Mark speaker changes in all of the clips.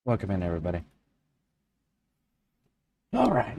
Speaker 1: Welcome in, everybody. All right.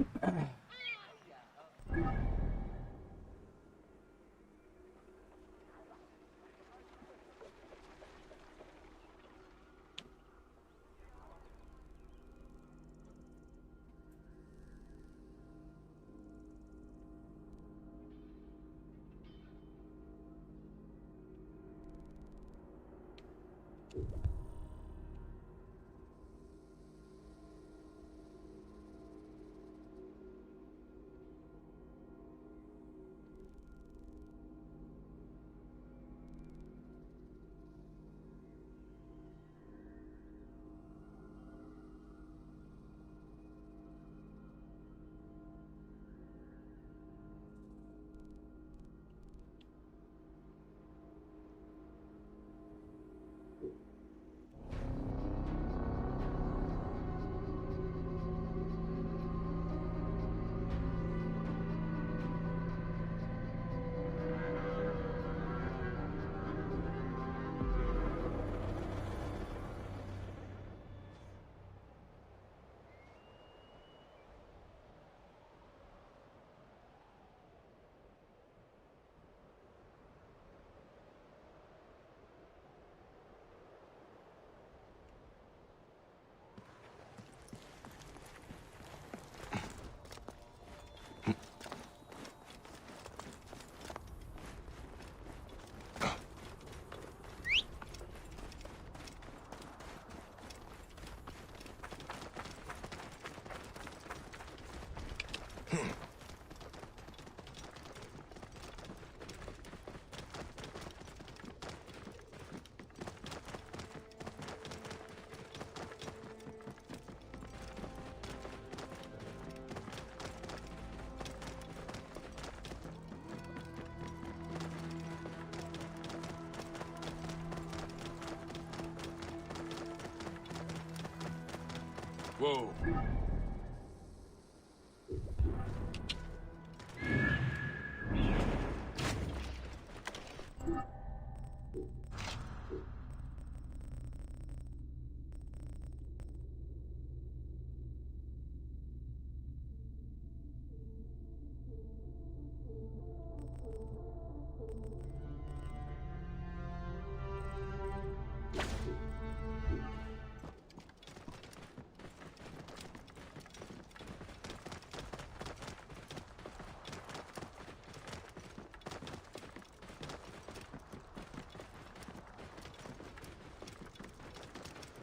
Speaker 2: Whoa.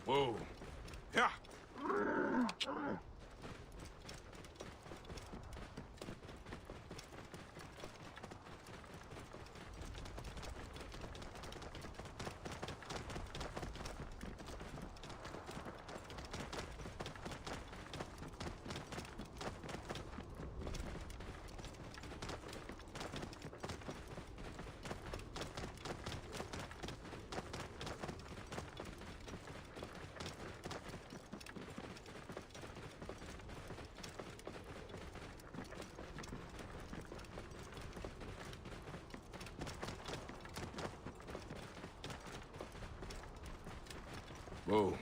Speaker 2: Whoa. Yeah. Whoa.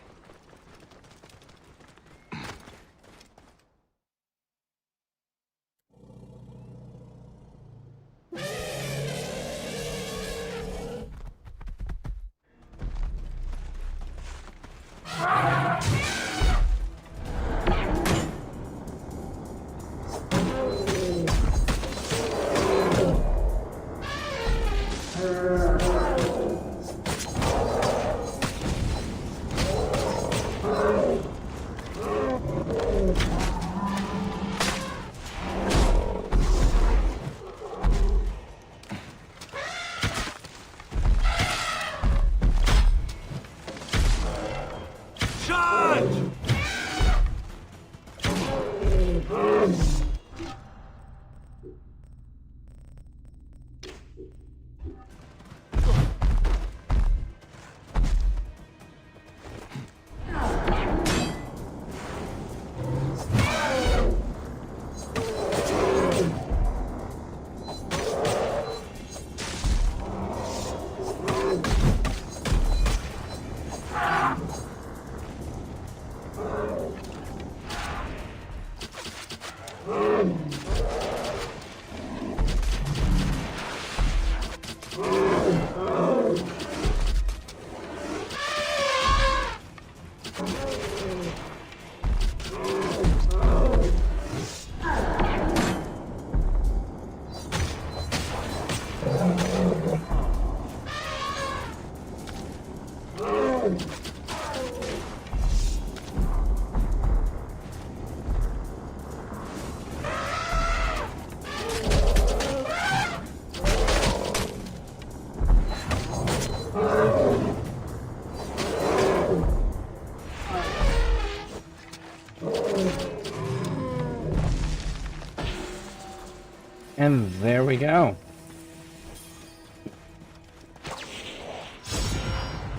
Speaker 1: And there we go.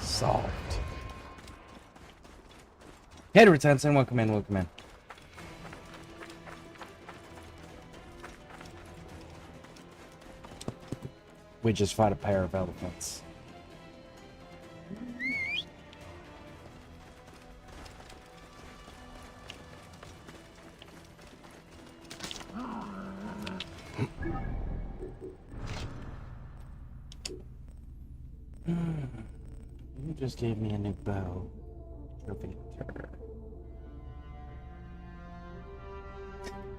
Speaker 1: Solved. Hey, Retenson, welcome in, welcome in. We just fought a pair of elephants. You just gave me a new bow. Trophy hunter.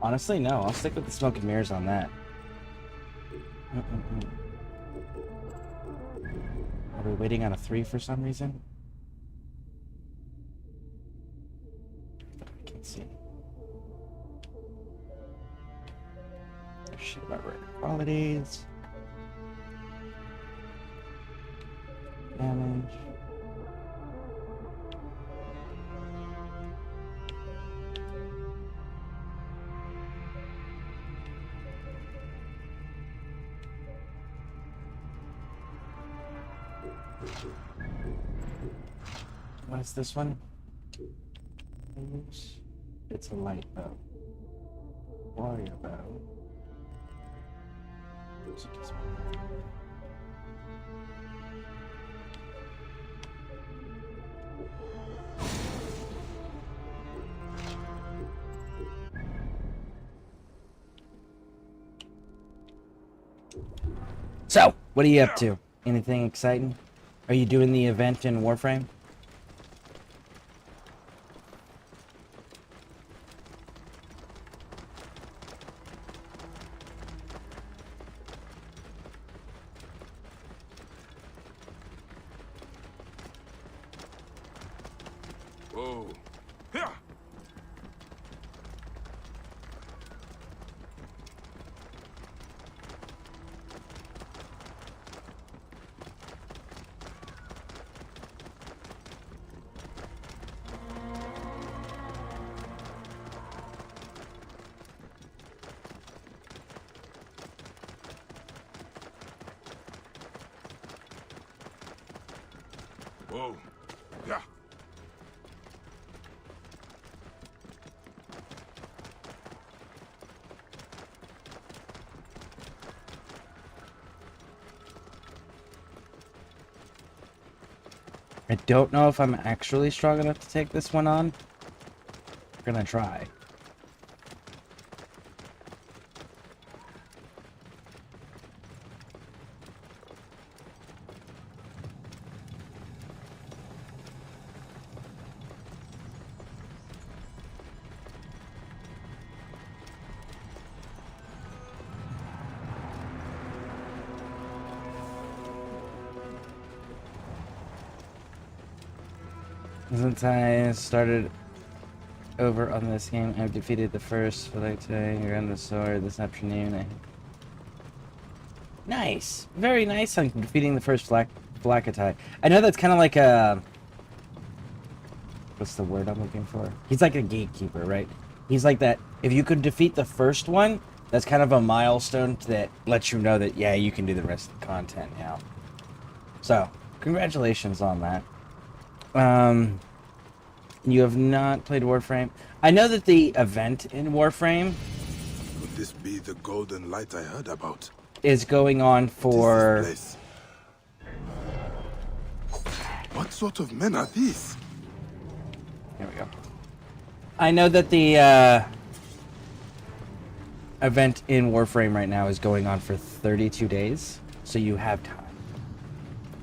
Speaker 1: Honestly, no. I'll stick with the smoke and mirrors on that. Are we waiting on a 3 for some reason? I can't see. Shit about rare qualities. Damage. What is this one? It's a light bow. Warrior bow. So, what are you up to? Anything exciting? Are you doing the event in Warframe?
Speaker 2: Whoa. Yeah. Whoa. Yeah.
Speaker 1: I don't know if I'm actually strong enough to take this one on. We're gonna try. Since I started over on this game, I've defeated the first Phylactery on the sword this afternoon. Nice! Very nice on defeating the first Phylactery. I know that's kind of like a... What's the word I'm looking for? He's like a gatekeeper, right? He's like that. If you could defeat the first one, that's kind of a milestone that lets you know that, yeah, you can do the rest of the content now. So, congratulations on that. You have not played Warframe. I know that the event in Warframe...
Speaker 2: Could this be the golden light I heard about?
Speaker 1: ...is going on for...
Speaker 2: What is this place? What sort of men are these?
Speaker 1: Here we go. I know that the, event in Warframe right now is going on for 32 days, so you have time.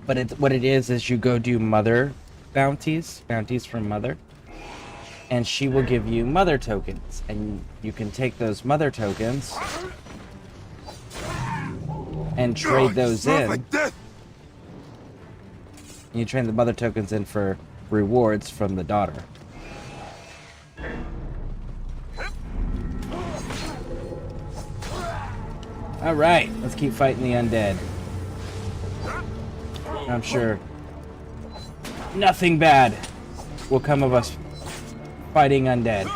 Speaker 1: But what it is you go do mother bounties from mother, and she will give you mother tokens, and you can take those mother tokens and trade those in.
Speaker 2: Like death.
Speaker 1: You trade the mother tokens in for rewards from the daughter. Alright, let's keep fighting the undead. I'm sure nothing bad will come of us fighting undead.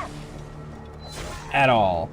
Speaker 1: At all.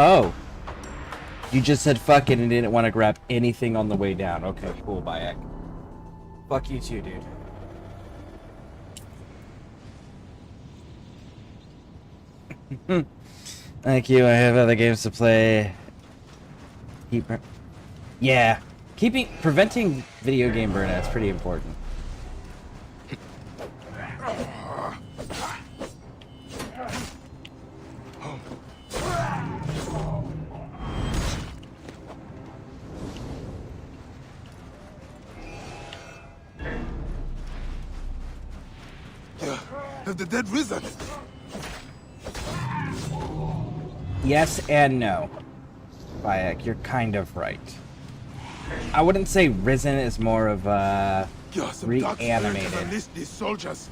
Speaker 1: Oh. You just said fuck it and didn't want to grab anything on the way down. Okay, cool, Bayek. Fuck you too, dude. Thank you, I have other games to play. Yeah. Preventing video game burnout is pretty important.
Speaker 2: Have the dead risen?
Speaker 1: Yes and no. Bayek, you're kind of right. I wouldn't say risen is more of reanimated.
Speaker 2: These soldiers.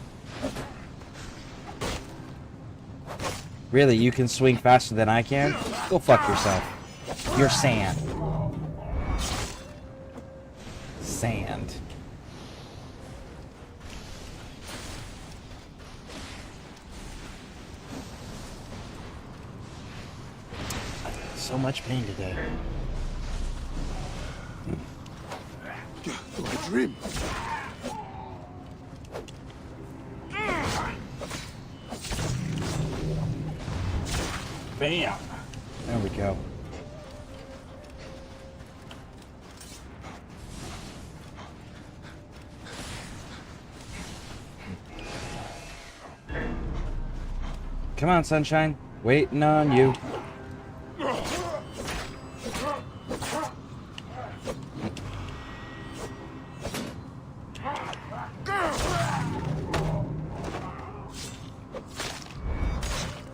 Speaker 1: Really, you can swing faster than I can? Go fuck yourself. You're sand. Sand. So much pain today.
Speaker 2: Do I dream?
Speaker 1: Bam! There we go. Come on, sunshine. Waiting on you.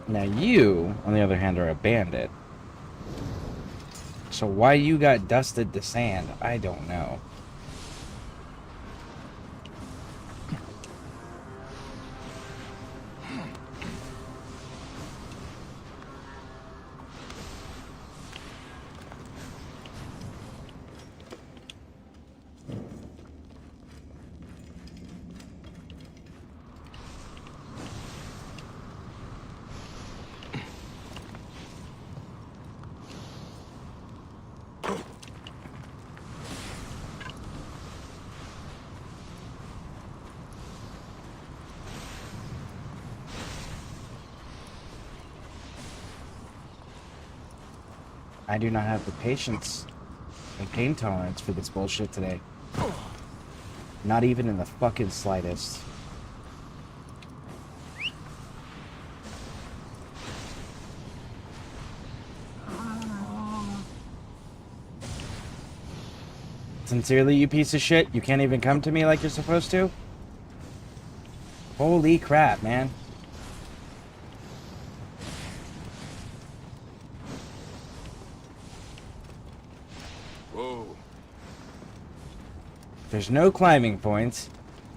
Speaker 1: Now you, on the other hand, are a bandit. So why you got dusted to sand, I don't know. I do not have the patience and pain tolerance for this bullshit today. Not even in the fucking slightest. Sincerely, you piece of shit, you can't even come to me like you're supposed to? Holy crap, man.
Speaker 2: Whoa.
Speaker 1: There's no climbing points.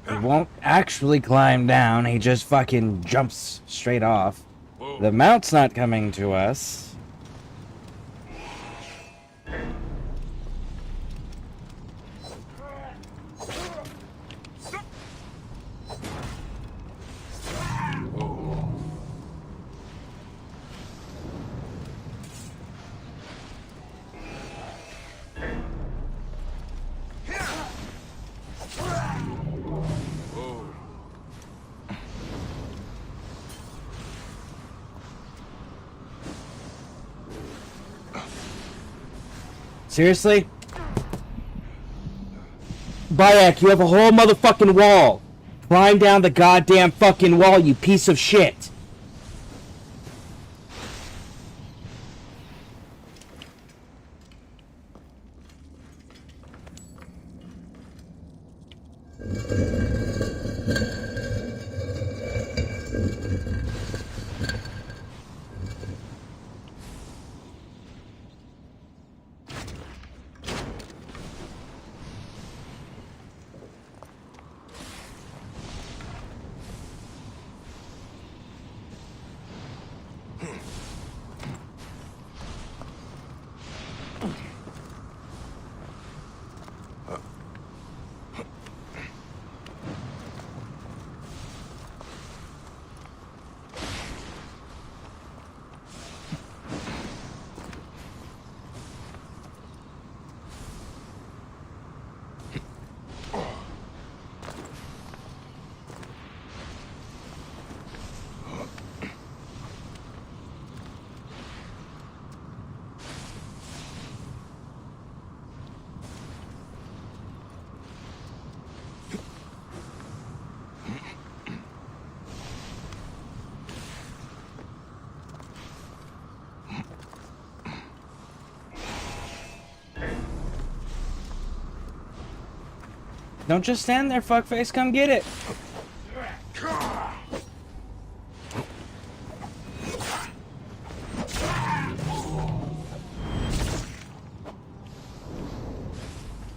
Speaker 1: He won't actually climb down, he just fucking jumps straight off.
Speaker 2: Whoa.
Speaker 1: The mount's not coming to us. Seriously? Bayek, you have a whole motherfucking wall. Climb down the goddamn fucking wall, you piece of shit. Don't just stand there, fuckface. Come get it.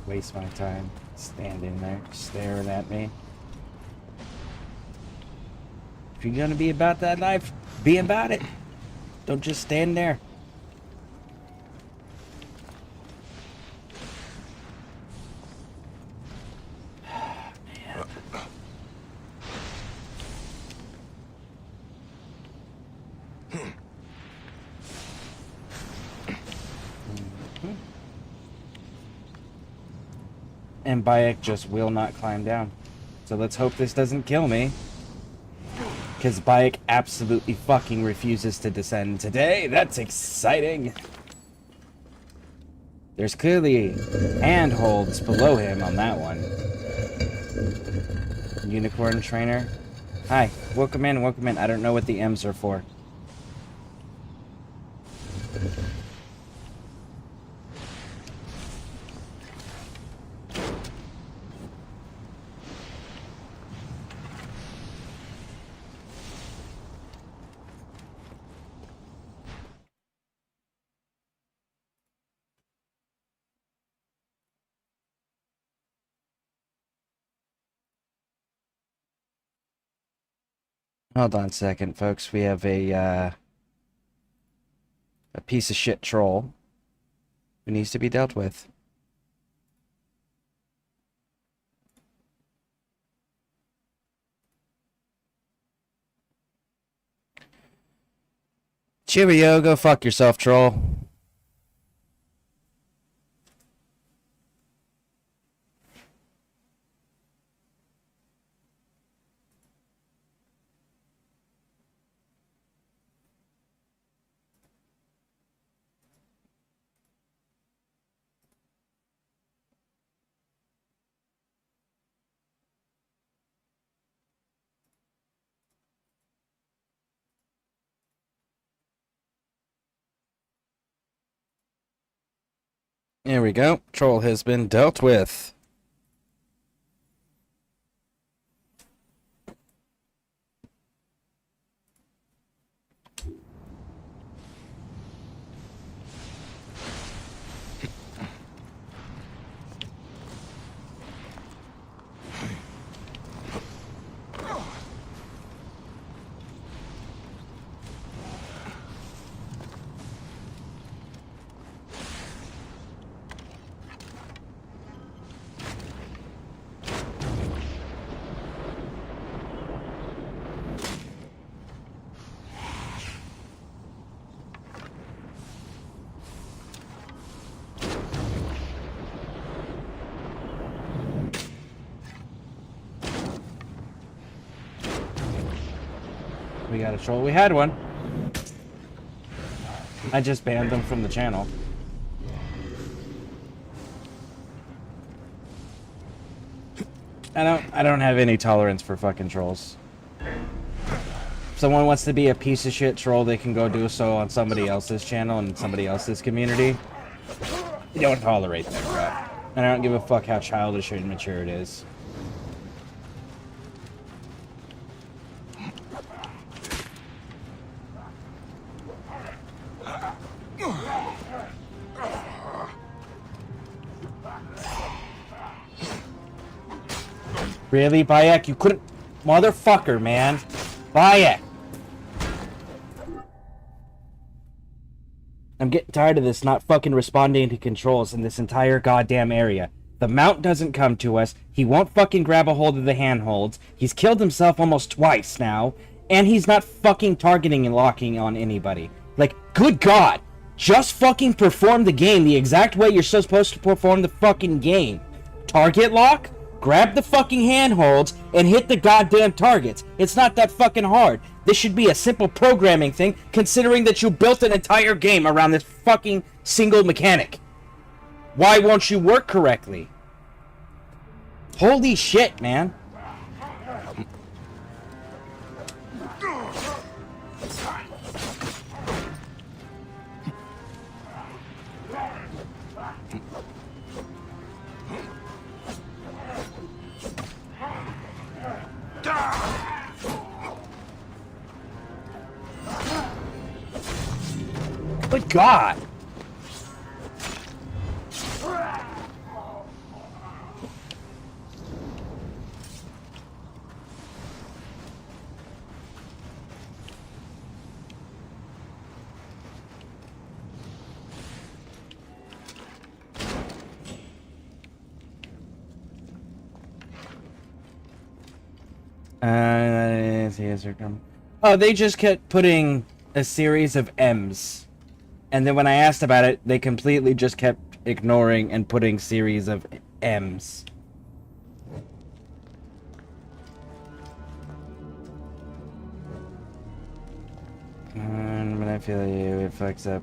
Speaker 1: Waste my time standing there, staring at me. If you're gonna be about that life, be about it. Don't just stand there. Man. And Bayek just will not climb down. So let's hope this doesn't kill me. Because Bayek absolutely fucking refuses to descend today. That's exciting. There's clearly handholds below him on that one. Unicorn trainer. Hi, welcome in, welcome in. I don't know what the M's are for. Hold on a second, folks. We have a piece of shit troll who needs to be dealt with. Cheerio, go fuck yourself, troll. There we go. Troll has been dealt with. We got a troll. We had one. I just banned them from the channel. I don't have any tolerance for fucking trolls. If someone wants to be a piece of shit troll, they can go do so on somebody else's channel and somebody else's community. You don't tolerate that crap. And I don't give a fuck how childish or immature it is. Really, Bayek? You couldn't... Motherfucker, man. Bayek! I'm getting tired of this not fucking responding to controls in this entire goddamn area. The mount doesn't come to us. He won't fucking grab a hold of the handholds. He's killed himself almost twice now. And he's not fucking targeting and locking on anybody. Like, good God! Just fucking perform the game the exact way you're supposed to perform the fucking game. Target lock? Grab the fucking handholds and hit the goddamn targets. It's not that fucking hard. This should be a simple programming thing, considering that you built an entire game around this fucking single mechanic. Why won't you work correctly? Holy shit, man. Good God! Oh, they just kept putting a series of M's. And then when I asked about it, they completely just kept ignoring and putting series of M's. But I feel you, it fucks up.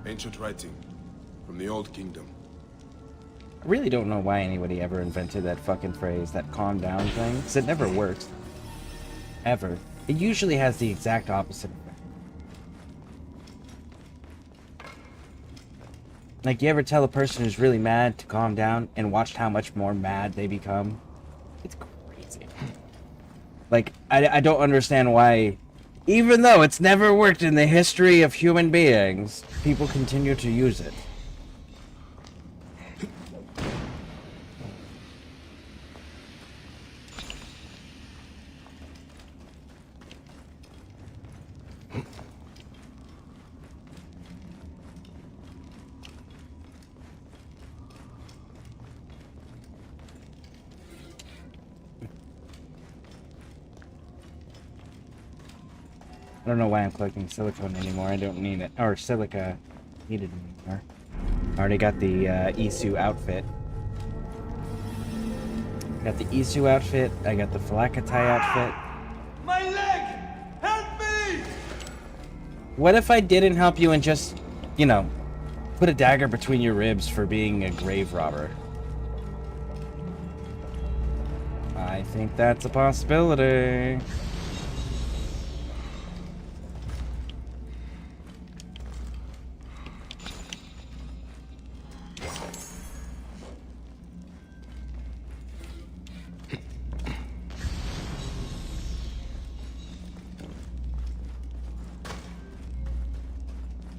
Speaker 2: Ancient writing from the Old Kingdom.
Speaker 1: I really don't know why anybody ever invented that fucking phrase, that calm down thing, because it never works. Ever. It usually has the exact opposite effect. Like, you ever tell a person who's really mad to calm down and watch how much more mad they become? It's crazy. Like, I don't understand why, even though it's never worked in the history of human beings, people continue to use it. I don't know why I'm collecting silicone anymore. I don't need it. Or silica needed anymore. I already got the Isu outfit. Got the Isu outfit. I got the Phalakatai outfit.
Speaker 3: My leg! Help me!
Speaker 1: What if I didn't help you and just, you know, put a dagger between your ribs for being a grave robber? I think that's a possibility.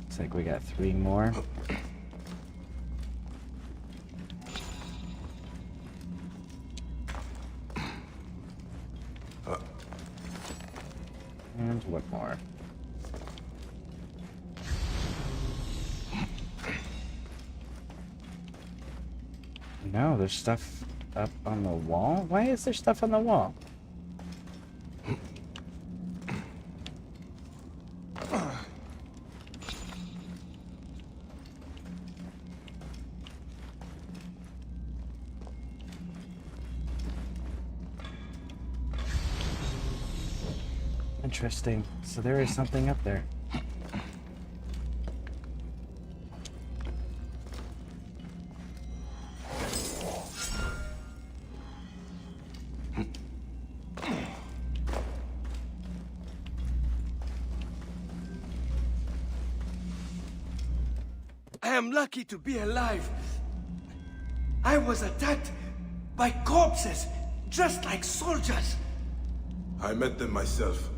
Speaker 1: Looks like we got 3 more. And 1 more. No, there's stuff up on the wall? Why is there stuff on the wall? Interesting. So there is something up there.
Speaker 3: I am lucky to be alive. I was attacked by corpses, just like soldiers.
Speaker 2: I met them myself.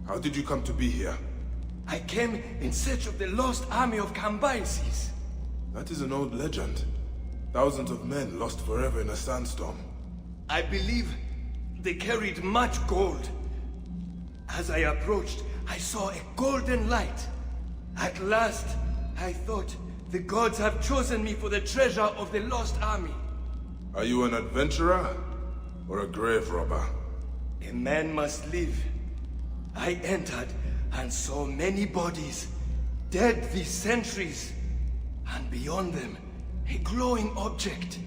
Speaker 2: How did you come to be here?
Speaker 3: I came in search of the lost army of Cambyses.
Speaker 2: That is an old legend. Thousands of men lost forever in a sandstorm.
Speaker 3: I believe they carried much gold. As I approached, I saw a golden light. At last, I thought the gods have chosen me for the treasure of the lost army.
Speaker 2: Are you an adventurer or a grave robber?
Speaker 3: A man must live. I entered and saw many bodies, dead these centuries, and beyond them, a glowing object.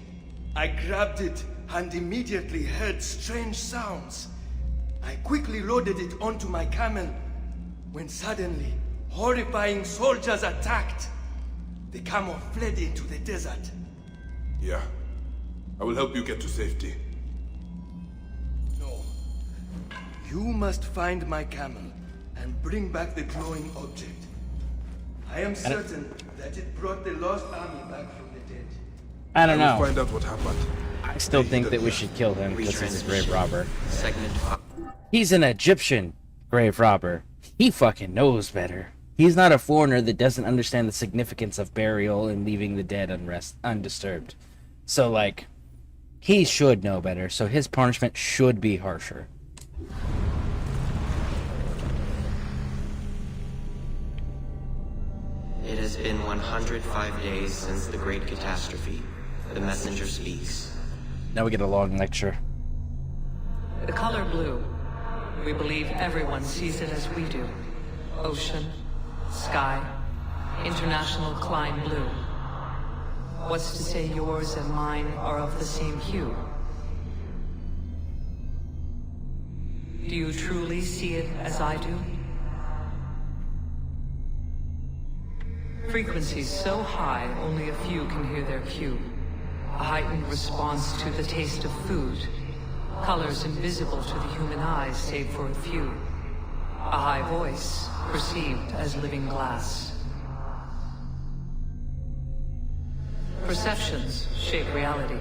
Speaker 3: I grabbed it and immediately heard strange sounds. I quickly loaded it onto my camel, when suddenly, horrifying soldiers attacked. The camel fled into the desert.
Speaker 2: Yeah. I will help you get to safety.
Speaker 3: No. You must find my camel and bring back the glowing object. I am certain that it brought the lost army back from the dead.
Speaker 1: I don't
Speaker 2: I
Speaker 1: know.
Speaker 2: will find out what happened.
Speaker 1: I still think that we should kill him because he's a grave robber.
Speaker 4: Segment.
Speaker 1: He's an Egyptian grave robber. He fucking knows better. He's not a foreigner that doesn't understand the significance of burial and leaving the dead undisturbed. So, like, he should know better, so his punishment should be harsher.
Speaker 4: It has been 105 days since the great catastrophe. The messenger speaks.
Speaker 1: Now we get a long lecture.
Speaker 5: The color blue. We believe everyone sees it as we do. Ocean, sky, international Klein blue. What's to say yours and mine are of the same hue? Do you truly see it as I do? Frequencies so high, only a few can hear their cue. A heightened response to the taste of food. Colors invisible to the human eyes, save for a few. A high voice, perceived as living glass. Perceptions shape reality.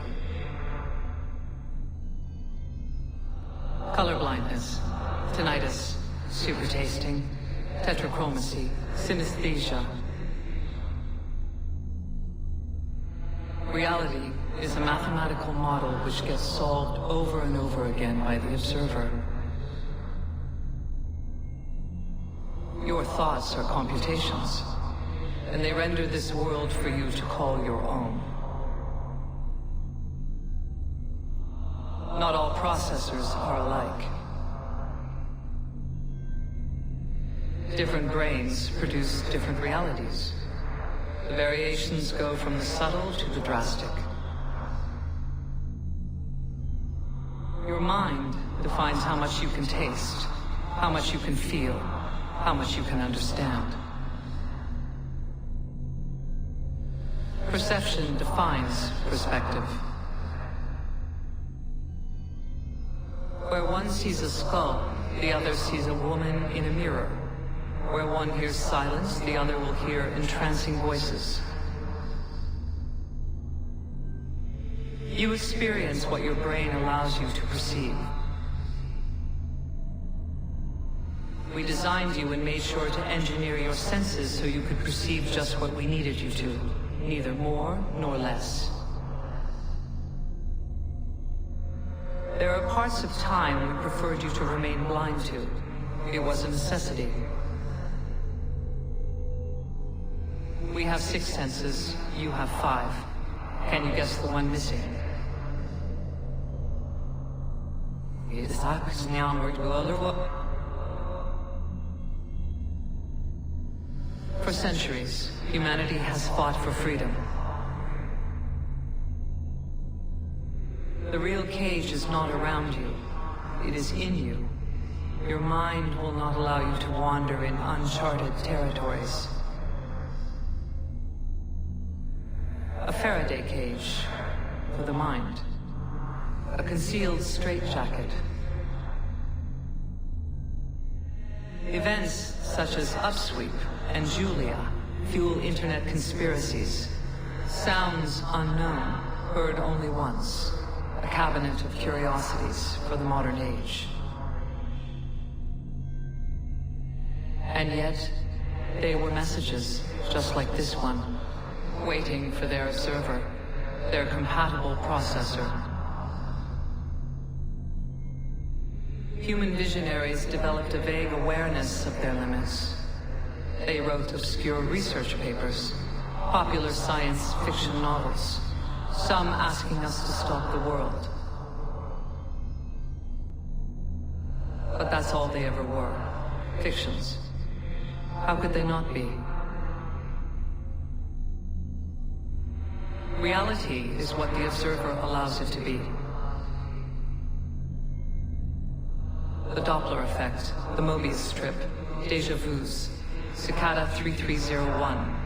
Speaker 5: Colorblindness, tinnitus, supertasting, tetrachromacy, synesthesia. Reality is a mathematical model which gets solved over and over again by the observer. Your thoughts are computations, and they render this world for you to call your own. Not all processors are alike. Different brains produce different realities. The variations go from the subtle to the drastic. Your mind defines how much you can taste, how much you can feel, how much you can understand. Perception defines perspective. Where one sees a skull, the other sees a woman in a mirror. Where one hears silence, the other will hear entrancing voices. You experience what your brain allows you to perceive. We designed you and made sure to engineer your senses so you could perceive just what we needed you to, neither more nor less. There are parts of time we preferred you to remain blind to. It was a necessity. We have 6 senses, you have 5. Can you guess the one missing? For centuries, humanity has fought for freedom. The real cage is not around you. It is in you. Your mind will not allow you to wander in uncharted territories. A Faraday cage for the mind. A concealed straitjacket. Events such as Upsweep and Julia fuel internet conspiracies. Sounds unknown, heard only once. A cabinet of curiosities for the modern age. And yet, they were messages just like this one, waiting for their observer, their compatible processor. Human visionaries developed a vague awareness of their limits. They wrote obscure research papers, popular science fiction novels, some asking us to stop the world. But that's all they ever were, fictions. How could they not be? Reality is what the observer allows it to be. The Doppler effect, the Mobius strip, déjà vus, Cicada 3301,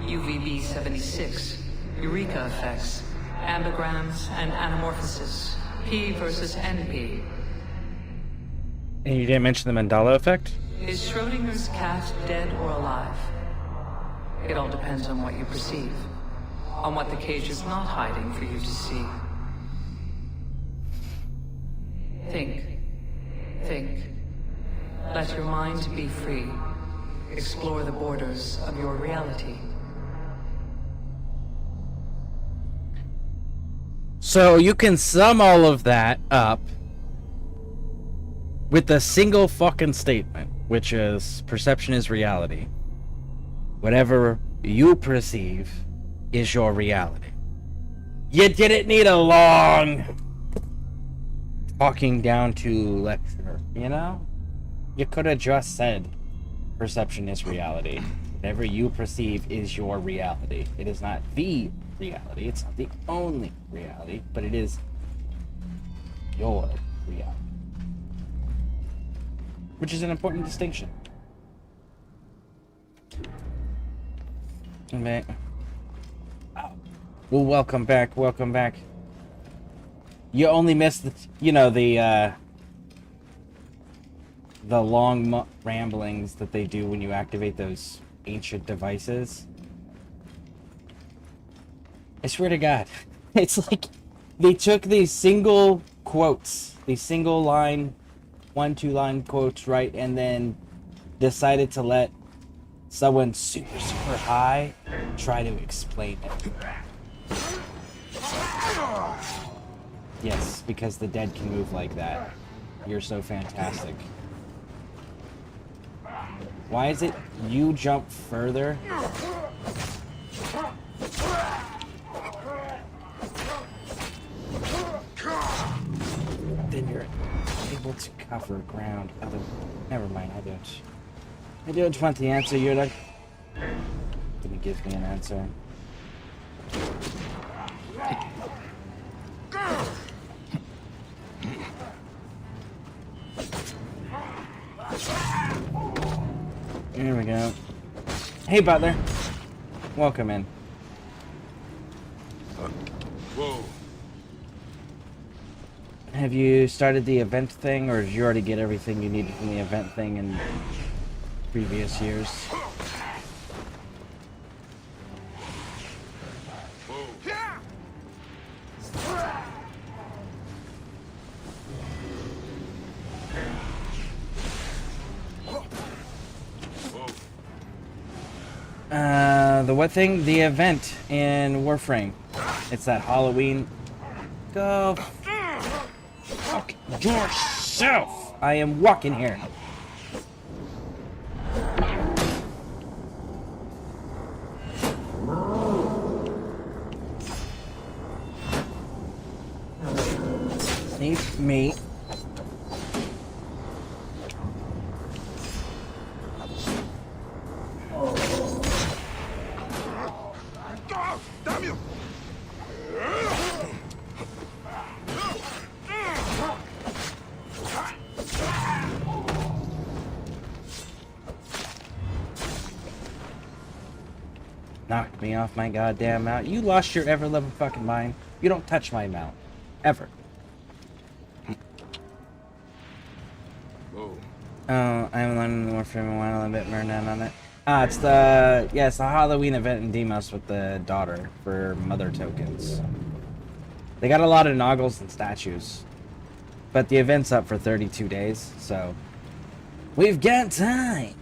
Speaker 5: UVB 76, Eureka effects, ambigrams and anamorphosis, P versus NP.
Speaker 1: And you didn't mention the Mandela effect?
Speaker 5: Is Schrodinger's cat dead or alive? It all depends on what you perceive, on what the cage is not hiding for you to see. Think. Think. Let your mind be free. Explore the borders of your reality.
Speaker 1: So you can sum all of that up with a single fucking statement, which is perception is reality. Whatever you perceive is your reality. You didn't need a long talking down to lecture, you know? You could have just said perception is reality. Whatever you perceive is your reality. It is not the reality. It's not the only reality, but it is your reality. Which is an important distinction. Okay. Well, welcome back. Welcome back. You only missed the, you know, the long ramblings that they do when you activate those ancient devices. I swear to God, it's like they took these single quotes, these single line, 1-2 line quotes, right, and then decided to let someone super high try to explain it. Yes, because the dead can move like that. You're so fantastic. Why is it you jump further? Then you're able to cover ground. Never mind, I don't want the answer. You're like, didn't give me an answer. There we go. Hey, Butler. Welcome in.
Speaker 2: Whoa.
Speaker 1: Have you started the event thing, or did you already get everything you needed from the event thing in previous years? The what thing? The event in Warframe. It's that Halloween. Go fuck yourself! I am walking here. Save me.
Speaker 2: Damn you!
Speaker 1: Knocked me off my goddamn mount. You lost your ever-loving fucking mind. You don't touch my mount. Ever.
Speaker 2: Whoa.
Speaker 1: Oh, I'm learning more from one a little bit more down on it. Ah, it's the it's the Halloween event in Demos with the daughter for mother tokens. They got a lot of noggles and statues. But the event's up for 32 days, so we've got time.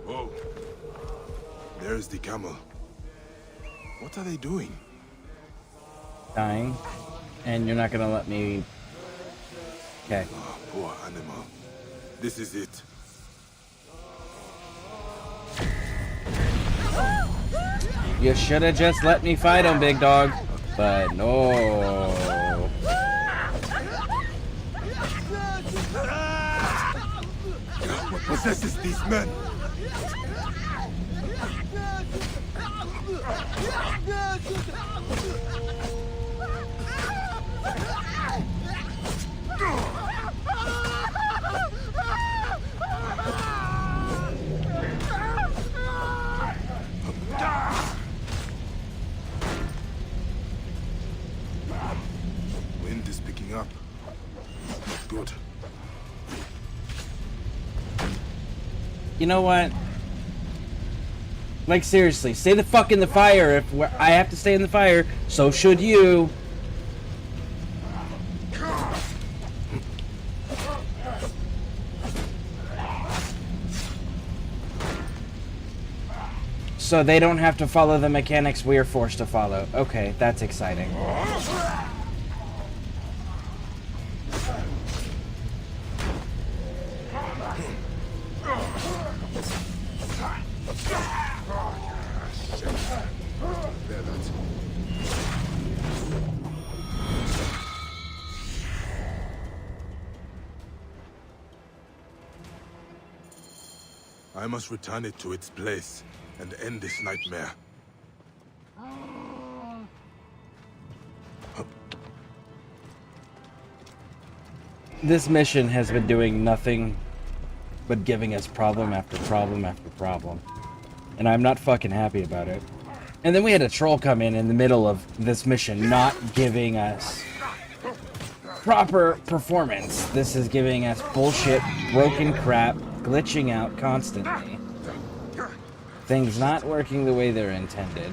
Speaker 2: Whoa. There's the camel. What are they doing?
Speaker 1: Dying. And you're not gonna let me... Okay.
Speaker 2: Oh, poor animal. This is it.
Speaker 1: You should have just let me fight him, big dog. But no.
Speaker 2: What possesses these men?
Speaker 1: You know what? Like, seriously, stay the fuck in the fire. If I have to stay in the fire, so should you. So they don't have to follow the mechanics we are forced to follow. Okay, that's exciting.
Speaker 2: I must return it to its place and end this nightmare.
Speaker 1: This mission has been doing nothing but giving us problem after problem after problem. And I'm not fucking happy about it. And then we had a troll come in the middle of this mission, not giving us proper performance. This is giving us bullshit, broken crap, glitching out constantly. Things not working the way they're intended.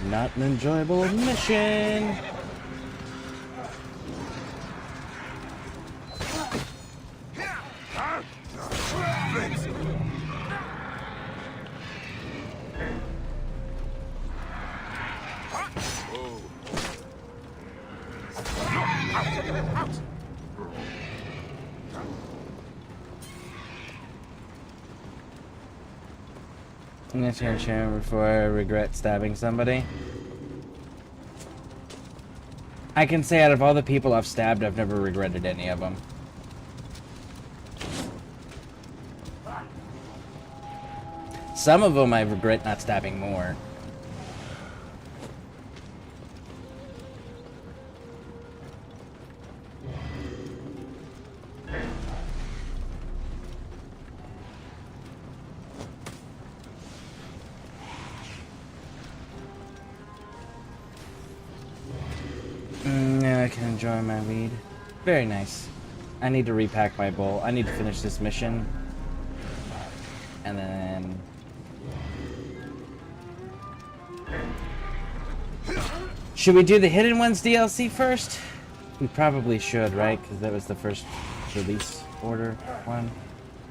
Speaker 1: Not an enjoyable mission. I'm gonna change him before I regret stabbing somebody. I can say out of all the people I've stabbed, I've never regretted any of them. Some of them I regret not stabbing more. Now I can enjoy my weed. Very nice. I need to repack my bowl. I need to finish this mission. And then... should we do the Hidden Ones DLC first? We probably should, right? Because that was the first release order one.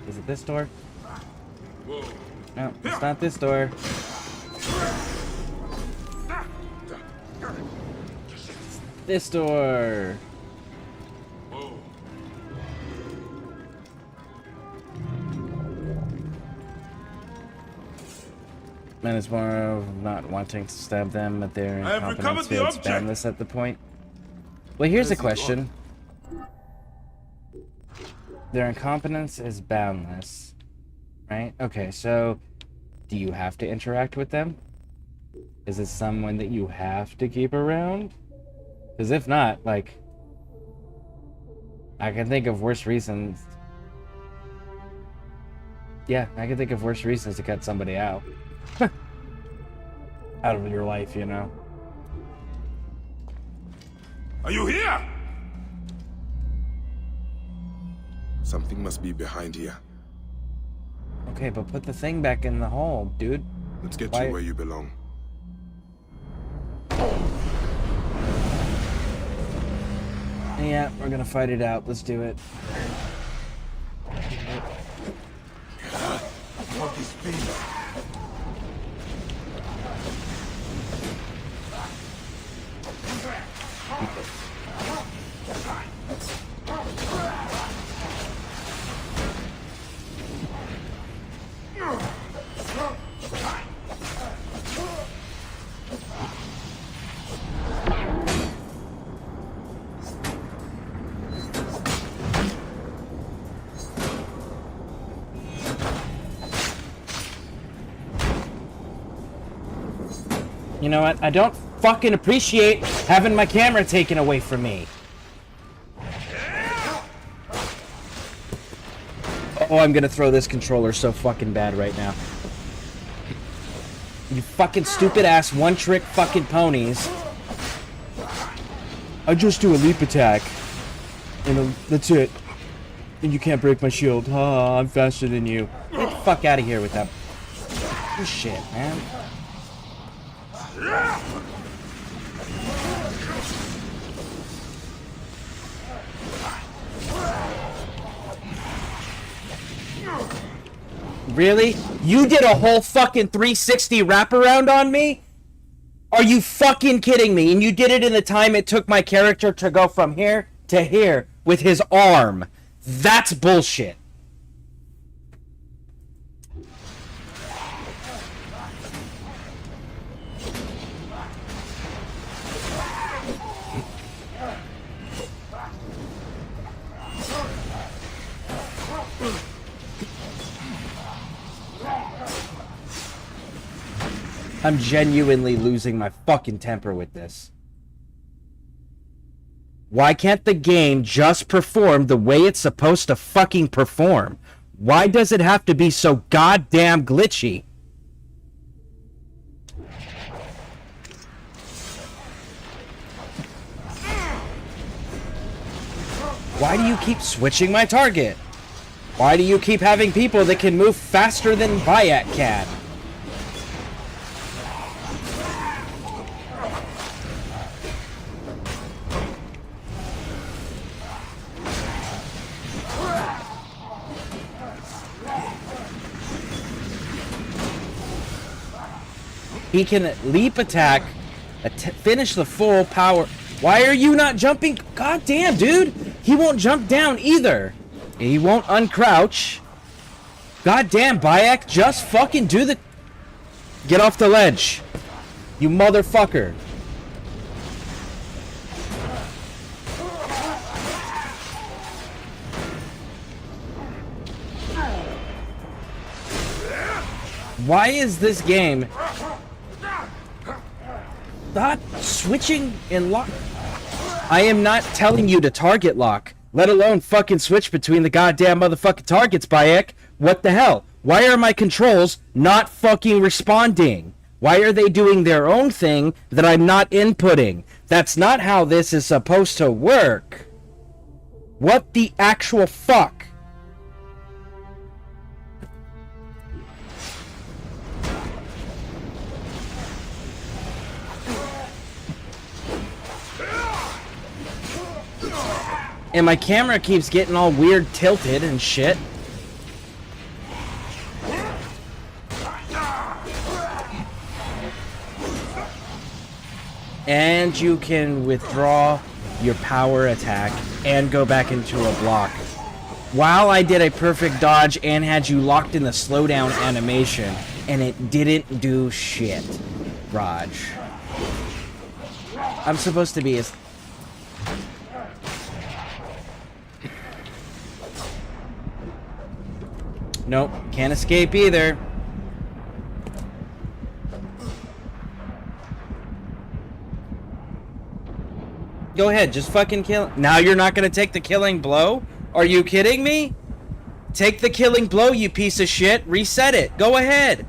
Speaker 1: Is it this door? No, it's not this door. This door. And it's more of not wanting to stab them, but their incompetence feels boundless at the point. Well, here's a question. Their incompetence is boundless, right? Okay, so do you have to interact with them? Is it someone that you have to keep around? Because if not, like, I can think of worse reasons. Yeah, I can think of worse reasons to cut somebody out. Out of your life, you know.
Speaker 2: Are you here? Something must be behind here.
Speaker 1: Okay, but put the thing back in the hole, dude.
Speaker 2: Let's get
Speaker 1: Why?
Speaker 2: you where you belong.
Speaker 1: Yeah, we're gonna fight it out. Let's do it.
Speaker 3: What is peace?
Speaker 1: You know what? I don't fucking appreciate having my camera taken away from me. Oh, I'm gonna throw this controller so fucking bad right now. You fucking stupid ass one trick fucking ponies. I just do a leap attack. And that's it. And you can't break my shield. Ha, I'm faster than you. Get the fuck out of here with that shit, man. Really? You did a whole fucking 360 wraparound on me? Are you fucking kidding me? And you did it in the time it took my character to go from here to here with his arm. That's bullshit. I'm genuinely losing my fucking temper with this. Why can't the game just perform the way it's supposed to fucking perform? Why does it have to be so goddamn glitchy? Why do you keep switching my target? Why do you keep having people that can move faster than Bayek can? He can leap attack, finish the full power. Why are you not jumping? God damn, dude. He won't jump down either. He won't uncrouch. God damn, Bayek. Just fucking do the... Get off the ledge. You motherfucker. Why is this game... not switching in lock? I am not telling you to target lock, let alone fucking switch between the goddamn motherfucking targets, Bayek. What the hell? Why are my controls not fucking responding? Why are they doing their own thing that I'm not inputting? That's not how this is supposed to work. What the actual fuck? And my camera keeps getting all weird tilted and shit. And you can withdraw your power attack and go back into a block. While I did a perfect dodge and had you locked in the slowdown animation, and it didn't do shit, Raj. I'm supposed to be as... Nope, can't escape either. Go ahead, just fucking kill. Now you're not gonna take the killing blow? Are you kidding me? Take the killing blow, you piece of shit. Reset it. Go ahead.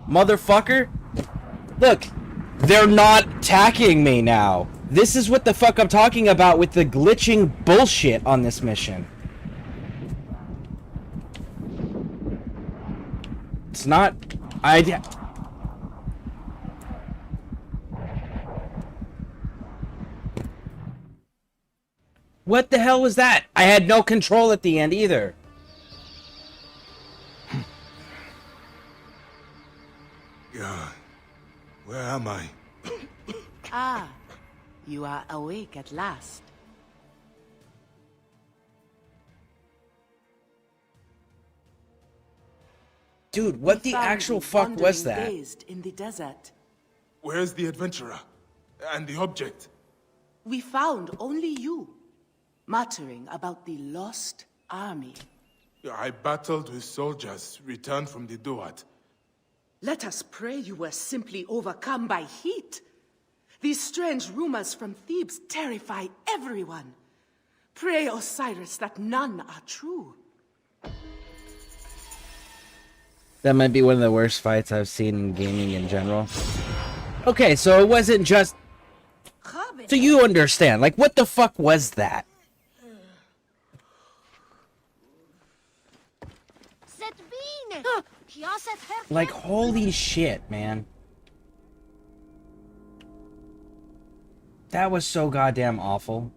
Speaker 1: Motherfucker. Look, they're not attacking me now. This is what the fuck I'm talking about with the glitching bullshit on this mission. It's not... What the hell was that? I had no control at the end either.
Speaker 2: Yeah. Where am I?
Speaker 6: Ah, you are awake at last.
Speaker 1: Dude, what the actual fuck was that?
Speaker 6: Dazed in the desert.
Speaker 2: Where's the adventurer? And the object?
Speaker 6: We found only you, muttering about the lost army.
Speaker 2: I battled with soldiers returned from the Duat.
Speaker 6: Let us pray you were simply overcome by heat. These strange rumors from Thebes terrify everyone. Pray, Osiris, that none are true.
Speaker 1: That might be one of the worst fights I've seen in gaming in general. Okay, so it wasn't just... So you understand, like, what the fuck was that?
Speaker 7: sett bine. Jag har sett här.
Speaker 1: Like, holy shit, man. That was so goddamn awful.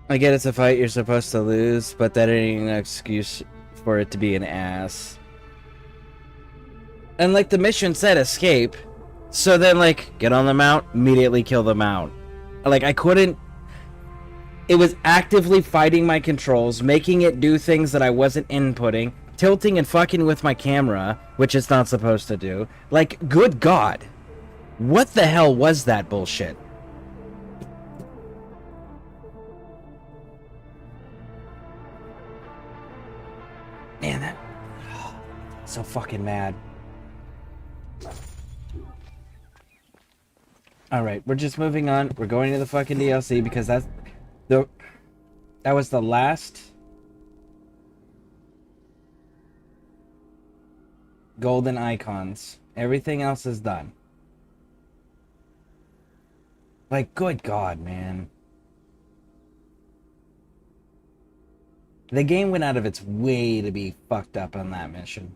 Speaker 1: I get it's a fight you're supposed to lose, but that ain't an excuse for it to be an ass. And like the mission said, escape. So then like, get on the mount, immediately kill the mount. Like I couldn't... It was actively fighting my controls, making it do things that I wasn't inputting, tilting and fucking with my camera, which it's not supposed to do. Like, good God. What the hell was that bullshit? Man, that... so fucking mad. Alright, we're just moving on. We're going to the fucking DLC because that was the last golden icons. Everything else is done. Like, good God, man. The game went out of its way to be fucked up on that mission.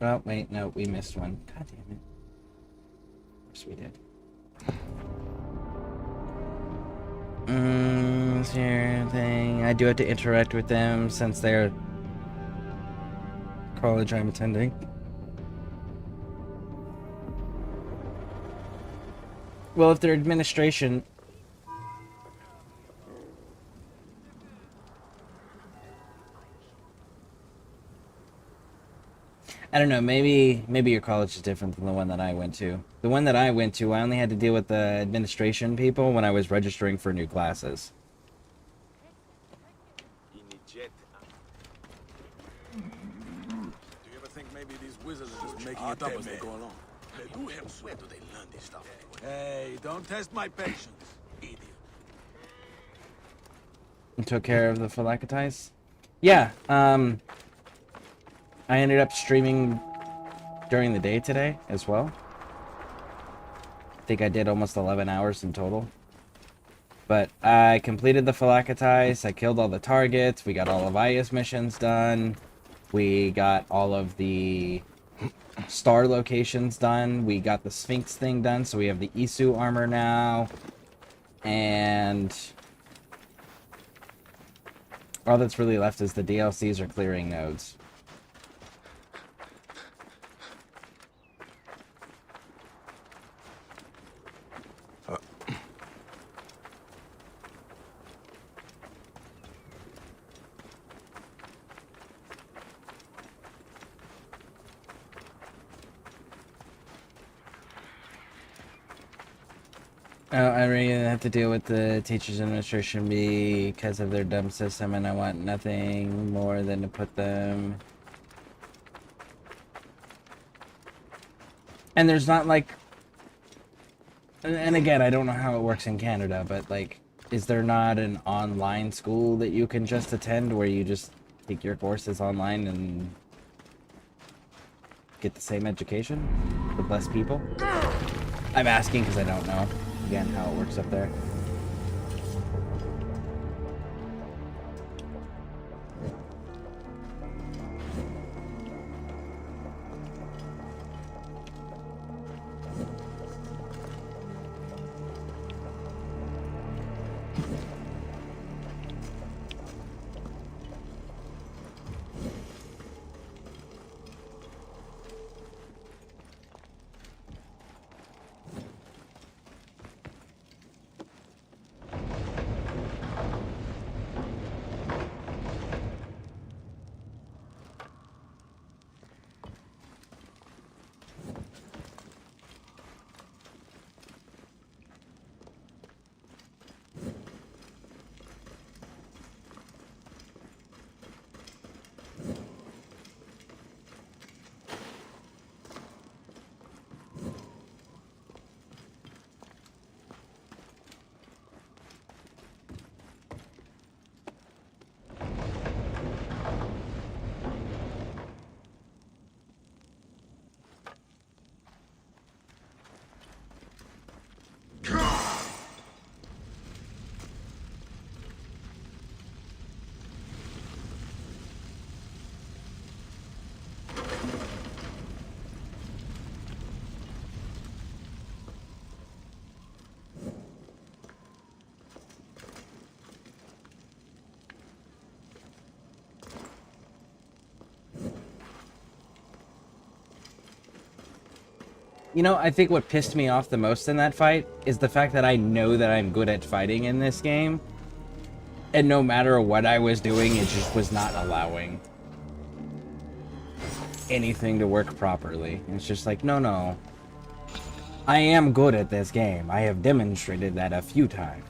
Speaker 1: Oh, wait, no, we missed one. God damn it. Of course we did. Here thing. I do have to interact with them since they're college I'm attending. Well, if they're administration... I don't know, maybe your college is different than the one that I went to. The one that I went to, I only had to deal with the administration people when I was registering for new classes.
Speaker 8: Do you ever think maybe these wizards are just making it up as they go along? Where do they learn this stuff? Hey, don't test my patience, idiot.
Speaker 1: And took care of the Phylactites? Yeah, I ended up streaming during the day today as well. I think I did almost 11 hours in total. But I completed the Phylactites, I killed all the targets, we got all of Aya's missions done, we got all of the star locations done, we got the Sphinx thing done, so we have the Isu armor now, and all that's really left is the DLCs or clearing nodes. I really have to deal with the teachers' administration because of their dumb system, and I want nothing more than to put them... And there's not, like... And again, I don't know how it works in Canada, but, like, is there not an online school that you can just attend where you just take your courses online and get the same education with less people? I'm asking because I don't know. Again, how it works up there. You know, I think what pissed me off the most in that fight is the fact that I know that I'm good at fighting in this game. And no matter what I was doing, it just was not allowing anything to work properly. It's just like, no. I am good at this game. I have demonstrated that a few times.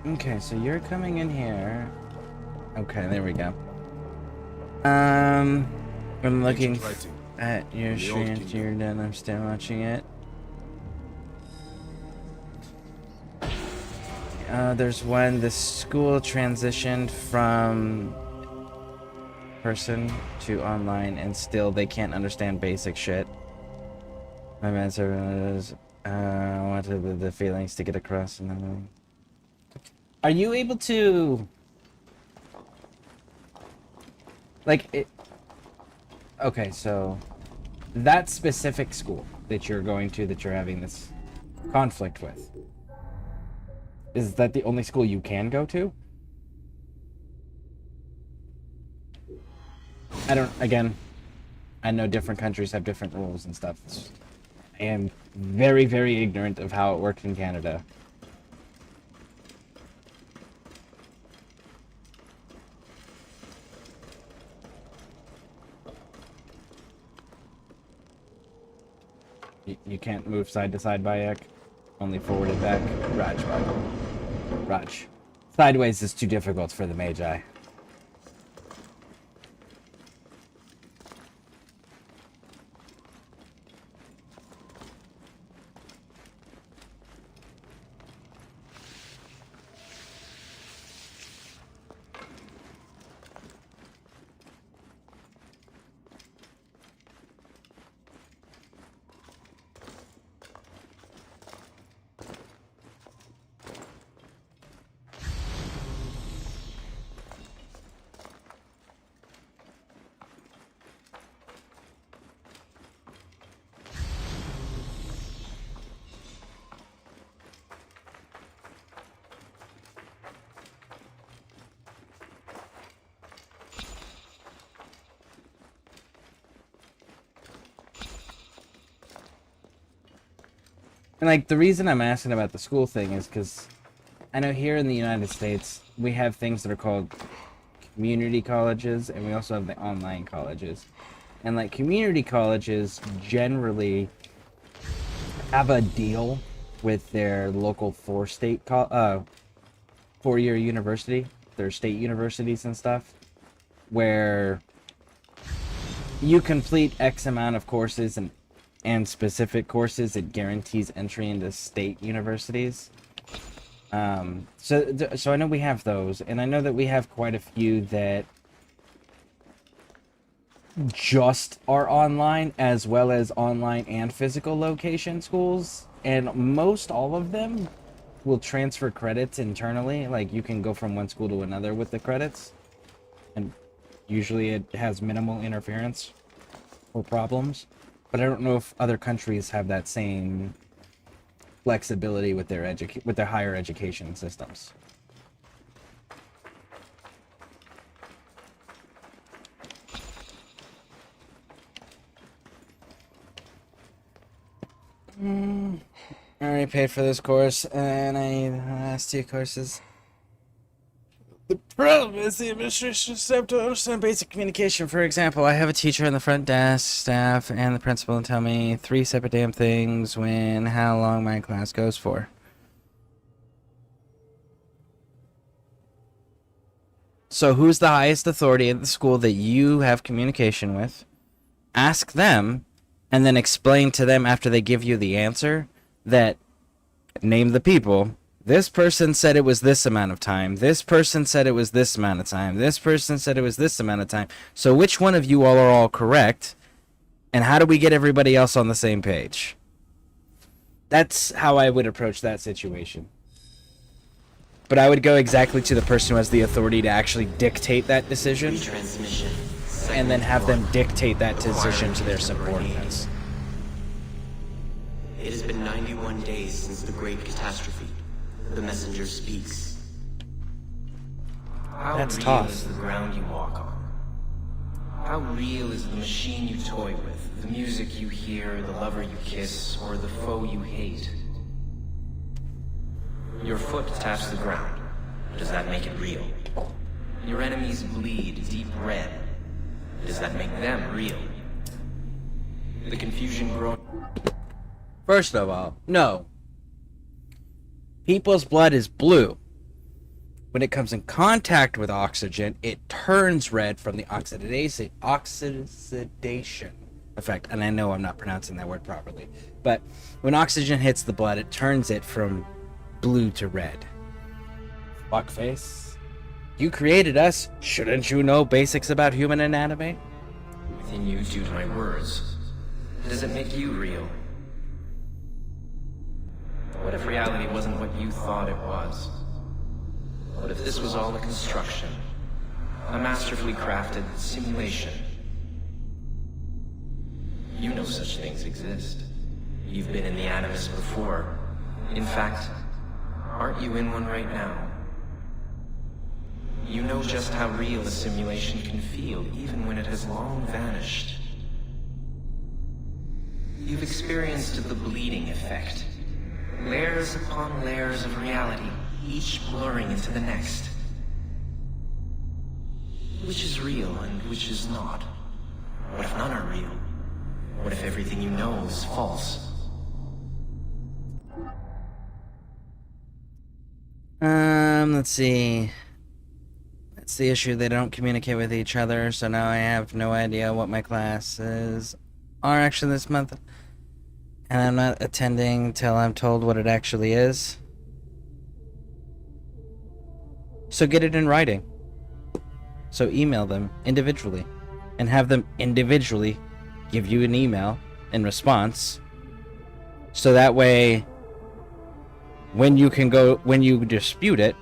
Speaker 1: Okay, so you're coming in here. Okay, there we go. I'm looking at your stream. You're done. I'm still watching it. There's one. The school transitioned from person to online, and still they can't understand basic shit. My man server wanted the feelings to get across, and then. Are you able to, like, it? Okay, so that specific school that you're going to, that you're having this conflict with, is that the only school you can go to? Again, I know different countries have different rules and stuff. I am very, very ignorant of how it works in Canada. You can't move side to side, Bayek. Only forwarded back. Raj. Sideways is too difficult for the Magi. And, like, the reason I'm asking about the school thing is because I know here in the United States, we have things that are called community colleges, and we also have the online colleges. And, like, community colleges generally have a deal with their local four-year university, their state universities and stuff, where you complete X amount of courses and specific courses, it guarantees entry into state universities. So I know we have those, and I know that we have quite a few that just are online, as well as online and physical location schools, and most all of them will transfer credits internally. Like, you can go from one school to another with the credits, and usually it has minimal interference or problems. But I don't know if other countries have that same flexibility with their higher education systems. I already paid for this course, and I need the last 2 courses. The problem is the administration staff don't understand basic communication. For example, I have a teacher in the front desk, staff, and the principal tell me 3 separate damn things when how long my class goes for. So who's the highest authority at the school that you have communication with? Ask them, and then explain to them after they give you the answer that name the people. This person said it was this amount of time. This person said it was this amount of time. This person said it was this amount of time. So which one of you all are all correct? And how do we get everybody else on the same page? That's how I would approach that situation. But I would go exactly to the person who has the authority to actually dictate that decision. And then have them dictate that decision to their subordinates.
Speaker 4: It has been 91 days since the great catastrophe. The messenger speaks.
Speaker 9: How
Speaker 1: That's
Speaker 9: real
Speaker 1: tough.
Speaker 9: is the ground you walk on? How real is the machine you toy with, the music you hear, the lover you kiss, or the foe you hate? Your foot taps the ground. Does that make it real? Your enemies bleed deep red. Does that make them real? The confusion grows.
Speaker 1: First of all, no. People's blood is blue. When it comes in contact with oxygen, it turns red from the oxidation effect. And I know I'm not pronouncing that word properly. But when oxygen hits the blood, it turns it from blue to red. Fuckface. You created us. Shouldn't you know basics about human anatomy?
Speaker 9: Within you due to my words. Does it make you real? What if reality wasn't what you thought it was? What if this was all a construction? A masterfully crafted simulation? You know such things exist. You've been in the Animus before. In fact, aren't you in one right now? You know just how real a simulation can feel, even when it has long vanished. You've experienced the bleeding effect. Layers upon layers of reality, each blurring into the next. Which is real and which is not? What if none are real? What if everything you know is false?
Speaker 1: Let's see. That's the issue. They don't communicate with each other, so now I have no idea what my classes are actually this month. And I'm not attending till I'm told what it actually is. So get it in writing. So email them individually. And have them individually give you an email in response. So that way, when you dispute it,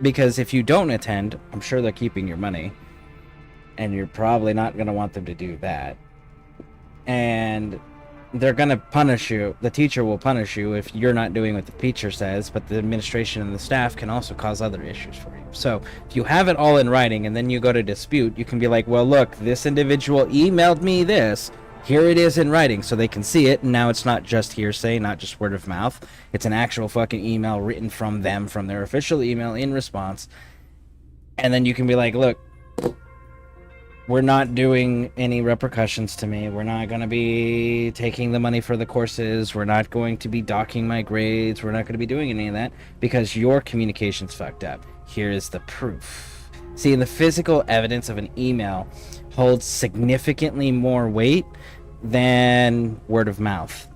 Speaker 1: because if you don't attend, I'm sure they're keeping your money. And you're probably not going to want them to do that. And they're going to punish you. The teacher will punish you if you're not doing what the teacher says, but the administration and the staff can also cause other issues for you. So if you have it all in writing and then you go to dispute, you can be like, well, look, this individual emailed me this. Here it is in writing, so they can see it. And now it's not just hearsay, not just word of mouth. It's an actual fucking email written from them, from their official email in response. And then you can be like, look, we're not doing any repercussions to me. We're not going to be taking the money for the courses. We're not going to be docking my grades. We're not going to be doing any of that because your communication's fucked up. Here is the proof. See, the physical evidence of an email holds significantly more weight than word of mouth.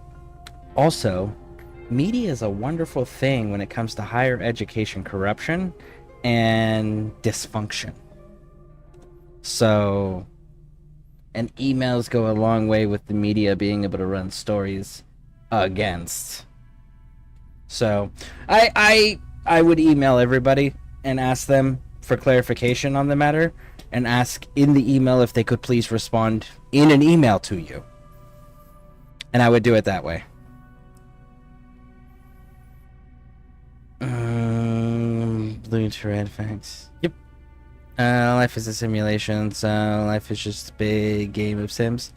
Speaker 1: Also, media is a wonderful thing when it comes to higher education corruption and dysfunction. So, and emails go a long way with the media being able to run stories against. So, I would email everybody and ask them for clarification on the matter, and ask in the email if they could please respond in an email to you. And I would do it that way. Blue to red facts. Yep. Life is a simulation, so life is just a big game of Sims.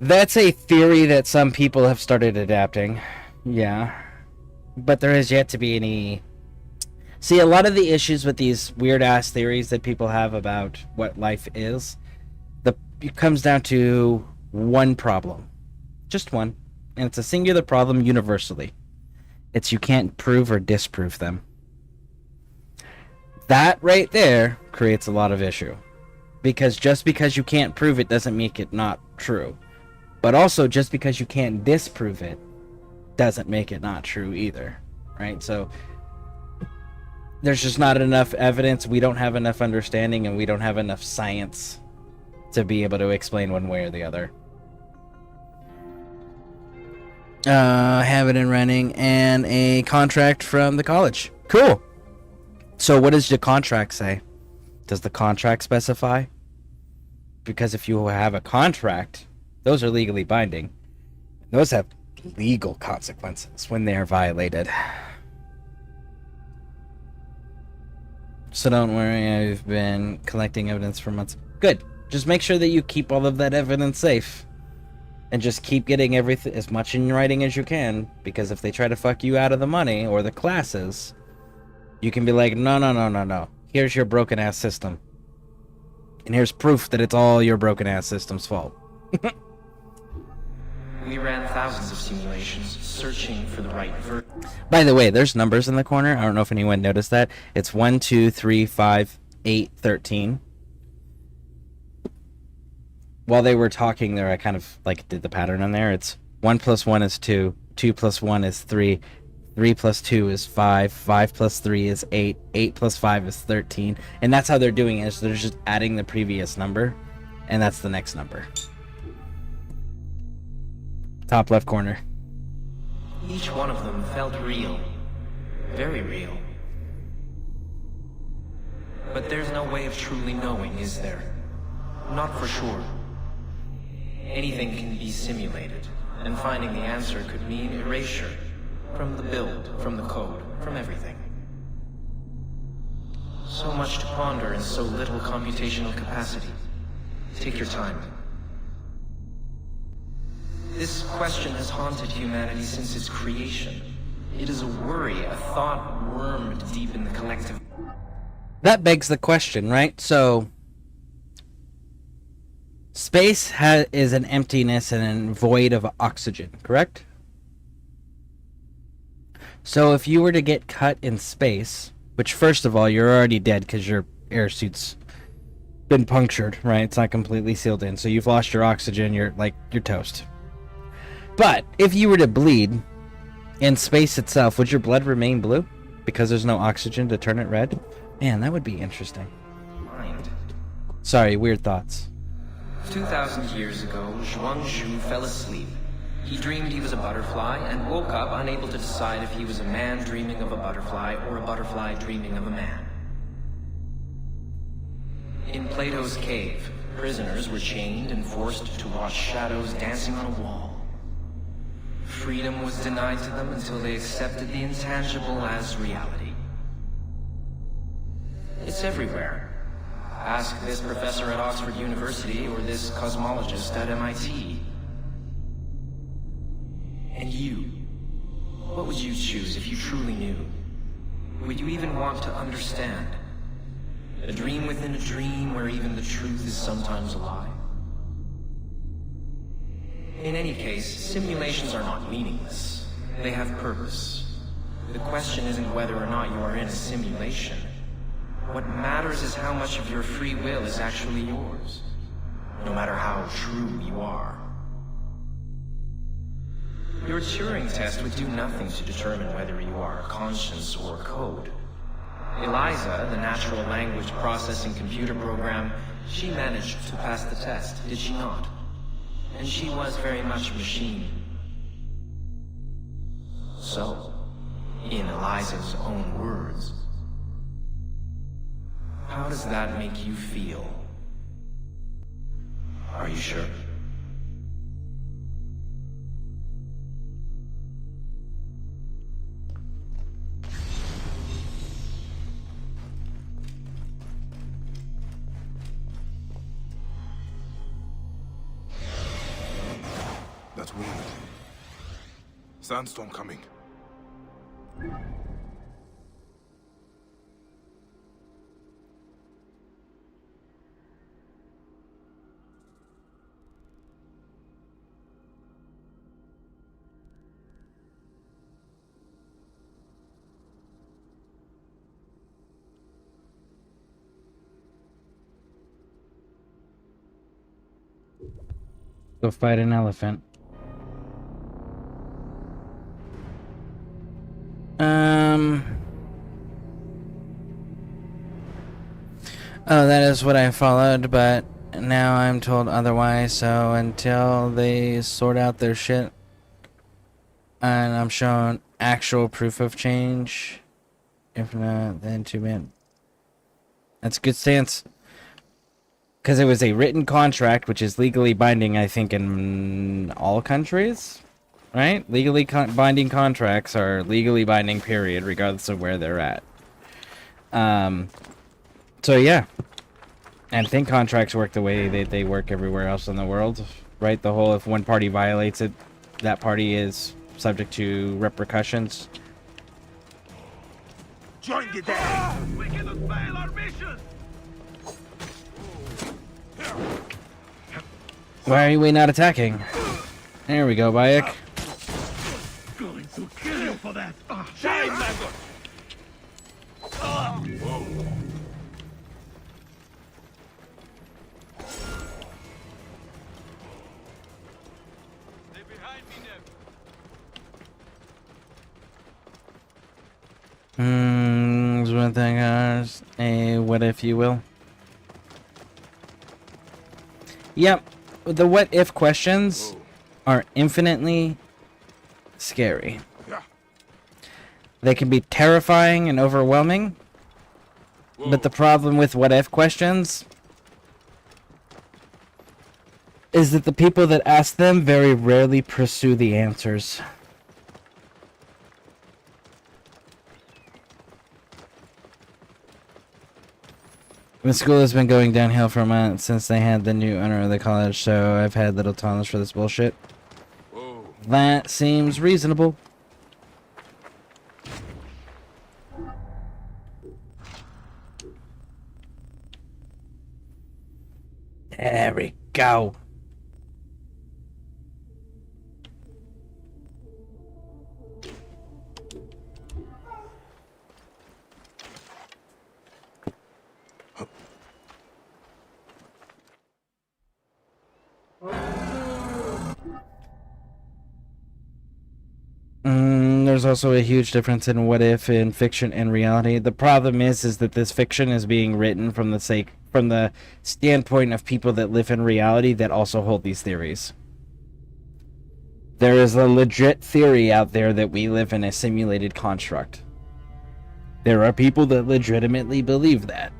Speaker 1: That's a theory that some people have started adapting. Yeah. But there has yet to be any... See, a lot of the issues with these weird-ass theories that people have about what life is, it comes down to one problem. Just one. And it's a singular problem universally. It's you can't prove or disprove them. That right there creates a lot of issue. Because just because you can't prove it doesn't make it not true. But also, just because you can't disprove it doesn't make it not true either. Right? So... there's just not enough evidence, we don't have enough understanding, and we don't have enough science to be able to explain one way or the other. Have it in writing and a contract from the college. Cool. So what does the contract say? Does the contract specify? Because if you have a contract, those are legally binding. Those have legal consequences when they are violated. So don't worry, I've been collecting evidence for months. Good. Just make sure that you keep all of that evidence safe. And just keep getting everything, as much in writing as you can, because if they try to fuck you out of the money or the classes, you can be like, no. Here's your broken ass system. And here's proof that it's all your broken ass system's fault.
Speaker 9: We ran thousands of simulations, searching for the right
Speaker 1: By the way, there's numbers in the corner. I don't know if anyone noticed that. It's 1, 2, 3, 5, 8, 13. While they were talking there, I kind of like did the pattern on there. It's 1 plus 1 is 2, 2 plus 1 is 3, 3 plus 2 is 5, 5 plus 3 is 8, 8 plus 5 is 13. And that's how they're doing it, is they're just adding the previous number, and that's the next number. Top left corner.
Speaker 9: Each one of them felt real. Very real. But there's no way of truly knowing, is there? Not for sure. Anything can be simulated, and finding the answer could mean erasure. From the build, from the code, from everything. So much to ponder and so little computational capacity. Take your time. This question has haunted humanity since its creation. It is a worry, a thought wormed deep in the collective.
Speaker 1: That begs the question, right? So, space is an emptiness and a void of oxygen, correct? So if you were to get cut in space, which first of all, you're already dead because your air suit's been punctured, right? It's not completely sealed in, so you've lost your oxygen, you're toast. But if you were to bleed in space itself, would your blood remain blue because there's no oxygen to turn it red? Man, that would be interesting.
Speaker 9: Mind.
Speaker 1: Sorry, weird thoughts.
Speaker 9: 2,000 years ago, Zhuangzhu fell asleep. He dreamed he was a butterfly and woke up unable to decide if he was a man dreaming of a butterfly or a butterfly dreaming of a man. In Plato's cave, prisoners were chained and forced to watch shadows dancing on a wall. Freedom was denied to them until they accepted the intangible as reality. It's everywhere. Ask this professor at Oxford University or this cosmologist at MIT. And you? What would you choose if you truly knew? Would you even want to understand? A dream within a dream where even the truth is sometimes a lie? In any case, simulations are not meaningless. They have purpose. The question isn't whether or not you are in a simulation. What matters is how much of your free will is actually yours, no matter how true you are. Your Turing test would do nothing to determine whether you are conscience or code. Eliza, the natural language processing computer program, she managed to pass the test, did she not? And she was very much a machine. So, in Eliza's own words, how does that make you feel? Are you sure?
Speaker 2: That's wind. Sandstorm coming.
Speaker 1: Go fight an elephant. Oh, that is what I followed, but now I'm told otherwise, so until they sort out their shit and I'm shown actual proof of change, if not, then too bad. That's a good stance. Because it was a written contract, which is legally binding, I think, in all countries. right? Legally binding contracts are legally binding, period, regardless of where they're at. So yeah. And I think contracts work the way that they work everywhere else in the world, right? The whole, if one party violates it, that party is subject to repercussions.
Speaker 8: Join the day. We cannot fail our mission.
Speaker 1: Why are we not attacking? There we go, Bayek.
Speaker 8: Going to kill you for that. Shine, Maggot. They're behind me now.
Speaker 1: There's one thing, a what if you will. Yep, the what if questions are infinitely scary. They can be terrifying and overwhelming, but the problem with what if questions is that the people that ask them very rarely pursue the answers. The school has been going downhill for a month since they had the new owner of the college, so I've had little tolerance for this bullshit. That seems reasonable. There we go. There's also a huge difference in what if in fiction and reality. The problem is that this fiction is being written from the standpoint of people that live in reality that also hold these theories. There is a legit theory out there that we live in a simulated construct. There are people that legitimately believe that.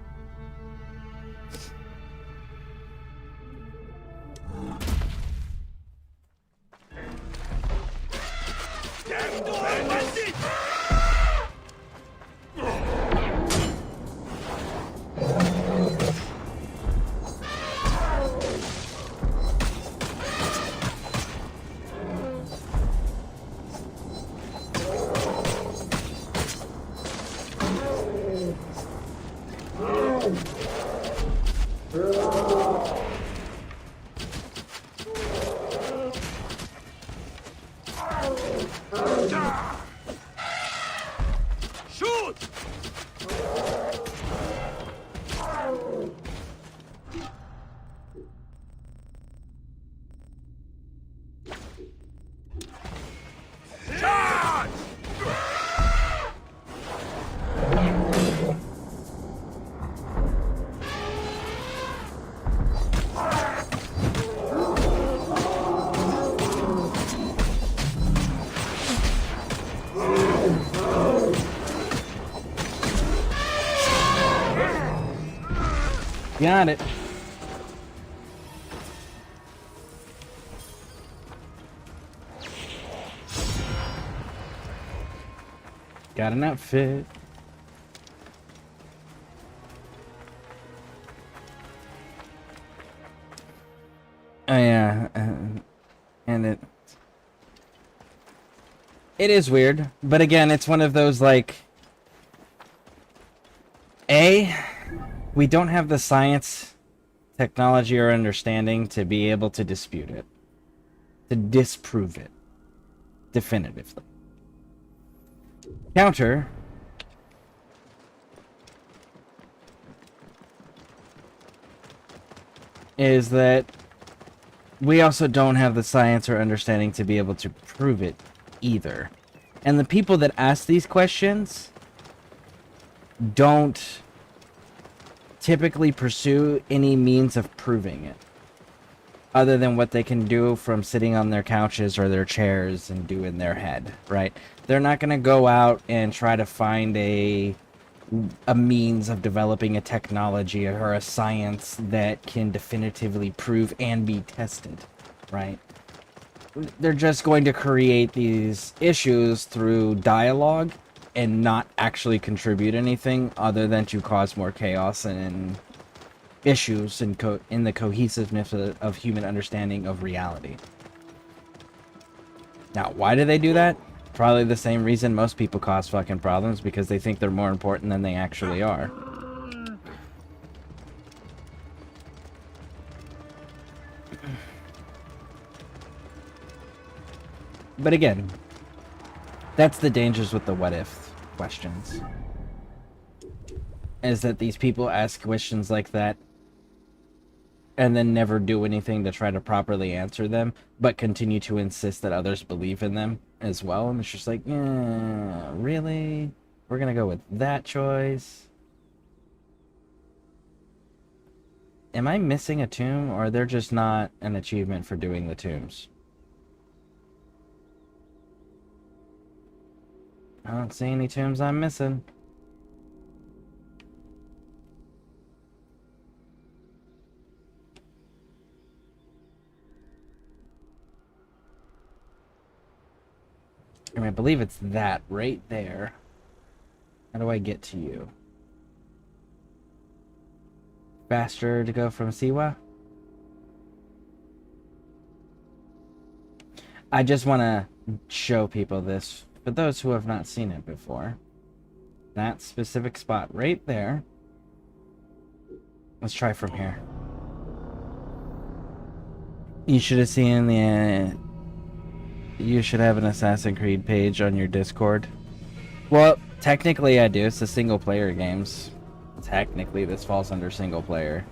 Speaker 1: Got it. Got an outfit. Oh yeah, and it is weird, but again, it's one of those like, we don't have the science, technology, or understanding to be able to dispute it, to disprove it definitively. Counter, is that we also don't have the science or understanding to be able to prove it either. And the people that ask these questions don't typically pursue any means of proving it, other than what they can do from sitting on their couches or their chairs and do in their head, right? They're not going to go out and try to find a means of developing a technology or a science that can definitively prove and be tested, right? they're just going to create these issues through dialogue and not actually contribute anything other than to cause more chaos and issues in the cohesiveness of human understanding of reality. Now, why do they do that? Probably the same reason most people cause fucking problems, because they think they're more important than they actually are. But again, that's the dangers with the what if questions. Is that these people ask questions like that and then never do anything to try to properly answer them, but continue to insist that others believe in them as well. And it's just like, yeah, really? We're gonna go with that choice? Am I missing a tomb, or are there just not an achievement for doing the tombs? I don't see any tombs I'm missing. And I believe it's that right there. How do I get to you? Faster to go from Siwa? I just want to show people this, for those who have not seen it before. That specific spot right there. Let's try from here. You should have seen the... You should have an Assassin's Creed page on your Discord. Well, technically I do. It's a single player games. Technically this falls under single player.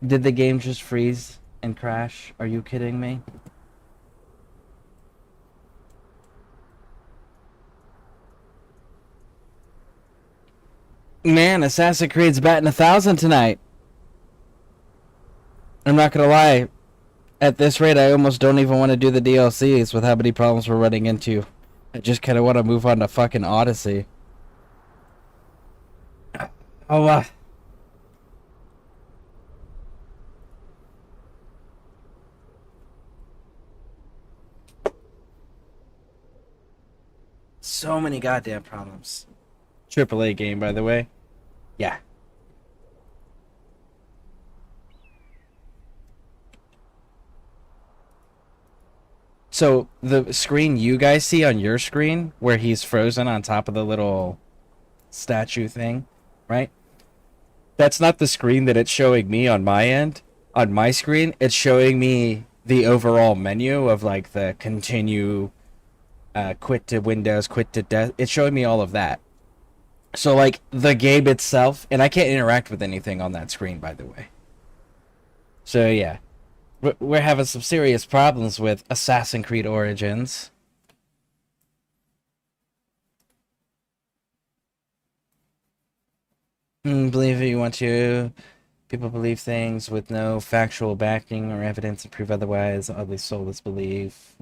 Speaker 1: Did the game just freeze and crash? Are you kidding me? Man, Assassin's Creed's batting 1,000 tonight. I'm not gonna lie. At this rate, I almost don't even want to do the DLCs with how many problems we're running into. I just kind of want to move on to fucking Odyssey. Oh, so many goddamn problems. AAA game, by the way. Yeah. So the screen you guys see on your screen, where he's frozen on top of the little statue thing, right? That's not the screen that it's showing me on my end. On my screen, it's showing me the overall menu of like the continue, quit to Windows, quit to death. It's showing me all of that. So like the game itself, and I can't interact with anything on that screen, by the way. So yeah. We're having some serious problems with Assassin's Creed Origins. Believe if you want to. People believe things with no factual backing or evidence to prove otherwise. Oddly soulless belief.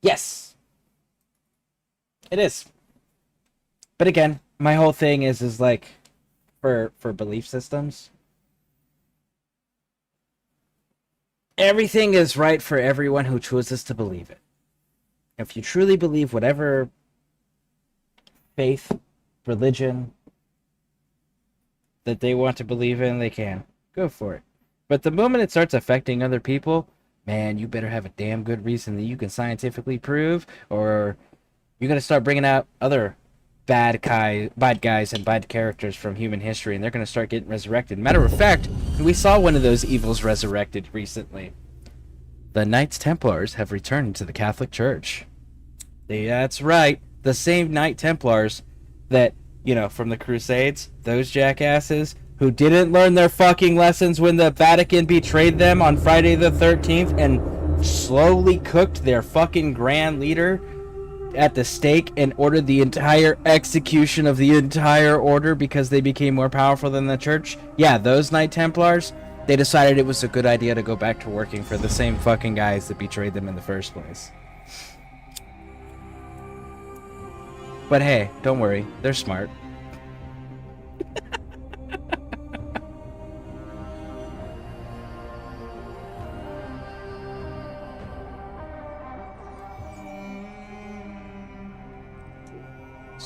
Speaker 1: Yes! It is. But again, my whole thing is like, for belief systems, everything is right for everyone who chooses to believe it. If you truly believe whatever faith, religion that they want to believe in, they can. Go for it. But the moment it starts affecting other people, man, you better have a damn good reason that you can scientifically prove, or you're going to start bringing out other bad guys and bad characters from human history, and they're going to start getting resurrected. Matter of fact, we saw one of those evils resurrected recently. The Knights Templars have returned to the Catholic Church. That's right. The same Knight Templars that, you know, from the Crusades, those jackasses who didn't learn their fucking lessons when the Vatican betrayed them on Friday the 13th and slowly cooked their fucking grand leader at the stake and ordered the entire execution of the entire order because they became more powerful than the church. Yeah, those Knight Templars, they decided it was a good idea to go back to working for the same fucking guys that betrayed them in the first place. But hey, don't worry, they're smart.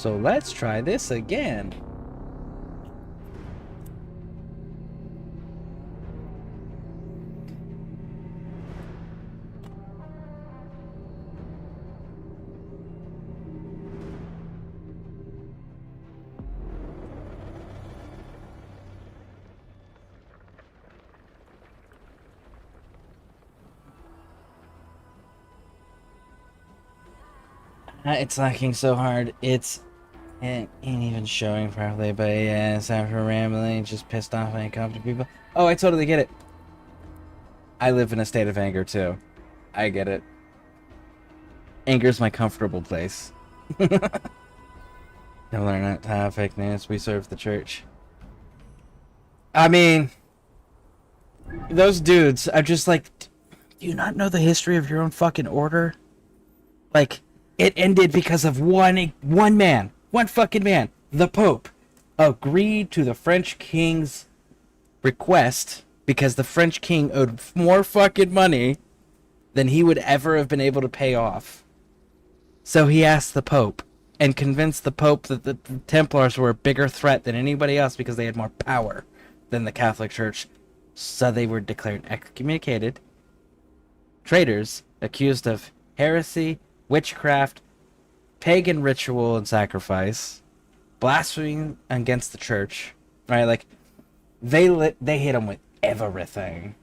Speaker 1: So let's try this again. It's lacking so hard. It ain't even showing properly, but yeah, it's after rambling, just pissed off when it comes to people. Oh, I totally get it. I live in a state of anger too. I get it. Anger's my comfortable place. Don't learn that fake news. We serve the church. I mean, those dudes are just like, do you not know the history of your own fucking order? Like, it ended because of one fucking man, the Pope, agreed to the French king's request because the French king owed more fucking money than he would ever have been able to pay off. So he asked the Pope and convinced the Pope that the Templars were a bigger threat than anybody else because they had more power than the Catholic Church. So they were declared excommunicated, traitors, accused of heresy, witchcraft, pagan ritual and sacrifice, blasphemy against the church, right? Like, they hit them with everything.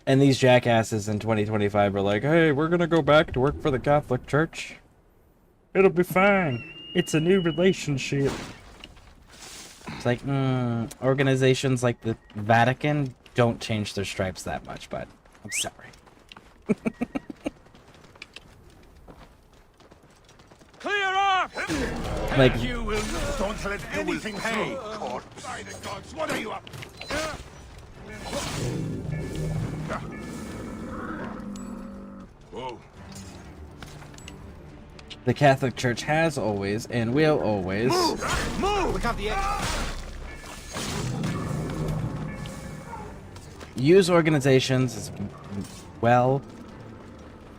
Speaker 1: And these jackasses in 2025 are like, hey, we're gonna go back to work for the Catholic Church. It'll be fine. It's a new relationship. It's like, organizations like the Vatican don't change their stripes that much, but I'm sorry.
Speaker 8: Clear off!
Speaker 1: Like,
Speaker 8: You will don't let anything pay. By the gods, what are you up? Whoa.
Speaker 1: the Catholic Church has always and will always
Speaker 8: Move! Look out the edge.
Speaker 1: use organizations as well.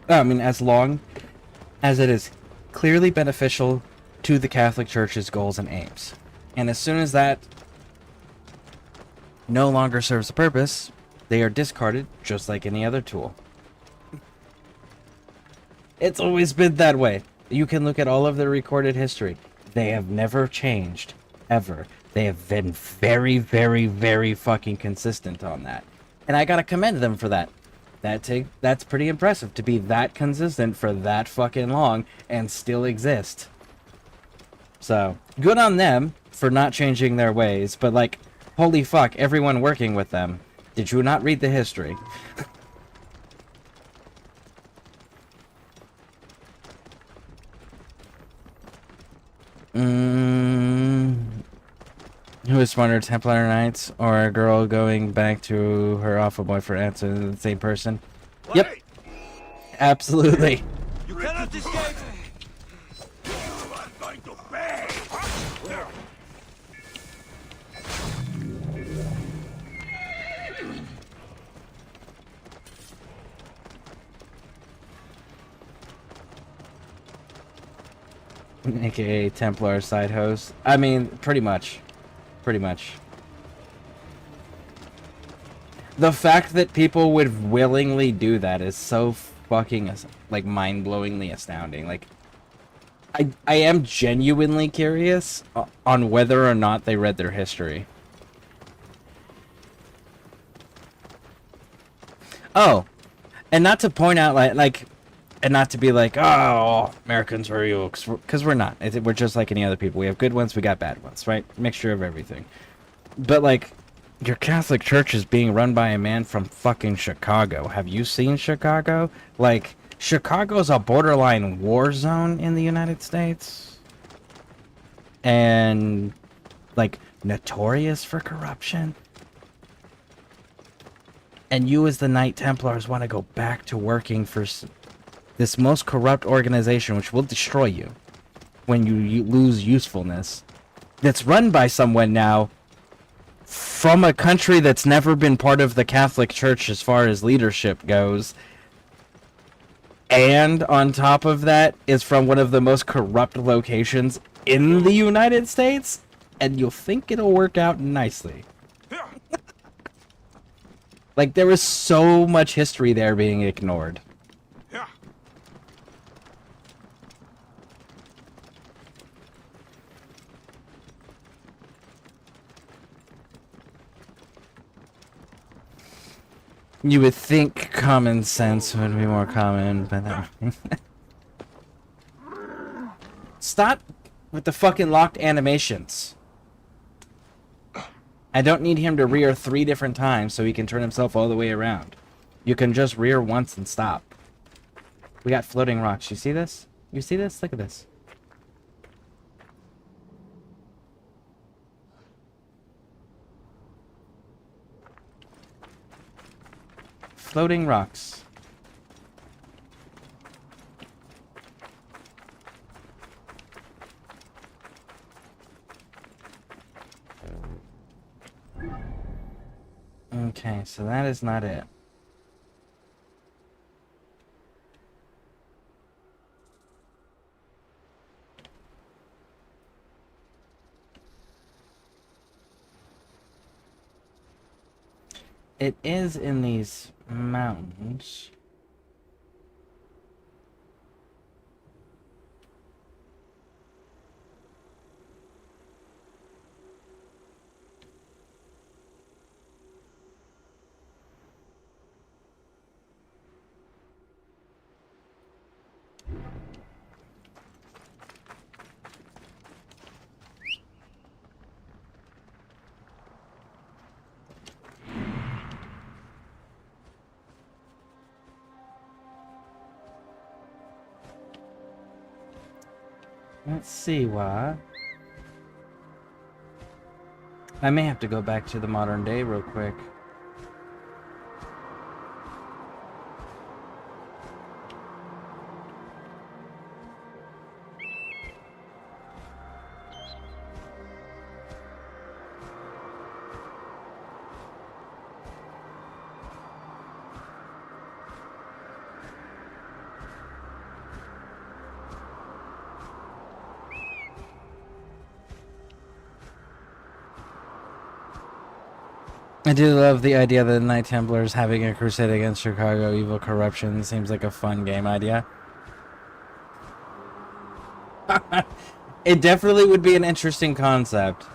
Speaker 1: As long as it is clearly beneficial to the Catholic Church's goals and aims. And as soon as that no longer serves a purpose, they are discarded just like any other tool. It's always been that way. You can look at all of their recorded history. They have never changed, ever. They have been very, very, very fucking consistent on that. And I gotta commend them for that. That's pretty impressive to be that consistent for that fucking long and still exist. So, good on them for not changing their ways, but like, holy fuck, everyone working with them. Did you not read the history? Who is smarter, Templar Knights or a girl going back to her awful boyfriend answering the same person? Yep. Absolutely.
Speaker 8: You cannot escape. You are going to pay.
Speaker 1: AKA Templar side host. I mean, pretty much. Pretty much. The fact that people would willingly do that is so fucking, like, mind-blowingly astounding. Like, I am genuinely curious on whether or not they read their history. Oh, and not to point out, and not to be like, oh, Americans are evil, because we're not. We're just like any other people. We have good ones, we got bad ones, right? Mixture of everything. But, like, your Catholic Church is being run by a man from fucking Chicago. Have you seen Chicago? Like, Chicago's a borderline war zone in the United States. And, like, notorious for corruption. And you as the Knight Templars want to go back to working for this most corrupt organization, which will destroy you when you lose usefulness, that's run by someone now from a country that's never been part of the Catholic Church as far as leadership goes. And on top of that is from one of the most corrupt locations in the United States, and you'll think it'll work out nicely. Like, there is so much history there being ignored. You would think common sense would be more common, but that... Stop with the fucking locked animations. I don't need him to rear 3 different times so he can turn himself all the way around. You can just rear once and stop. We got floating rocks. You see this? You see this? Look at this. Floating rocks. Okay, so that is not it. It is in these mountains. Let's see why. I may have to go back to the modern day real quick. I do love the idea that the Knight Templars having a crusade against Chicago evil corruption. Seems like a fun game idea. It definitely would be an interesting concept.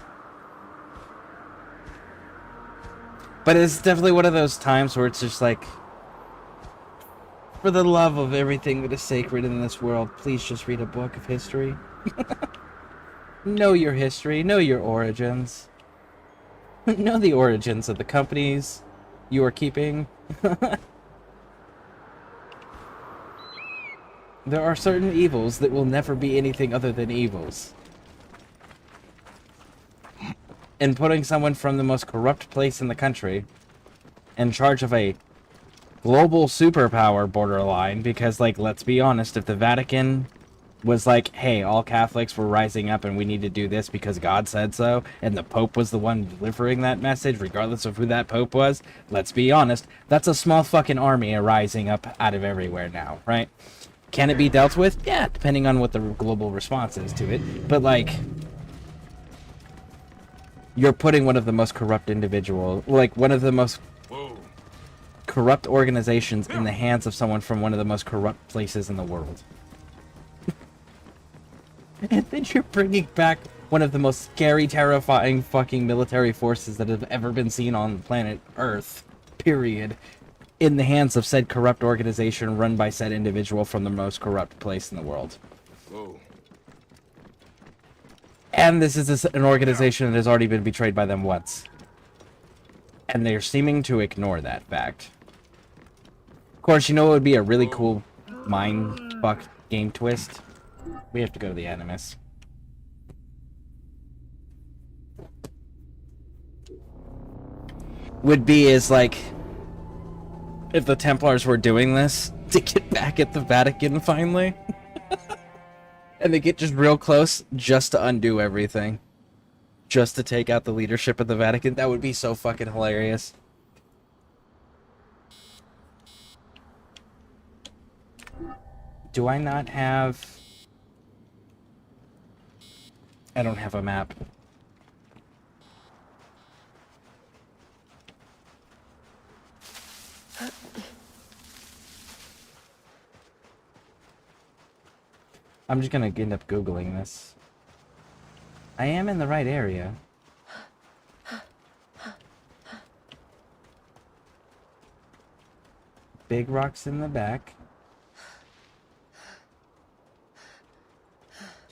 Speaker 1: But it's definitely one of those times where it's just like, for the love of everything that is sacred in this world, please just read a book of history. Know your history, know your origins. Know the origins of the companies you are keeping. There are certain evils that will never be anything other than evils. And putting someone from the most corrupt place in the country in charge of a global superpower borderline, because, like, let's be honest, if the Vatican was like, hey, all Catholics were rising up and we need to do this because God said so, and the Pope was the one delivering that message, regardless of who that Pope was, let's be honest, that's a small fucking army rising up out of everywhere now, right? Can it be dealt with? Yeah, depending on what the global response is to it. But, like, you're putting one of the most corrupt individuals, like, one of the most corrupt organizations in the hands of someone from one of the most corrupt places in the world. And then you're bringing back one of the most scary, terrifying fucking military forces that have ever been seen on planet Earth, period, in the hands of said corrupt organization run by said individual from the most corrupt place in the world.
Speaker 2: Whoa.
Speaker 1: And this is an organization that has already been betrayed by them once. And they're seeming to ignore that fact. Of course, you know what would be a really cool mind fuck game twist? We have to go to the Animus. Would be is like, if the Templars were doing this to get back at the Vatican finally. And they get just real close just to undo everything. Just to take out the leadership of the Vatican. That would be so fucking hilarious. Do I not have... I don't have a map. I'm just gonna end up Googling this. I am in the right area. Big rocks in the back.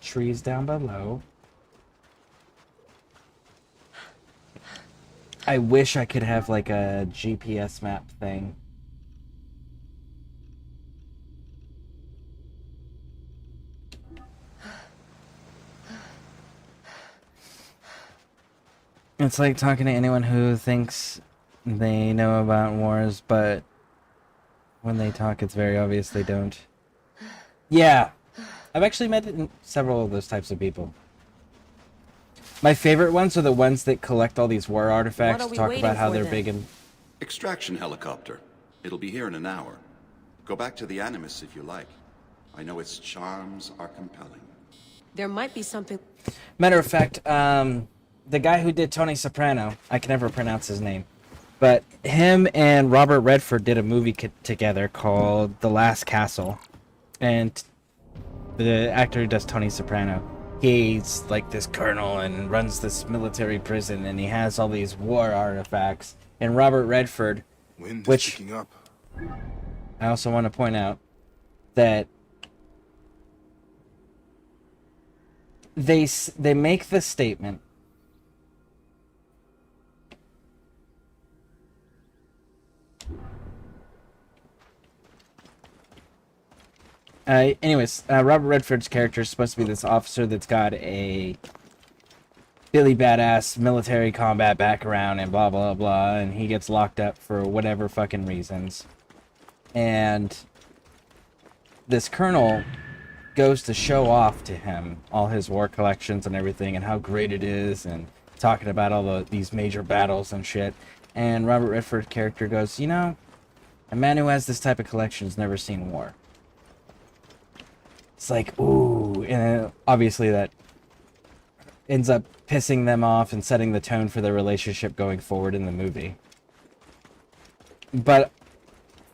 Speaker 1: Trees down below. I wish I could have like a GPS map thing. It's like talking to anyone who thinks they know about wars, but when they talk, it's very obvious they don't. Yeah, I've actually met several of those types of people. My favorite ones are the ones that collect all these war artifacts, talk about how they're big and...
Speaker 10: Extraction helicopter. It'll be here in an hour. Go back to the Animus if you like. I know its charms are compelling.
Speaker 7: There might be something...
Speaker 1: Matter of fact, the guy who did Tony Soprano, I can never pronounce his name, but him and Robert Redford did a movie together called The Last Castle. And the actor who does Tony Soprano, he's like this colonel and runs this military prison, and he has all these war artifacts. And Robert Redford, which I also want to point out that they make the statement Robert Redford's character is supposed to be this officer that's got a Billy Badass military combat background and blah blah blah, and he gets locked up for whatever fucking reasons. And this colonel goes to show off to him all his war collections and everything and how great it is, and talking about all these major battles and shit. And Robert Redford's character goes, you know, a man who has this type of collection has never seen war. It's like, ooh, and obviously that ends up pissing them off and setting the tone for their relationship going forward in the movie. But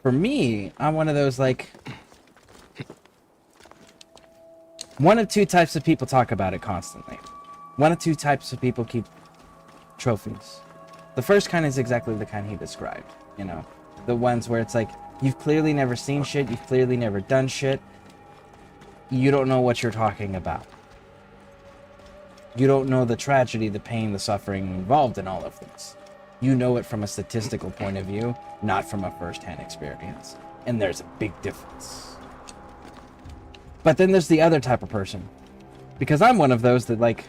Speaker 1: for me, I'm one of those, like, one of two types of people talk about it constantly. One of two types of people keep trophies. The first kind is exactly the kind he described, you know, the ones where it's like, you've clearly never seen shit, you've clearly never done shit, you don't know what you're talking about. You don't know the tragedy, the pain, the suffering involved in all of this. You know it from a statistical point of view, not from a first-hand experience. And there's a big difference. But then there's the other type of person. Because I'm one of those that, like,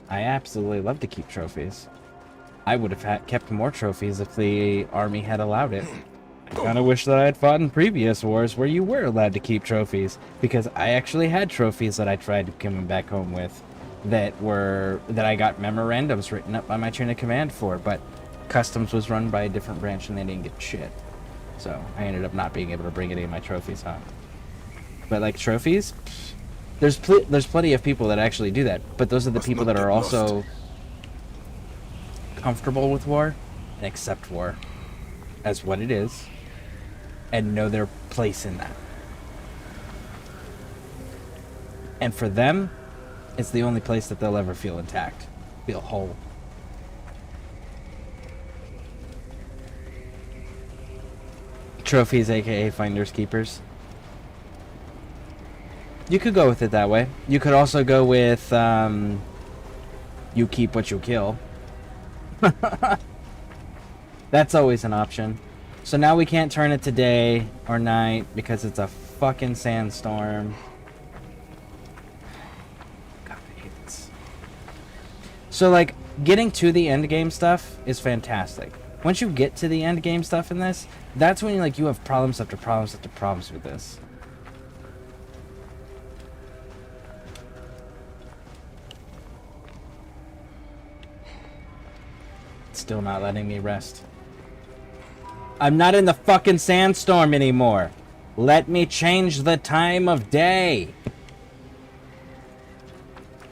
Speaker 1: I absolutely love to keep trophies. I would have kept more trophies if the army had allowed it. I kind of wish that I had fought in previous wars where you were allowed to keep trophies, because I actually had trophies that I tried coming back home with that I got memorandums written up by my chain of command for, but customs was run by a different branch and they didn't get shit. So I ended up not being able to bring any of my trophies home. But like trophies, there's plenty of people that actually do that, but those are the people that are also comfortable with war and accept war as what it is and know their place in that. And for them, it's the only place that they'll ever feel intact, feel whole. Trophies, aka finders keepers. You could go with it that way. You could also go with you keep what you kill. That's always an option. So now we can't turn it to day or night because it's a fucking sandstorm. God, I hate this. So like, getting to the end game stuff is fantastic. Once you get to the end game stuff in this, that's when you have problems after problems after problems with this. Still not letting me rest. I'm not in the fucking sandstorm anymore. Let me change the time of day.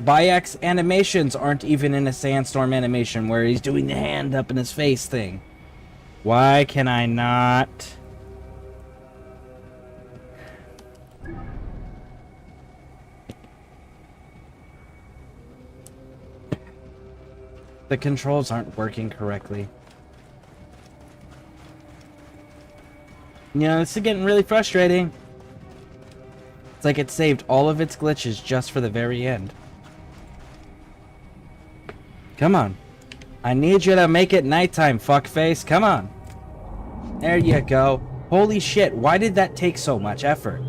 Speaker 1: Bayek's animations aren't even in a sandstorm animation where he's doing the hand up in his face thing. Why can I not? The controls aren't working correctly. You know, this is getting really frustrating. It's like it saved all of its glitches just for the very end. Come on. I need you to make it nighttime, fuckface. Come on. There you go. Holy shit, why did that take so much effort?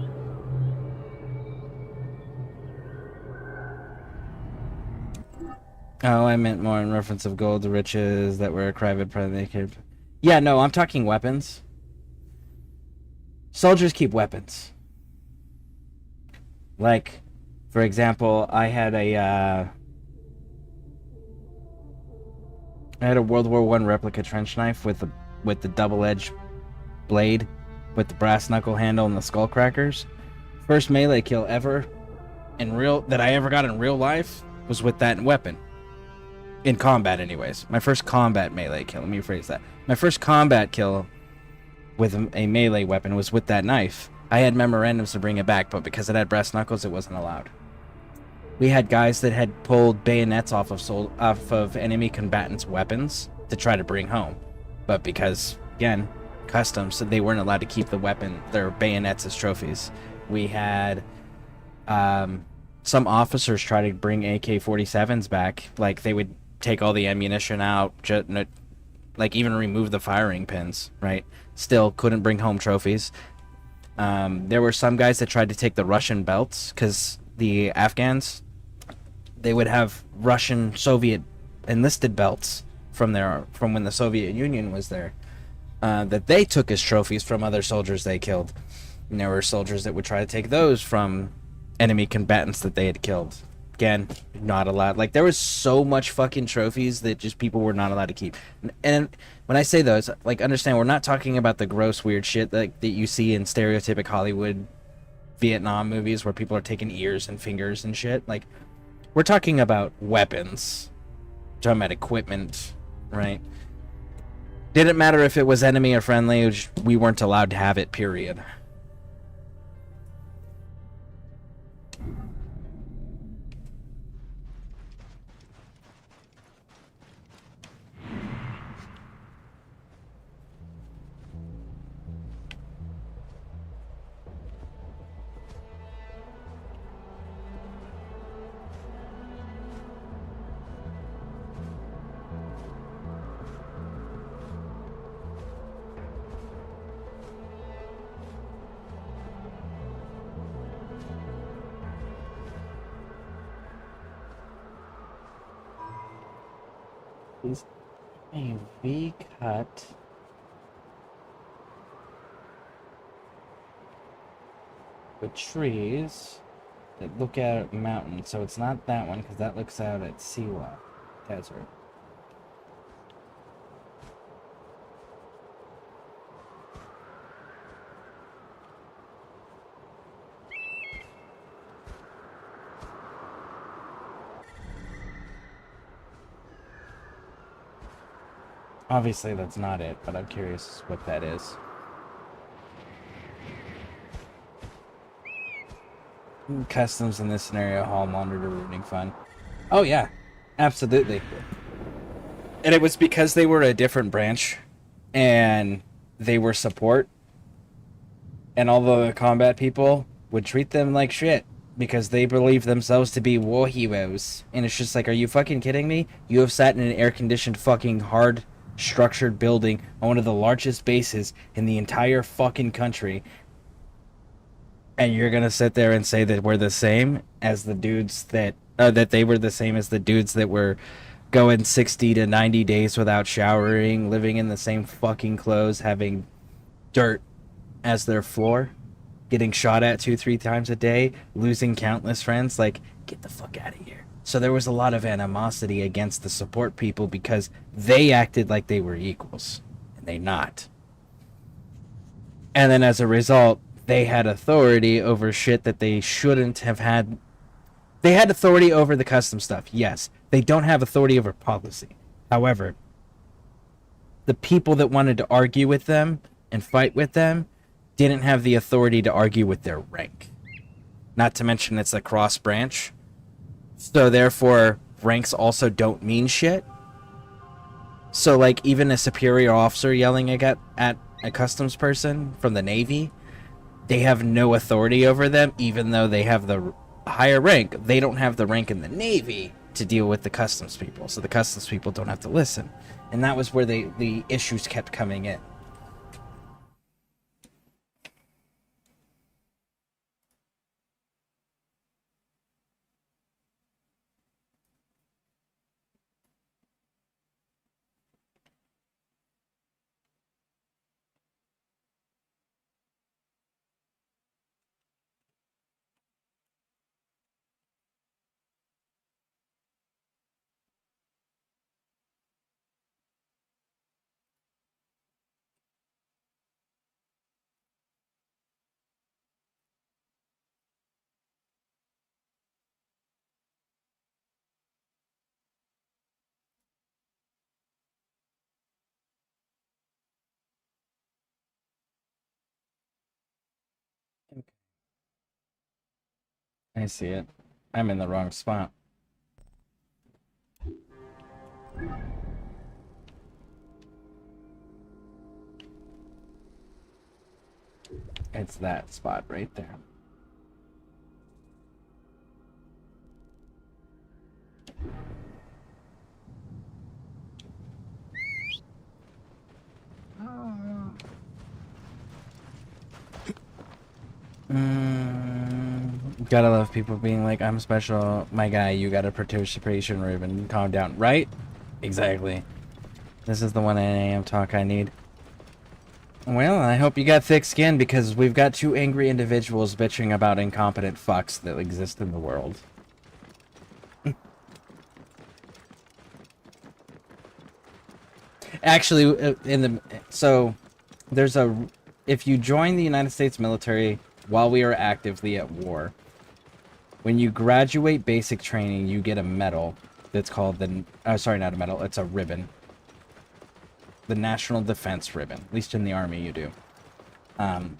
Speaker 1: Oh, I meant more in reference of gold riches that were a private naked. Yeah, no, I'm talking weapons. Soldiers keep weapons. Like, for example, I had a World War I replica trench knife with the double-edged blade, with the brass knuckle handle and the skull crackers. First melee kill ever that I ever got in real life was with that weapon. In combat, anyways. My first combat melee kill. Let me rephrase that. My first combat kill with a melee weapon was with that knife. I had memorandums to bring it back, but because it had brass knuckles, it wasn't allowed. We had guys that had pulled bayonets off of enemy combatants' weapons to try to bring home, but because, again, customs, so they weren't allowed to keep their bayonets as trophies. We had some officers try to bring AK-47s back, like they would take all the ammunition out, like even remove the firing pins, right? Still couldn't bring home trophies. There were some guys that tried to take the Russian belts, because the Afghans, they would have Russian Soviet enlisted belts from when the Soviet Union was there, that they took as trophies from other soldiers they killed. And there were soldiers that would try to take those from enemy combatants that they had killed. Again, not allowed. Like, there was so much fucking trophies that just people were not allowed to keep. And when I say those, like, understand, we're not talking about the gross, weird shit that you see in stereotypic Hollywood Vietnam movies where people are taking ears and fingers and shit. Like, we're talking about weapons. We're talking about equipment, right? Didn't matter if it was enemy or friendly, we weren't allowed to have it, period. Is a V-cut with trees that look out at mountains. So it's not that one, because that looks out at Siwa Desert. Obviously that's not it, but I'm curious what that is. Customs in this scenario, hall monitor rooting fun. Oh yeah, absolutely. And it was because they were a different branch and they were support, and all the combat people would treat them like shit because they believe themselves to be war heroes. And it's just like, are you fucking kidding me? You have sat in an air-conditioned fucking hard structured building on one of the largest bases in the entire fucking country, and you're gonna sit there and say that we're the same as the dudes that they were the same as the dudes that were going 60 to 90 days without showering, living in the same fucking clothes, having dirt as their floor, getting shot at 2-3 times a day, losing countless friends? Like, get the fuck out of here. So there was a lot of animosity against the support people because they acted like they were equals, and they not. And then as a result, they had authority over shit that they shouldn't have had. They had authority over the custom stuff, yes. They don't have authority over policy. However, the people that wanted to argue with them and fight with them didn't have the authority to argue with their rank. Not to mention it's a cross branch. So therefore, ranks also don't mean shit. So like even a superior officer yelling at a customs person from the Navy, they have no authority over them, even though they have the higher rank. They don't have the rank in the Navy to deal with the customs people, so the customs people don't have to listen. And that was where the issues kept coming in. I see it. I'm in the wrong spot. It's that spot right there. Gotta love people being like, I'm special, my guy, you got a participation ribbon, calm down, right? Exactly. This is the 1 a.m. talk I need. Well, I hope you got thick skin, because we've got two angry individuals bitching about incompetent fucks that exist in the world. Actually, if you join the United States military while we are actively at war, when you graduate basic training, you get a medal that's called sorry, not a medal, it's a ribbon. The National Defense Ribbon. At least in the Army you do. And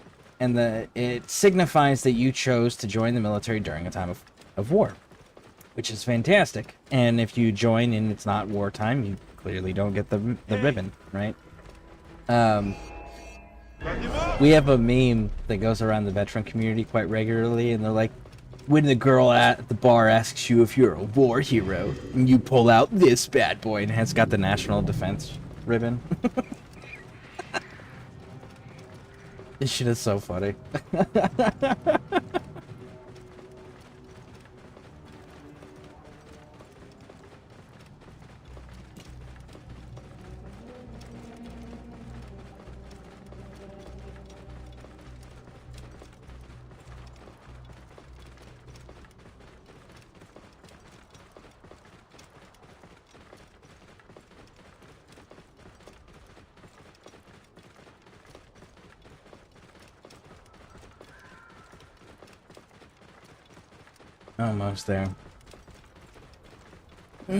Speaker 1: it signifies that you chose to join the military during a time of war, which is fantastic. And if you join and it's not wartime, you clearly don't get the ribbon, right? We have a meme that goes around the veteran community quite regularly, and they're like, when the girl at the bar asks you if you're a war hero, and you pull out this bad boy, and it's got the National Defense Ribbon. This shit is so funny. Almost there. Oh,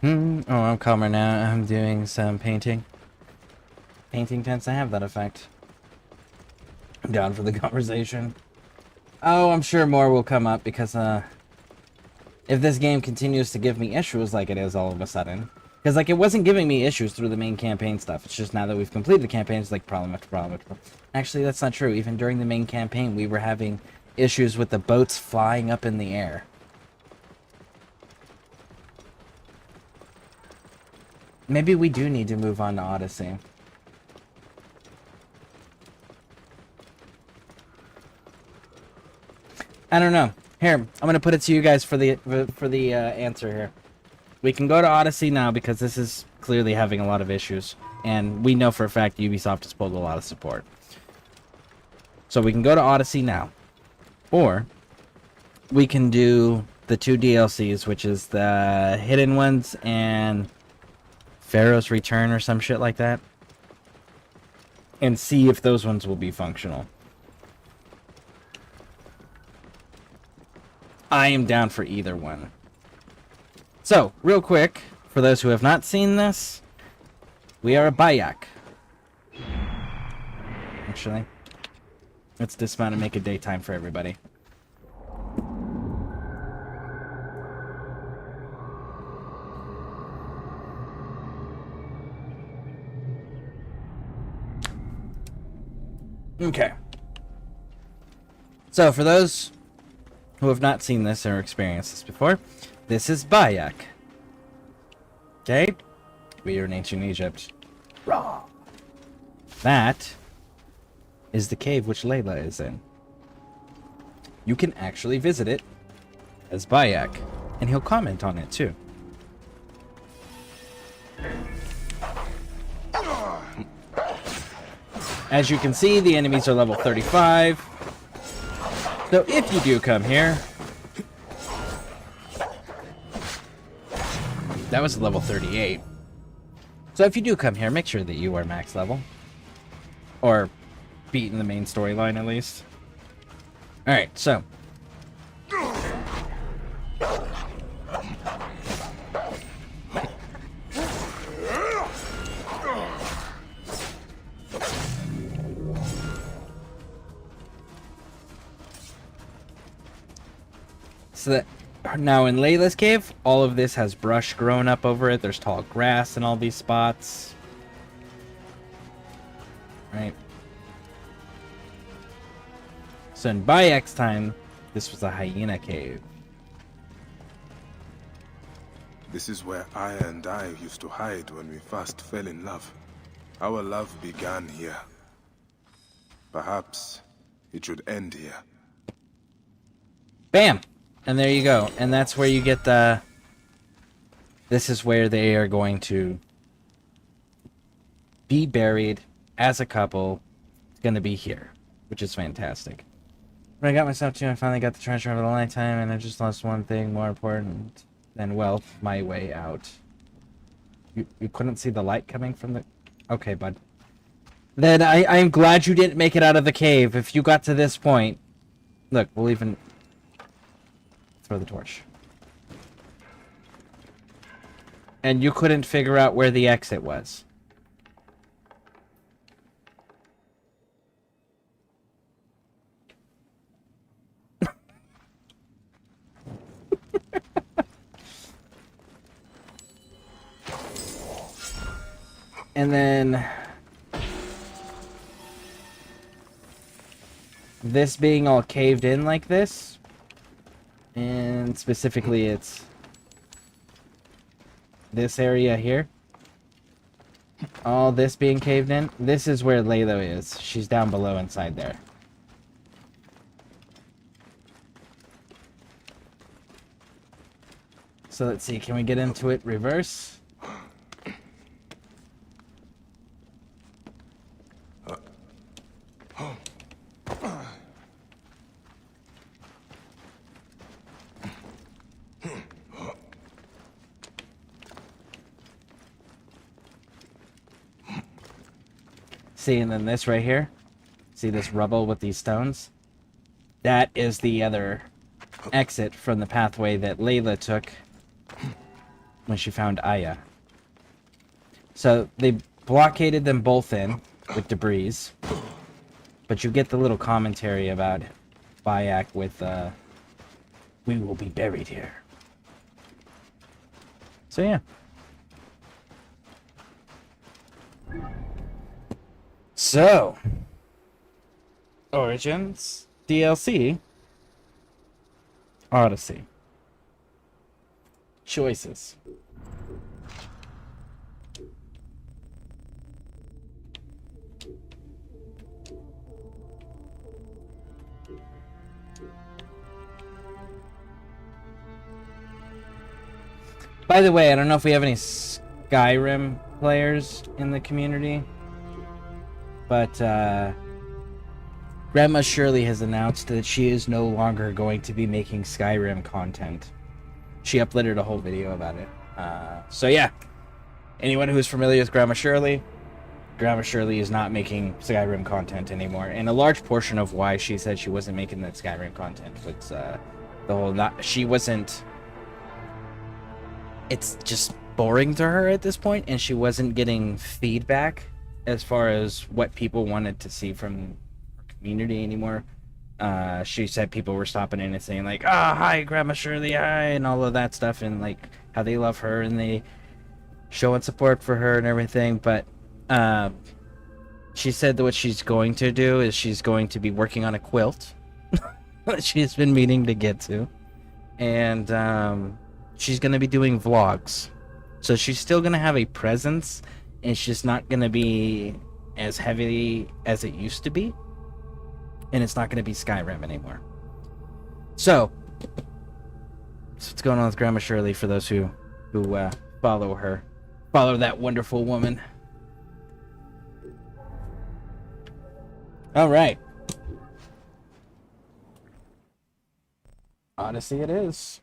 Speaker 1: I'm calmer now. I'm doing some painting. Painting tends to have that effect. I'm down for the conversation. Oh, I'm sure more will come up, because if this game continues to give me issues like it is all of a sudden, because like it wasn't giving me issues through the main campaign stuff. It's just now that we've completed the campaign, it's like problem after problem after problem. Actually, that's not true. Even during the main campaign, we were having issues with the boats flying up in the air. Maybe we do need to move on to Odyssey. I don't know. Here, I'm gonna put it to you guys for the answer here. We can go to Odyssey now because this is clearly having a lot of issues, and we know for a fact Ubisoft has pulled a lot of support. So we can go to Odyssey now. Or we can do the 2 DLCs, which is the Hidden Ones and Pharaoh's Return or some shit like that. and see if those ones will be functional. I am down for either one. So, real quick, for those who have not seen this, we are a Bayak. Actually, let's dismount and make it daytime for everybody. Okay. So, for those who have not seen this or experienced this before, this is Bayak. Okay? We are in ancient Egypt. Raw. That is the cave which Layla is in. You can actually visit it as Bayak, and he'll comment on it too. As you can see, the enemies are level 35. So if you do come here... That was level 38. So if you do come here, make sure that you are max level. Or beating the main storyline at least. Alright, so... So that now in Layla's cave, all of this has brush growing up over it. There's tall grass in all these spots. Right. So in Bayak's time, this was a hyena cave.
Speaker 2: This is where Aya and I used to hide when we first fell in love. Our love began here. Perhaps it should end here.
Speaker 1: Bam! And there you go. And that's where you get the... This is where they are going to be buried as a couple. It's going to be here, which is fantastic. But I got myself to, I finally got the treasure of a lifetime, and I just lost one thing more important than wealth, my way out. You couldn't see the light coming from the... Okay, bud. Then I'm glad you didn't make it out of the cave. If you got to this point... Look, we'll even... Throw the torch. And you couldn't figure out where the exit was. And then this being all caved in like this, and specifically it's this area here, all this being caved in, this is where Layla is. She's down below inside there. So let's see, can we get into it reverse? See, and then this right here, see this rubble with these stones? That is the other exit from the pathway that Layla took when she found Aya. So they blockaded them both in with debris, but you get the little commentary about Bayak with, we will be buried here. So yeah. So, Origins, DLC, Odyssey. Choices. By the way, I don't know if we have any Skyrim players in the community, but Grandma Shirley has announced that she is no longer going to be making Skyrim content. She uploaded a whole video about it. So yeah, anyone who's familiar with Grandma Shirley, Grandma Shirley is not making Skyrim content anymore, and a large portion of why she said she wasn't making that Skyrim content was the whole not she wasn't. It's just boring to her at this point, and she wasn't getting feedback as far as what people wanted to see from her community anymore. She said people were stopping in and saying like, "Ah, oh, hi, Grandma Shirley, hi," and all of that stuff, and like how they love her and they showing support for her and everything. But she said that what she's going to do is she's going to be working on a quilt that she's been meaning to get to, and she's going to be doing vlogs. So she's still going to have a presence, and it's just not going to be as heavy as it used to be, and it's not going to be Skyrim anymore. So that's what's going on with Grandma Shirley for those who follow her, follow that wonderful woman. All right, Odyssey it is.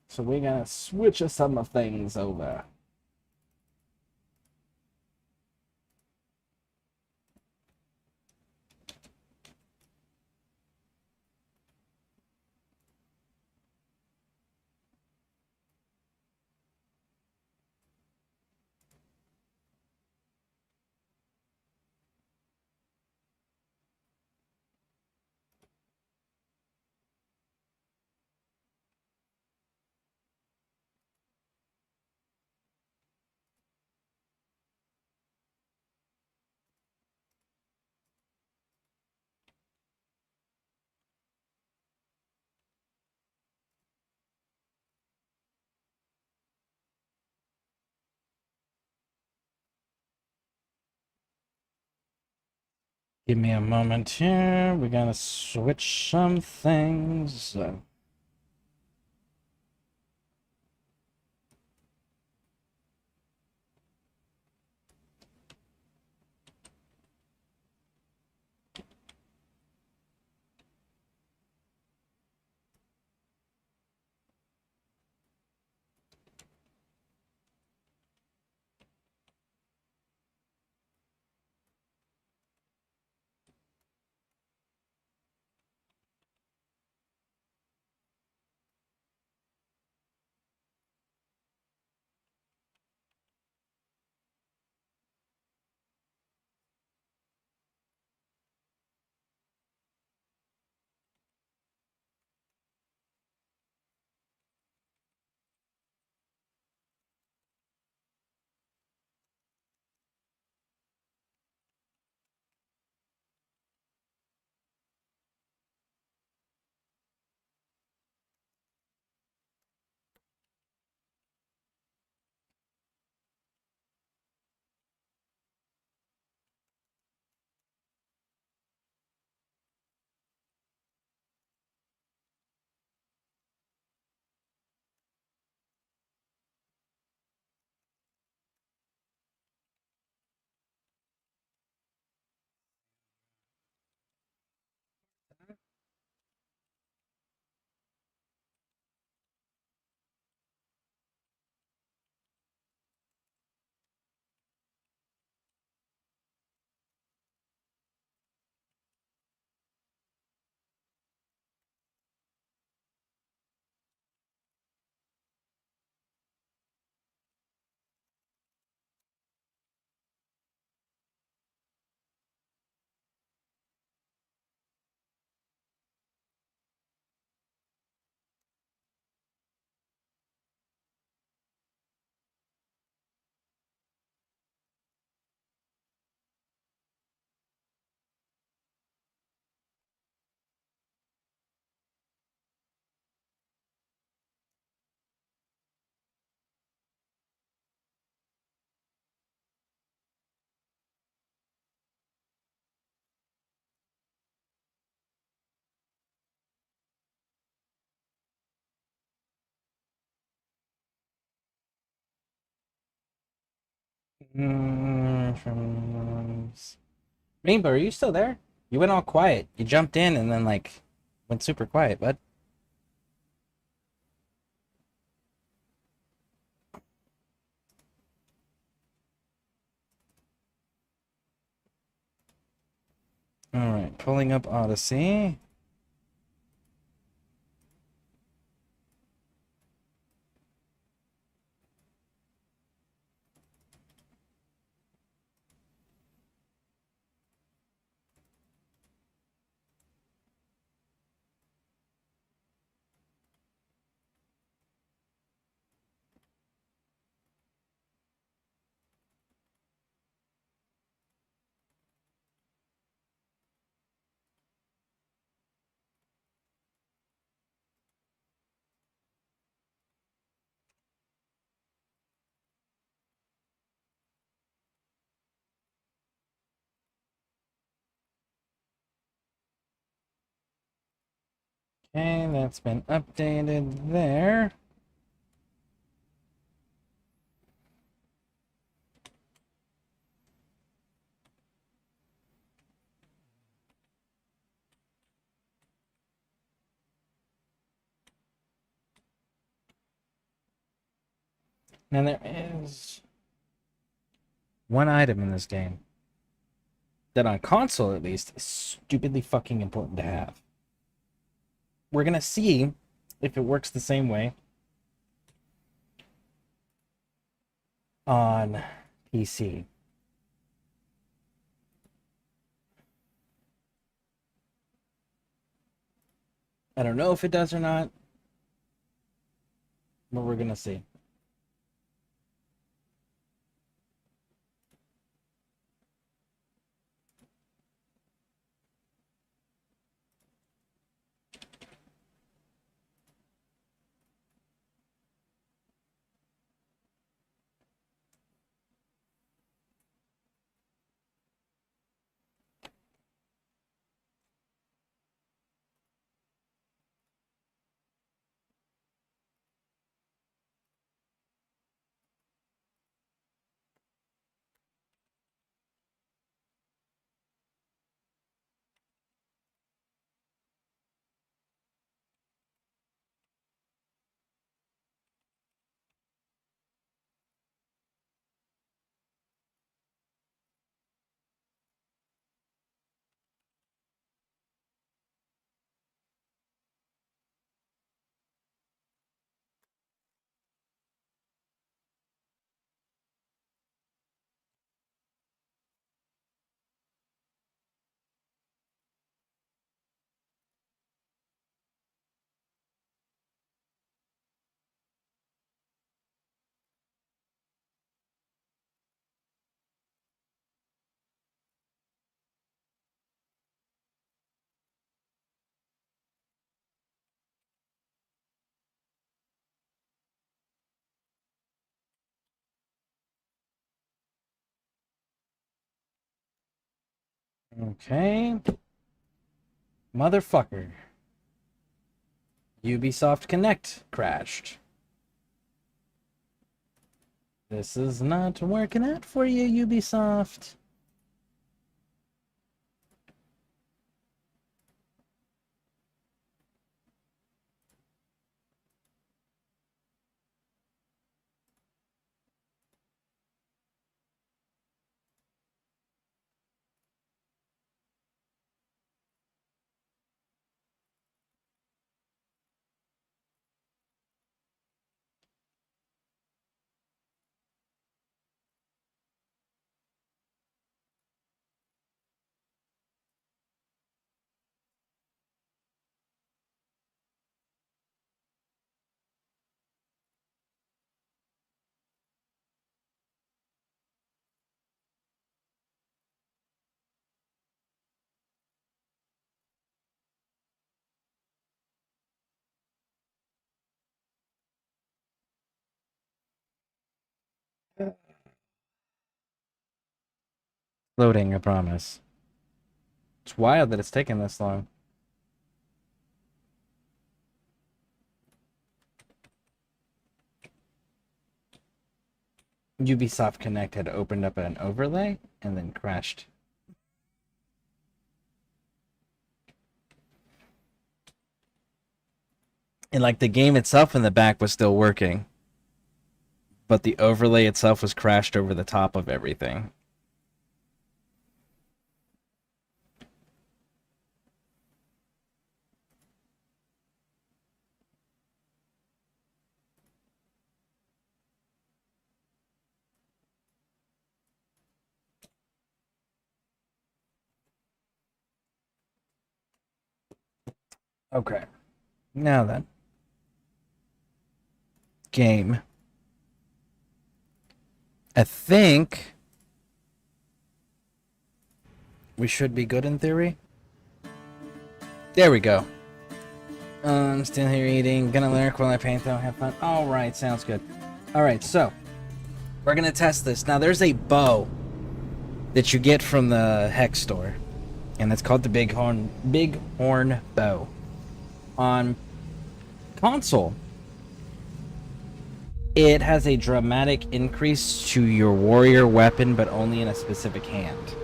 Speaker 1: So we're gonna switch some of things over. Give me a moment here. We're gonna switch some things. mushrooms. Rainbow, are you still there? You went all quiet. You jumped in and then like went super quiet, bud. Alright, pulling up Odyssey. Okay, that's been updated there. Now there is one item in this game that on console at least is stupidly fucking important to have. We're gonna see if it works the same way on PC. I don't know if it does or not, but we're gonna see. Okay. Motherfucker. Ubisoft Connect crashed. This is not working out for you, Ubisoft. Loading, I promise. It's wild that it's taking this long. Ubisoft Connect had opened up an overlay and then crashed. And like the game itself in the back was still working, but the overlay itself was crashed over the top of everything. Okay. Now then. Game. I think we should be good in theory. There we go. I'm still here eating. Gonna lyric while I paint though. Have fun. Alright, sounds good. Alright, so we're gonna test this. Now there's a bow that you get from the Hex store. And it's called the Bighorn Bow. On console, it has a dramatic increase to your warrior weapon, but only in a specific hand.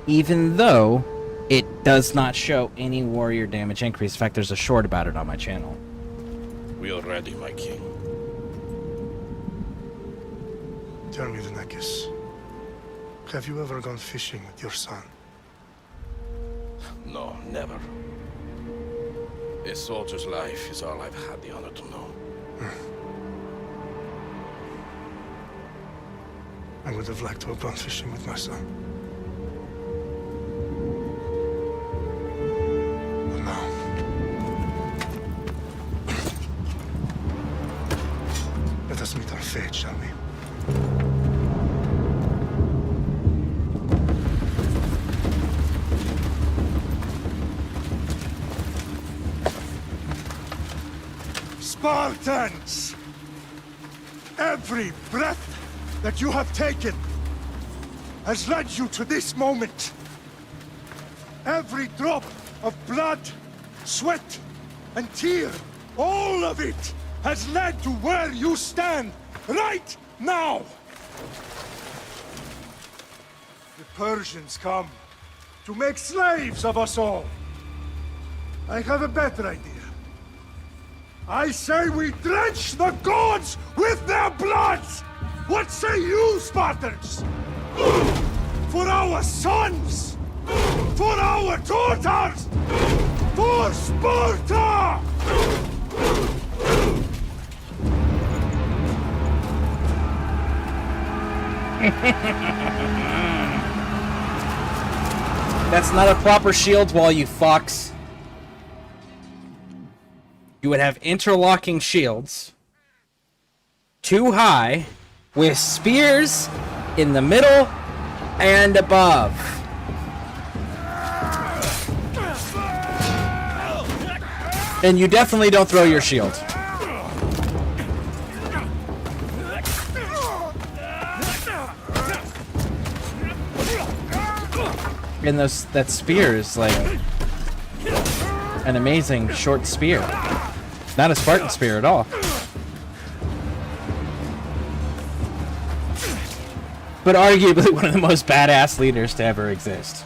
Speaker 1: Even though it does not show any warrior damage increase. In fact, there's a short about it on my channel.
Speaker 8: We are ready, my king.
Speaker 11: Tell me, Denekis, have you ever gone fishing with your son?
Speaker 8: No, never. A soldier's life is all I've had the honor to know.
Speaker 11: I would have liked to have gone fishing with my son. But now... let us meet our fate, shall we?
Speaker 12: Spartans! Every breath that you have taken has led you to this moment. Every drop of blood, sweat, and tear, all of it has led to where you stand right now. The Persians come to make slaves of us all. I have a better idea. I say we drench the gods with their bloods! What say you, Spartans? For our sons! For our daughters! For Sparta!
Speaker 1: That's not a proper shield wall, you fucks. You would have interlocking shields, too high, with spears in the middle and above. And you definitely don't throw your shield. And that spear is like an amazing short spear. Not a Spartan spear at all. But arguably one of the most badass leaders to ever exist.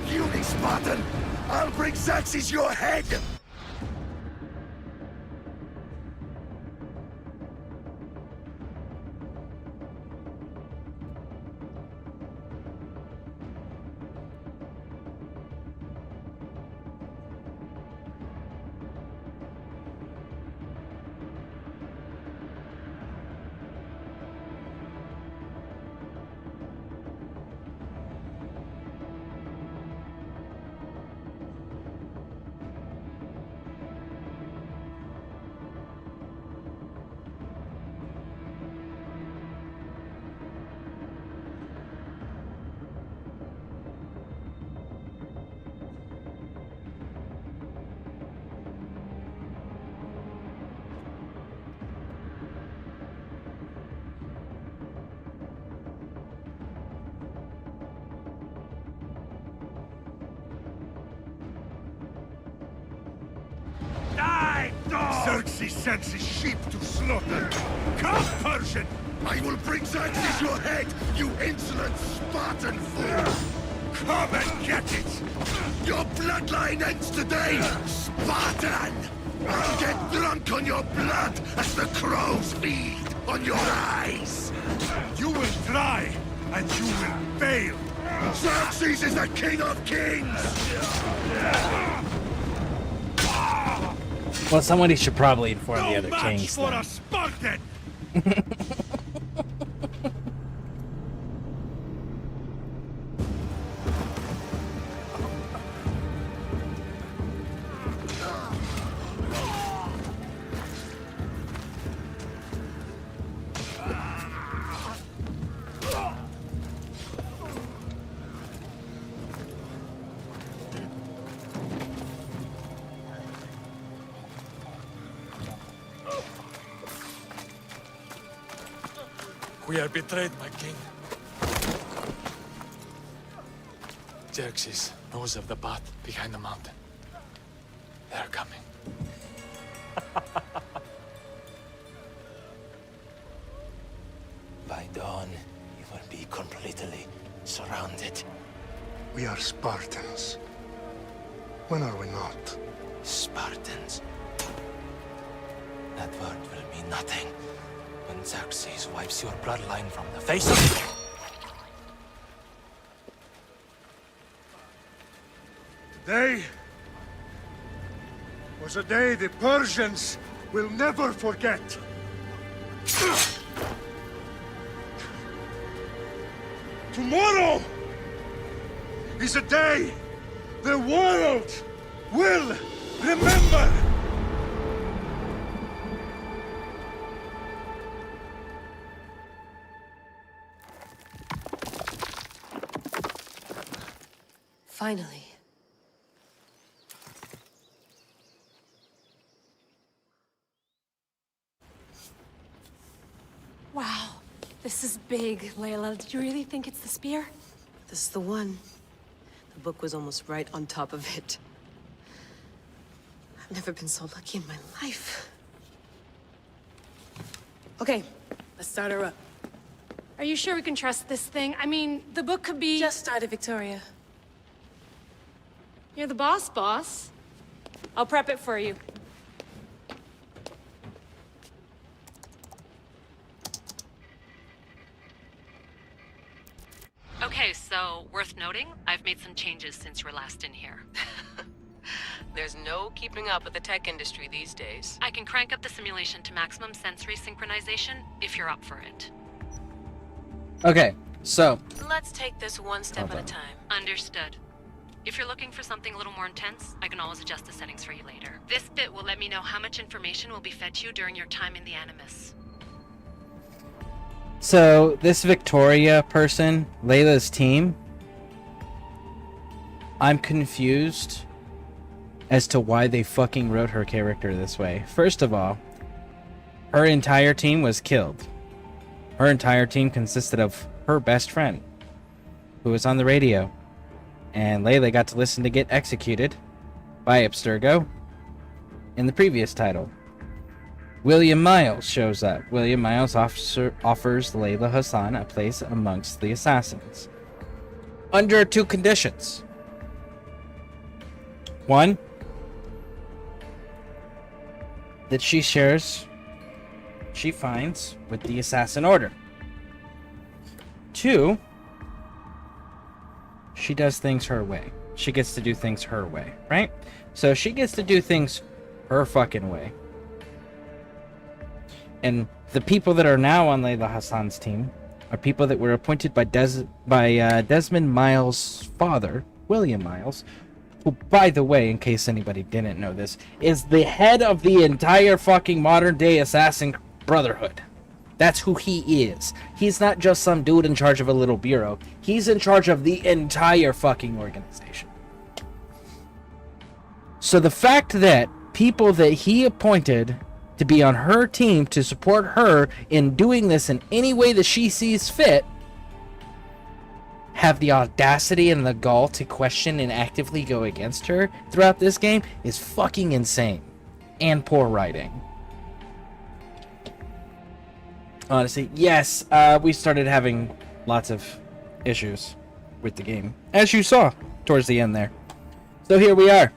Speaker 12: Puny Spartan! I'll bring Xerxes your head! Xerxes sends his sheep to slaughter. Come, Persian! I will bring Xerxes your head, you insolent Spartan fool! Come and get it! Your bloodline ends today, Spartan! I'll get drunk on your blood as the crows feed on your eyes! You will try, and you will fail! Xerxes is the king of kings!
Speaker 1: Well, somebody should probably inform
Speaker 12: No
Speaker 1: the other
Speaker 12: match
Speaker 1: kings.
Speaker 12: for
Speaker 1: Then.
Speaker 12: a Spartan!
Speaker 8: We are betrayed, my king. Xerxes knows of the path behind the mountain. They are coming.
Speaker 13: By dawn, you will be completely surrounded.
Speaker 11: We are Spartans. When are we not?
Speaker 13: Spartans. That word will mean nothing when Xerxes wipes your bloodline from the face of...
Speaker 12: Today was a day the Persians will never forget. Tomorrow is a day the world will remember.
Speaker 7: Finally.
Speaker 14: Wow, this is big, Layla. Did you really think it's the spear?
Speaker 7: This is the one. The book was almost right on top of it. I've never been so lucky in my life. Okay, let's start her up.
Speaker 14: Are you sure we can trust this thing? I mean, the book could be...
Speaker 7: Just started, Victoria.
Speaker 14: You're the boss. I'll prep it for you.
Speaker 5: Okay, so worth noting, I've made some changes since you were last in here.
Speaker 7: There's no keeping up with the tech industry these days.
Speaker 5: I can crank up the simulation to maximum sensory synchronization if you're up for it.
Speaker 1: Okay, so
Speaker 7: Let's take this one step at a time.
Speaker 5: Understood. If you're looking for something a little more intense, I can always adjust the settings for you later. This bit will let me know how much information will be fed to you during your time in the Animus.
Speaker 1: So this Victoria person, Layla's team, I'm confused as to why they fucking wrote her character this way. First of all, her entire team was killed. Her entire team consisted of her best friend, who was on the radio, and Layla got to listen to get executed by Abstergo in the previous title. William Miles shows up. William Miles offers Layla Hassan a place amongst the assassins. Under 2 conditions. 1, that she finds with the Assassin Order. 2, she does things her way. She gets to do things her way, right? So she gets to do things her fucking way. And the people that are now on Layla Hassan's team are people that were appointed by Desmond Miles' father, William Miles, who, by the way, in case anybody didn't know this, is the head of the entire fucking modern-day Assassin Brotherhood. That's who he is. He's not just some dude in charge of a little bureau. He's in charge of the entire fucking organization. So the fact that people that he appointed to be on her team to support her in doing this in any way that she sees fit have the audacity and the gall to question and actively go against her throughout this game is fucking insane. And poor writing. Honestly, yes, we started having lots of issues with the game, as you saw towards the end there. So here we are.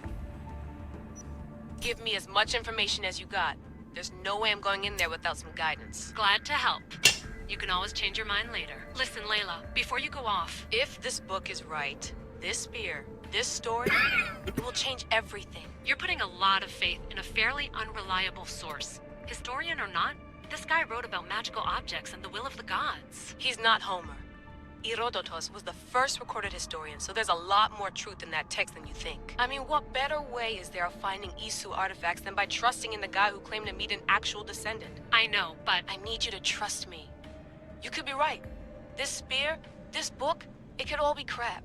Speaker 7: Give me as much information as you got. There's no way I'm going in there without some guidance.
Speaker 5: Glad to help. You can always change your mind later. Listen, Layla, before you go off...
Speaker 7: If this book is right, this spear, this story, it will change everything.
Speaker 5: You're putting a lot of faith in a fairly unreliable source. Historian or not, this guy wrote about magical objects and the will of the gods.
Speaker 7: He's not Homer. Herodotus was the first recorded historian, so there's a lot more truth in that text than you think. I mean, what better way is there of finding Isu artifacts than by trusting in the guy who claimed to meet an actual descendant?
Speaker 5: I know, but...
Speaker 7: I need you to trust me. You could be right. This spear, this book, it could all be crap.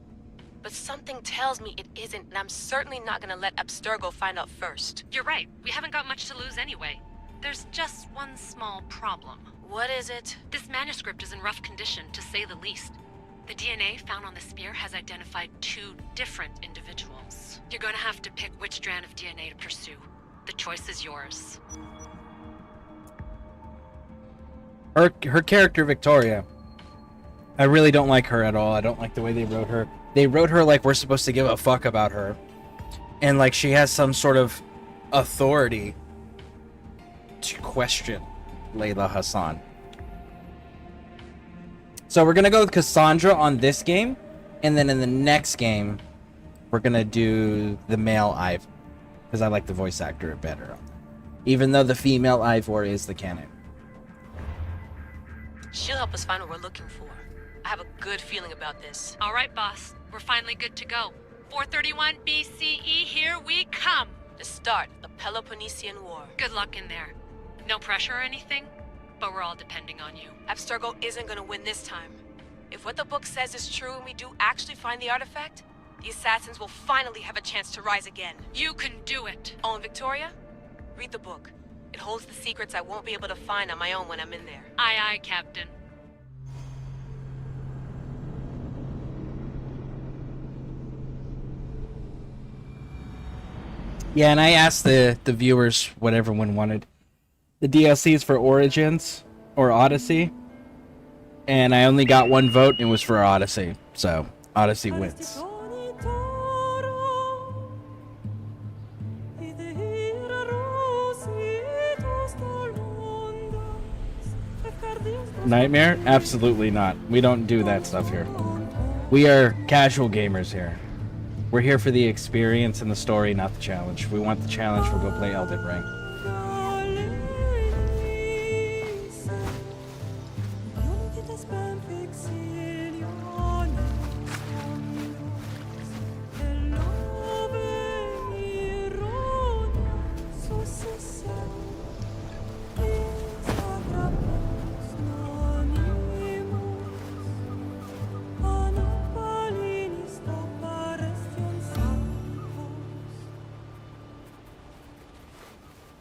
Speaker 7: But something tells me it isn't, and I'm certainly not gonna let Abstergo find out first.
Speaker 5: You're right. We haven't got much to lose anyway. There's just one small problem.
Speaker 7: What is it?
Speaker 5: This manuscript is in rough condition, to say the least. The DNA found on the spear has identified 2 different individuals. You're going to have to pick which strand of DNA to pursue. The choice is yours.
Speaker 1: Her character, Victoria, I really don't like her at all. I don't like the way they wrote her. They wrote her like we're supposed to give a fuck about her. And like she has some sort of authority to question Layla Hassan. So we're gonna go with Cassandra on this game, and then in the next game, we're gonna do the male Ivor, because I like the voice actor better. Even though the female Ivor is the canon.
Speaker 7: She'll help us find what we're looking for. I have a good feeling about this.
Speaker 5: All right, boss. We're finally good to go. 431 BCE, here we come.
Speaker 7: The start of the Peloponnesian War.
Speaker 5: Good luck in there. No pressure or anything, but we're all depending on you.
Speaker 7: Abstergo isn't gonna win this time. If what the book says is true and we do actually find the artifact, the assassins will finally have a chance to rise again.
Speaker 5: You can do it.
Speaker 7: Oh, and Victoria, read the book. It holds the secrets I won't be able to find on my own when I'm in there.
Speaker 5: Aye, aye, Captain.
Speaker 1: Yeah, and I asked the viewers what everyone wanted. The DLCs for Origins or Odyssey, and I only got one vote, and it was for Odyssey. So Odyssey wins. Nightmare? Absolutely not. We don't do that stuff here. We are casual gamers here. We're here for the experience and the story, not the challenge. If we want the challenge, we'll go play Elden Ring.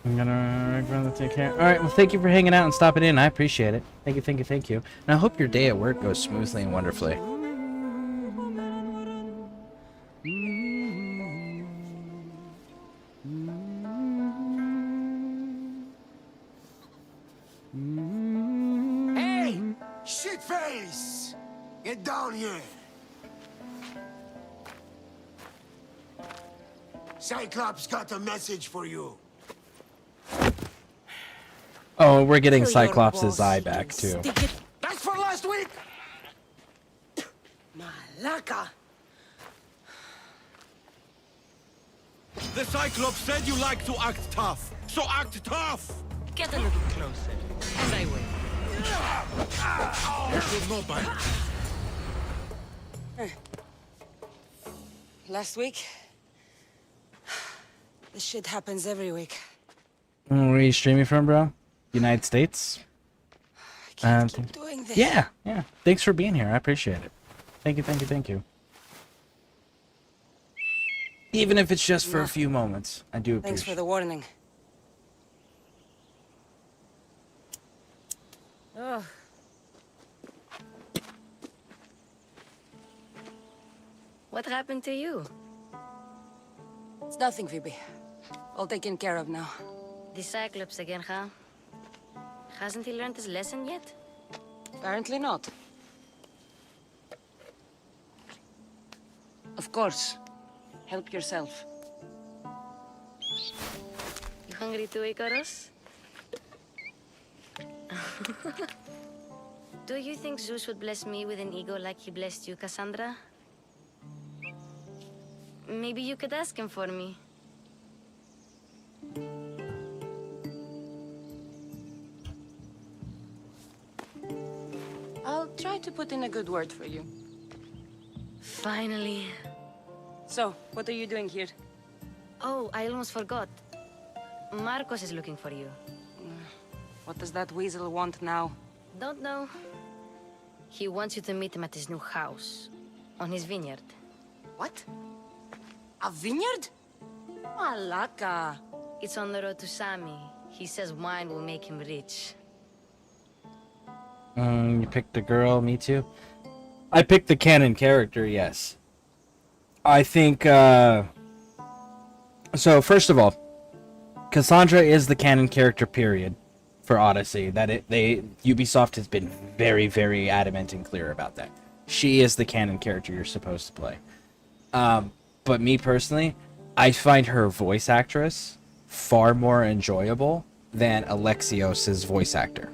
Speaker 1: I'm gonna take care. All right. Well, thank you for hanging out and stopping in. I appreciate it. Thank you, thank you, thank you. And I hope your day at work goes smoothly and wonderfully.
Speaker 15: Hey, shitface! Get down here. Cyclops got a message for you.
Speaker 1: Oh, we're getting Cyclops' eye back too.
Speaker 15: That's for last week.
Speaker 6: Malaka.
Speaker 8: The Cyclops said you like to act tough, so act tough!
Speaker 5: Get a little closer, as I wait.
Speaker 8: You should know by now.
Speaker 16: Last week? This shit happens every week.
Speaker 1: Where are you streaming from, bro? United States?
Speaker 16: I keep doing this.
Speaker 1: Yeah. Thanks for being here. I appreciate it. Thank you, thank you, thank you. Even if it's just for a few moments, I do appreciate it.
Speaker 16: Thanks for the warning. Oh.
Speaker 14: What happened to you?
Speaker 16: It's nothing, Phoebe. All taken care of now.
Speaker 14: The Cyclops again, huh? Hasn't he learned his lesson yet?
Speaker 16: Apparently not. Of course. Help yourself.
Speaker 14: You hungry too, Icarus? Do you think Zeus would bless me with an ego like he blessed you, Cassandra? Maybe you could ask him for me.
Speaker 16: I'll try to put in a good word for you.
Speaker 14: Finally.
Speaker 16: So, what are you doing here?
Speaker 14: Oh, I almost forgot. Marcos is looking for you.
Speaker 16: What does that weasel want now?
Speaker 14: Don't know. He wants you to meet him at his new house. On his vineyard.
Speaker 16: What? A vineyard? Malaka.
Speaker 14: It's on the road to Sami. He says wine will make him rich.
Speaker 1: You picked the girl, me too. I picked the canon character, yes. I think, so first of all, Cassandra is the canon character, period, for Odyssey. Ubisoft has been very, very adamant and clear about that. She is the canon character you're supposed to play. But me personally, I find her voice actress far more enjoyable than Alexios's voice actor.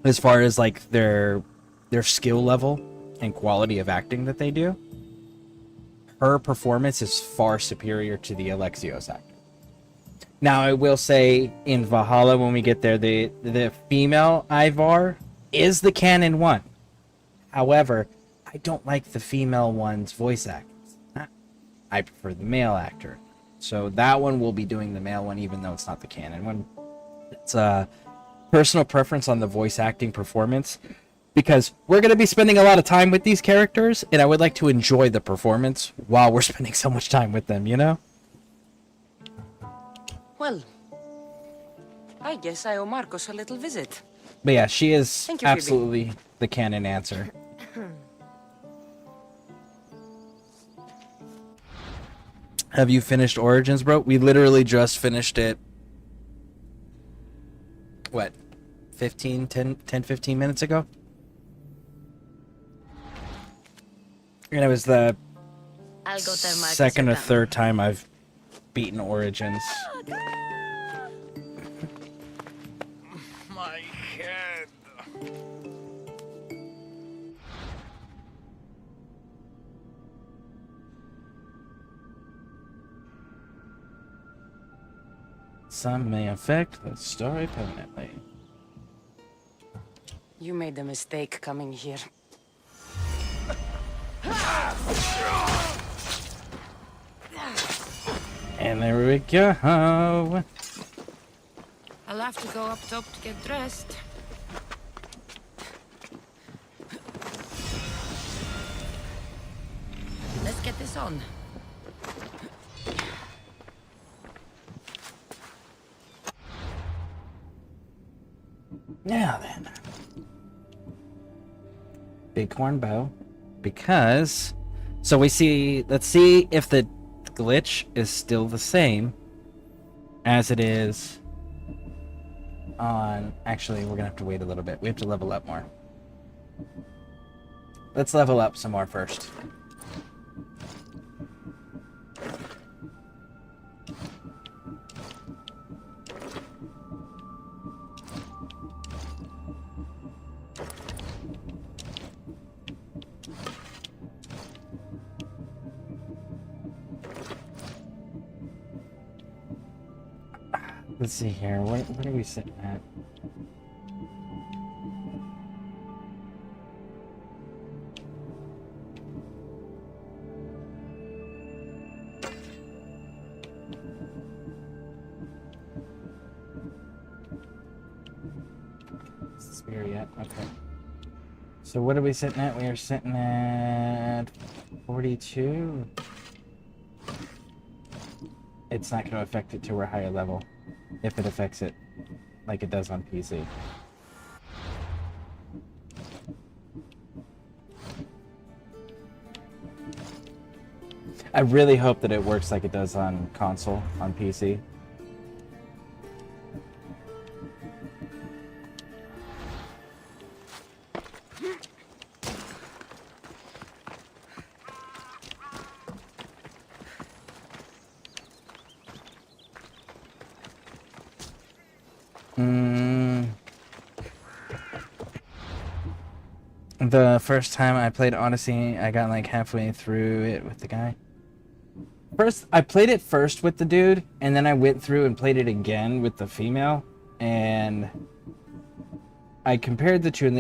Speaker 1: As far as like their skill level and quality of acting that they do, her performance is far superior to the Alexios actor. Now, I will say in Valhalla, when we get there, the female Ivar is the canon one. However, I don't like the female one's voice actors. I prefer the male actor. So that one will be doing the male one, even though it's not the canon one. It's personal preference on the voice acting performance, because we're going to be spending a lot of time with these characters, and I would like to enjoy the performance while we're spending so much time with them, you know?
Speaker 16: Well, I guess I owe Marcos a little visit.
Speaker 1: But yeah, she is
Speaker 16: Thank you, Phoebe.
Speaker 1: absolutely the canon answer. Have you finished Origins, bro? We literally just finished it. What? 15 minutes ago? And it was the
Speaker 14: I'll go tell Marcus
Speaker 1: second
Speaker 14: you're
Speaker 1: or
Speaker 14: done.
Speaker 1: third time I've beaten Origins.
Speaker 8: My head.
Speaker 1: Some may affect the story permanently.
Speaker 16: You made the mistake coming here.
Speaker 1: And there we go.
Speaker 14: I'll have to go up top to get dressed. Let's get this on.
Speaker 1: Now then. Bighorn bow. Because... So we see... Let's see if the glitch is still the same as it is on... Actually, we're gonna have to wait a little bit. We have to level up more. Let's level up some more first. Let's see here. What are we sitting at? Spear yet? Okay. So what are we sitting at? We are sitting at 42. It's not going to affect it to a higher level. If it affects it like it does on PC. I really hope that it works like it does on console, on PC. The first time I played Odyssey, I got like halfway through it with the guy. I played it first with the dude, and then I went through and played it again with the female, and I compared the two, and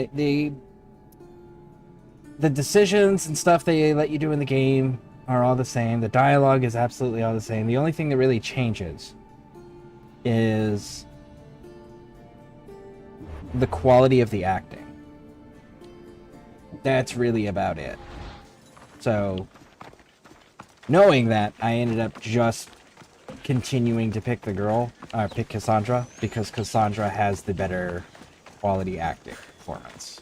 Speaker 1: the decisions and stuff they let you do in the game are all the same. The dialogue is absolutely all the same. The only thing that really changes is the quality of the acting. That's really about it. So, knowing that, I ended up just continuing to pick the girl, pick Cassandra, because Cassandra has the better quality acting performance.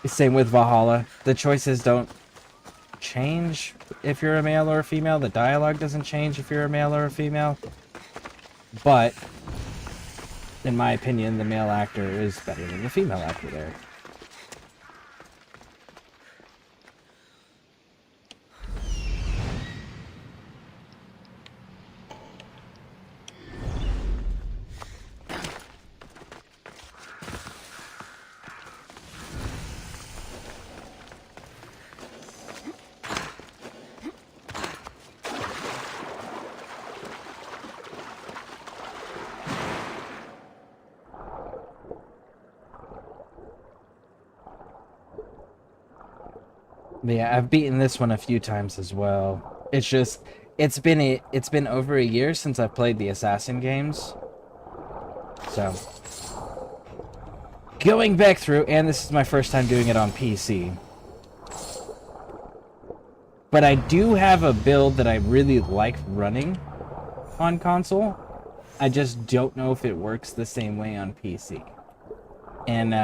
Speaker 1: Same with Valhalla. The choices don't change if you're a male or a female. The dialogue doesn't change if you're a male or a female. But in my opinion, the male actor is better than the female actor there. But yeah, I've beaten this one a few times as well. It's just, it's been over a year since I've played the Assassin games. So, going back through, and this is my first time doing it on PC. But I do have a build that I really like running on console. I just don't know if it works the same way on PC. And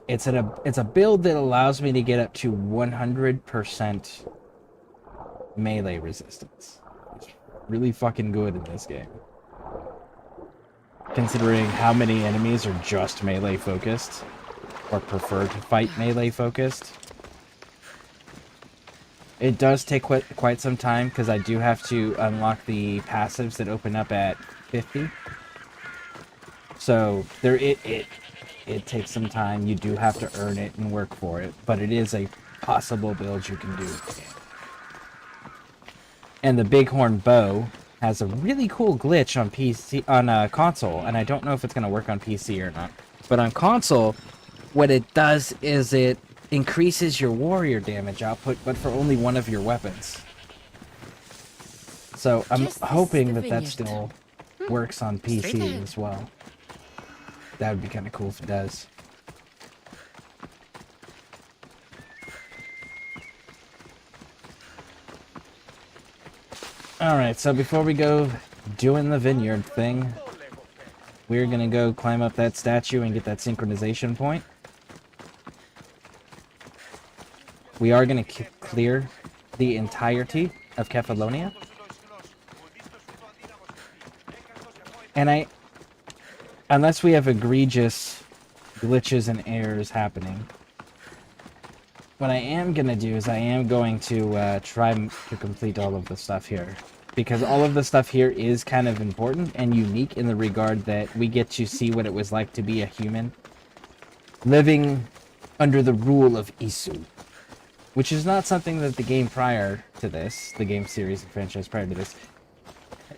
Speaker 1: it's a build that allows me to get up to 100% melee resistance. It's really fucking good in this game, considering how many enemies are just melee focused or prefer to fight melee focused. It does take quite some time because I do have to unlock the passives that open up at 50. So there it takes some time. You do have to earn it and work for it, but it is a possible build you can do. And the Bighorn bow has a really cool glitch on PC on console, and I don't know if it's going to work on PC or not. But on console, what it does is it increases your warrior damage output, but for only one of your weapons. So I'm hoping that that still works on PC as well. That would be kind of cool if it does. Alright, so before we go doing the vineyard thing, we're gonna go climb up that statue and get that synchronization point. We are gonna clear the entirety of Kefalonia. And unless we have egregious glitches and errors happening, what I am gonna do is I am going to try to complete all of the stuff here. Because all of the stuff here is kind of important and unique in the regard that we get to see what it was like to be a human living under the rule of Isu. Which is not something that the game prior to this, the game series and franchise prior to this,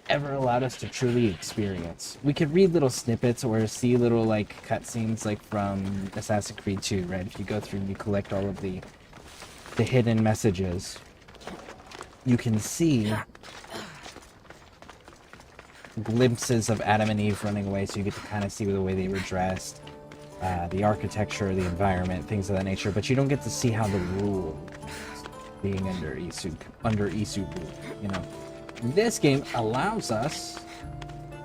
Speaker 1: ever allowed us to truly experience. We could read little snippets or see little like cutscenes like from Assassin's Creed 2, right? If you go through and you collect all of the hidden messages, you can see glimpses of Adam and Eve running away, so you get to kind of see the way they were dressed, the architecture, the environment, things of that nature, but you don't get to see how the rule being under Isu rule, you know. This game allows us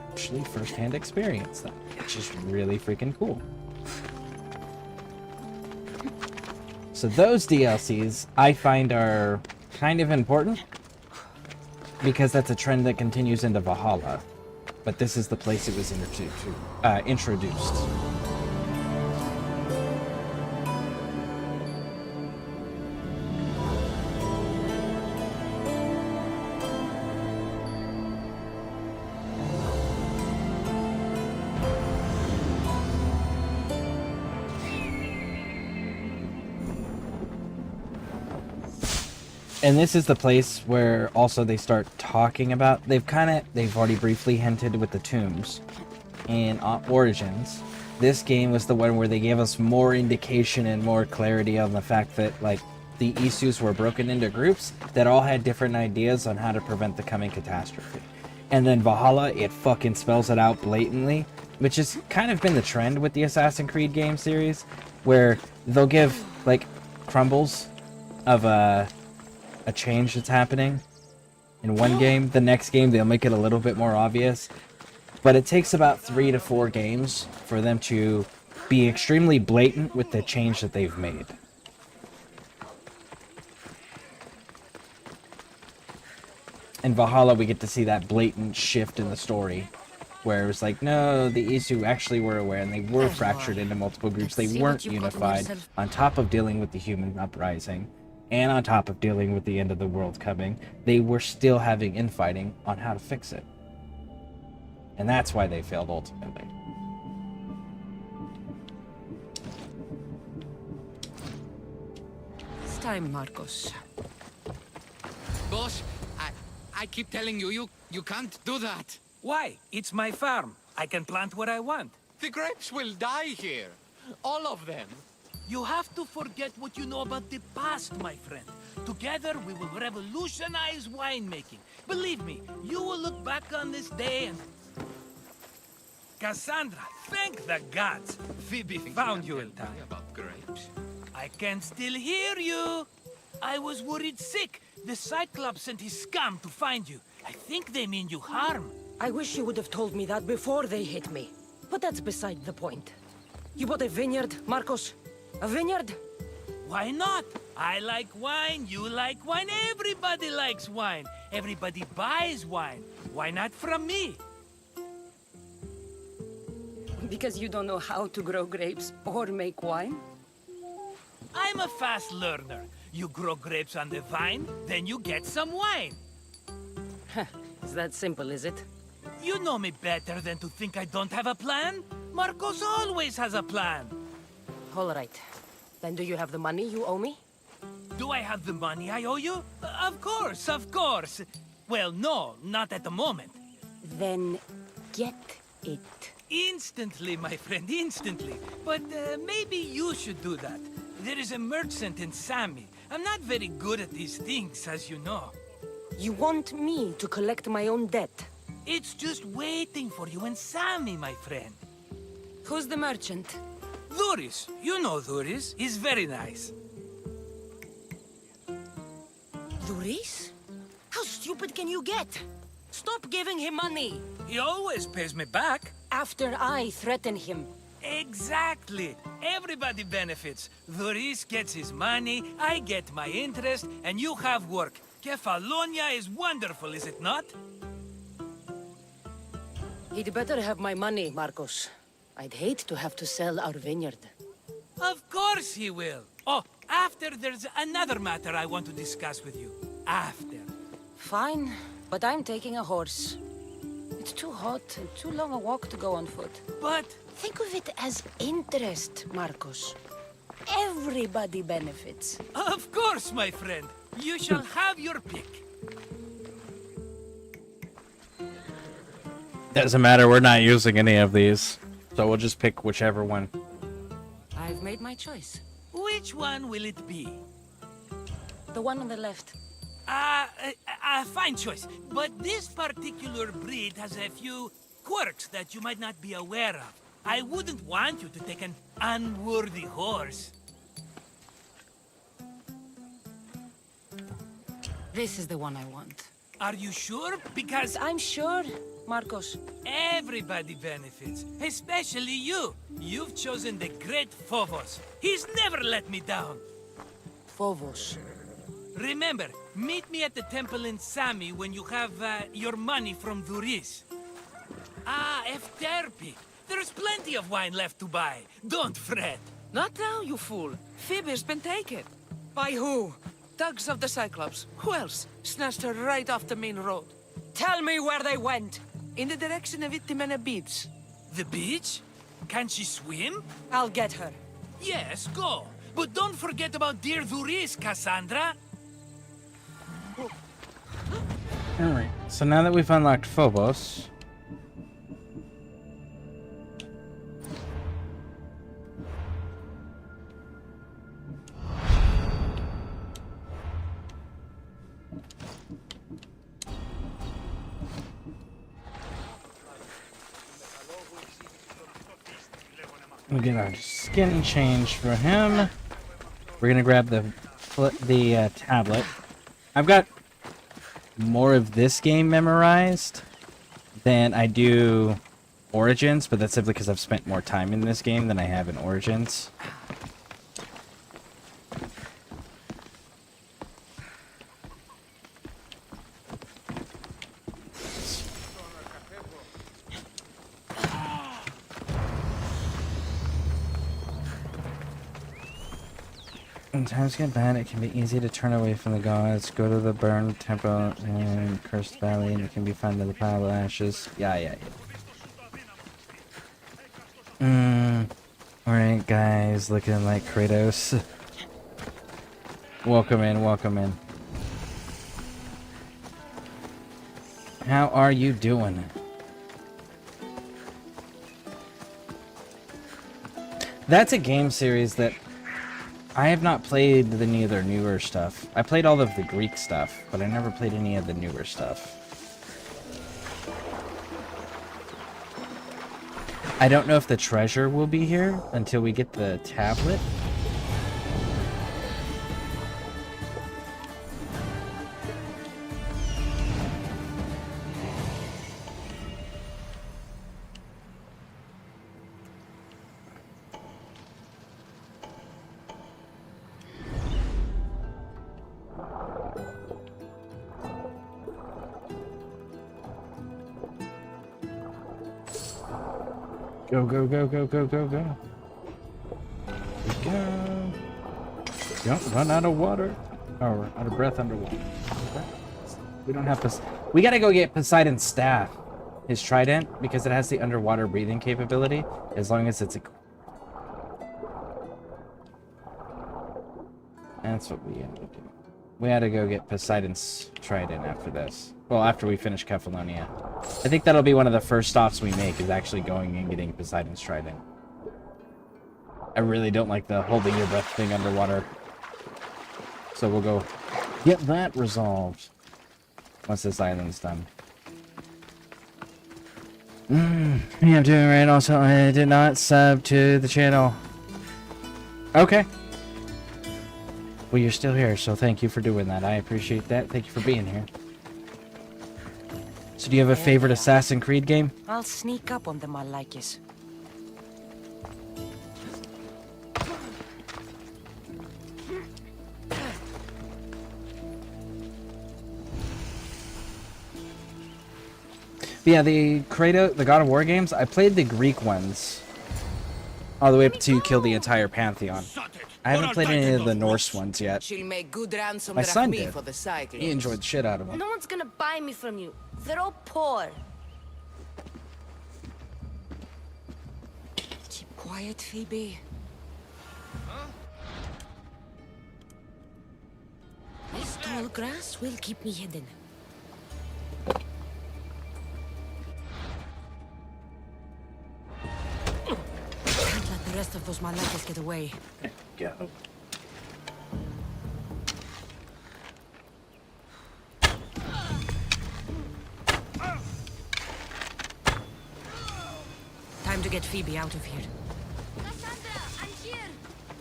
Speaker 1: actually first-hand experience that, which is really freaking cool. So those DLCs I find are kind of important because that's a trend that continues into Valhalla, but this is the place it was introduced. And this is the place where also they start talking about, they've already briefly hinted with the tombs in Origins. This game was the one where they gave us more indication and more clarity on the fact that like the Isus were broken into groups that all had different ideas on how to prevent the coming catastrophe. And then Valhalla, it fucking spells it out blatantly, which has kind of been the trend with the Assassin's Creed game series, where they'll give like crumbles of a change that's happening in one game. The next game they'll make it a little bit more obvious, but it takes about 3 to 4 games for them to be extremely blatant with the change that they've made. In Valhalla we get to see that blatant shift in the story, where it was like, no, the Isu actually were aware and they were fractured into multiple groups. They weren't unified, on top of dealing with the human uprising. And on top of dealing with the end of the world coming, they were still having infighting on how to fix it. And that's why they failed ultimately.
Speaker 16: It's time, Marcos.
Speaker 17: Boss, I keep telling you, you can't do that.
Speaker 18: Why? It's my farm. I can plant what I want.
Speaker 17: The grapes will die here. All of them.
Speaker 18: You have to forget what you know about the past, my friend. Together, we will revolutionize winemaking. Believe me, you will look back on this day and... Cassandra, thank the gods. Phoebe found you in time.
Speaker 17: About grapes.
Speaker 18: I can still hear you. I was worried sick. The Cyclops sent his scum to find you. I think they mean you harm.
Speaker 16: I wish you would have told me that before they hit me. But that's beside the point. You bought a vineyard, Marcos? A vineyard?
Speaker 18: Why not? I like wine, you like wine, everybody likes wine. Everybody buys wine. Why not from me?
Speaker 16: Because you don't know how to grow grapes or make wine?
Speaker 18: I'm a fast learner. You grow grapes on the vine, then you get some wine.
Speaker 16: It's that simple, is it?
Speaker 18: You know me better than to think I don't have a plan. Marcos always has a plan.
Speaker 16: All right. Then do you have the money you owe me?
Speaker 18: Do I have the money I owe you? Of course, of course. Well, no, not at the moment.
Speaker 16: Then get it.
Speaker 18: Instantly, my friend, instantly. But maybe you should do that. There is a merchant in Sami. I'm not very good at these things, as you know.
Speaker 16: You want me to collect my own debt?
Speaker 18: It's just waiting for you in Sami, my friend.
Speaker 16: Who's the merchant?
Speaker 18: Duris. You know Duris. He's very nice.
Speaker 16: Duris? How stupid can you get? Stop giving him money!
Speaker 18: He always pays me back.
Speaker 16: After I threaten him.
Speaker 18: Exactly. Everybody benefits. Duris gets his money, I get my interest, and you have work. Kefalonia is wonderful, is it not?
Speaker 16: He'd better have my money, Marcos. I'd hate to have to sell our vineyard.
Speaker 18: Of course he will. Oh, after there's another matter I want to discuss with you. After.
Speaker 16: Fine, but I'm taking a horse. It's too hot and too long a walk to go on foot.
Speaker 18: But...
Speaker 16: think of it as interest, Marcos. Everybody benefits.
Speaker 18: Of course, my friend. You shall have your pick.
Speaker 1: Doesn't matter, we're not using any of these. So we'll just pick whichever one.
Speaker 16: I've made my choice.
Speaker 18: Which one will it be?
Speaker 16: The one on the left.
Speaker 18: Fine choice. But this particular breed has a few quirks that you might not be aware of. I wouldn't want you to take an unworthy horse.
Speaker 16: This is the one I want.
Speaker 18: Are you sure? Because...
Speaker 16: I'm sure, Marcos.
Speaker 18: Everybody benefits, especially you. You've chosen the great Phobos. He's never let me down.
Speaker 16: Phobos.
Speaker 18: Remember, meet me at the temple in Sami when you have your money from Duris. Ah, Efterpi. There's plenty of wine left to buy. Don't fret.
Speaker 19: Not now, you fool. Phoebe's been taken.
Speaker 16: By who?
Speaker 19: Thugs of the Cyclops. Who else? Snatched her right off the main road.
Speaker 16: Tell me where they went.
Speaker 19: In the direction of Itimena Beach.
Speaker 18: The beach? Can she swim?
Speaker 16: I'll get her.
Speaker 18: Yes, go. But don't forget about dear Duris, Cassandra.
Speaker 1: Alright, so now that we've unlocked Phobos... we'll get our skin changed for him. We're gonna grab the tablet. I've got more of this game memorized than I do Origins, but that's simply because I've spent more time in this game than I have in Origins. When times get bad, it can be easy to turn away from the gods, go to the burned temple and cursed valley, and it can be found in the pile of ashes. Yeah. Alright, guys, looking like Kratos. Welcome in. How are you doing? That's a game series that I have not played any of their newer stuff. I played all of the Greek stuff, but I never played any of the newer stuff. I don't know if the treasure will be here until we get the tablet. Go, go, go, go, go, go, go. Here we go. Don't run out of water. Or out of breath underwater. Okay. We don't have to... We gotta go get Poseidon's staff. His trident, because it has the underwater breathing capability, as long as it's a... That's what we had to do. We had to go get Poseidon's trident after this. Well, after we finish Kefalonia. I think that'll be one of the first stops we make, is actually going and getting Poseidon's trident. I really don't like the holding your breath thing underwater. So we'll go get that resolved once this island's done. Yeah, I'm doing right. Also, I did not sub to the channel. Okay. Well, you're still here, so thank you for doing that. I appreciate that. Thank you for being here. So do you have a favorite Assassin's Creed game?
Speaker 16: I'll sneak up on them, Malakis.
Speaker 1: But yeah, the God of War games, I played the Greek ones all the way up to kill the entire Pantheon. I haven't played any of the Norse ones yet.
Speaker 16: She'll make good ransom
Speaker 1: My son
Speaker 16: drachmi
Speaker 1: did.
Speaker 16: for the cyclones.
Speaker 1: He enjoyed the shit out of them.
Speaker 14: No one's gonna buy me from you. They're all poor.
Speaker 16: Keep quiet, Phoebe. This tall grass will keep me hidden. Can't let the rest of those Malakis get away.
Speaker 1: Go.
Speaker 16: Time to get Phoebe out of here.
Speaker 14: Cassandra, I'm here.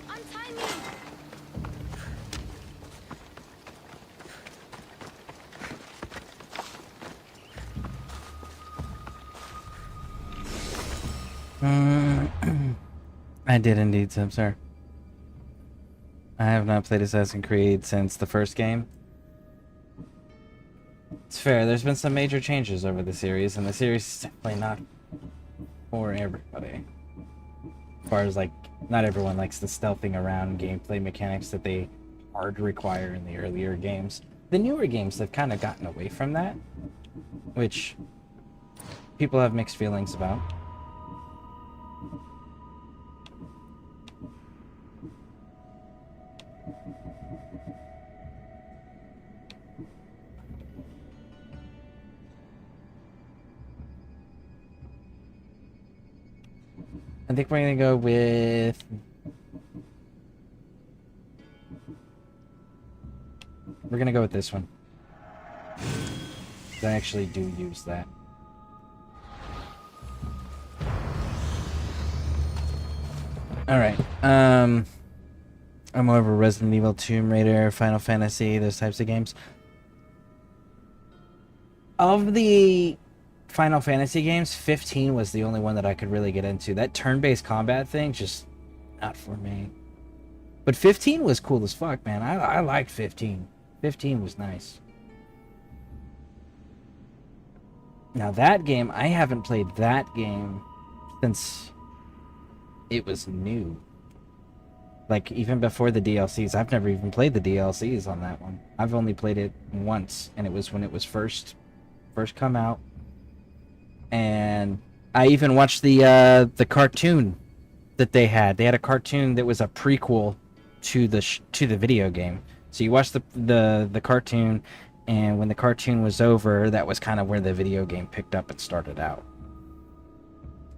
Speaker 14: Untie me.
Speaker 1: I did indeed, sir. I have not played Assassin's Creed since the first game. It's fair, there's been some major changes over the series, and the series is definitely not for everybody. As far as, like, not everyone likes the stealthing around gameplay mechanics that they hard require in the earlier games. The newer games have kind of gotten away from that, which people have mixed feelings about. I think we're gonna go with... We're gonna go with this one. I actually do use that. Alright, I'm more of a Resident Evil, Tomb Raider, Final Fantasy, those types of games. Of the Final Fantasy games, 15 was the only one that I could really get into. That turn-based combat thing, just not for me. But 15 was cool as fuck, man. I liked 15. 15 was nice. Now that game, I haven't played that game since it was new. Like, even before the DLCs. I've never even played the DLCs on that one. I've only played it once, and it was when it was first come out. And I even watched the cartoon that they had. They had a cartoon that was a prequel to the video game. So you watched the cartoon, and when the cartoon was over, that was kind of where the video game picked up and started out.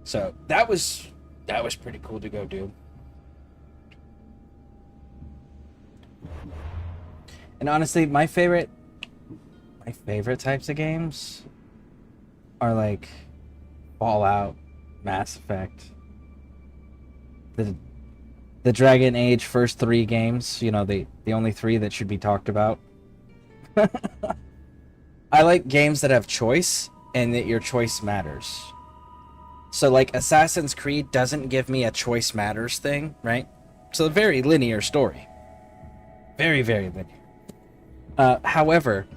Speaker 1: So that was pretty cool to go do. And honestly, my favorite types of games are like Fallout, Mass Effect, the Dragon Age first 3 games, you know, the only 3 that should be talked about. I like games that have choice and that your choice matters. So like Assassin's Creed doesn't give me a choice matters thing, right? It's a very linear story. Very, very linear. However,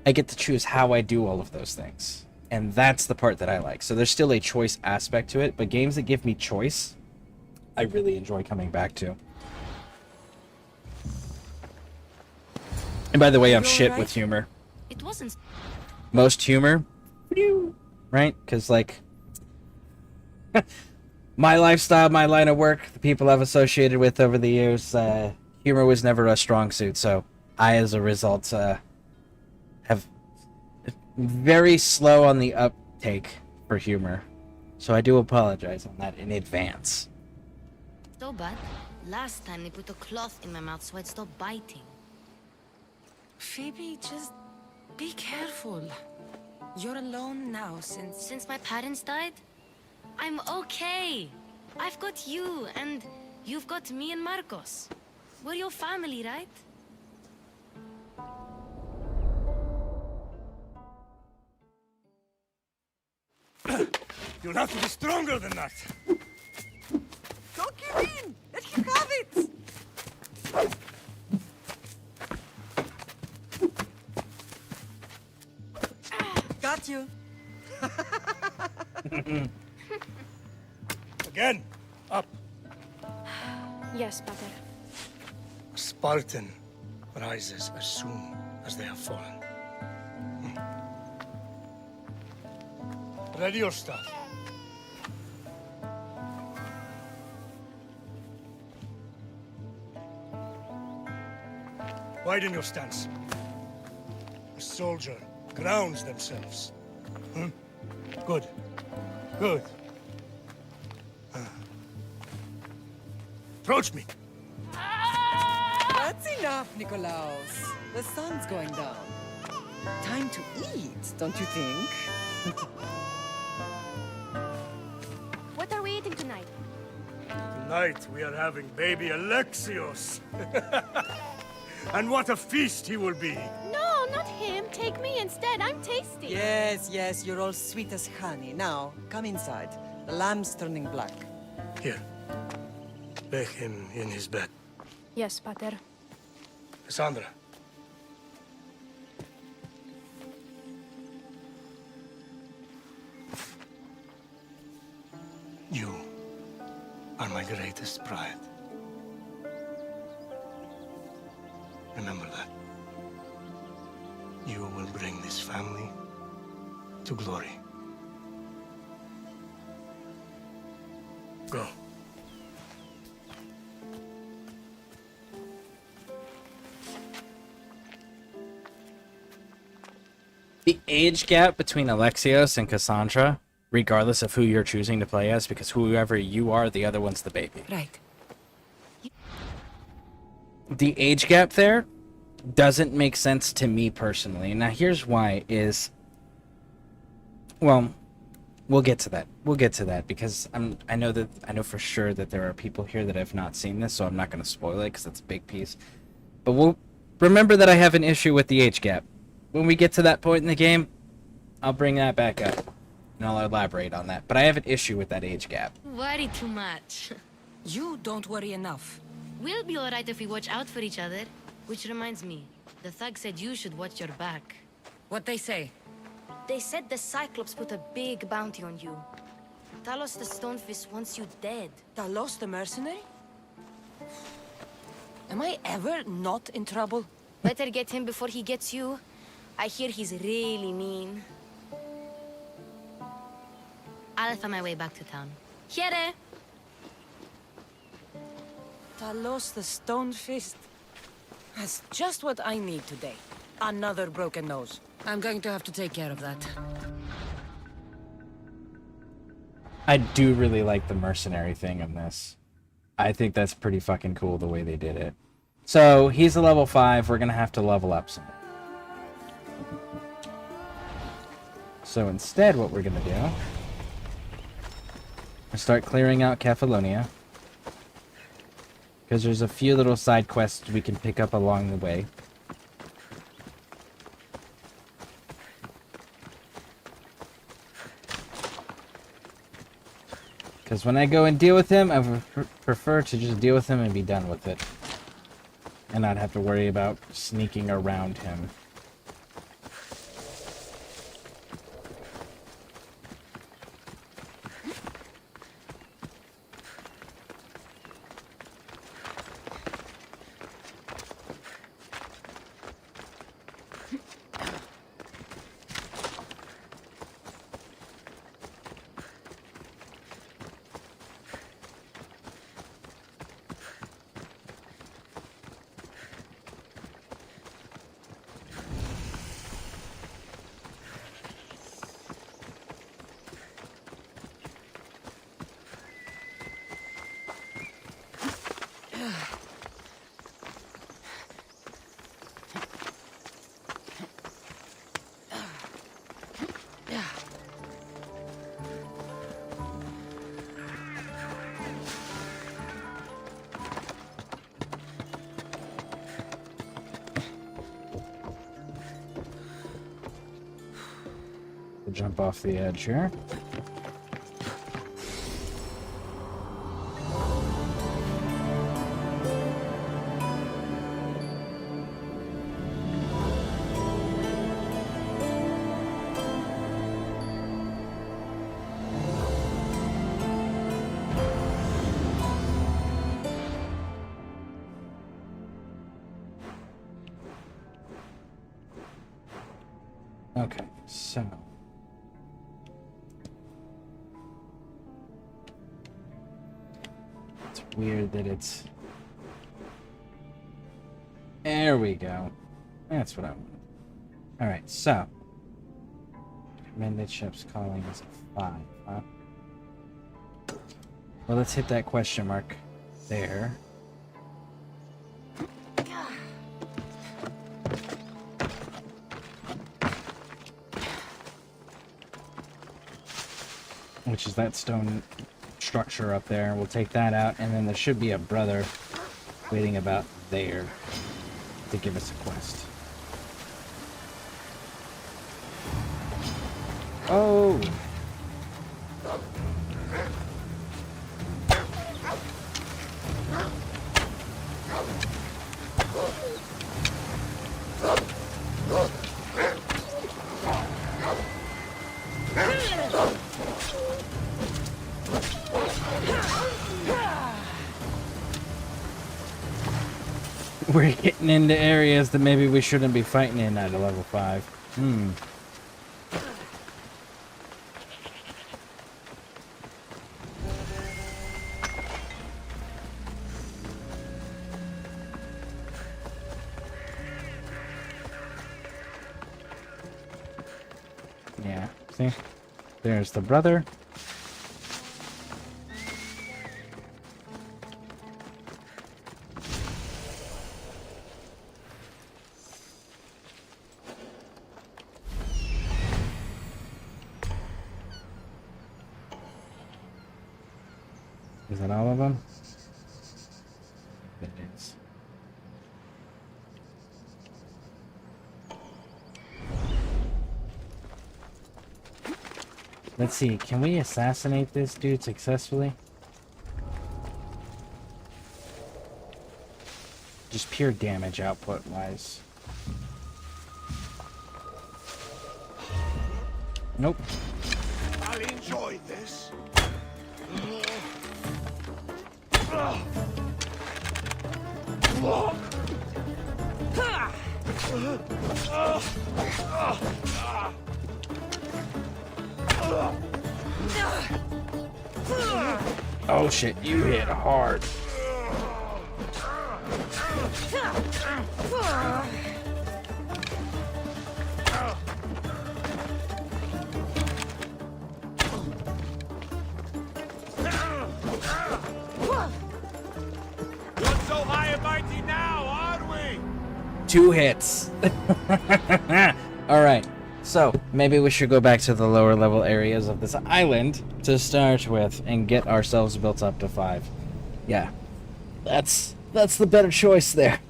Speaker 1: I get to choose how I do all of those things. And that's the part that I like. So there's still a choice aspect to it, but games that give me choice, I really enjoy coming back to. And by the way, I'm shit with humor.
Speaker 14: It wasn't.
Speaker 1: Most humor, right? Because, like, my lifestyle, my line of work, the people I've associated with over the years, humor was never a strong suit. So I, as a result, have very slow on the uptake for humor. So I do apologize on that in advance.
Speaker 14: So bad. Last time they put a cloth in my mouth so I'd stop biting.
Speaker 16: Phoebe, just be careful. You're alone now
Speaker 14: Since my parents died? I'm okay. I've got you, and you've got me and Marcos. We're your family, right?
Speaker 12: You'll have to be stronger than that.
Speaker 19: Don't give in! Let him have it! Got you.
Speaker 12: Again, up.
Speaker 20: Yes, Pater.
Speaker 12: A Spartan rises as soon as they have fallen. Ready your stuff. Widen your stance. A soldier grounds themselves. Good. Good. Approach me.
Speaker 19: That's enough, Nikolaos. The sun's going down. Time to eat, don't you think?
Speaker 20: What are we eating tonight?
Speaker 12: Tonight we are having baby Alexios. And what a feast he will be.
Speaker 20: No, not him. Take me instead. I'm tasty.
Speaker 19: Yes, yes, you're all sweet as honey. Now, come inside. The lamb's turning black.
Speaker 12: Here. Lay him in his bed.
Speaker 20: Yes, Pater.
Speaker 12: Cassandra. You are my greatest pride. Remember that. You will bring this family to glory. Go.
Speaker 1: The age gap between Alexios and Cassandra, regardless of who you're choosing to play as, because whoever you are, the other one's the baby.
Speaker 16: Right.
Speaker 1: The age gap there doesn't make sense to me personally. Now, here's why is... Well, we'll get to that. We'll get to that, because I know for sure that there are people here that have not seen this, so I'm not going to spoil it, because that's a big piece. But we'll remember that I have an issue with the age gap. When we get to that point in the game, I'll bring that back up, and I'll elaborate on that. But I have an issue with that age gap.
Speaker 14: Worry too much.
Speaker 16: You don't worry enough.
Speaker 14: We'll be alright if we watch out for each other. Which reminds me, the thug said you should watch your back.
Speaker 16: What they say?
Speaker 14: They said the Cyclops put a big bounty on you. Talos the Stonefist wants you dead.
Speaker 16: Talos the mercenary? Am I ever not in trouble?
Speaker 14: Better get him before he gets you. I hear he's really mean. I'll find my way back to town. Here!
Speaker 16: Talos the Stonefist. That's just what I need today. Another broken nose. I'm going to have to take care of that.
Speaker 1: I do really like the mercenary thing in this. I think that's pretty fucking cool the way they did it. So, he's a level 5. We're going to have to level up some. So instead, what we're going to do is start clearing out Kefalonia. Because there's a few little side quests we can pick up along the way. Because when I go and deal with him, I prefer to just deal with him and be done with it. And not have to worry about sneaking around him. We'll jump off the edge here. Okay, so it's weird that it's there we go. That's what I want. Alright, so recommended ships calling is a 5, huh? Well, let's hit that question mark there. Which is that stone structure up there. We'll take that out, and then there should be a brother waiting about there to give us a quest. Oh! We're getting into areas that maybe we shouldn't be fighting in at a level 5. Yeah, see? There's the brother. Is that all of them? It is. Let's see, can we assassinate this dude successfully? Just pure damage output wise. Nope.
Speaker 15: I'll enjoy this.
Speaker 1: Oh shit, you hit hard.
Speaker 8: What's so high and mighty now, aren't we?
Speaker 1: 2 hits. Alright, so maybe we should go back to the lower level areas of this island to start with and get ourselves built up to 5. Yeah, that's the better choice there.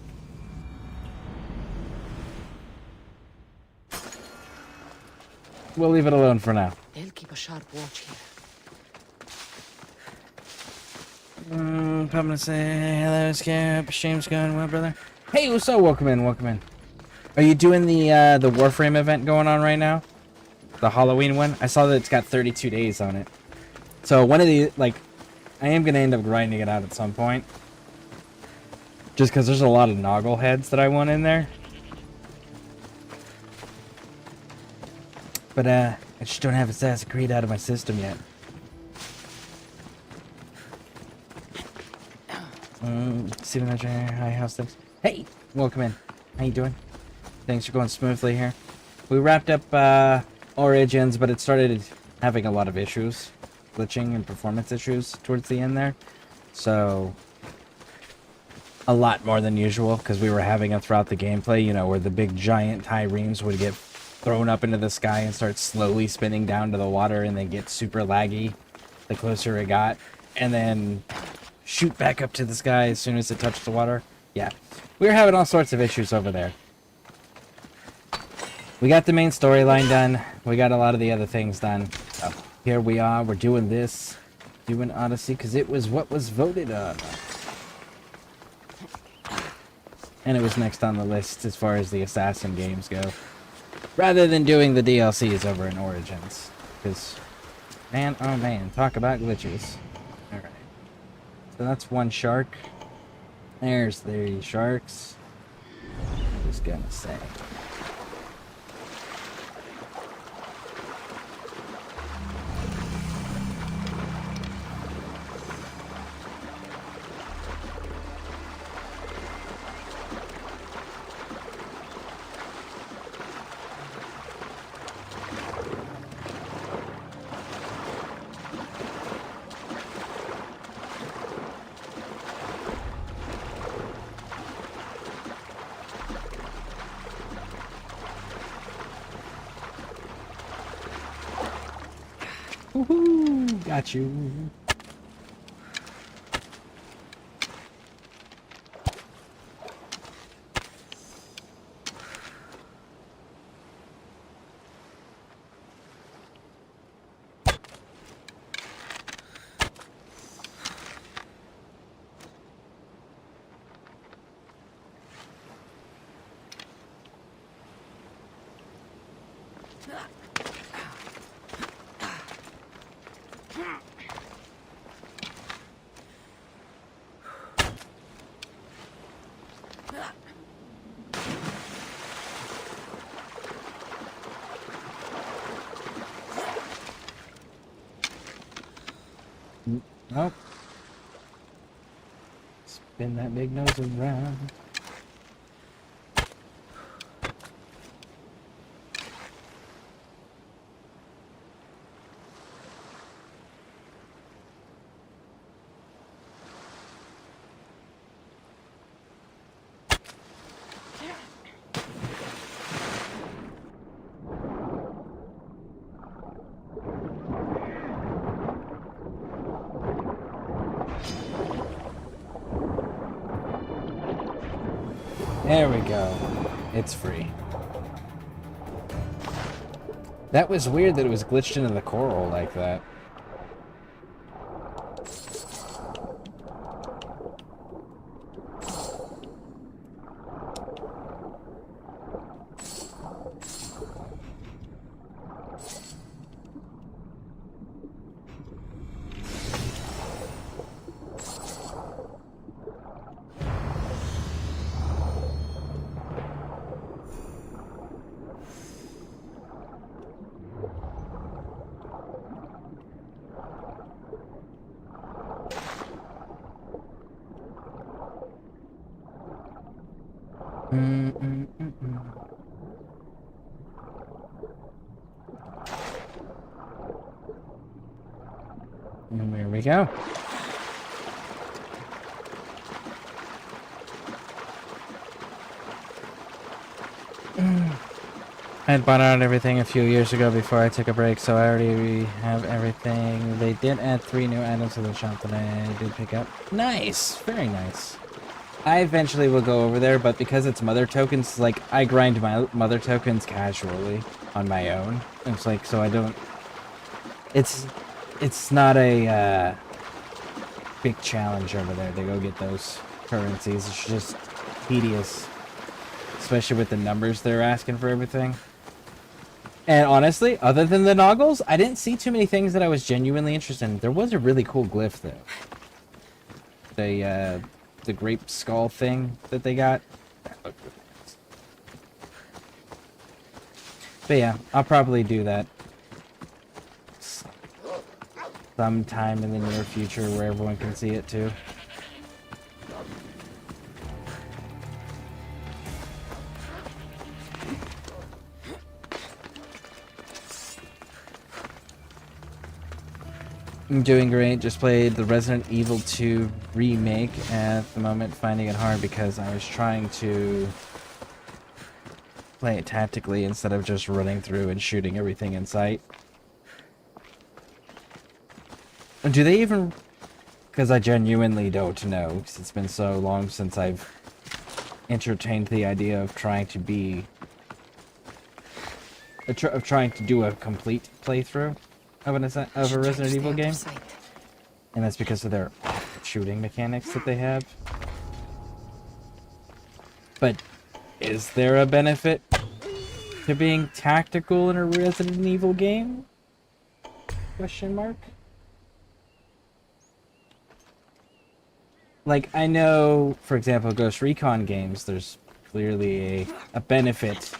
Speaker 1: We'll leave it alone for now.
Speaker 6: They'll keep a sharp watch here.
Speaker 1: Coming to say hello, Scare. Shame's going well, brother. Hey, so welcome in, welcome in. Are you doing the Warframe event going on right now? The Halloween one? I saw that it's got 32 days on it. So one of the, like, I am going to end up grinding it out at some point. Just because there's a lot of Noggle heads that I want in there. But, I just don't have Assassin's Creed out of my system yet. Steven, hi, how's things? Hey, welcome in. How you doing? Things are going smoothly here. We wrapped up Origins, but it started having a lot of issues, glitching and performance issues towards the end there. So a lot more than usual because we were having them throughout the gameplay. You know, where the big giant triremes would get thrown up into the sky and start slowly spinning down to the water, and then get super laggy the closer it got, and then shoot back up to the sky as soon as it touched the water. Yeah, we were having all sorts of issues over there. We got the main storyline done. We got a lot of the other things done. So here we are. We're doing this. Doing Odyssey because it was what was voted on. And it was next on the list as far as the Assassin games go. Rather than doing the DLCs over in Origins. Because, man, oh man, talk about glitches. Alright. So that's one shark. There's the sharks. I was gonna say. Woohoo! Got you. Oh. Spin that big nose around. There we go. It's free. That was weird that it was glitched into the coral like that. And there we go. I had bought out everything a few years ago before I took a break, so I already have everything. They did add 3 new items to the shop that I did pick up. Nice! Very nice. I eventually will go over there, but because it's mother tokens, like, I grind my mother tokens casually on my own. It's like, so I don't... It's not a, big challenge over there to go get those currencies. It's just tedious. Especially with the numbers they're asking for everything. And honestly, other than the noggles, I didn't see too many things that I was genuinely interested in. There was a really cool glyph, though. The grape skull thing that they got. That looked really nice. But yeah, I'll probably do that sometime in the near future where everyone can see it too. I'm doing great. Just played the Resident Evil 2 remake at the moment, finding it hard because I was trying to play it tactically instead of just running through and shooting everything in sight. Do they even... Because I genuinely don't know, because it's been so long since I've entertained the idea of trying to be of trying to do a complete playthrough of a Resident Evil game, and that's because of their shooting mechanics that they have. But is there a benefit to being tactical in a Resident Evil game? Question mark. Like, I know, for example, Ghost Recon games, there's clearly a benefit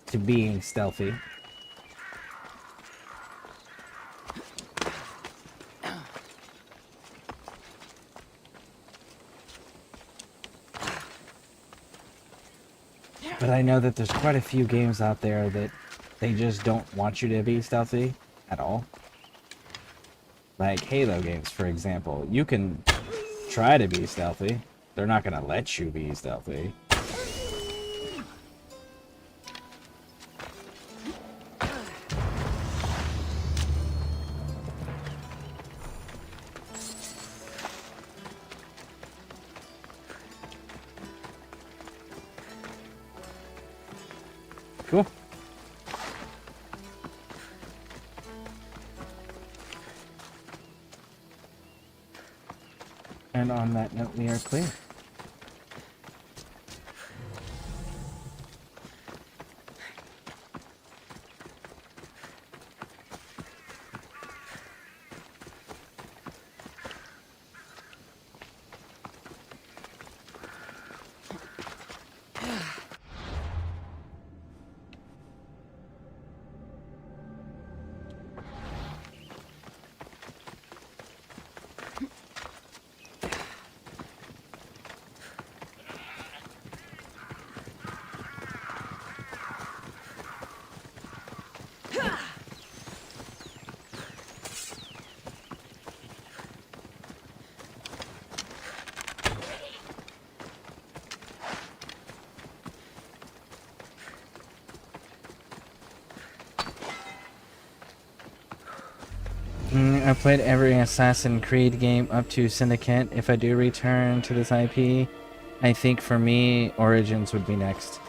Speaker 1: to being stealthy. But I know that there's quite a few games out there that they just don't want you to be stealthy at all. Like Halo games, for example. You can try to be stealthy. They're not gonna let you be stealthy. Cool. And on that note, we are clear. I've played every Assassin's Creed game up to Syndicate. If I do return to this IP, I think for me, Origins would be next.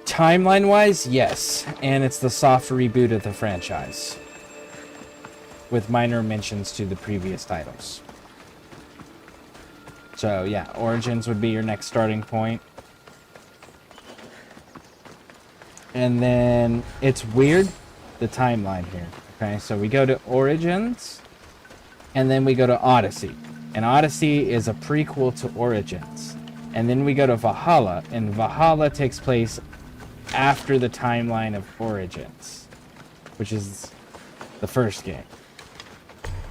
Speaker 1: Timeline-wise, yes. And it's the soft reboot of the franchise, with minor mentions to the previous titles. So yeah, Origins would be your next starting point. And then it's weird, the timeline here. Okay, so we go to Origins, and then we go to Odyssey. And Odyssey is a prequel to Origins. And then we go to Valhalla, and Valhalla takes place after the timeline of Origins, which is the first game.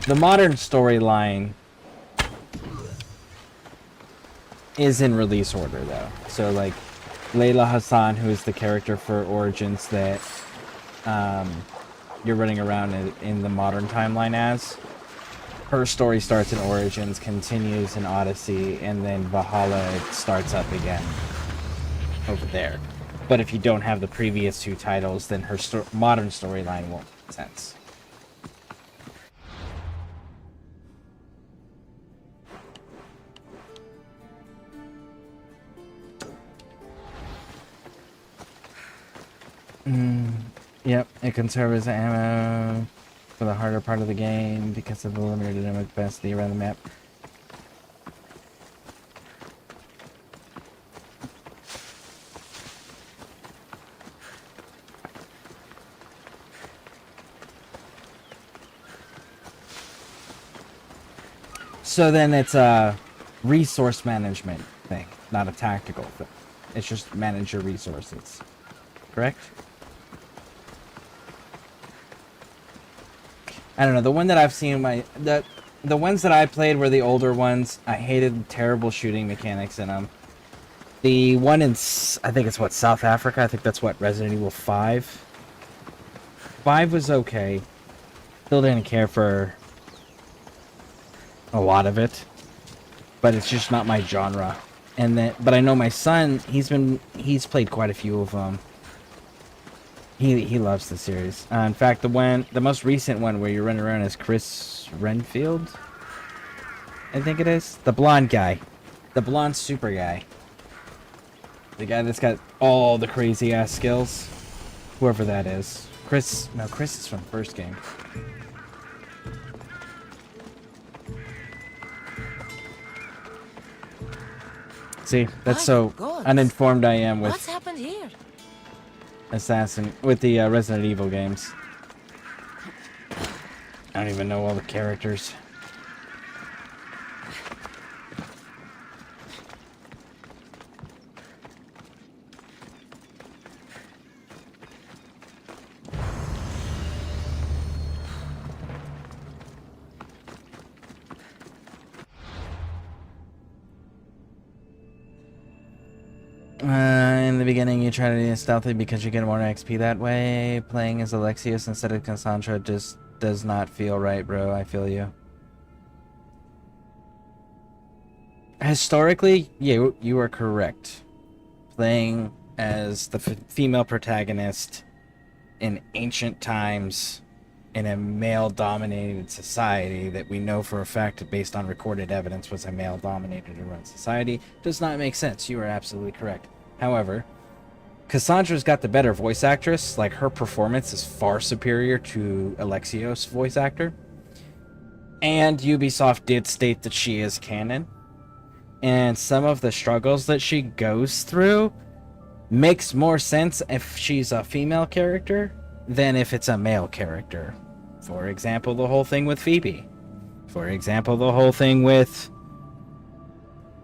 Speaker 1: The modern storyline is in release order, though. So, like, Layla Hassan, who is the character for Origins that you're running around in the modern timeline as, her story starts in Origins, continues in Odyssey, and then Valhalla starts up again over there. But if you don't have the previous two titles, then her modern storyline won't make sense. Yep, it can serve as ammo for the harder part of the game because of the limited ammo capacity around the map. So then it's a resource management thing, not a tactical thing. It's just manage your resources. Correct? I don't know, the one that I've seen, the ones that I played were the older ones. I hated the terrible shooting mechanics in them. The one in, I think it's what, South Africa? I think that's what, Resident Evil 5? 5 was okay. Still didn't care for a lot of it. But it's just not my genre. And then, but I know my son, he's played quite a few of them. He loves the series. In fact, the most recent one where you're running around as Chris Renfield, I think it is, the blonde guy, the blonde super guy. The guy that's got all the crazy ass skills. Whoever that is. Chris is from the first game. See, that's so uninformed I am
Speaker 16: What's
Speaker 1: with
Speaker 16: happened here?
Speaker 1: with the Resident Evil games. I don't even know all the characters. In the beginning, you try to be stealthy because you get more XP that way. Playing as Alexios instead of Cassandra just does not feel right, bro. I feel you. Historically, you are correct. Playing as the female protagonist in ancient times in a male-dominated society that we know for a fact, based on recorded evidence, was a male-dominated and run society does not make sense. You are absolutely correct. However, Cassandra's got the better voice actress. Like, her performance is far superior to Alexios' voice actor. And Ubisoft did state that she is canon. And some of the struggles that she goes through makes more sense if she's a female character than if it's a male character. For example, the whole thing with Phoebe. For example, the whole thing with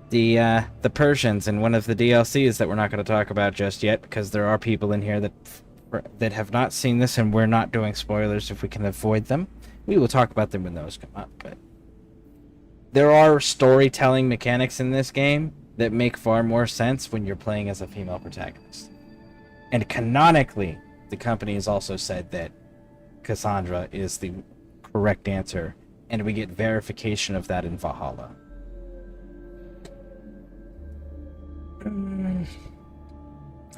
Speaker 1: the Persians in one of the DLCs that we're not going to talk about just yet, because there are people in here that have not seen this, and we're not doing spoilers if we can avoid them. We will talk about them when those come up, but there are storytelling mechanics in this game that make far more sense when you're playing as a female protagonist. And canonically, the company has also said that Cassandra is the correct answer, and we get verification of that in Valhalla.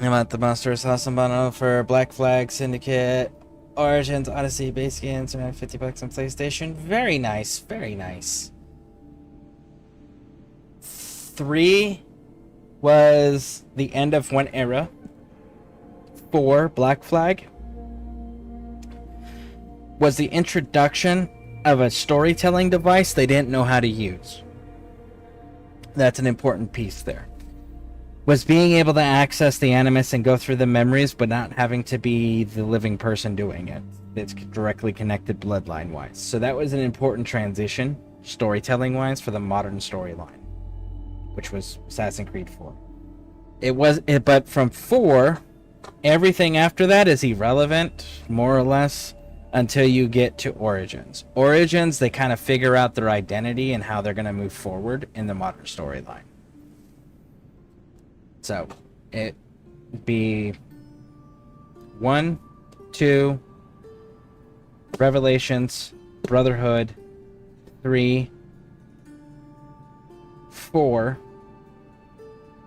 Speaker 1: I'm at the Monsters Awesome Bundle for Black Flag, Syndicate, Origins, Odyssey, base games, around $50 on PlayStation. Very nice, very nice. 3 was the end of one era. 4, Black Flag, was the introduction of a storytelling device they didn't know how to use. That's an important piece there. Was being able to access the Animus and go through the memories, but not having to be the living person doing it. It's directly connected bloodline-wise. So that was an important transition, storytelling-wise, for the modern storyline, which was Assassin's Creed 4. But from 4, everything after that is irrelevant, more or less, until you get to Origins. Origins, they kind of figure out their identity and how they're going to move forward in the modern storyline. So, it be 1, 2, Revelations, Brotherhood, 3, 4,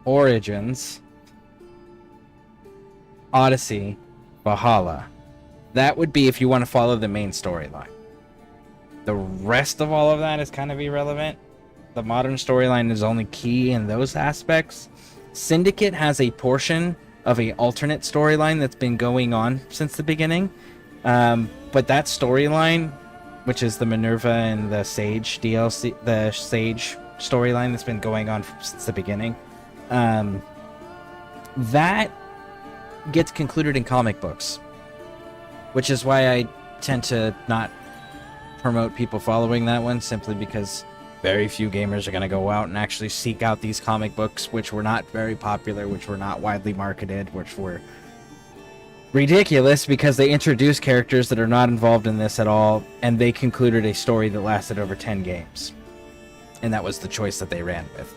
Speaker 1: Origins, Odyssey, Valhalla. That would be if you want to follow the main storyline. The rest of all of that is kind of irrelevant. The modern storyline is only key in those aspects. Syndicate has a portion of a alternate storyline that's been going on since the beginning. But that storyline, which is the Minerva and the Sage DLC, the Sage storyline that's been going on since the beginning, that gets concluded in comic books, which is why I tend to not promote people following that one, simply because very few gamers are going to go out and actually seek out these comic books, which were not very popular, which were not widely marketed, which were ridiculous because they introduced characters that are not involved in this at all, and they concluded a story that lasted over 10 games. And that was the choice that they ran with.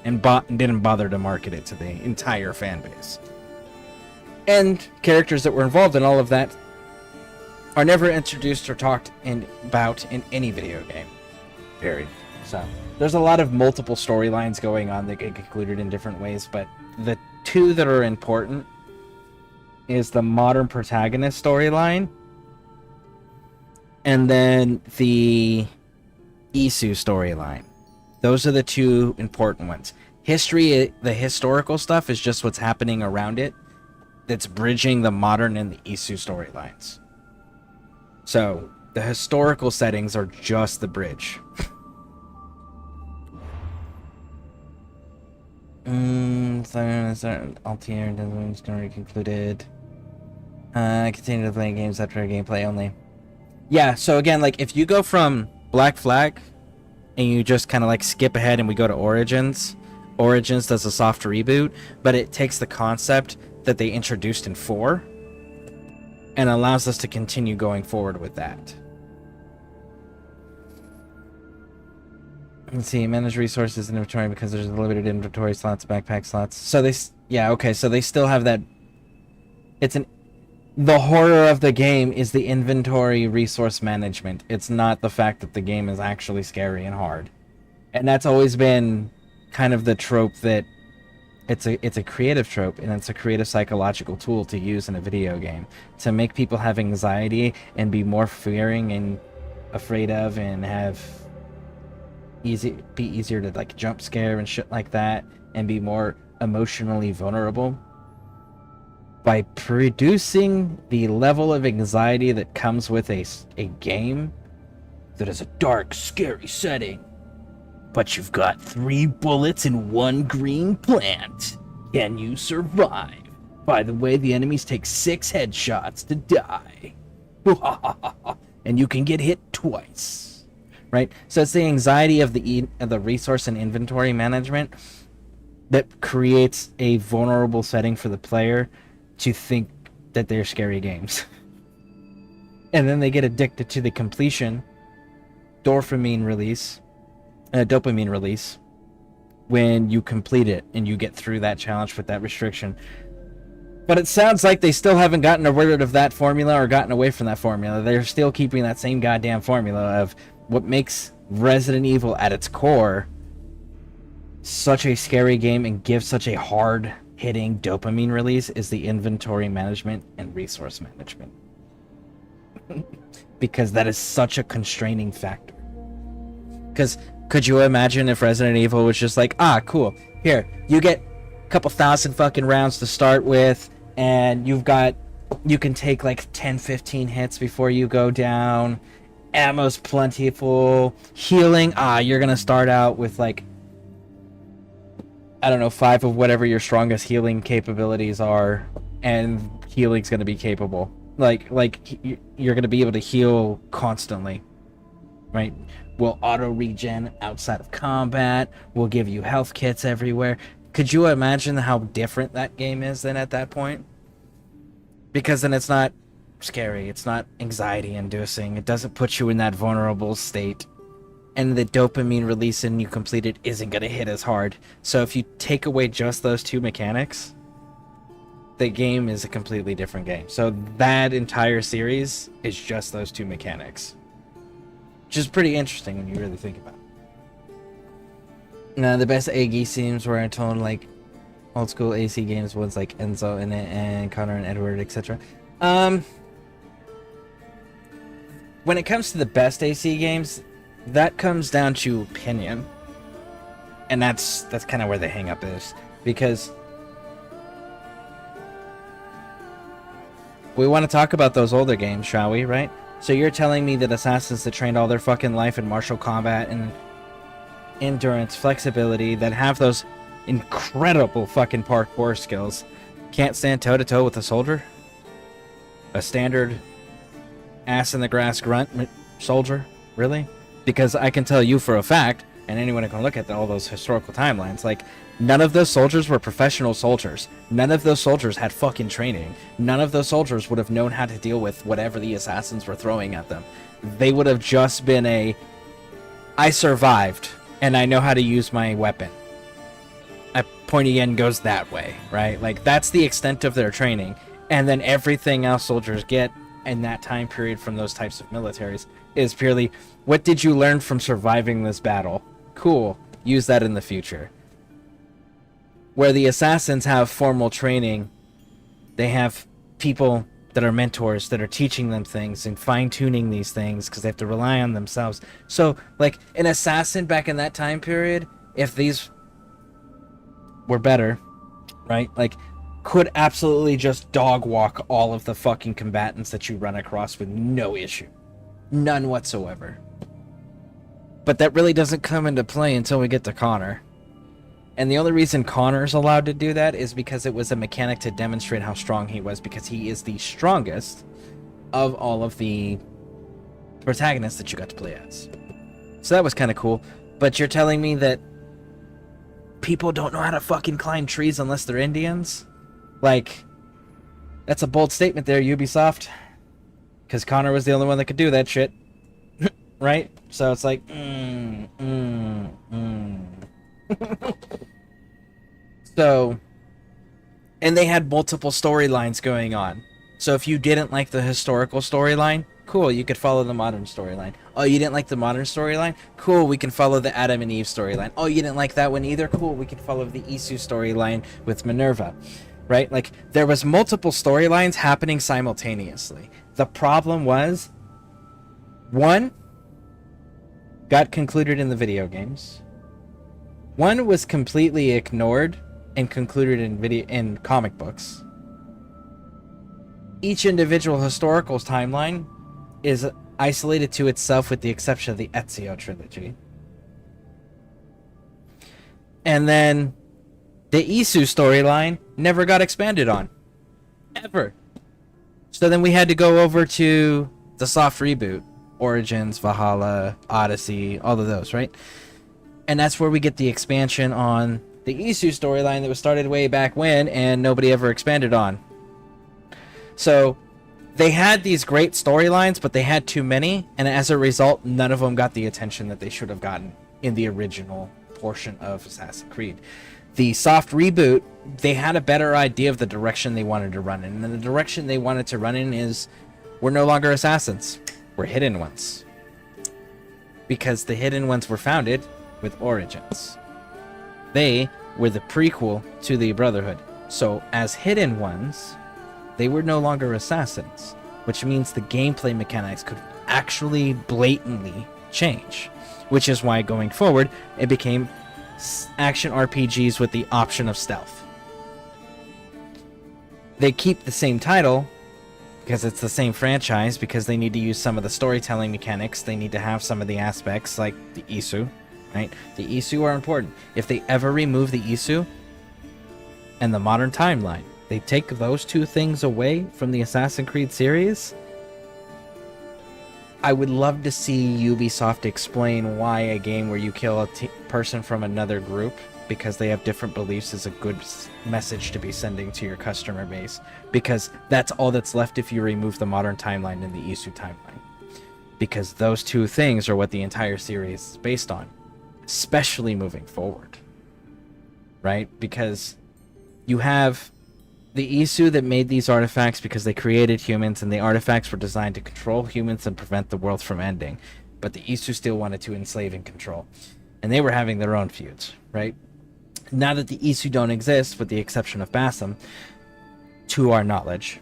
Speaker 1: And didn't bother to market it to the entire fan base. And characters that were involved in all of that are never introduced or talked about in any video game. Period. So, there's a lot of multiple storylines going on that get concluded in different ways, but the two that are important is the modern protagonist storyline and then the Isu storyline. Those are the two important ones. The historical stuff is just what's happening around it that's bridging the modern and the Isu storylines. So, the historical settings are just the bridge. Altier doesn't story concluded. Continue to play games after gameplay only. Yeah, so again, like, if you go from Black Flag and you just kind of like skip ahead and we go to Origins, Origins does a soft reboot, but it takes the concept that they introduced in 4 and allows us to continue going forward with that. Let's see, manage resources and inventory because there's limited inventory slots, backpack slots. So they, yeah, okay, so they still have that. The horror of the game is the inventory resource management. It's not the fact that the game is actually scary and hard. And that's always been kind of the trope that it's a creative trope, and it's a creative psychological tool to use in a video game to make people have anxiety and be more fearing and afraid of, and be easier to like jump scare and shit like that, and be more emotionally vulnerable by producing the level of anxiety that comes with a game that is a dark, scary setting. But you've got 3 bullets and 1 green plant. Can you survive? By the way, the enemies take 6 headshots to die. And you can get hit twice. Right? So it's the anxiety of the resource and inventory management that creates a vulnerable setting for the player to think that they're scary games. And then they get addicted to the completion dopamine release when you complete it and you get through that challenge with that restriction. But it sounds like they still haven't gotten rid of that formula or gotten away from that formula. They're still keeping that same goddamn formula of what makes Resident Evil at its core such a scary game and gives such a hard-hitting dopamine release is the inventory management and resource management. Because that is such a constraining factor. Because could you imagine if Resident Evil was just like, cool, here, you get a couple thousand fucking rounds to start with, and you can take like 10-15 hits before you go down, ammo's plentiful, healing, you're gonna start out with like, I don't know, 5 of whatever your strongest healing capabilities are, and healing's gonna be capable. Like you're gonna be able to heal constantly, right? We'll auto regen outside of combat. We'll give you health kits everywhere. Could you imagine how different that game is then at that point? Because then it's not scary. It's not anxiety inducing. It doesn't put you in that vulnerable state. And the dopamine release and you complete it isn't going to hit as hard. So if you take away just those 2 mechanics, the game is a completely different game. So that entire series is just those 2 mechanics. Which is pretty interesting when you really think about it. Now, the best AG games were told like old school AC games was like Enzo and Connor and Edward, etc. When it comes to the best AC games, that comes down to opinion. And that's kind of where the hang up is. Because we want to talk about those older games, shall we, right? So you're telling me that assassins that trained all their fucking life in martial combat and endurance, flexibility, that have those incredible fucking parkour skills, can't stand toe-to-toe with a soldier? A standard ass-in-the-grass grunt soldier? Really? Because I can tell you for a fact, and anyone who can look at all those historical timelines, like, none of those soldiers were professional soldiers. None of those soldiers had fucking training. None of those soldiers would have known how to deal with whatever the assassins were throwing at them. They would have just been I survived, and I know how to use my weapon. A pointy end goes that way, right? Like, that's the extent of their training. And then everything else soldiers get in that time period from those types of militaries is purely, what did you learn from surviving this battle? Cool. Use that in the future. Where the assassins have formal training, they have people that are mentors that are teaching them things and fine-tuning these things because they have to rely on themselves. So, like, an assassin back in that time period, if these were better, right? Like, could absolutely just dog walk all of the fucking combatants that you run across with no issue. None whatsoever. But that really doesn't come into play until we get to Connor. And the only reason Connor's allowed to do that is because it was a mechanic to demonstrate how strong he was, because he is the strongest of all of the protagonists that you got to play as. So that was kind of cool. But you're telling me that people don't know how to fucking climb trees unless they're Indians? Like, that's a bold statement there, Ubisoft. Because Connor was the only one that could do that shit. Right? So it's like, So, and they had multiple storylines going on. So if you didn't like the historical storyline, cool, you could follow the modern storyline. Oh, you didn't like the modern storyline? Cool, we can follow the Adam and Eve storyline. Oh, you didn't like that one either? Cool, we can follow the Isu storyline with Minerva. Right? Like, there was multiple storylines happening simultaneously. The problem was, one got concluded in the video games. One was completely ignored and concluded in comic books. Each individual historical timeline is isolated to itself with the exception of the Ezio trilogy. And then the Isu storyline never got expanded on. Ever. So then we had to go over to the soft reboot. Origins, Valhalla, Odyssey, all of those, right? And that's where we get the expansion on the Isu storyline that was started way back when and nobody ever expanded on. So they had these great storylines, but they had too many, and as a result, none of them got the attention that they should have gotten in the original portion of Assassin's Creed. The soft reboot, they had a better idea of the direction they wanted to run in, and the direction they wanted to run in is, we're no longer assassins. Were hidden ones, because the hidden ones were founded with Origins. They were the prequel to the Brotherhood, so as hidden ones they were no longer assassins, which means the gameplay mechanics could actually blatantly change, which is why going forward it became action RPGs with the option of stealth. They keep the same title because it's the same franchise, because they need to use some of the storytelling mechanics. They need to have some of the aspects like the Isu, right? The Isu are important. If they ever remove the Isu and the modern timeline, they take those two things away from the Assassin's Creed series, I would love to see Ubisoft explain why a game where you kill a person from another group because they have different beliefs is a good message to be sending to your customer base, because that's all that's left if you remove the modern timeline and the Isu timeline, because those two things are what the entire series is based on, especially moving forward, right? Because you have the Isu that made these artifacts because they created humans, and the artifacts were designed to control humans and prevent the world from ending, but the Isu still wanted to enslave and control, and they were having their own feuds, right? Now that the Isu don't exist, with the exception of Bassam, to our knowledge,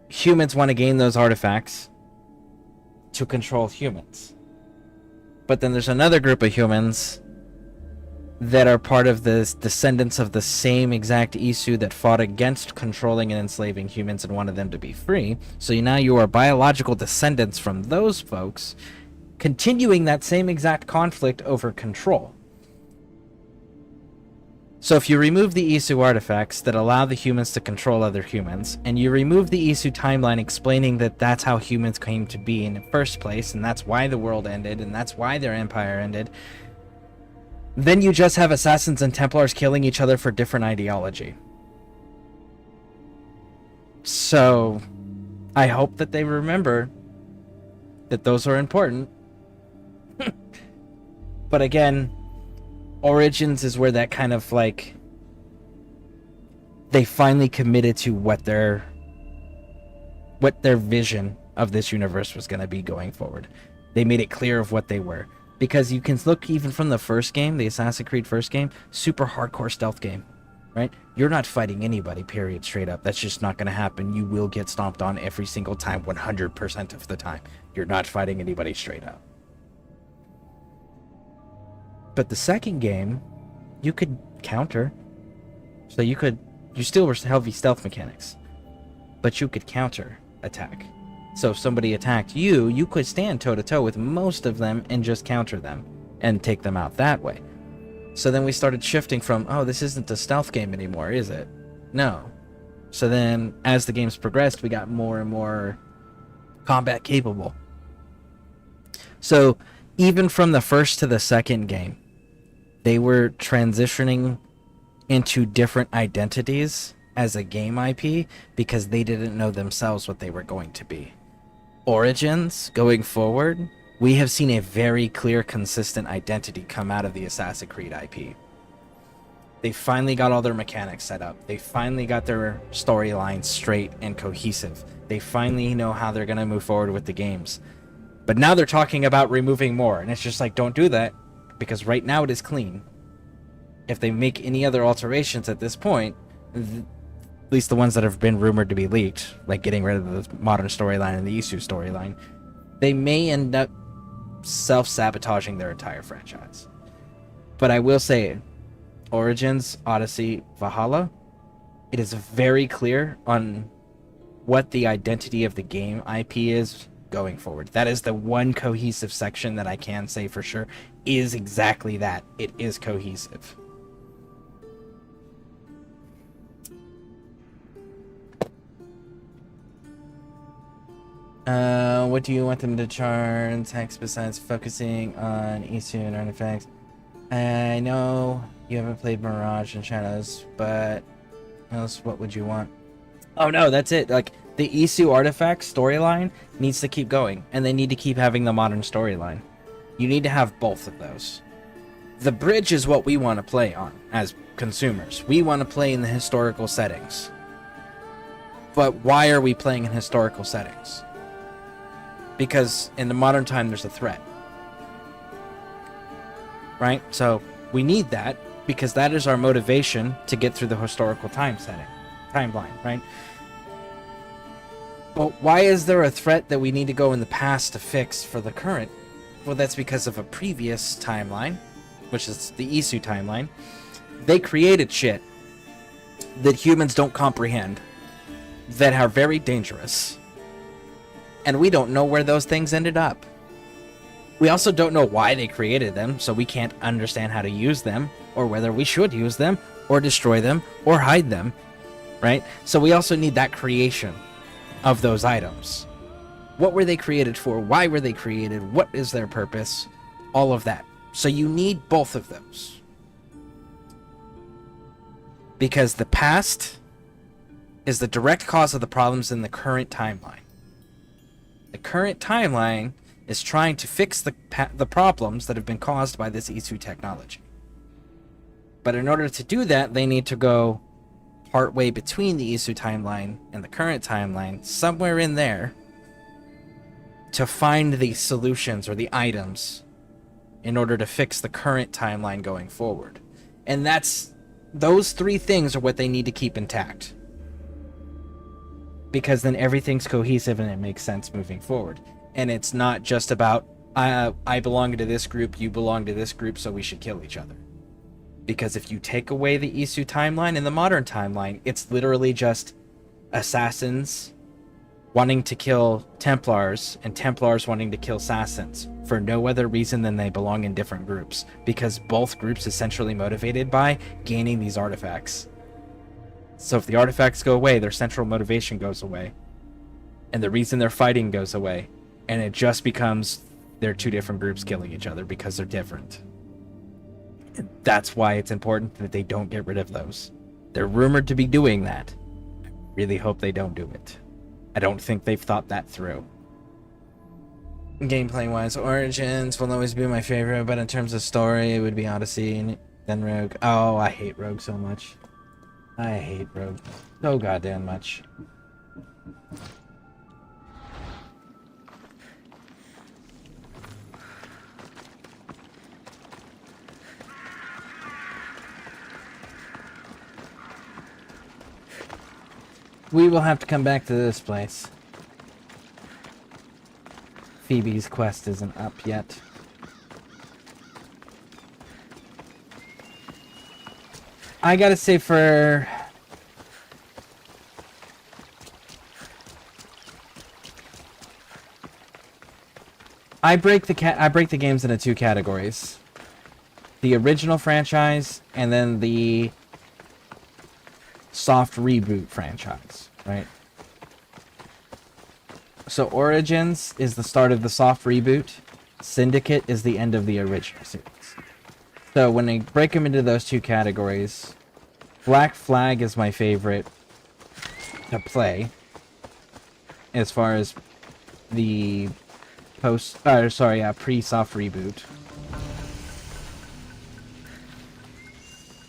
Speaker 1: humans want to gain those artifacts to control humans. But then there's another group of humans that are part of the descendants of the same exact Isu that fought against controlling and enslaving humans and wanted them to be free. So now you are biological descendants from those folks, continuing that same exact conflict over control. So if you remove the Isu artifacts that allow the humans to control other humans, and you remove the Isu timeline explaining that that's how humans came to be in the first place, and that's why the world ended, and that's why their empire ended, then you just have assassins and Templars killing each other for different ideology. So I hope that they remember that those are important. But again, Origins is where that kind of like, they finally committed to what their vision of this universe was going to be going forward. They made it clear of what they were, because you can look even from the first game, the Assassin's Creed first game, super hardcore stealth game, right? You're not fighting anybody, period, straight up. That's just not going to happen. You will get stomped on every single time, 100% of the time. You're not fighting anybody straight up. But the second game, you could counter. So you still were heavy stealth mechanics, but you could counter attack. So if somebody attacked you, you could stand toe to toe with most of them and just counter them and take them out that way. So then we started shifting from, oh, this isn't a stealth game anymore, is it? No. So then as the games progressed, we got more and more combat capable. So even from the first to the second game, they were transitioning into different identities as a game IP because they didn't know themselves what they were going to be. Origins, going forward, we have seen a very clear, consistent identity come out of the Assassin's Creed IP. They finally got all their mechanics set up. They finally got their storylines straight and cohesive. They finally know how they're going to move forward with the games. But now they're talking about removing more, and it's just like, don't do that, because right now it is clean. If they make any other alterations at this point, at least the ones that have been rumored to be leaked, like getting rid of the modern storyline and the Isu storyline, they may end up self-sabotaging their entire franchise. But I will say, Origins, Odyssey, Valhalla, it is very clear on what the identity of the game IP is going forward. That is the one cohesive section that I can say for sure is exactly that. It is cohesive. What do you want them to charge text besides focusing on Isu and artifacts? I know you haven't played Mirage and Shadows, but else what would you want? Oh no, that's it. Like, the Isu artifact storyline needs to keep going, and they need to keep having the modern storyline. You need to have both of those. The bridge is what we want to play on as consumers. We want to play in the historical settings. But why are we playing in historical settings? Because in the modern time, there's a threat. Right? So we need that because that is our motivation to get through the historical timeline, right? But why is there a threat that we need to go in the past to fix for the current? Well, that's because of a previous timeline, which is the Isu timeline. They created shit that humans don't comprehend, that are very dangerous. And we don't know where those things ended up. We also don't know why they created them, so we can't understand how to use them, or whether we should use them, or destroy them, or hide them, right? So we also need that creation of those items. What were they created for? Why were they created? What is their purpose? All of that. So you need both of those. Because the past is the direct cause of the problems in the current timeline. The current timeline is trying to fix the problems that have been caused by this Isu technology. But in order to do that, they need to go partway between the Isu timeline and the current timeline, somewhere in there, to find the solutions or the items in order to fix the current timeline going forward. And those three things are what they need to keep intact. Because then everything's cohesive and it makes sense moving forward. And it's not just about, I belong to this group, you belong to this group, so we should kill each other. Because if you take away the Isu timeline and the modern timeline, it's literally just assassins wanting to kill Templars and Templars wanting to kill assassins for no other reason than they belong in different groups. Because both groups essentially motivated by gaining these artifacts. So if the artifacts go away, their central motivation goes away. And the reason they're fighting goes away. And it just becomes they're two different groups killing each other because they're different. And that's why it's important that they don't get rid of those. They're rumored to be doing that. I really hope they don't do it. I don't think they've thought that through. Gameplay-wise, Origins will always be my favorite, but in terms of story, it would be Odyssey and then Rogue. Oh, I hate Rogue so much. I hate Rogue so goddamn much. We will have to come back to this place. Phoebe's quest isn't up yet. I gotta say for... I break the games into two categories. The original franchise, and then the soft reboot franchise, right? So Origins is the start of the soft reboot. Syndicate is the end of the original series. So when I break them into those two categories, Black Flag is my favorite to play as far as the pre-soft reboot.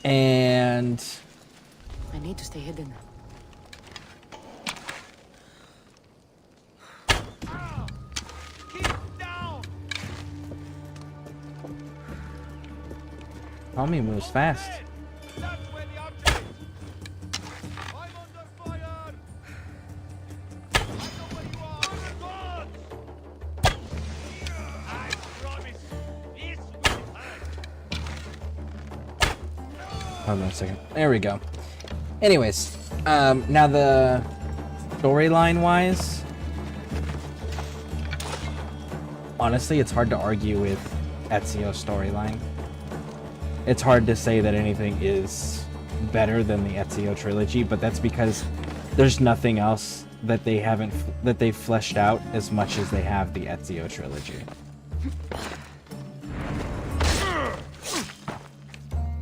Speaker 1: And
Speaker 16: I need to stay hidden.
Speaker 1: Homie moves fast. Hold on a second. There we go. Anyways, now the storyline-wise, honestly, it's hard to argue with Ezio's storyline. It's hard to say that anything is better than the Ezio trilogy, but that's because there's nothing else that they've fleshed out as much as they have the Ezio trilogy.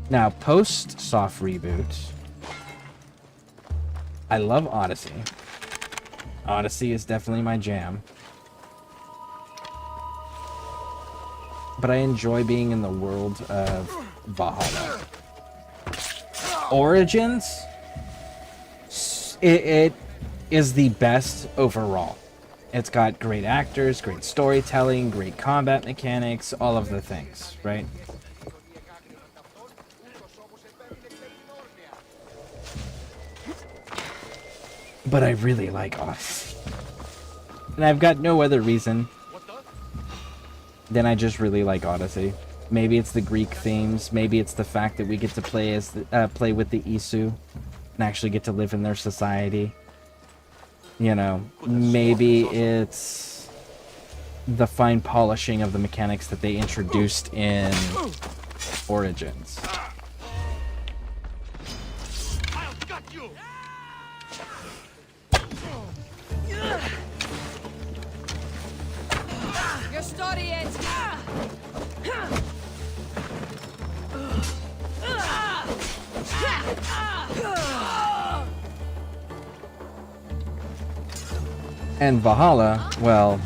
Speaker 1: Now, post-soft reboot, I love Odyssey. Odyssey is definitely my jam. But I enjoy being in the world of Valhalla. Origins, it is the best overall. It's got great actors, great storytelling, great combat mechanics, all of the things, right? But I really like Odyssey. And I've got no other reason than I just really like Odyssey. Maybe it's the Greek themes, maybe it's the fact that we get to play as play with the Isu and actually get to live in their society. You know, maybe it's the fine polishing of the mechanics that they introduced in Origins.
Speaker 21: Your story ends here.
Speaker 1: And Valhalla, well,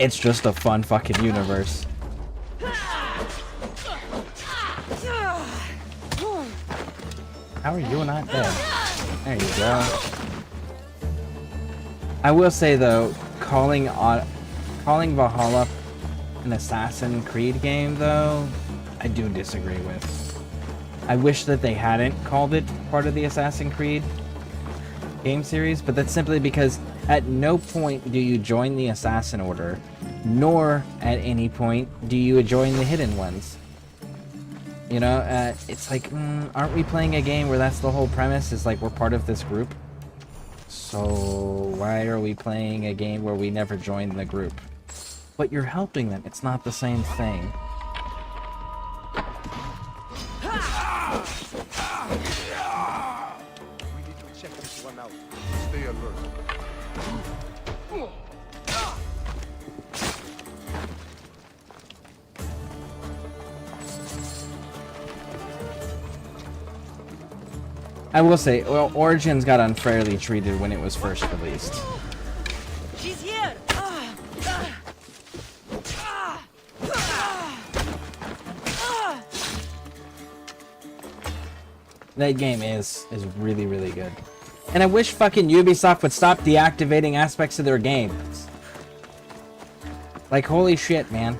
Speaker 1: it's just a fun fucking universe. How are you not dead? There you go. I will say though, calling Valhalla an Assassin's Creed game though, I do disagree with. I wish that they hadn't called it part of the Assassin's Creed game series, but that's simply because at no point do you join the Assassin Order, nor at any point do you join the Hidden Ones. You know, it's like, aren't we playing a game where that's the whole premise, is like we're part of this group? So why are we playing a game where we never joined the group? But you're helping them, it's not the same thing.
Speaker 15: Stay alert.
Speaker 1: I will say, well, Origins got unfairly treated when it was first released.
Speaker 21: She's here.
Speaker 1: That game is really, really good. And I wish fucking Ubisoft would stop deactivating aspects of their games. Like, holy shit, man.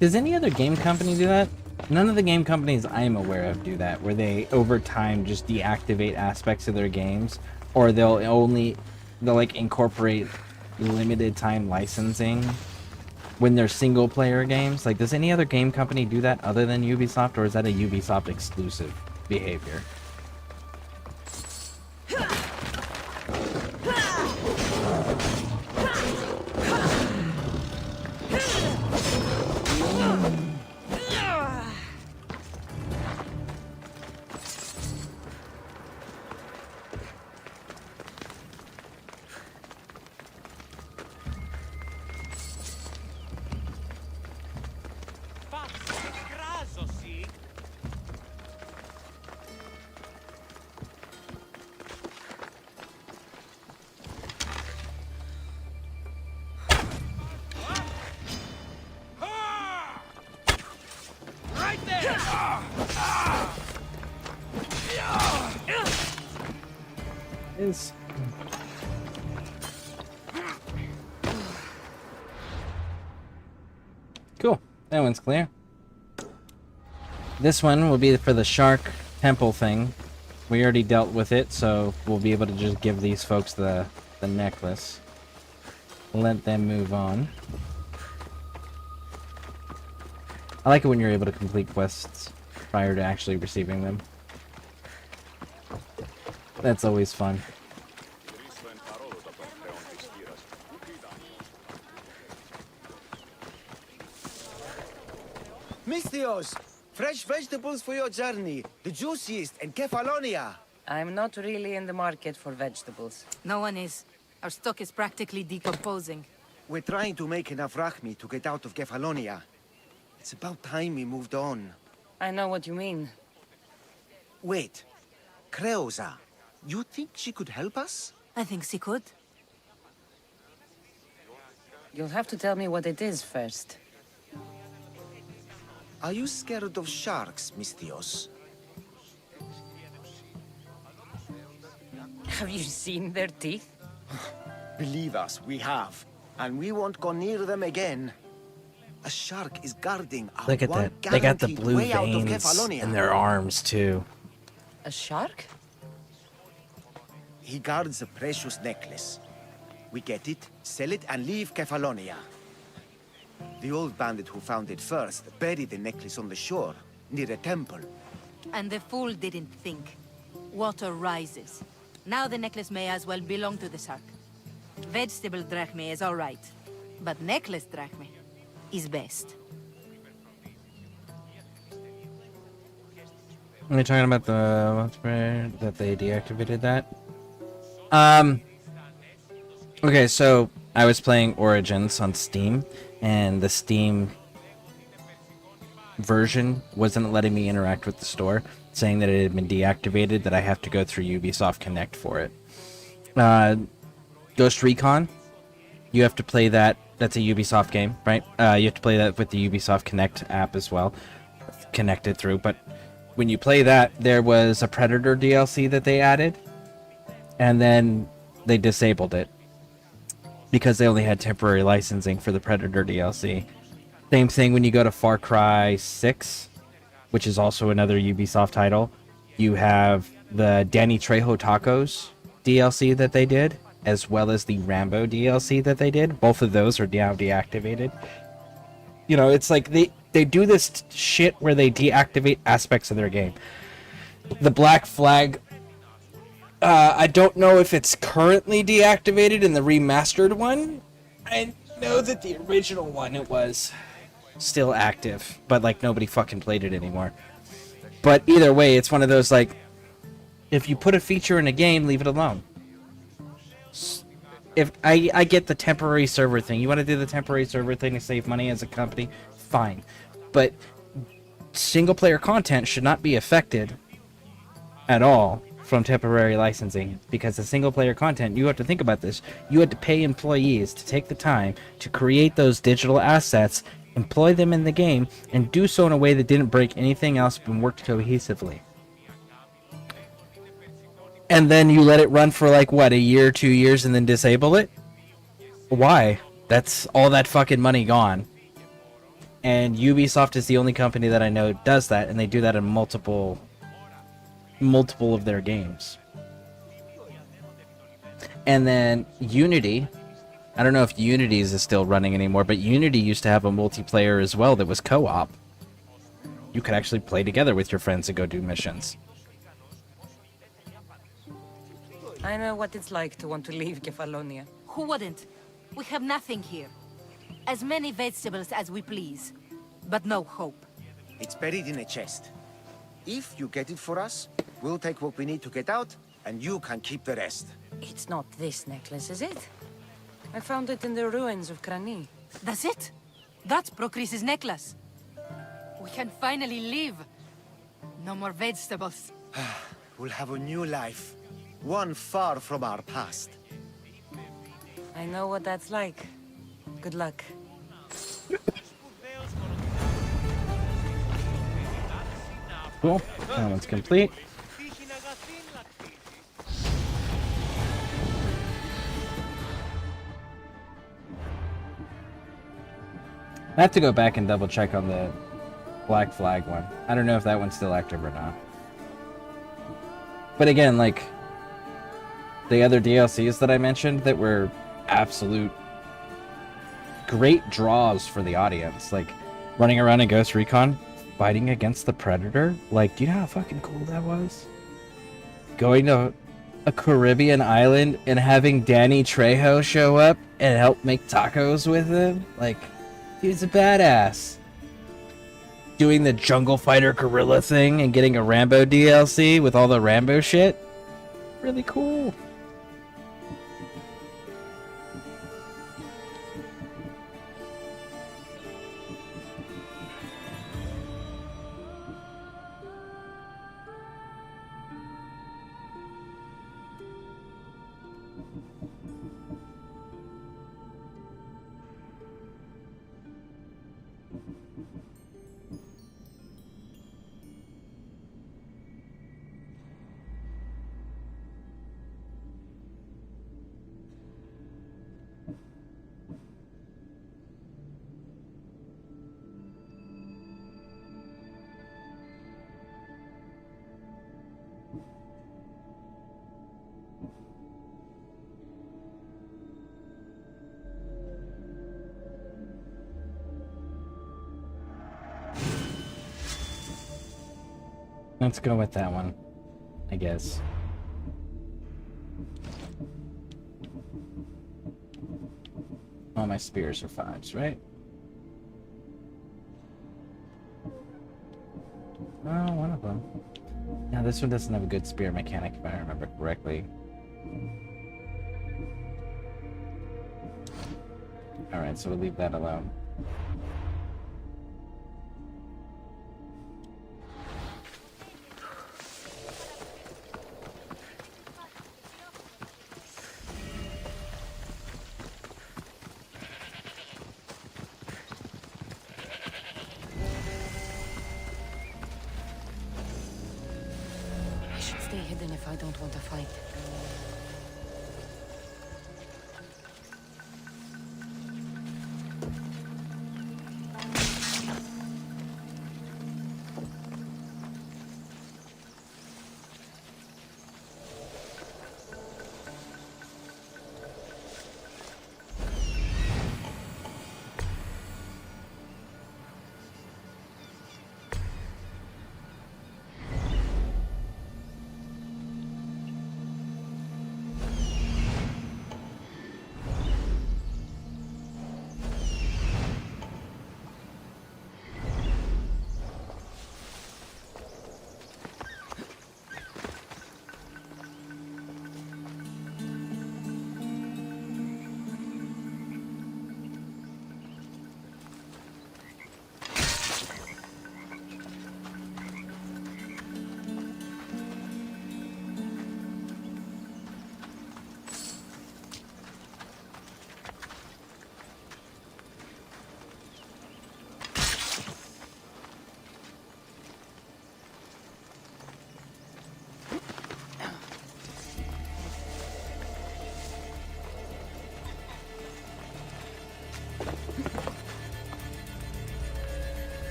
Speaker 1: Does any other game company do that? None of the game companies I'm aware of do that, where they over time just deactivate aspects of their games, or they'll like incorporate limited time licensing when they're single player games. Like, does any other game company do that other than Ubisoft, or is that a Ubisoft exclusive behavior? Is cool. That one's clear. This one will be for the shark temple thing. We already dealt with it, so we'll be able to just give these folks the necklace. Let them move on. I like it when you're able to complete quests prior to actually receiving them. That's always fun.
Speaker 3: Misthios, fresh vegetables for your journey. The juiciest in Kefalonia.
Speaker 16: I'm not really in the market for vegetables.
Speaker 21: No one is. Our stock is practically decomposing.
Speaker 3: We're trying to make enough rachmi to get out of Kefalonia. It's about time we moved on.
Speaker 16: I know what you mean.
Speaker 3: Wait. Creosa. You think she could help us?
Speaker 21: I think she could.
Speaker 16: You'll have to tell me what it is first.
Speaker 3: Are you scared of sharks, Misthios?
Speaker 16: Have you seen their teeth?
Speaker 3: Believe us, we have. And we won't go near them again. A shark is guarding our
Speaker 1: Look at
Speaker 3: one
Speaker 1: that. They got the
Speaker 3: guaranteed
Speaker 1: blue
Speaker 3: way out of
Speaker 1: veins
Speaker 3: Kefalonia.
Speaker 1: in their arms, too.
Speaker 16: A shark?
Speaker 3: He guards a precious necklace. We get it, sell it, and leave Kefalonia. The old bandit who found it first buried the necklace on the shore, near a temple.
Speaker 21: And the fool didn't think. Water rises. Now the necklace may as well belong to the shark. Vegetable drachme is all right, but necklace drachme is best.
Speaker 1: Are you talking about the that they deactivated that? Okay, so I was playing Origins on Steam, and the Steam version wasn't letting me interact with the store, saying that it had been deactivated, that I have to go through Ubisoft Connect for it. Ghost Recon, you have to play that. That's a Ubisoft game, right? You have to play that with the Ubisoft Connect app as well, connected through. But when you play that, there was a Predator DLC that they added, and then they disabled it because they only had temporary licensing for the Predator DLC. Same thing when you go to Far Cry 6, which is also another Ubisoft title. You have the Danny Trejo Tacos DLC that they did, as well as the Rambo DLC that they did. Both of those are now deactivated. You know, it's like they do this shit where they deactivate aspects of their game. The Black Flag, I don't know if it's currently deactivated in the remastered one. I know that the original one, it was still active, but like nobody fucking played it anymore. But either way, it's one of those, like, if you put a feature in a game, leave it alone. If I get the temporary server thing, you want to do the temporary server thing to save money as a company, fine. But single player content should not be affected at all from temporary licensing, because the single player content, you have to think about this, you had to pay employees to take the time to create those digital assets employ them in the game, and do so in a way that didn't break anything else but worked cohesively. And then you let it run for like, what, a year, 2 years, and then disable it? Why? That's all that fucking money gone. And Ubisoft is the only company that I know does that, and they do that in multiple of their games. And then Unity, I don't know if Unity's is still running anymore, but Unity used to have a multiplayer as well that was co-op. You could actually play together with your friends and go do missions.
Speaker 16: I know what it's like to want to leave Kefalonia.
Speaker 21: Who wouldn't? We have nothing here. As many vegetables as we please, but no hope.
Speaker 3: It's buried in a chest. If you get it for us, we'll take what we need to get out, and you can keep the rest.
Speaker 16: It's not this necklace, is it? I found it in the ruins of Krani.
Speaker 21: That's it? That's Procris's necklace. We can finally live. No more vegetables.
Speaker 3: We'll have a new life. One far from our past.
Speaker 16: I know what that's like. Good luck.
Speaker 1: Cool. That one's complete. I have to go back and double check on the Black Flag one. I don't know if that one's still active or not. But again, like the other DLCs that I mentioned that were absolute great draws for the audience, like running around in Ghost Recon fighting against the Predator. Like, do you know how fucking cool that was? Going to a Caribbean island and having Danny Trejo show up and help make tacos with him. Like, dude's a badass. Doing the Jungle Fighter gorilla thing and getting a Rambo DLC with all the Rambo shit. Really cool. Let's go with that one, I guess. All my spears are 5s, right? Oh, one of them. Now this one doesn't have a good spear mechanic if I remember correctly. Alright, so we'll leave that alone.
Speaker 16: I should stay hidden if I don't want to fight.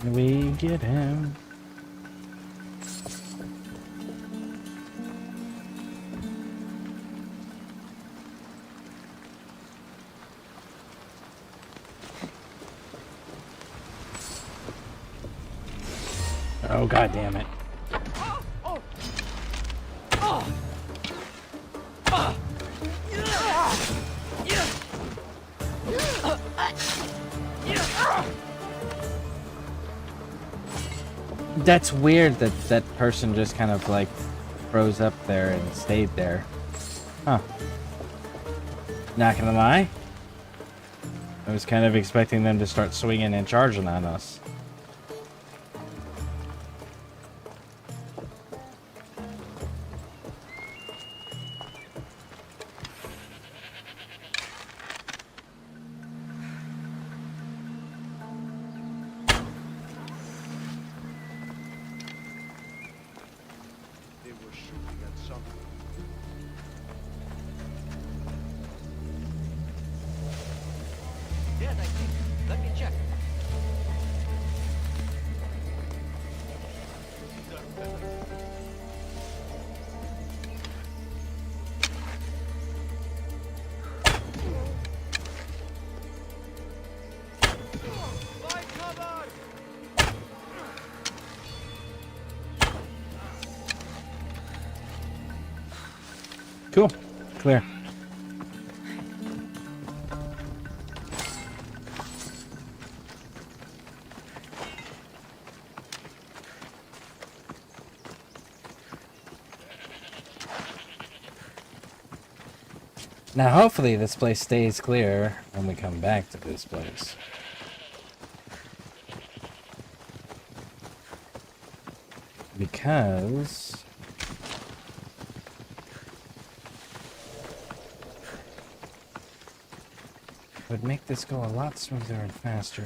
Speaker 1: Can we get him? Oh, god damn it. That's weird that that person just kind of like froze up there and stayed there. Huh. Not gonna lie. I was kind of expecting them to start swinging and charging on us.
Speaker 15: They were shooting at something.
Speaker 4: Dead, I think. Let me check.
Speaker 1: Cool. Clear. Now, hopefully this place stays clear when we come back to this place. Because it would make this go a lot smoother and faster.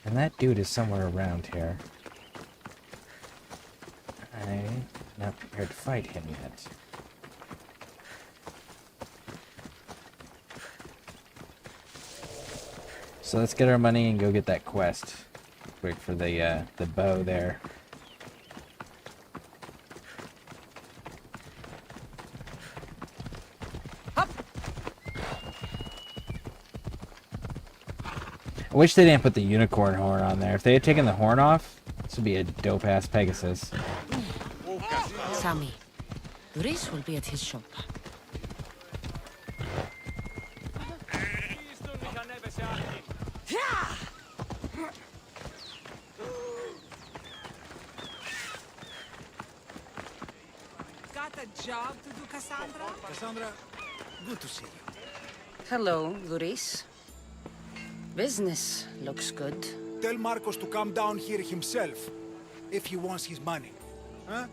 Speaker 1: And that dude is somewhere around here. I'm not prepared to fight him yet. So let's get our money and go get that quest. Quick for the bow there. I wish they didn't put the unicorn horn on there. If they had taken the horn off, this would be a dope-ass Pegasus.
Speaker 16: Sammy, Doris will be at his shop.
Speaker 19: Got a job to do, Cassandra?
Speaker 8: Cassandra, good to see you.
Speaker 16: Hello, Doris. Business looks good.
Speaker 8: Tell Marcos to come down here himself, if he wants his money. Huh?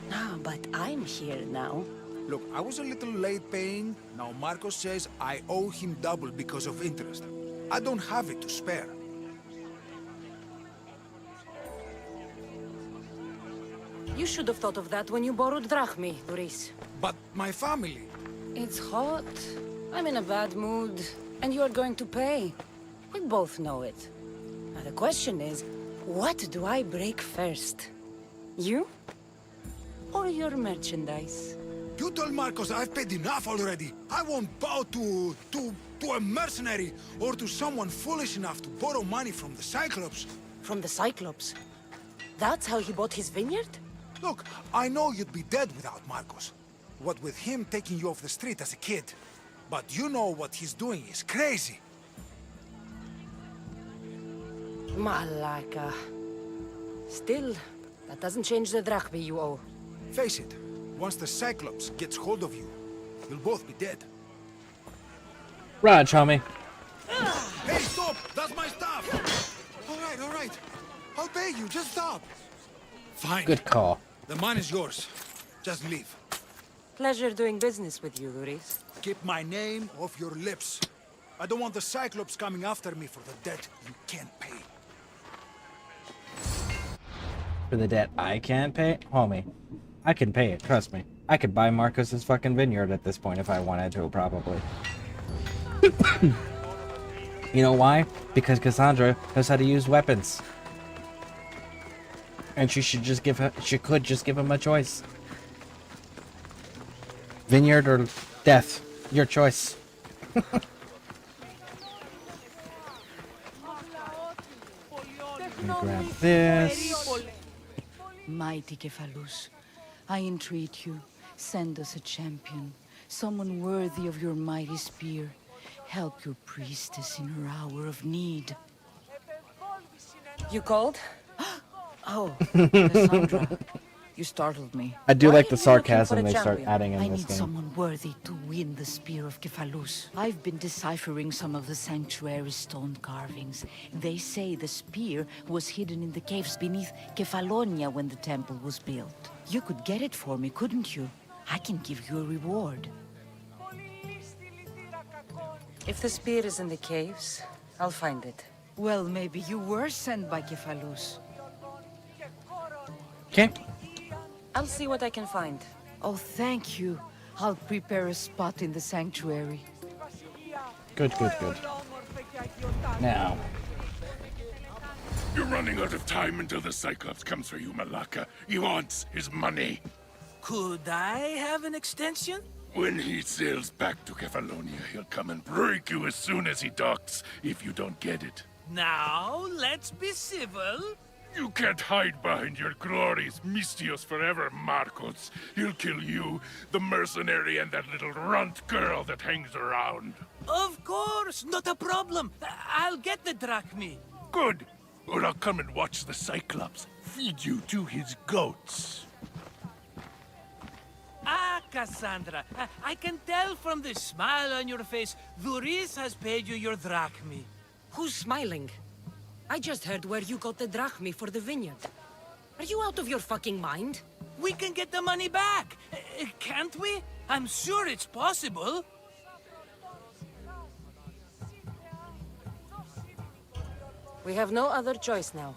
Speaker 16: No, but I'm here now.
Speaker 8: Look, I was a little late paying. Now Marcos says I owe him double because of interest. I don't have it to spare.
Speaker 16: You should have thought of that when you borrowed drachmi, Doris.
Speaker 8: But my family...
Speaker 16: It's hot. I'm in a bad mood. And you are going to pay. We both know it. Now the question is, what do I break first? You? Or your merchandise?
Speaker 8: You told Marcos I've paid enough already. I won't bow to a mercenary or to someone foolish enough to borrow money from the Cyclops.
Speaker 16: From the Cyclops? That's how he bought his vineyard?
Speaker 8: Look, I know you'd be dead without Marcos. What with him taking you off the street as a kid. But you know what he's doing is crazy.
Speaker 16: Malaka. Still, that doesn't change the drachmi you owe.
Speaker 8: Face it, once the Cyclops gets hold of you, you'll both be dead.
Speaker 1: Raj, homie.
Speaker 8: Hey, stop! That's my stuff! All right. I'll pay you, just stop. Fine.
Speaker 1: Good call.
Speaker 8: The money's yours. Just leave.
Speaker 16: Pleasure doing business with you, Doris.
Speaker 8: Keep my name off your lips. I don't want the Cyclops coming after me for the debt you can't pay.
Speaker 1: For the debt I can't pay? Homie, I can pay it, trust me. I could buy Marcos's fucking vineyard at this point if I wanted to, probably. You know why? Because Cassandra knows how to use weapons. And she could just give him a choice. Vineyard or death. Your choice. Grab this.
Speaker 16: Mighty Kephalus, I entreat you, send us a champion, someone worthy of your mighty spear. Help your priestess in her hour of need. You called? Oh, Cassandra. You startled me.
Speaker 1: I do
Speaker 16: Why
Speaker 1: like
Speaker 16: are
Speaker 1: the
Speaker 16: you looking for
Speaker 1: sarcasm
Speaker 16: a
Speaker 1: they start
Speaker 16: champion?
Speaker 1: adding in
Speaker 16: I
Speaker 1: this
Speaker 16: need
Speaker 1: game.
Speaker 16: someone worthy to win the spear of Kephalus. I've been deciphering some of the sanctuary's stone carvings. They say the spear was hidden in the caves beneath Kefalonia when the temple was built. You could get it for me, couldn't you? I can give you a reward.
Speaker 9: If the spear is in the caves, I'll find it.
Speaker 16: Well, maybe you were sent by Kephalus.
Speaker 1: Okay.
Speaker 9: I'll see what I can find.
Speaker 16: Oh, thank you. I'll prepare a spot in the sanctuary.
Speaker 1: Good. Now.
Speaker 22: You're running out of time until the Cyclops comes for you, Malaka. He wants his money.
Speaker 18: Could I have an extension?
Speaker 22: When he sails back to Kefalonia, he'll come and break you as soon as he docks, if you don't get it.
Speaker 18: Now, let's be civil.
Speaker 22: You can't hide behind your glories, Mistios forever, Marcos. He'll kill you, the mercenary, and that little runt girl that hangs around.
Speaker 18: Of course, not a problem. I'll get the drachmi.
Speaker 22: Good. Or I'll come and watch the Cyclops feed you to his goats.
Speaker 18: Ah, Cassandra, I can tell from the smile on your face, Duris has paid you your drachmi.
Speaker 9: Who's smiling? I just heard where you got the drachmi for the vineyard. Are you out of your fucking mind?
Speaker 18: We can get the money back, can't we? I'm sure it's possible.
Speaker 9: We have no other choice now.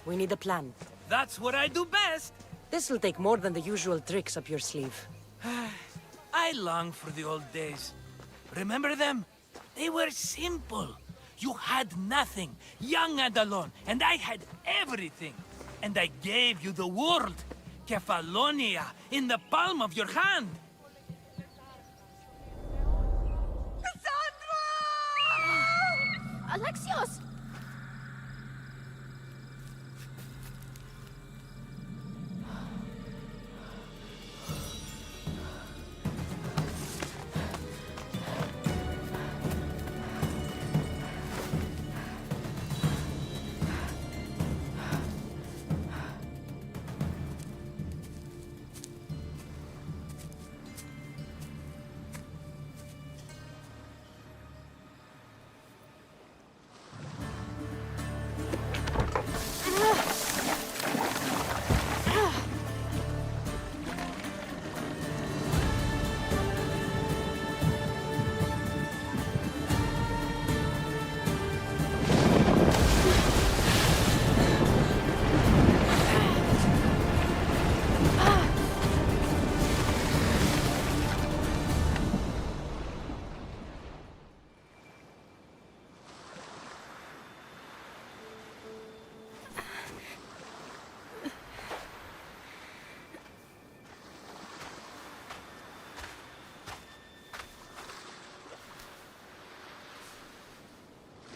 Speaker 9: We need a plan.
Speaker 18: That's what I do best.
Speaker 9: This'll take more than the usual tricks up your sleeve.
Speaker 18: I long for the old days. Remember them? They were simple. You had nothing, young and alone, and I had everything. And I gave you the world, Kefalonia, in the palm of your hand.
Speaker 20: Alexios!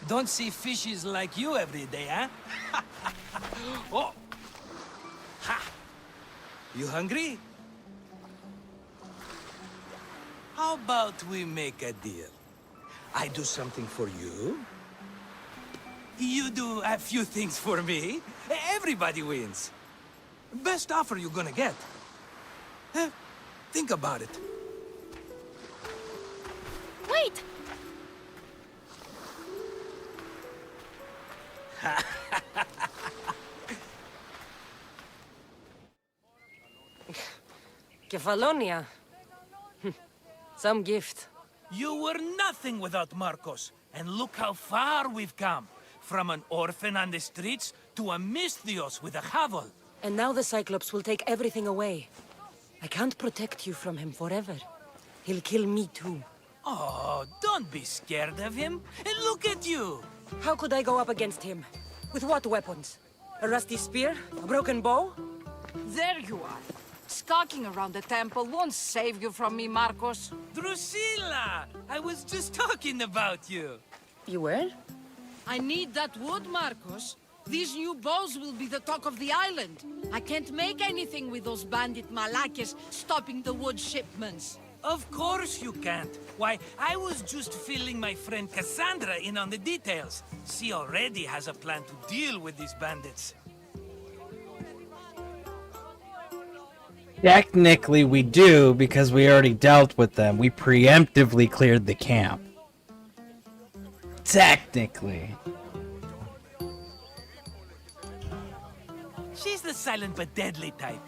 Speaker 18: Don't see fishes like you every day, huh? Oh! Ha! You hungry? How about we make a deal? I do something for you. You do a few things for me. Everybody wins. Best offer you're gonna get. Think about it.
Speaker 20: Wait!
Speaker 9: Kefalonia. Some gift.
Speaker 18: You were nothing without Marcos, and look how far we've come. From an orphan on the streets to a Mistios with a hovel.
Speaker 9: And now the Cyclops will take everything away. I can't protect you from him forever. He'll kill me too.
Speaker 18: Oh, don't be scared of him. And look at you.
Speaker 9: How could I go up against him? With what weapons? A rusty spear? A broken bow?
Speaker 2: There you are. Skulking around the temple won't save you from me, Marcos.
Speaker 18: Drusilla! I was just talking about you.
Speaker 9: You were?
Speaker 2: I need that wood, Marcos. These new bows will be the talk of the island. I can't make anything with those bandit malakes stopping the wood shipments.
Speaker 18: Of course you can't. Why, I was just filling my friend Cassandra in on the details. She already has a plan to deal with these bandits.
Speaker 1: Technically, we do, because we already dealt with them. We preemptively cleared the camp. Technically.
Speaker 18: She's the silent but deadly type.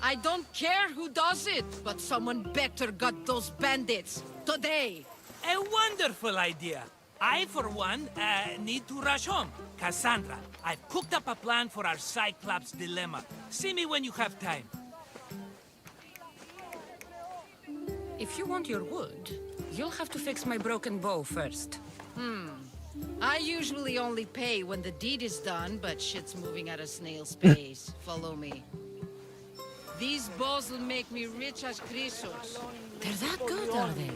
Speaker 2: I don't care who does it, but someone better got those bandits. Today.
Speaker 18: A wonderful idea. I, for one, need to rush home. Cassandra, I've cooked up a plan for our Cyclops dilemma. See me when you have time.
Speaker 9: If you want your wood, you'll have to fix my broken bow first.
Speaker 2: I usually only pay when the deed is done, but shit's moving at a snail's pace. Follow me. These bows will make me rich as Chrysos.
Speaker 9: They're that good, are they?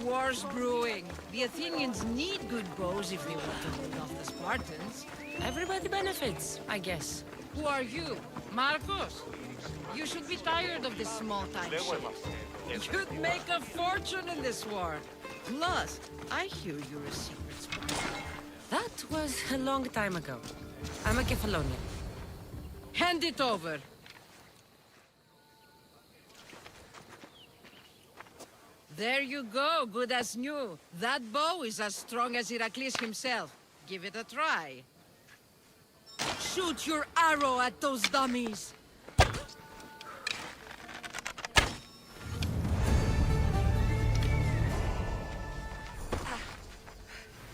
Speaker 2: War's brewing. The Athenians need good bows if they want to hold off the Spartans.
Speaker 9: Everybody benefits, I guess.
Speaker 2: Who are you? Marcos? You should be tired of this small-time shit. You'd make a fortune in this war. Plus, I hear you're a secret spy.
Speaker 9: That was a long time ago. I'm a Kefalonian.
Speaker 2: Hand it over. There you go, good as new. That bow is as strong as Heracles himself. Give it a try. Shoot your arrow at those dummies.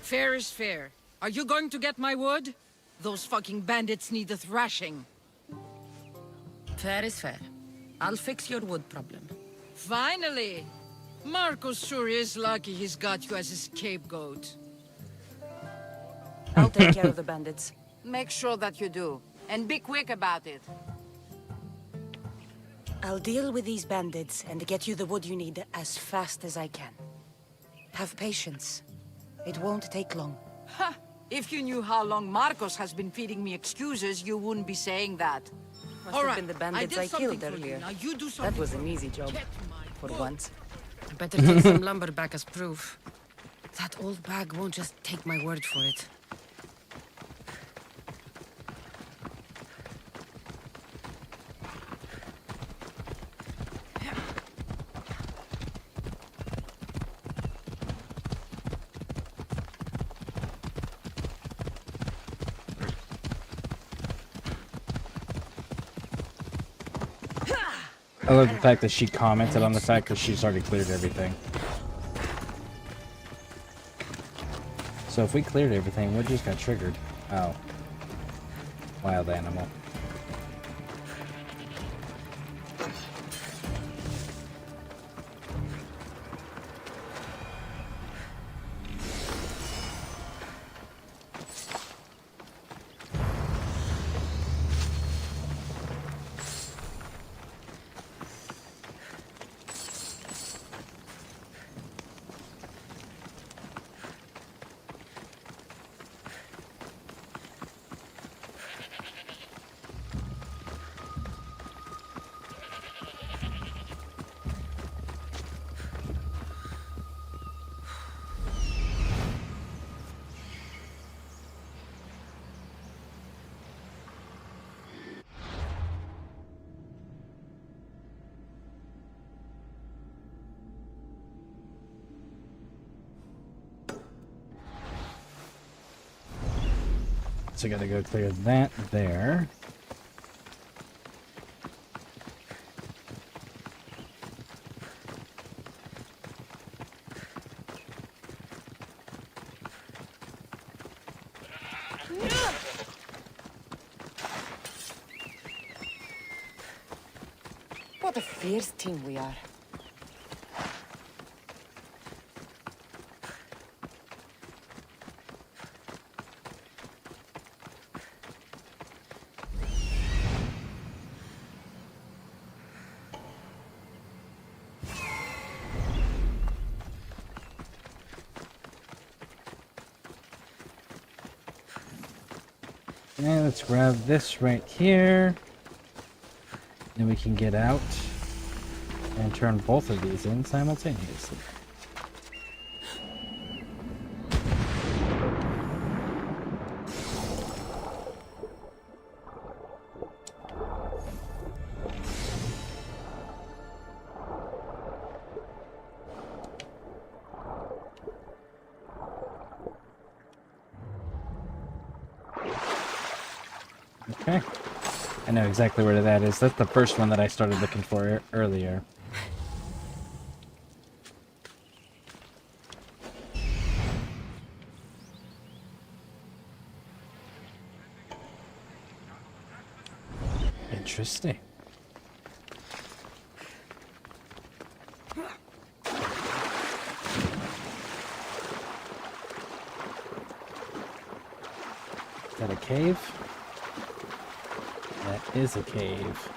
Speaker 2: Fair is fair. Are you going to get my wood? Those fucking bandits need a thrashing.
Speaker 9: Fair is fair. I'll fix your wood problem.
Speaker 2: Finally! Marcos sure is lucky he's got you as a scapegoat.
Speaker 9: I'll take care of the bandits.
Speaker 2: Make sure that you do. And be quick about it.
Speaker 16: I'll deal with these bandits and get you the wood you need as fast as I can. Have patience. It won't take long.
Speaker 2: Ha! If you knew how long Marcos has been feeding me excuses, you wouldn't be saying that.
Speaker 9: Must have been the bandits I killed earlier.
Speaker 2: Now you do something.
Speaker 9: That was an easy job. For
Speaker 2: wood.
Speaker 9: once. Better take some lumber back as proof. That old bag won't just take my word for it.
Speaker 1: I love the fact that she commented on the fact that she's already cleared everything. So if we cleared everything, what just got triggered? Oh. Wild animal. So I gotta go clear that there.
Speaker 16: What a fierce team we are.
Speaker 1: Okay, let's grab this right here. Then we can get out and turn both of these in simultaneously. Okay. I know exactly where that is. That's the first one that I started looking for earlier. Interesting. Is that a cave? That is a cave.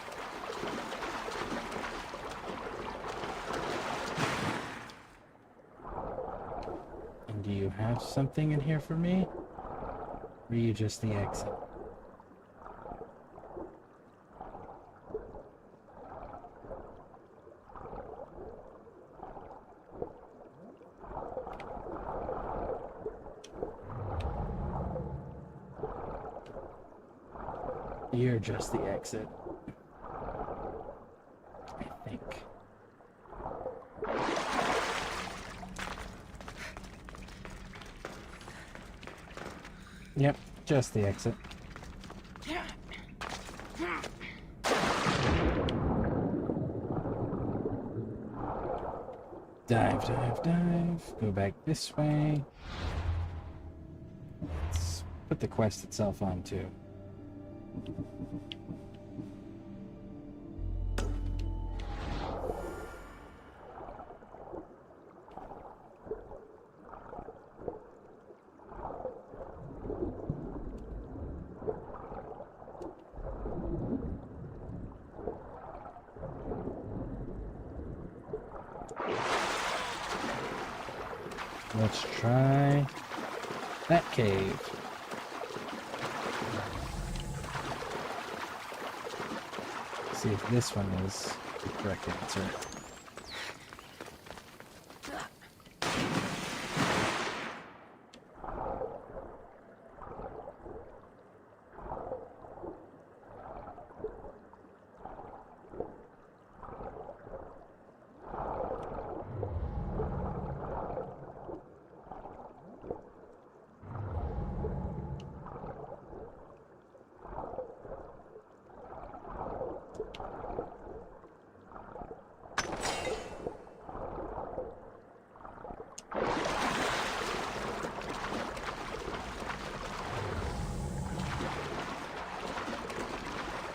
Speaker 1: And do you have something in here for me? Or are you just the exit? You're just the exit. I think. Yep, just the exit. Dive, dive, dive. Go back this way. Let's put the quest itself on too. Let's try that cave. See if this one is the correct answer.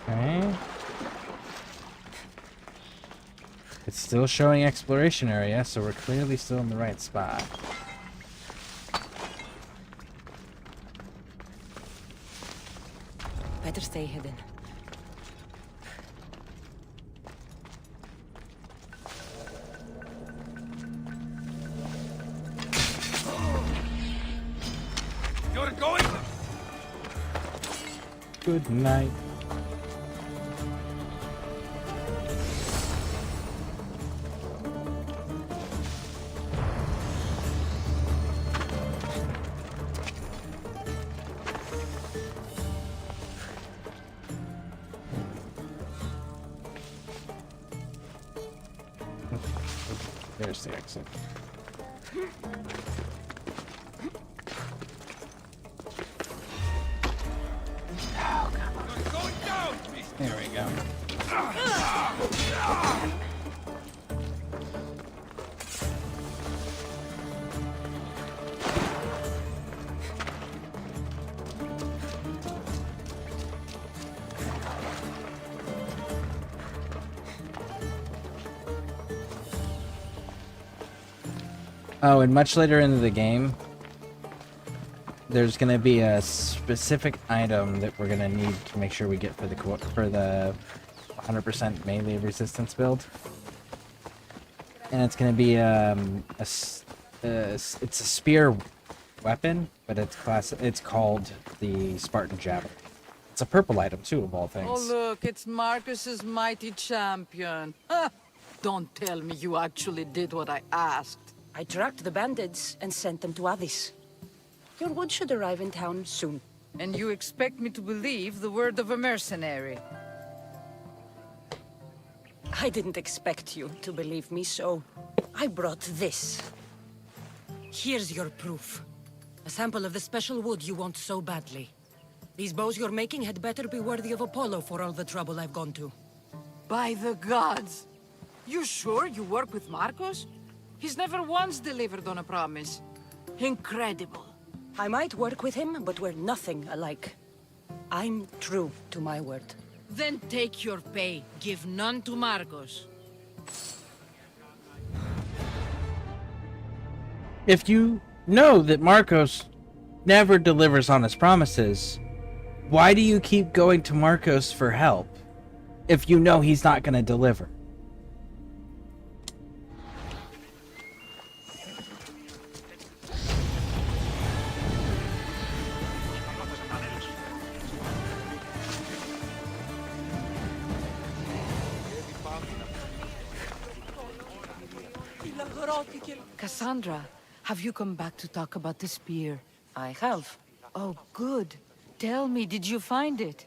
Speaker 1: Okay. It's still showing exploration area, so we're clearly still in the right spot.
Speaker 16: Better stay hidden.
Speaker 8: You're going.
Speaker 1: Good night. There's the exit. Oh, come on. There we go. Oh, and much later into the game, there's gonna be a specific item that we're gonna need to make sure we get for the 100% melee resistance build, and it's gonna be it's a spear weapon, but it's called the Spartan Javelin. It's a purple item too, of all things.
Speaker 2: Oh, look, it's Marcus's mighty champion. Ha! Don't tell me you actually did what I asked.
Speaker 16: I tracked the bandits and sent them to Odyssey. Your wood should arrive in town soon.
Speaker 2: And you expect me to believe the word of a mercenary?
Speaker 16: I didn't expect you to believe me, so I brought this.
Speaker 9: Here's your proof. A sample of the special wood you want so badly. These bows you're making had better be worthy of Apollo for all the trouble I've gone to.
Speaker 2: By the gods! You sure you work with Marcos? He's never once delivered on a promise. Incredible.
Speaker 16: I might work with him, but we're nothing alike. I'm true to my word.
Speaker 2: Then take your pay. Give none to Marcos.
Speaker 1: If you know that Marcos never delivers on his promises, why do you keep going to Marcos for help if you know he's not going to deliver?
Speaker 2: Cassandra, have you come back to talk about the spear?
Speaker 16: I have.
Speaker 2: Oh, good. Tell me, did you find it?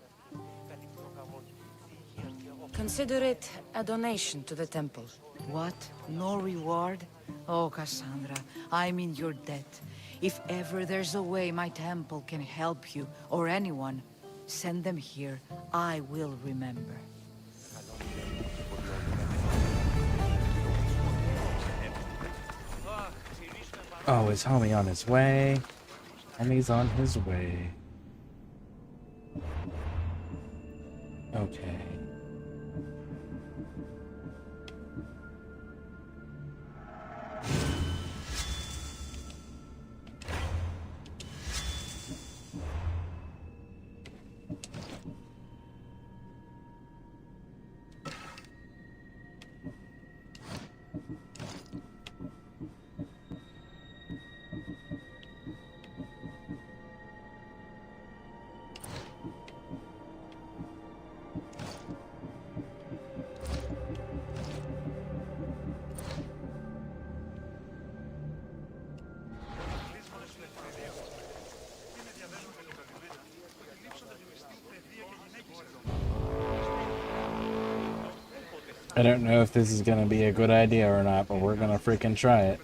Speaker 16: Consider it a donation to the temple.
Speaker 2: What? No reward? Oh, Cassandra, I'm in your debt. If ever there's a way my temple can help you, or anyone, send them here. I will remember.
Speaker 1: Oh, is homie on his way? Homie's on his way. Okay. I don't know if this is gonna be a good idea or not, but we're gonna freaking try it.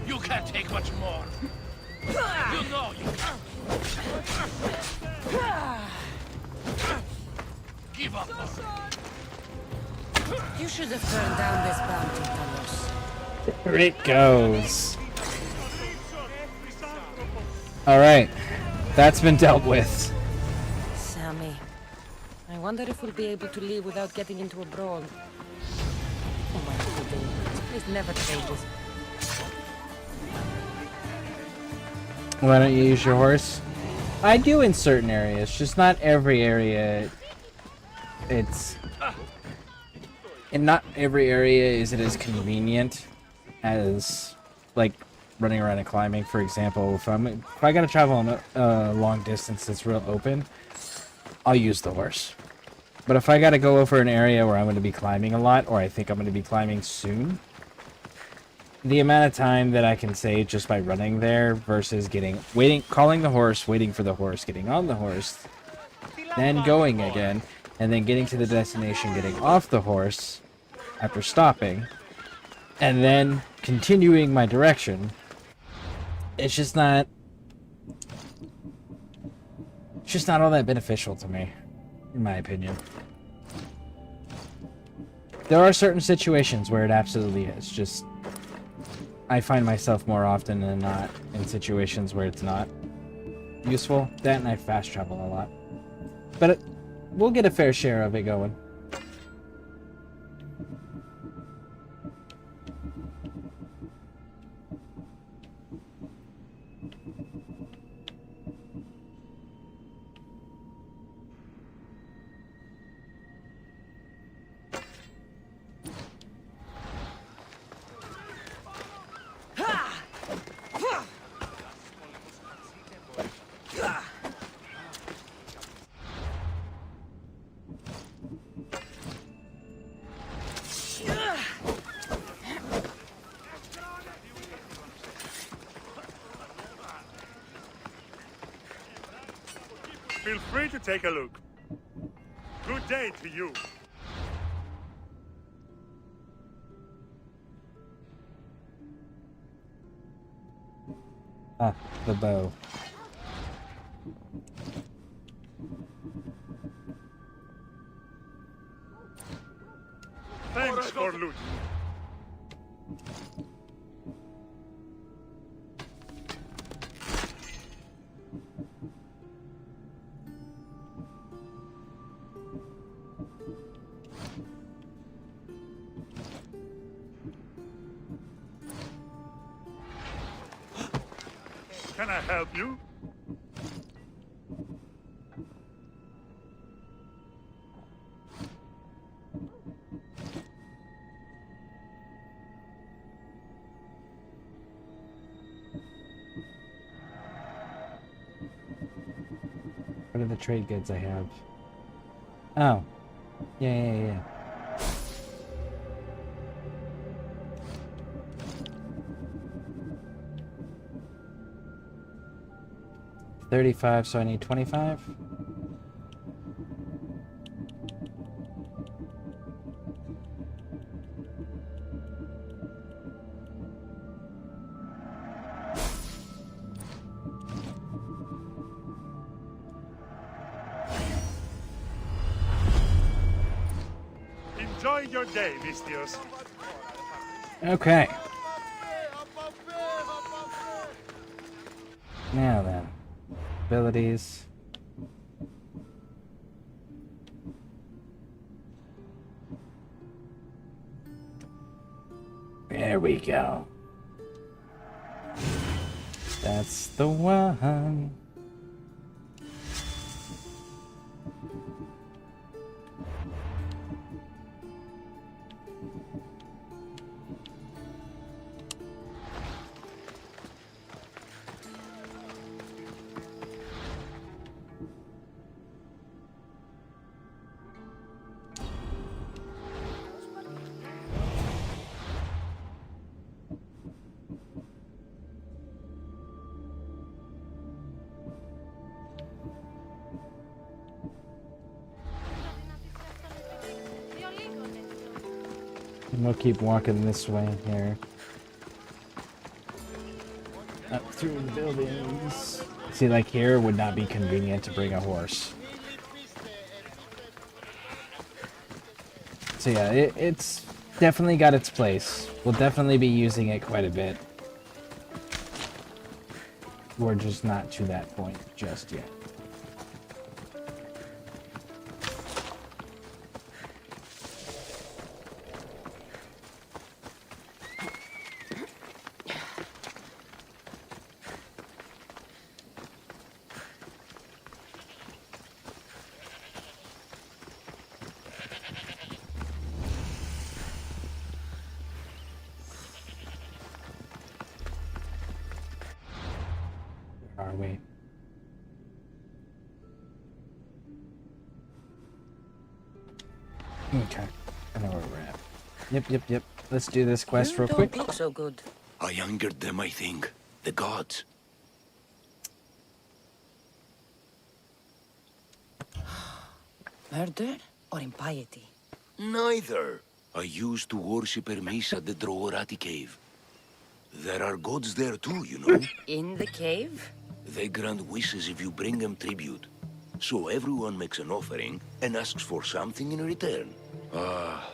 Speaker 22: You can't take much more. You know you can't. Give up.
Speaker 16: You should have turned down this bounty, Carlos.
Speaker 1: There it goes. Alright. That's been dealt with.
Speaker 16: Sammy, I wonder if we'll be able to leave without getting into a brawl. Oh my goodness, this place never changes.
Speaker 1: Why don't you use your horse? I do in certain areas, just not every area. It's... In not every area is it as convenient as, like, running around and climbing. For example, if I gotta travel on a long distance that's real open, I'll use the horse. But if I gotta go over an area where I'm gonna be climbing a lot, or I think I'm gonna be climbing soon, the amount of time that I can save just by running there versus calling the horse, waiting for the horse, getting on the horse, then going again, and then getting to the destination, getting off the horse after stopping, and then continuing my direction, it's just not all that beneficial to me, in my opinion. There are certain situations where it absolutely is. Just, I find myself more often than not in situations where it's not useful. That and I fast travel a lot. But we'll get a fair share of it going.
Speaker 12: Feel free to take a look. Good day to you.
Speaker 1: Ah, the bow.
Speaker 12: Thanks for looting. Can I help you?
Speaker 1: What are the trade goods I have? Oh. Yeah. 35, so I need 25.
Speaker 12: Enjoy your day, Mistios.
Speaker 1: Okay. Now then. Abilities. There we go. That's the one. And we'll keep walking this way here. Up through the buildings. See, like here would not be convenient to bring a horse. So yeah, it's definitely got its place. We'll definitely be using it quite a bit. We're just not to that point just yet. Are we? Okay. I know where we're at. Yep. Let's do this quest real quick.
Speaker 9: Look so good.
Speaker 8: I angered them, I think. The gods.
Speaker 9: Murder or impiety?
Speaker 8: Neither.
Speaker 10: I used to worship Hermes at the Droorati cave. There are gods there too, you know.
Speaker 16: In the cave?
Speaker 10: They grant wishes if you bring them tribute. So everyone makes an offering and asks for something in return. Ah,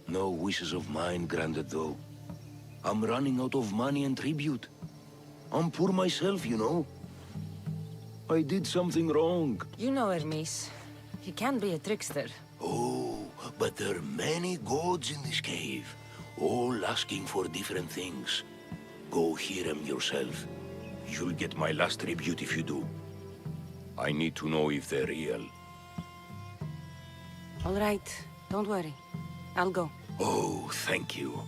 Speaker 10: no wishes of mine granted though. I'm running out of money and tribute. I'm poor myself, you know. I did something wrong.
Speaker 16: You know Hermes. He can be a trickster.
Speaker 10: Oh, but there are many gods in this cave, all asking for different things. Go hear them yourself. You'll get my last tribute if you do. I need to know if they're real.
Speaker 16: All right, don't worry. I'll go.
Speaker 10: Oh, thank you.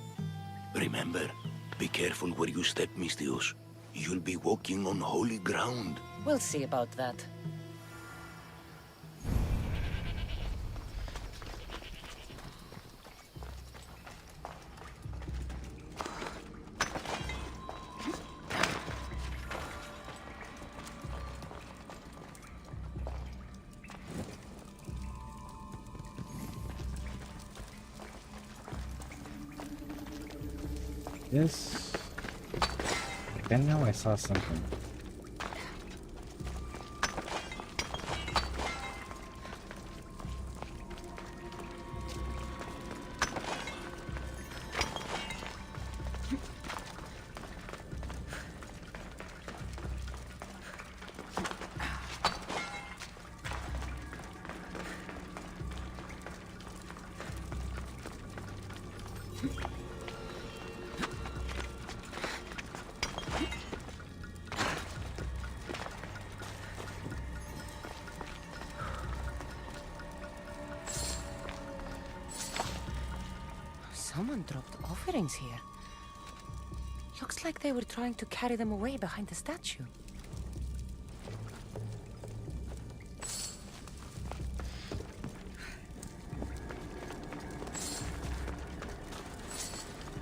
Speaker 10: Remember, be careful where you step, Mistios. You'll be walking on holy ground.
Speaker 16: We'll see about that.
Speaker 1: This... I know I saw something.
Speaker 16: Someone dropped offerings here. Looks like they were trying to carry them away behind the statue.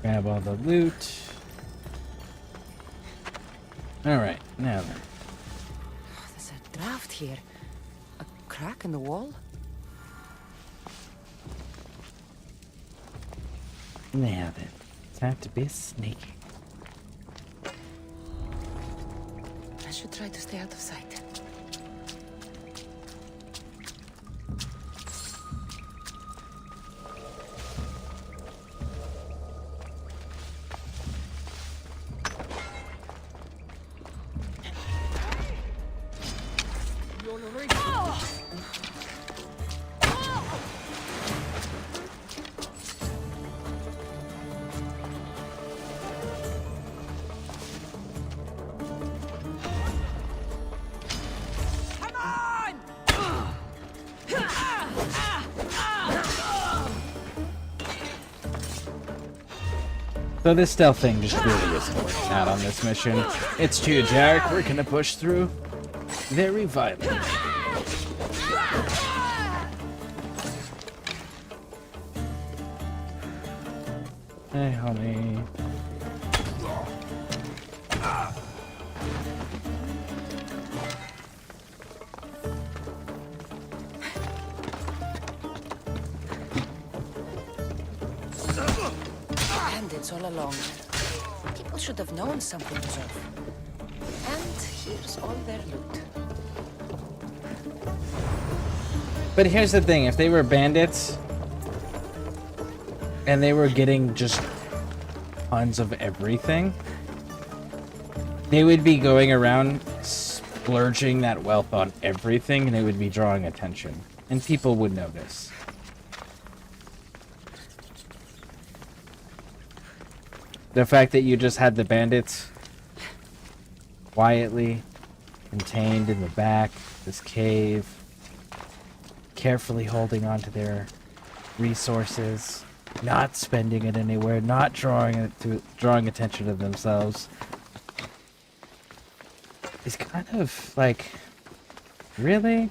Speaker 1: Grab all the loot. Alright, now then.
Speaker 16: There's a draft here. A crack in the wall?
Speaker 1: Now then, time to be sneaky.
Speaker 16: I should try to stay out of sight.
Speaker 1: So this stealth thing just really isn't working out on this mission. It's too dark, we're gonna push through. Very violent. Hey, homie.
Speaker 16: Bandits all along. People should have known something was off. And here's all their loot.
Speaker 1: But here's the thing, if they were bandits and they were getting just tons of everything, they would be going around splurging that wealth on everything and it would be drawing attention. And people would notice. The fact that you just had the bandits quietly contained in the back, this cave, carefully holding on to their resources, not spending it anywhere, not drawing attention to themselves, is kind of like, really?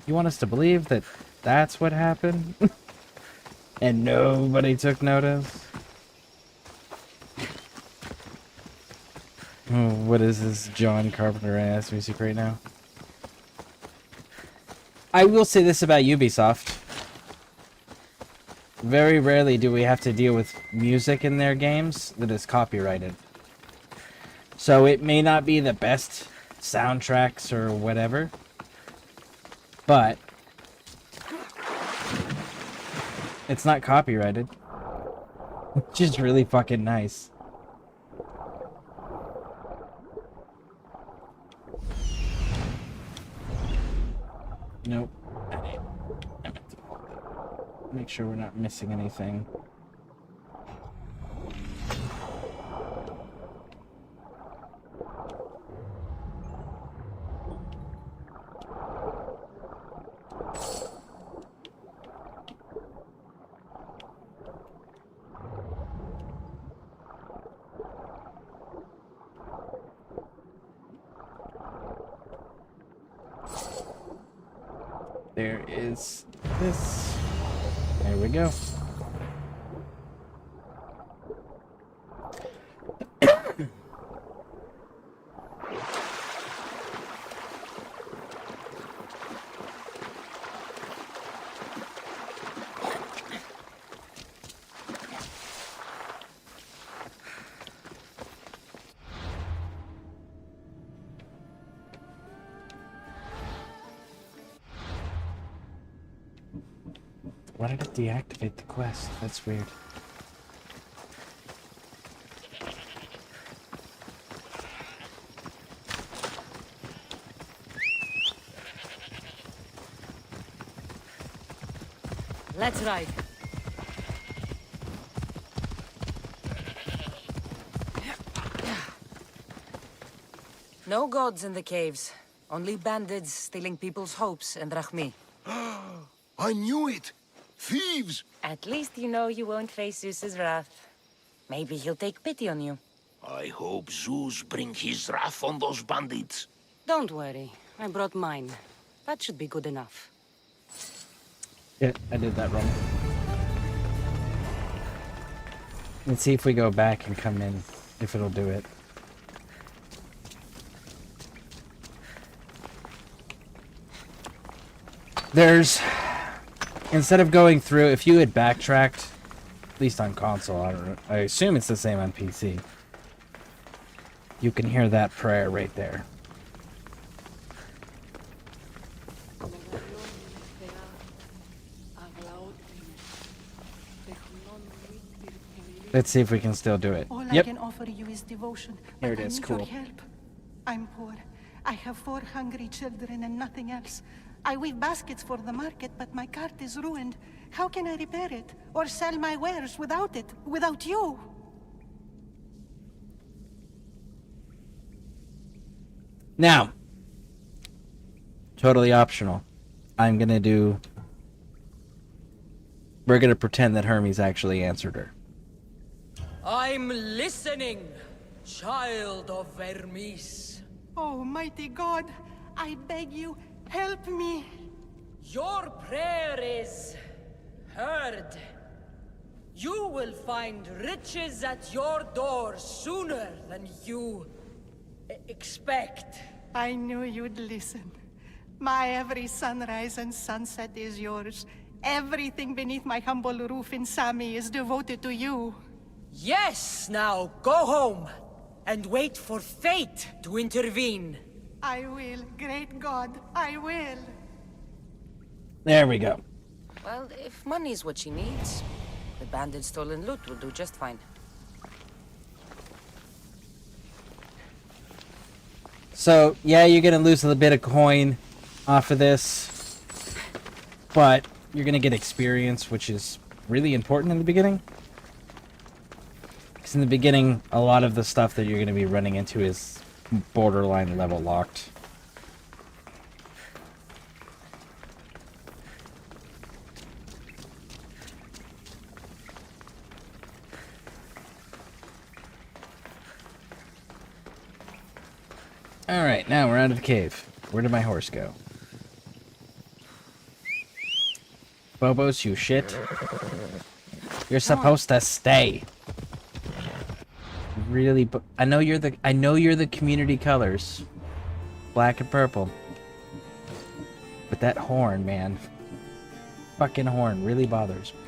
Speaker 1: You want us to believe that that's what happened? And nobody took notice? Oh, what is this John Carpenter ass music right now? I will say this about Ubisoft. very rarely do we have to deal with music in their games that is copyrighted. So it may not be the best soundtracks or whatever, but it's not copyrighted, which is really fucking nice. Nope. Make sure we're not missing anything. There is this. There we go. Why did it deactivate the quest? That's weird.
Speaker 16: Let's ride. No gods in the caves. Only bandits stealing people's hopes and Rahmi.
Speaker 10: I knew it! Thieves!
Speaker 16: At least you know you won't face Zeus's wrath. Maybe he'll take pity on you.
Speaker 10: I hope Zeus bring his wrath on those bandits.
Speaker 16: Don't worry. I brought mine. That should be good enough.
Speaker 1: Yeah, I did that wrong. Let's see if we go back and come in, if it'll do it. There's... Instead of going through, if you had backtracked, at least on console, I don't know, I assume it's the same on PC. You can hear that prayer right there. Let's see if we can still do it.
Speaker 11: All
Speaker 1: Yep.
Speaker 11: I can offer you is devotion.
Speaker 1: Here
Speaker 11: But
Speaker 1: it
Speaker 11: I
Speaker 1: is,
Speaker 11: need
Speaker 1: cool.
Speaker 11: your help. I'm poor. I have 4 hungry children and nothing else. I weave baskets for the market, but my cart is ruined. How can I repair it? Or sell my wares without it? Without you?
Speaker 1: Now, totally optional. I'm gonna do... We're gonna pretend that Hermes actually answered her.
Speaker 9: I'm listening, child of Hermes.
Speaker 11: Oh, mighty God, I beg you, help me.
Speaker 9: Your prayer is heard. You will find riches at your door sooner than you expect.
Speaker 11: I knew you'd listen. My every sunrise and sunset is yours. Everything beneath my humble roof in Sami is devoted to you.
Speaker 9: Yes, now go home and wait for fate to intervene.
Speaker 11: I will, great God, I will.
Speaker 1: There we go.
Speaker 16: Well, if money's what she needs, the bandit's stolen loot will do just fine.
Speaker 1: So, yeah, you're gonna lose a little bit of coin off of this, but you're gonna get experience, which is really important in the beginning. Because in the beginning, a lot of the stuff that you're gonna be running into is borderline level locked. Alright, now we're out of the cave. Where did my horse go? Bobos, you shit. You're supposed to stay. Really, I know you're the community colors. Black and purple. But that horn, man. Fucking horn really bothers me.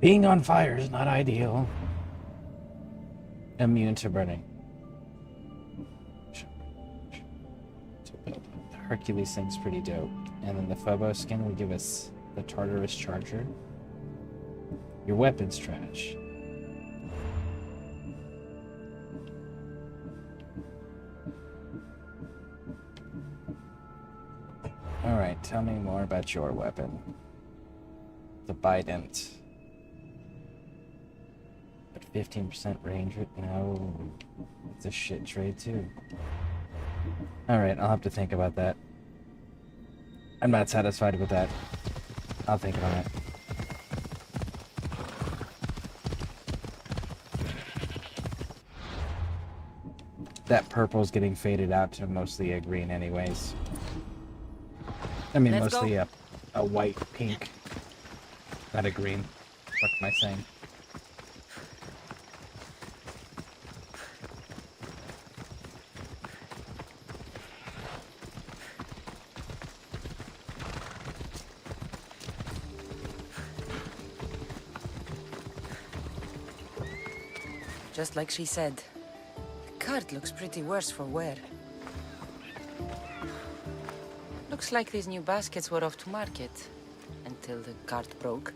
Speaker 1: Being on fire is not ideal. Immune to burning. The Hercules thing's pretty dope. And then the Phobos skin will give us the Tartarus Charger. Your weapon's trash. Alright, tell me more about your weapon. The Bident. But 15% range? No. It's a shit trade too. Alright, I'll have to think about that. I'm not satisfied with that. I'll think on it. That purple's getting faded out to mostly a green anyways. I mean, mostly a white pink. Not a green. What am I saying?
Speaker 16: Just like she said. The cart looks pretty worse for wear. Looks like these new baskets were off to market. Until the cart broke.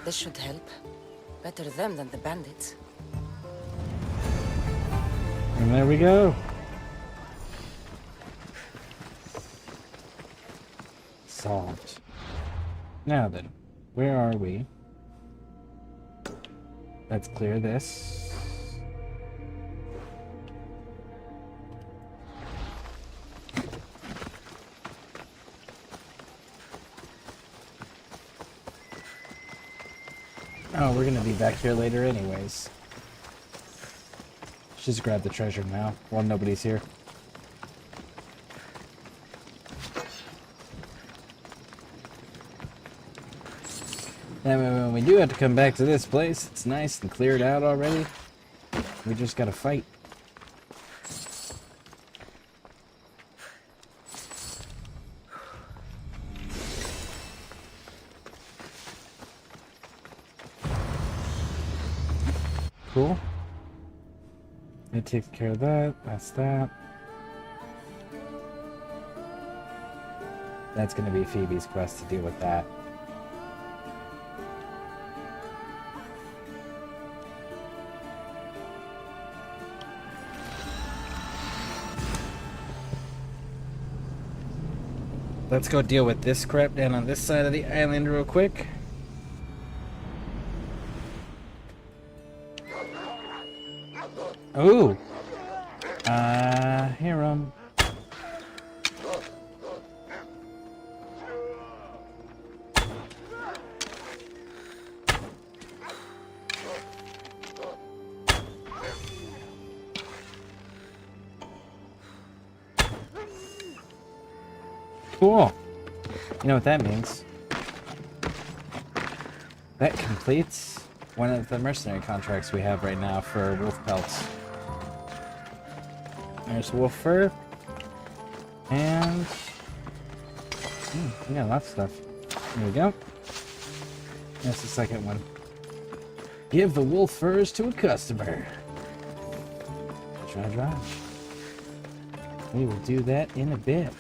Speaker 16: This should help. Better them than the bandits.
Speaker 1: And there we go. Solved. Now then, where are we? Let's clear this. Oh, we're gonna be back here later anyways. Just grab the treasure now, while nobody's here. And when we do have to come back to this place, it's nice and cleared out already. We just gotta fight. Cool. It takes care of that. That's that. That's gonna be Phoebe's quest to deal with that. Let's go deal with this crap down on this side of the island real quick. Ooh! Hear 'em. Cool. You know what that means? That completes one of the mercenary contracts we have right now for wolf pelts. There's wolf fur. And we got lots of stuff. There we go. That's the second one. Give the wolf furs to a customer. Dry. We will do that in a bit.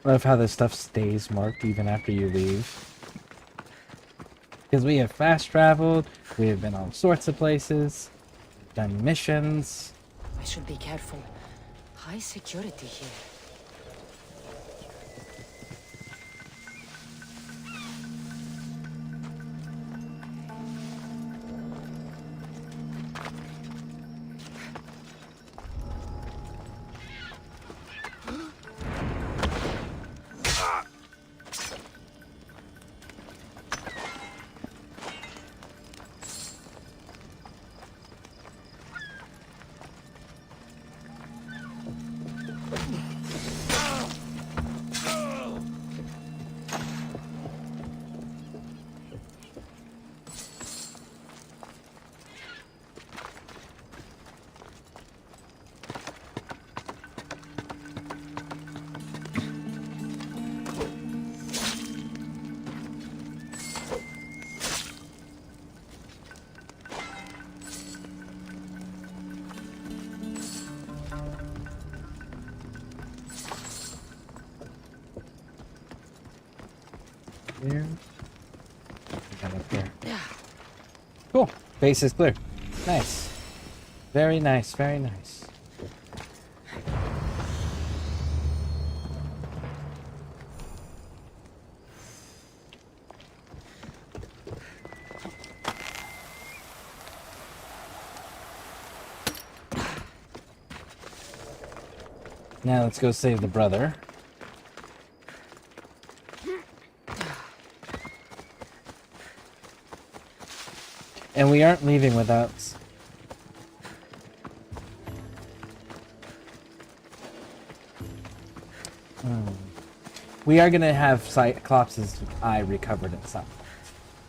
Speaker 1: Love how this stuff stays marked even after you leave. Because we have fast traveled, we have been all sorts of places, done missions.
Speaker 16: I should be careful. High security here.
Speaker 1: Clear. We got up there. Cool. Base is clear. Nice. Very nice, very nice. Now let's go save the brother. And we aren't leaving without... We are going to have Cyclops' eye recovered at some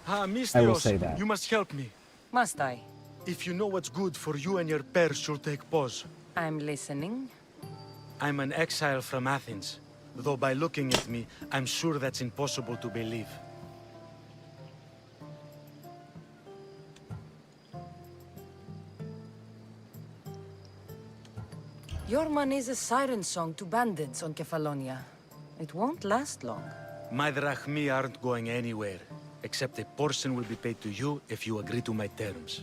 Speaker 1: point.
Speaker 7: Mistios,
Speaker 1: I will say that.
Speaker 7: You must help me.
Speaker 16: Must I?
Speaker 7: If you know what's good for you and your pairs, you'll take pause.
Speaker 16: I'm listening.
Speaker 7: I'm an exile from Athens. Though by looking at me, I'm sure that's impossible to believe.
Speaker 16: Your money's a siren song to bandits on Kefalonia. It won't last long.
Speaker 7: My drachmi aren't going anywhere. Except a portion will be paid to you if you agree to my terms.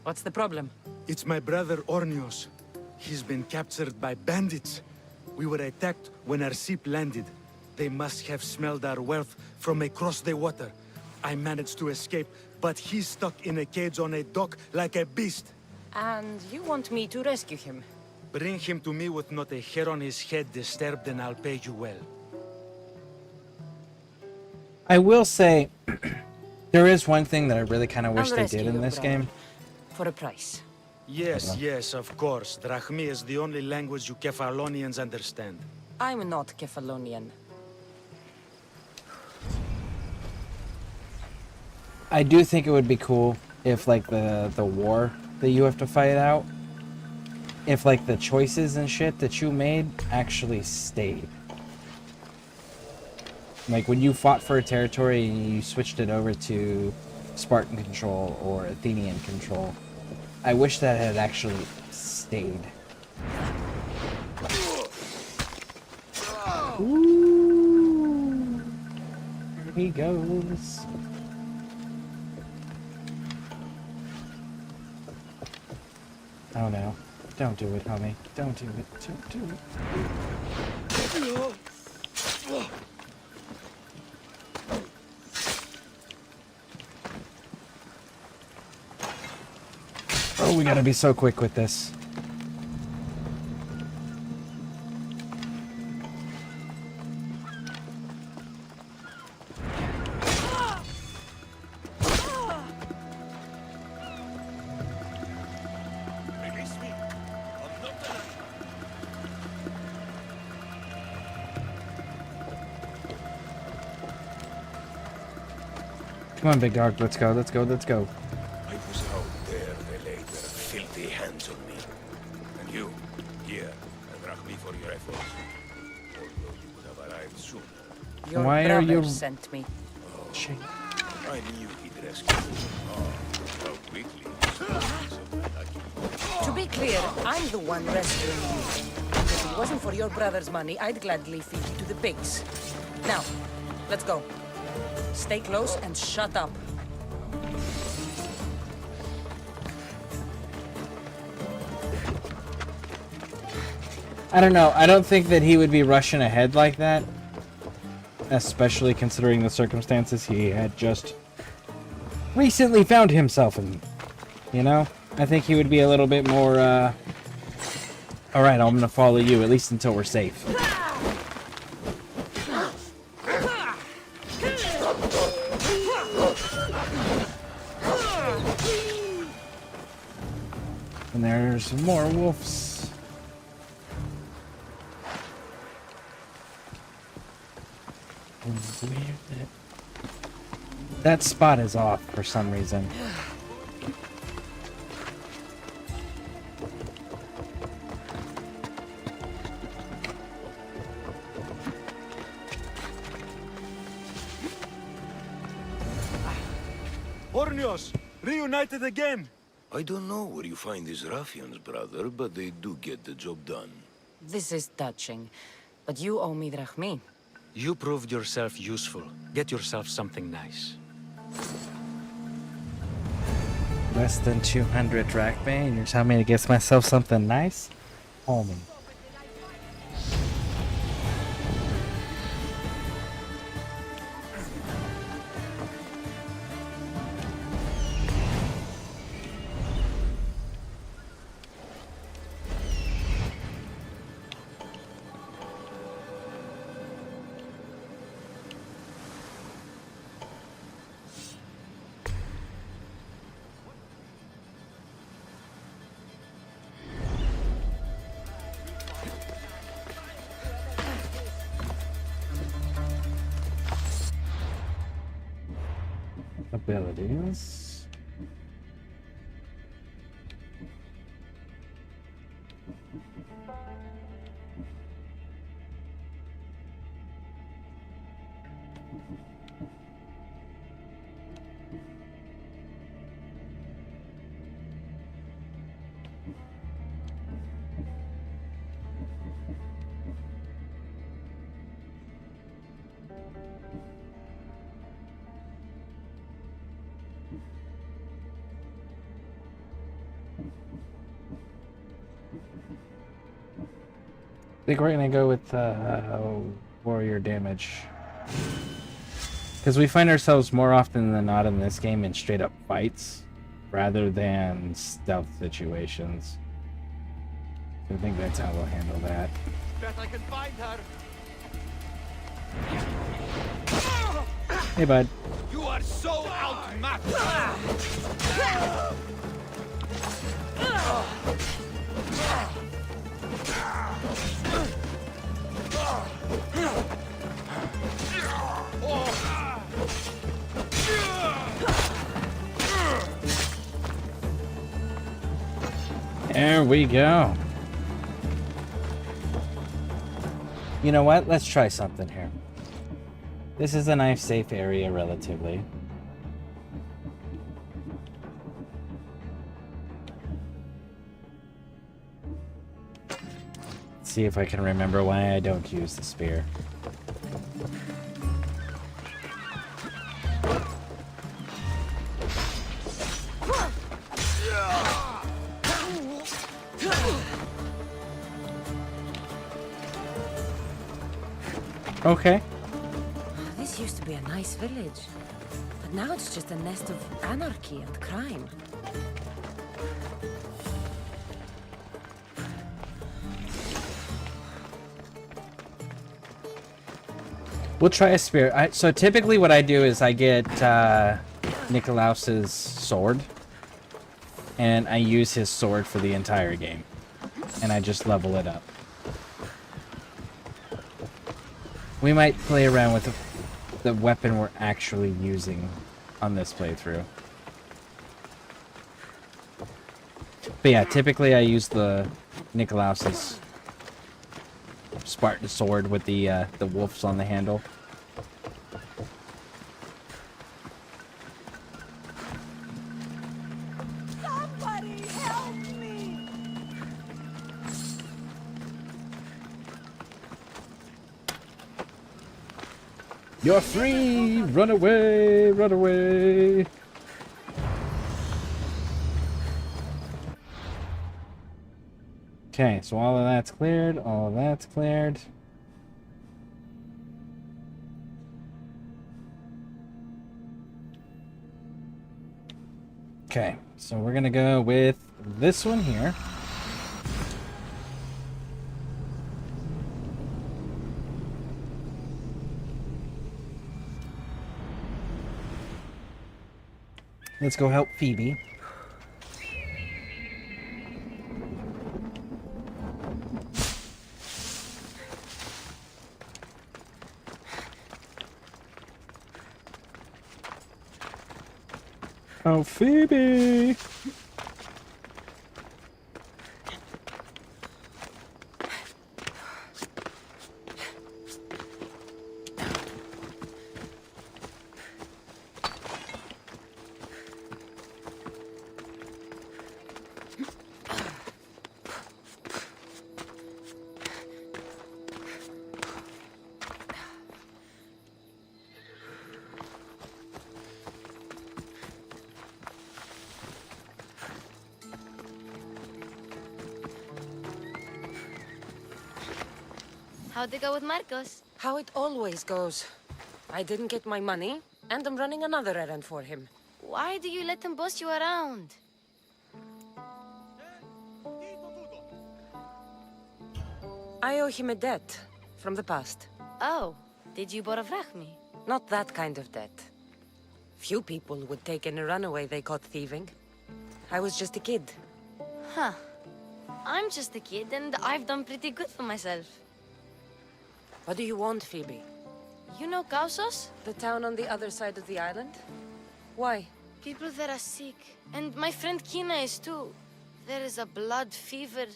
Speaker 16: What's the problem?
Speaker 7: It's my brother Ornios. He's been captured by bandits. We were attacked when our ship landed. They must have smelled our wealth from across the water. I managed to escape, but he's stuck in a cage on a dock like a beast.
Speaker 16: And you want me to rescue him?
Speaker 7: Bring him to me with not a hair on his head disturbed and I'll pay you well.
Speaker 1: I will say, there is one thing that I really kind of wish
Speaker 16: I'll
Speaker 1: they
Speaker 16: rescue
Speaker 1: did in
Speaker 16: your
Speaker 1: this
Speaker 16: brother.
Speaker 1: game.
Speaker 16: For a price.
Speaker 7: Yes, yes, of course. Drachmi is the only language you Kefalonians understand.
Speaker 16: I'm not Kefalonian.
Speaker 1: I do think it would be cool if, like, the war that you have to fight out, if, like, the choices and shit that you made actually stayed. Like, when you fought for a territory and you switched it over to Spartan control or Athenian control, I wish that had actually stayed. Ooh. Here he goes. Oh no. Don't do it, homie. Don't do it. Don't do it. Oh, we gotta be so quick with this.
Speaker 22: Release me. I'm not alive.
Speaker 1: Come on, big dog. Let's go. Let's go. Let's go.
Speaker 10: I was out there, they laid their filthy hands on me. And you, here, and drag me for your efforts. Although you could have arrived sooner.
Speaker 16: Your
Speaker 1: Why are
Speaker 16: brother
Speaker 1: you-
Speaker 16: sent me.
Speaker 1: Shit.
Speaker 10: I knew he'd rescue me. Oh, how quickly. So lucky.
Speaker 16: To be clear, I'm the one rescuing you. If it wasn't for your brother's money, I'd gladly feed you to the pigs. Now, let's go. Stay close and shut up.
Speaker 1: I don't know. I don't think that he would be rushing ahead like that. Especially considering the circumstances he had just recently found himself in. You know? I think he would be a little bit more, alright, I'm gonna follow you, at least until we're safe. And there's more wolves. That spot is off for some reason.
Speaker 7: Ornios, reunited again!
Speaker 10: I don't know where you find these ruffians, brother, but they do get the job done.
Speaker 16: This is touching, but you owe me drachmi.
Speaker 7: You proved yourself useful. Get yourself something nice.
Speaker 1: Less than 200 drachmae, and you're telling me to get myself something nice? Homie. Abilities. I think we're gonna go with warrior damage, because we find ourselves more often than not in this game in straight up fights rather than stealth situations. So I think that's how we'll handle that.
Speaker 15: Bet I can find her.
Speaker 1: Hey, bud.
Speaker 15: You are so outmatched.
Speaker 1: There we go. You know what? Let's try something here. This is a knife safe area relatively. Let's see if I can remember why I don't use the spear. Okay.
Speaker 16: This used to be a nice village, but now it's just a nest of anarchy and crime.
Speaker 1: We'll try a spear. So typically what I do is I get Nikolaus's sword, and I use his sword for the entire game, and I just level it up. We might play around with the weapon we're actually using on this playthrough. But yeah, typically I use the Nikolaus's Spartan sword with the wolves on the handle.
Speaker 11: Somebody help me!
Speaker 1: You're free! Run away! Run away! Okay, so all of that's cleared. All of that's cleared. Okay, so we're gonna go with this one here. Let's go help Phoebe. Oh, Phoebe!
Speaker 14: How'd it go with Marcos?
Speaker 16: How it always goes. I didn't get my money, and I'm running another errand for him.
Speaker 14: Why do you let him boss you around?
Speaker 16: I owe him a debt from the past.
Speaker 14: Oh, did you borrow me?
Speaker 16: Not that kind of debt. Few people would take in a runaway they caught thieving. I was just a kid.
Speaker 14: Huh. I'm just a kid, and I've done pretty good for myself.
Speaker 16: What do you want, Phoebe?
Speaker 14: You know Kausos?
Speaker 16: The town on the other side of the island? Why?
Speaker 14: People there are sick, and my friend Kina is too. There is a blood fever.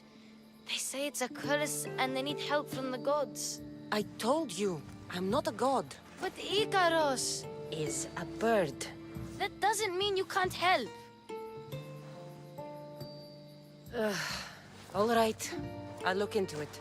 Speaker 14: They say it's a curse, and they need help from the gods.
Speaker 16: I told you, I'm not a god.
Speaker 14: But Ikaros
Speaker 16: is a bird.
Speaker 14: That doesn't mean you can't help.
Speaker 16: All right, I'll look into it.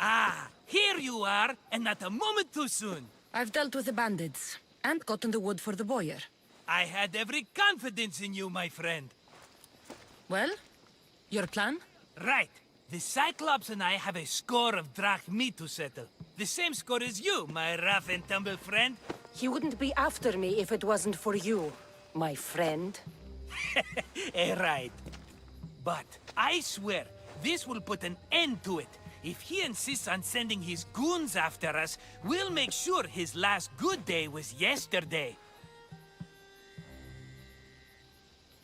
Speaker 18: Ah, here you are, and not a moment too soon.
Speaker 9: I've dealt with the bandits, and gotten the wood for the boiler.
Speaker 18: I had every confidence in you, my friend.
Speaker 9: Well, your plan?
Speaker 18: Right. The Cyclops and I have a score of drachmi to settle. The same score as you, my rough and tumble friend.
Speaker 16: He wouldn't be after me if it wasn't for you, my friend.
Speaker 18: Right. But I swear, this will put an end to it. If he insists on sending his goons after us, we'll make sure his last good day was yesterday.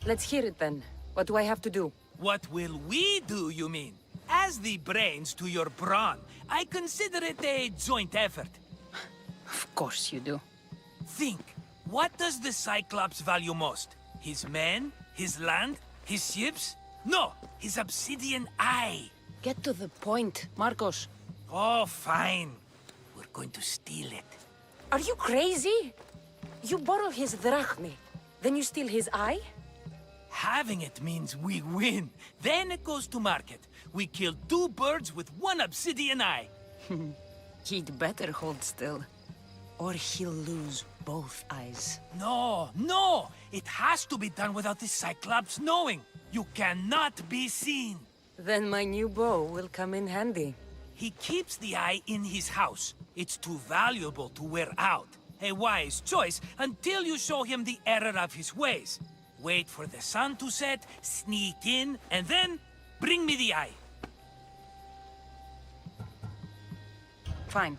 Speaker 16: Let's hear it then. What do I have to do?
Speaker 18: What will we do, you mean? As the brains to your brawn, I consider it a joint effort.
Speaker 16: Of course you do.
Speaker 18: Think, what does the Cyclops value most? His men? His land? His ships? No, his obsidian eye.
Speaker 16: Get to the point, Marcos.
Speaker 18: Oh, fine. We're going to steal it.
Speaker 16: Are you crazy? You borrow his drachmi, then you steal his eye?
Speaker 18: Having it means we win. Then it goes to market. We kill 2 birds with 1 obsidian eye.
Speaker 16: He'd better hold still, or he'll lose both eyes.
Speaker 18: No, no! It has to be done without the Cyclops knowing. You cannot be seen.
Speaker 16: Then my new bow will come in handy.
Speaker 18: He keeps the eye in his house. It's too valuable to wear out. A wise choice until you show him the error of his ways. Wait for the sun to set, sneak in, and then bring me the eye.
Speaker 16: Fine.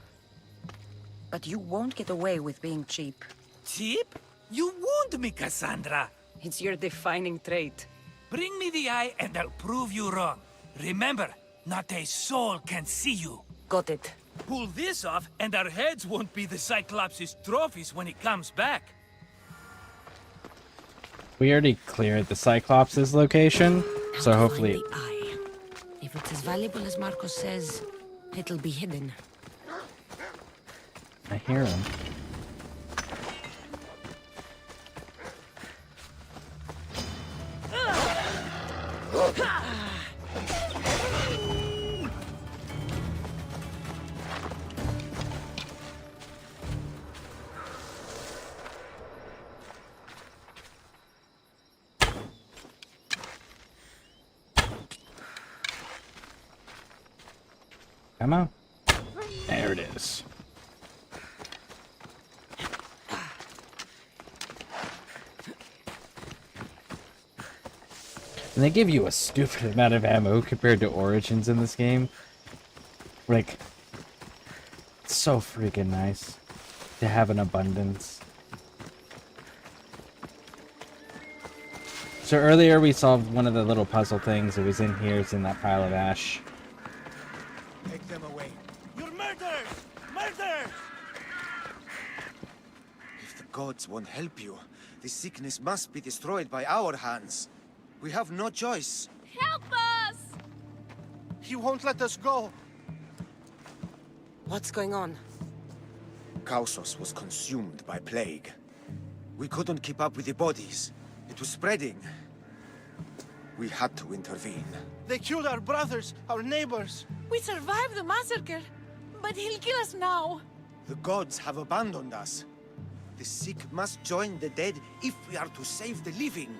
Speaker 16: But you won't get away with being cheap.
Speaker 18: Cheap? You wound me, Cassandra.
Speaker 16: It's your defining trait.
Speaker 18: Bring me the eye and I'll prove you wrong. Remember, not a soul can see you.
Speaker 16: Got it.
Speaker 18: Pull this off and our heads won't be the Cyclops' trophies when he comes back.
Speaker 1: We already cleared the Cyclops' location, so hopefully...
Speaker 9: Find the eye. If it's as valuable as Marcos says, it'll be hidden.
Speaker 1: I hear him. Come on. There it is. And they give you a stupid amount of ammo compared to Origins in this game. Like, it's so freaking nice to have an abundance. So earlier we solved one of the little puzzle things. It was in here. It's in that pile of ash.
Speaker 3: Take them away.
Speaker 7: You're murderers! Murderers!
Speaker 3: If the gods won't help you, the sickness must be destroyed by our hands. We have no choice.
Speaker 20: Help us!
Speaker 15: He won't let us go.
Speaker 16: What's going on?
Speaker 3: Kausos was consumed by plague. We couldn't keep up with the bodies. It was spreading. We had to intervene.
Speaker 15: They killed our brothers, our neighbors.
Speaker 11: We survived the massacre.
Speaker 5: But he'll kill us now.
Speaker 3: The gods have abandoned us. The sick must join the dead if we are to save the living.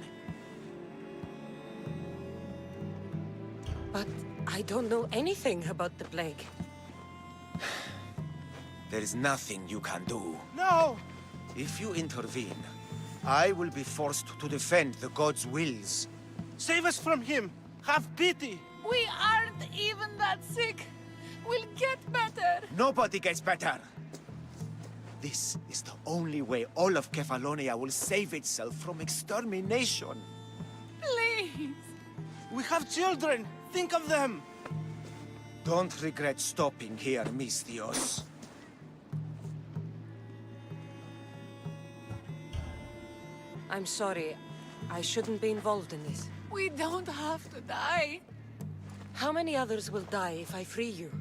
Speaker 9: But I don't know anything about the plague.
Speaker 3: There is nothing you can do.
Speaker 5: No!
Speaker 3: If you intervene, I will be forced to defend the gods' wills.
Speaker 5: Save us from him. Have pity. We aren't even that sick. We'll get better.
Speaker 3: Nobody gets better. This is the only way all of Kefalonia will save itself from extermination.
Speaker 5: Please. We have children. Think of them.
Speaker 3: Don't regret stopping here, Mistios.
Speaker 9: I'm sorry. I shouldn't be involved in this.
Speaker 5: We don't have to die.
Speaker 9: How many others will die if I free you?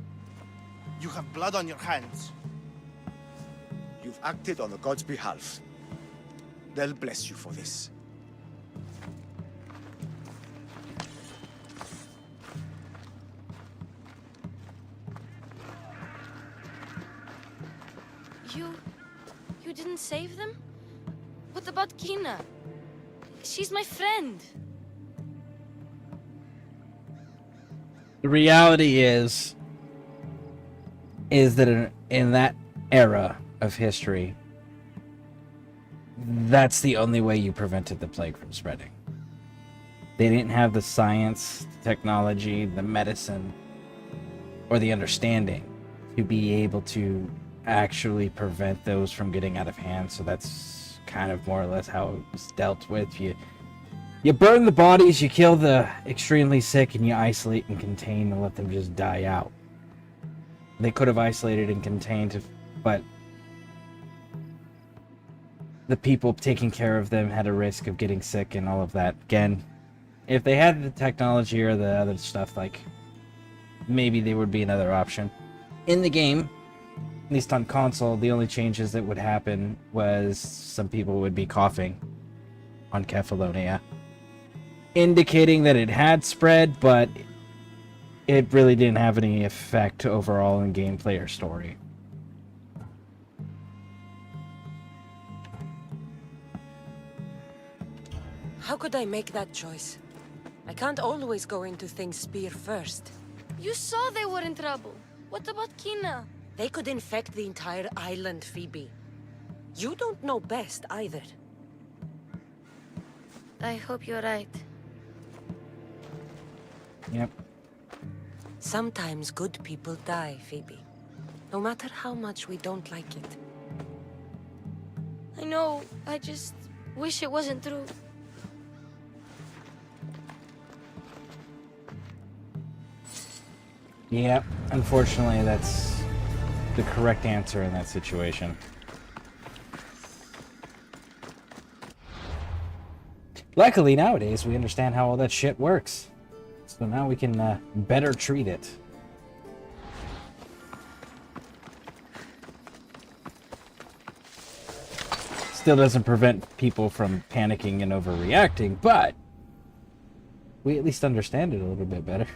Speaker 5: You have blood on your hands.
Speaker 3: You've acted on the gods' behalf. They'll bless you for this.
Speaker 14: You didn't save them? What about Kina? She's my friend.
Speaker 1: The reality is that in that era of history, that's the only way you prevented the plague from spreading. They didn't have the science, the technology, the medicine, or the understanding to be able to actually prevent those from getting out of hand. So that's kind of more or less how it was dealt with. You burn the bodies, you kill the extremely sick, and you isolate and contain and let them just die out. They could have isolated and contained, but the people taking care of them had a risk of getting sick and all of that. Again, if they had the technology or the other stuff, like, maybe there would be another option. In the game, at least on console, the only changes that would happen was some people would be coughing on Kefalonia, indicating that it had spread, but it really didn't have any effect overall in gameplay or story.
Speaker 9: How could I make that choice? I can't always go into things spear first.
Speaker 14: You saw they were in trouble. What about Kina?
Speaker 9: They could infect the entire island, Phoebe. You don't know best either.
Speaker 14: I hope you're right.
Speaker 1: Yep.
Speaker 9: Sometimes good people die, Phoebe. No matter how much we don't like it.
Speaker 14: I know. I just wish it wasn't true.
Speaker 1: Yep. Unfortunately, that's the correct answer in that situation. Luckily, nowadays, we understand how all that shit works. So now we can better treat it. Still doesn't prevent people from panicking and overreacting, but we at least understand it a little bit better.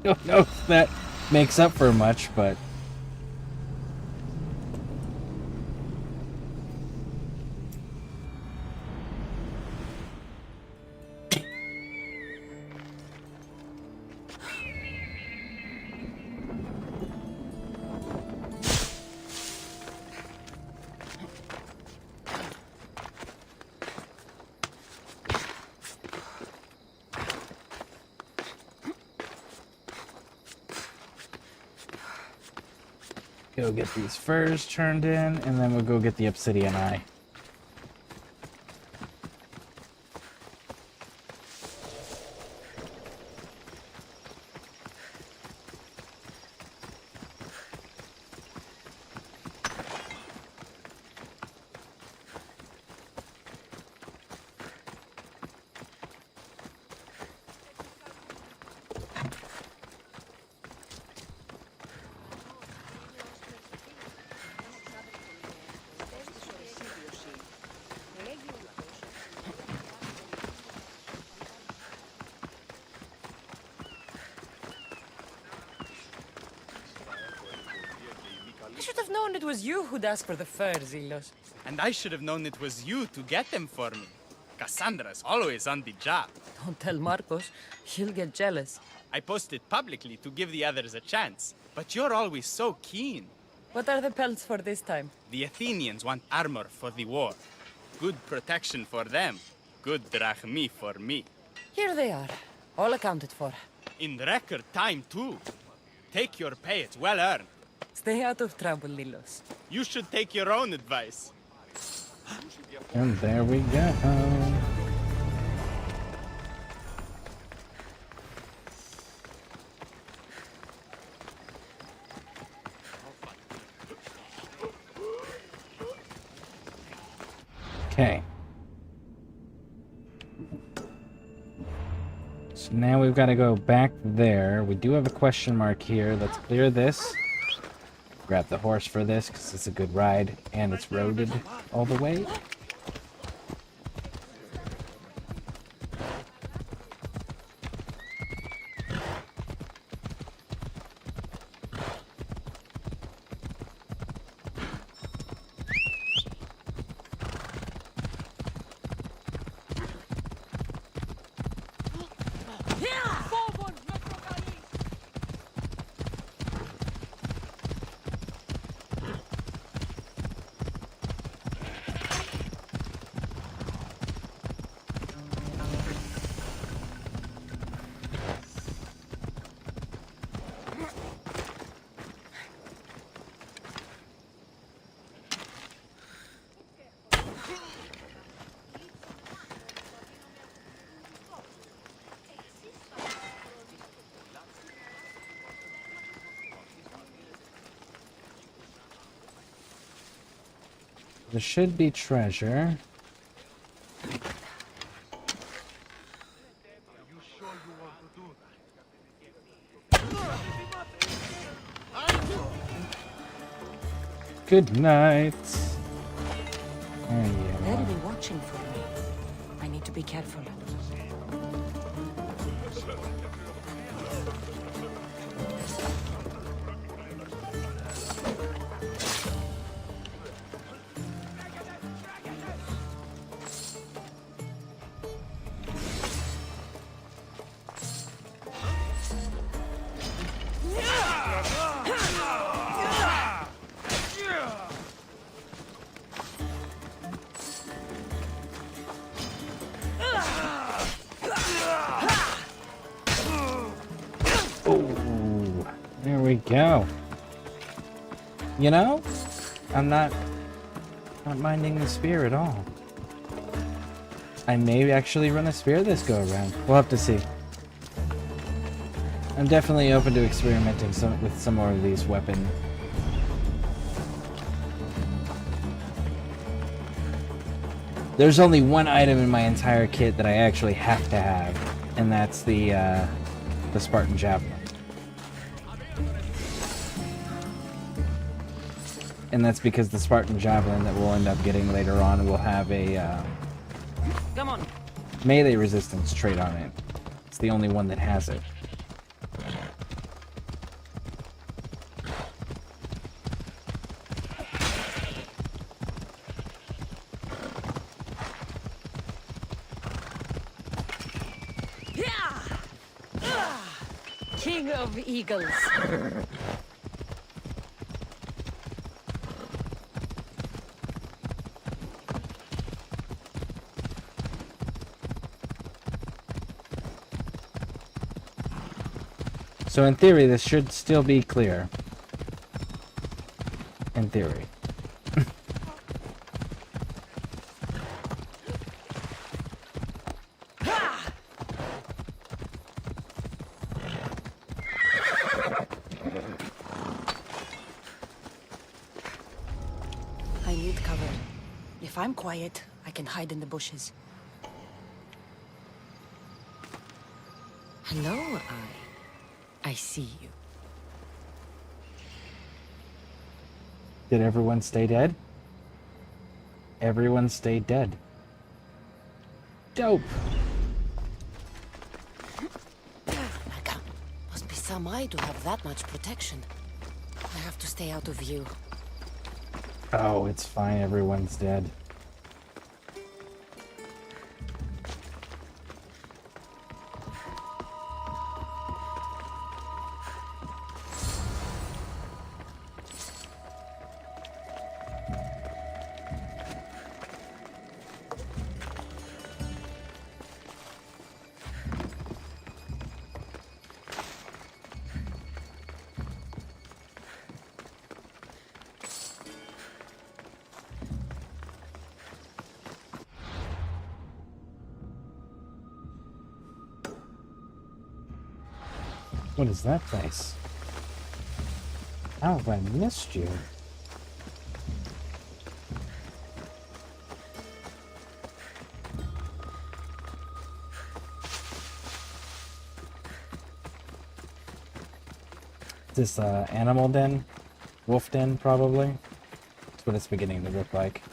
Speaker 1: Don't know if that makes up for much, but go get these furs turned in, and then we'll go get the obsidian eye.
Speaker 16: should have known it was you who'd ask for the furs, Ilos.
Speaker 13: And I should have known it was you to get them for me. Cassandra's always on the job.
Speaker 16: Don't tell Marcos. He'll get jealous.
Speaker 13: I posted publicly to give the others a chance, but you're always so keen.
Speaker 16: What are the pelts for this time?
Speaker 13: The Athenians want armor for the war. Good protection for them. Good drachmi for me.
Speaker 16: Here they are. All accounted for.
Speaker 13: In record time, too. Take your pay, it's well earned.
Speaker 16: Stay out of trouble, Lilos.
Speaker 13: You should take your own advice.
Speaker 1: And there we go. Okay. So now we've got to go back there. We do have a question mark here. Let's clear this. Grab the horse for this because it's a good ride and it's roaded all the way. There should be treasure. Good night. There you
Speaker 16: They'll
Speaker 1: are.
Speaker 16: be watching for me. I need to be careful.
Speaker 1: There we go. You know, I'm not minding the spear at all. I may actually run a spear this go around. We'll have to see. I'm definitely open to experimenting with some more of these weapons. There's only one item in my entire kit that I actually have to have, and that's the Spartan Javelin. And that's because the Spartan Javelin that we'll end up getting later on will have a
Speaker 16: Come on.
Speaker 1: melee resistance trait on it. It's the only one that has it.
Speaker 16: King of Eagles.
Speaker 1: So in theory, this should still be clear. In theory.
Speaker 16: I need cover. If I'm quiet, I can hide in the bushes. Hello, I see you.
Speaker 1: Did everyone stay dead? Everyone stayed dead. Dope.
Speaker 16: Must be some eye to have that much protection. I have to stay out of view.
Speaker 1: Oh, it's fine. Everyone's dead. What is that place? How have I missed you? Is this animal den? Wolf den, probably? That's what it's beginning to look like.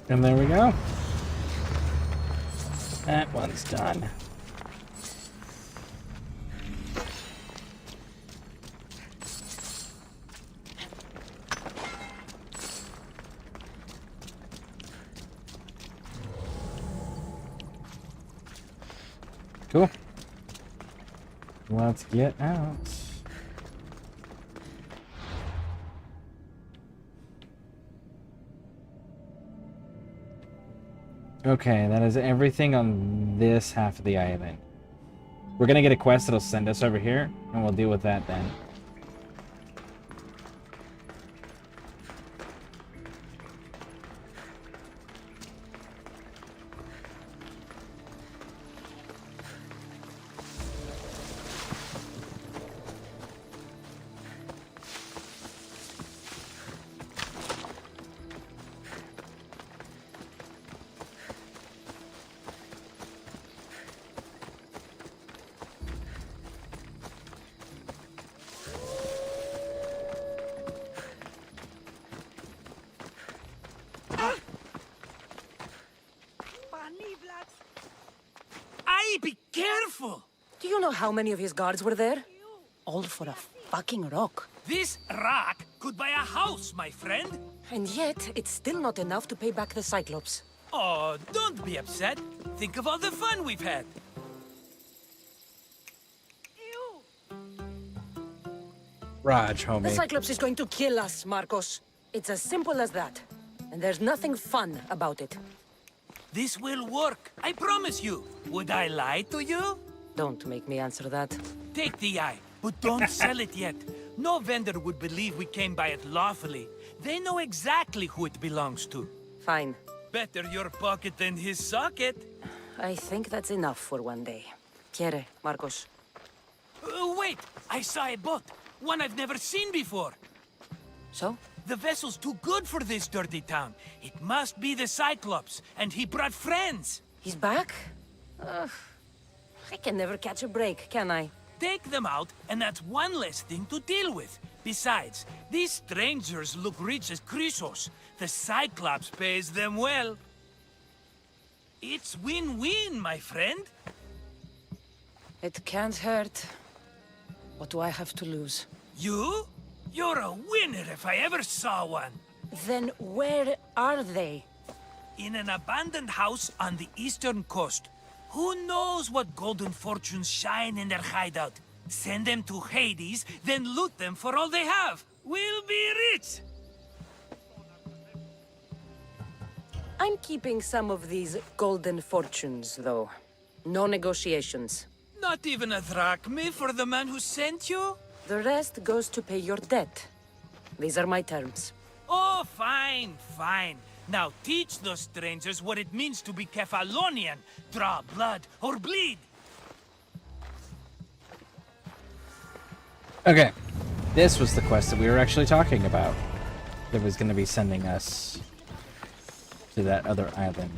Speaker 1: And there we go. That one's done. Cool. Let's get out. Okay, that is everything on this half of the island. We're gonna get a quest that'll send us over here, and we'll deal with that then.
Speaker 18: Aye, be careful!
Speaker 9: Do you know how many of his guards were there? All for a fucking rock.
Speaker 18: This rock could buy a house, my friend.
Speaker 9: And yet, it's still not enough to pay back the Cyclops.
Speaker 18: Oh, don't be upset. Think of all the fun we've had.
Speaker 1: Raj, homie.
Speaker 9: The Cyclops is going to kill us, Marcos. It's as simple as that. And there's nothing fun about it.
Speaker 18: This will work, I promise you. Would I lie to you?
Speaker 9: Don't make me answer that.
Speaker 18: Take the eye, but don't sell it yet. No vendor would believe we came by it lawfully. They know exactly who it belongs to.
Speaker 9: Fine.
Speaker 18: Better your pocket than his socket.
Speaker 9: I think that's enough for one day. Quiere, Marcos.
Speaker 18: Wait! I saw a boat. One I've never seen before.
Speaker 9: So?
Speaker 18: The vessel's too good for this dirty town. It must be the Cyclops, and he brought friends.
Speaker 9: He's back? I can never catch a break, can I?
Speaker 18: Take them out, and that's one less thing to deal with. Besides, these strangers look rich as Chrysos. The Cyclops pays them well. It's win-win, my friend.
Speaker 9: It can't hurt. What do I have to lose?
Speaker 18: You? You're a winner if I ever saw one.
Speaker 9: Then where are they?
Speaker 18: In an abandoned house on the eastern coast. Who knows what golden fortunes shine in their hideout? Send them to Hades, then loot them for all they have. We'll be rich!
Speaker 9: I'm keeping some of these golden fortunes, though. No negotiations.
Speaker 18: Not even a drachme for the man who sent you?
Speaker 9: The rest goes to pay your debt. These are my terms.
Speaker 18: Oh, fine, fine. Now teach those strangers what it means to be Kefalonian. Draw blood or bleed.
Speaker 1: Okay. This was the quest that we were actually talking about. That was going to be sending us to that other island.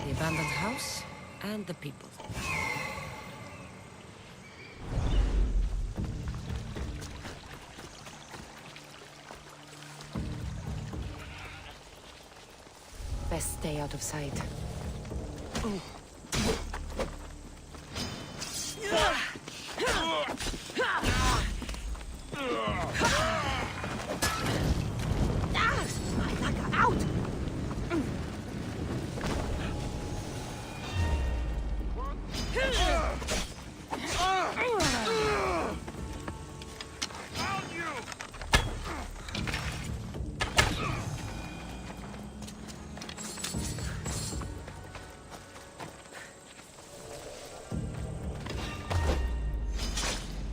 Speaker 9: The abandoned house and the people. Best stay out of sight.
Speaker 21: Out!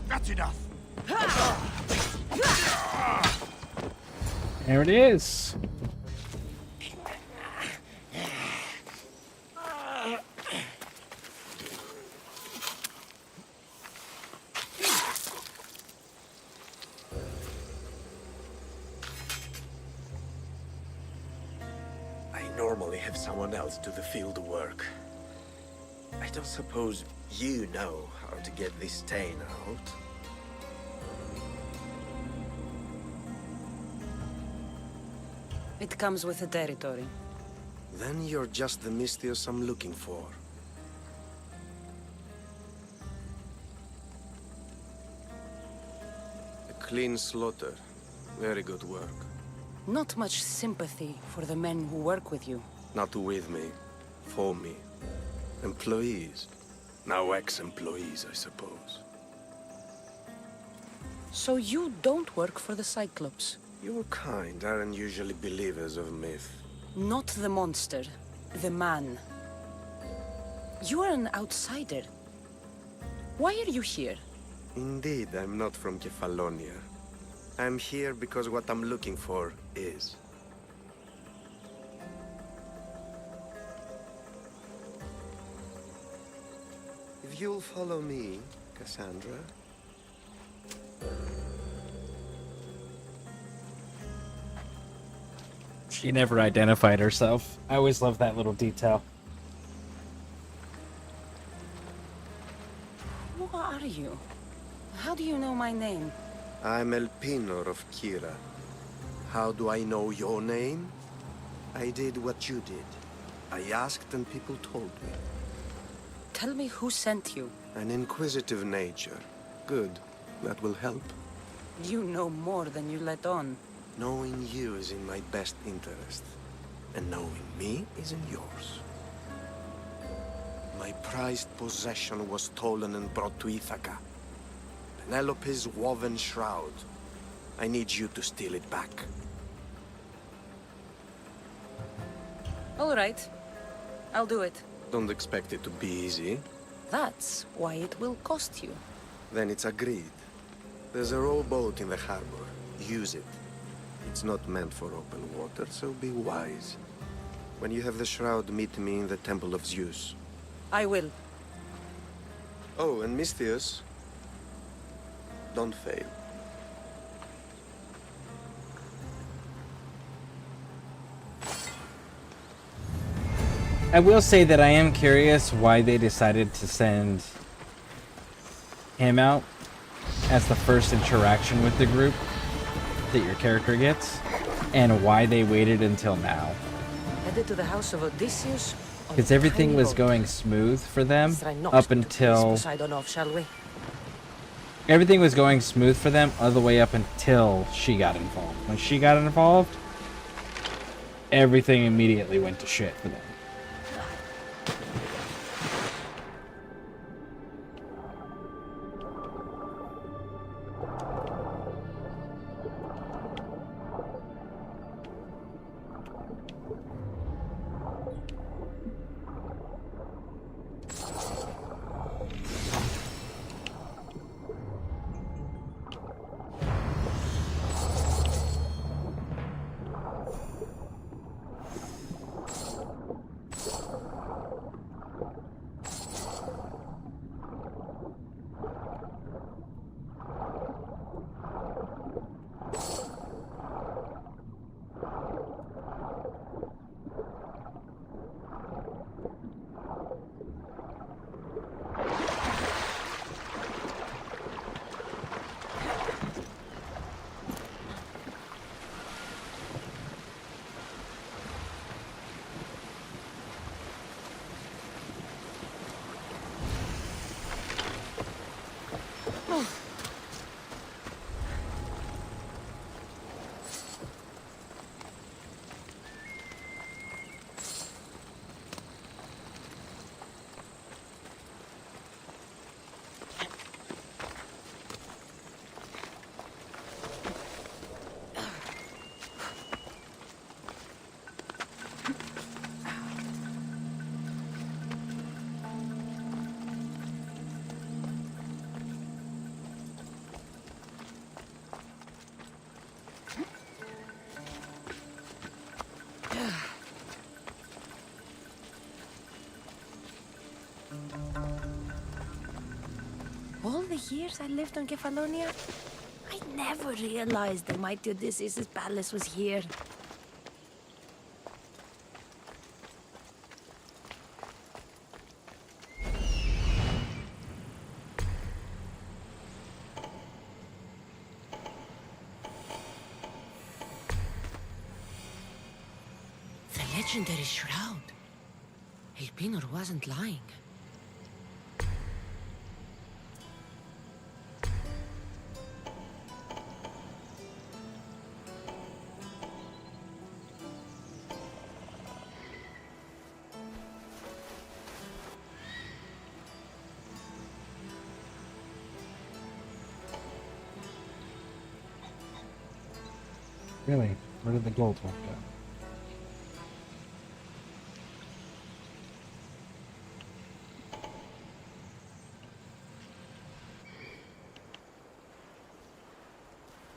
Speaker 8: That's enough.
Speaker 1: There it is.
Speaker 3: I normally have someone else do the field work. I don't suppose you know how to get this stain out.
Speaker 16: It comes with the territory.
Speaker 3: Then you're just the Mystios I'm looking for. A clean slaughter. Very good work.
Speaker 16: Not much sympathy for the men who work with you.
Speaker 3: Not with me. For me. Employees. Now ex-employees, I suppose.
Speaker 16: So you don't work for the Cyclops?
Speaker 3: Your kind aren't usually believers of myth.
Speaker 16: Not the monster, the man. You are an outsider. Why are you here?
Speaker 3: Indeed, I'm not from Kefalonia. I'm here because what I'm looking for is. If you'll follow me, Cassandra.
Speaker 1: She never identified herself. I always love that little detail.
Speaker 16: Who are you? How do you know my name?
Speaker 3: I'm El Pinor of Kira. How do I know your name? I did what you did. I asked and people told me.
Speaker 16: Tell me who sent you.
Speaker 3: An inquisitive nature. Good. That will help.
Speaker 16: You know more than you let on.
Speaker 3: Knowing you is in my best interest. And knowing me is in yours. My prized possession was stolen and brought to Ithaca. Penelope's woven shroud. I need you to steal it back.
Speaker 16: All right. I'll do it.
Speaker 3: Don't expect it to be easy.
Speaker 16: That's why it will cost you.
Speaker 3: Then it's agreed. There's a rowboat in the harbor. Use it. It's not meant for open water, so be wise. When you have the shroud, meet me in the Temple of Zeus.
Speaker 16: I will.
Speaker 3: Oh, and Mystios, don't fail.
Speaker 1: I will say that I am curious why they decided to send him out as the first interaction with the group that your character gets. and why they waited until now.
Speaker 16: Headed to the house of Odysseus.
Speaker 1: Because everything was going smooth for them up until...
Speaker 16: Shall we?
Speaker 1: Everything was going smooth for them all the way up until she got involved. When she got involved, everything immediately went to shit for them.
Speaker 16: All the years I lived on Kefalonia, I never realized the mighty Odysseus' palace was here. The legendary shroud. Elpinor wasn't lying.
Speaker 1: Really? Where did the gold one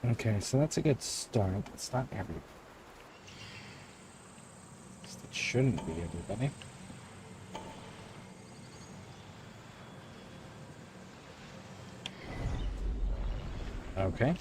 Speaker 1: go? Okay, so that's a good start. It's not everybody. It shouldn't be everybody. Okay.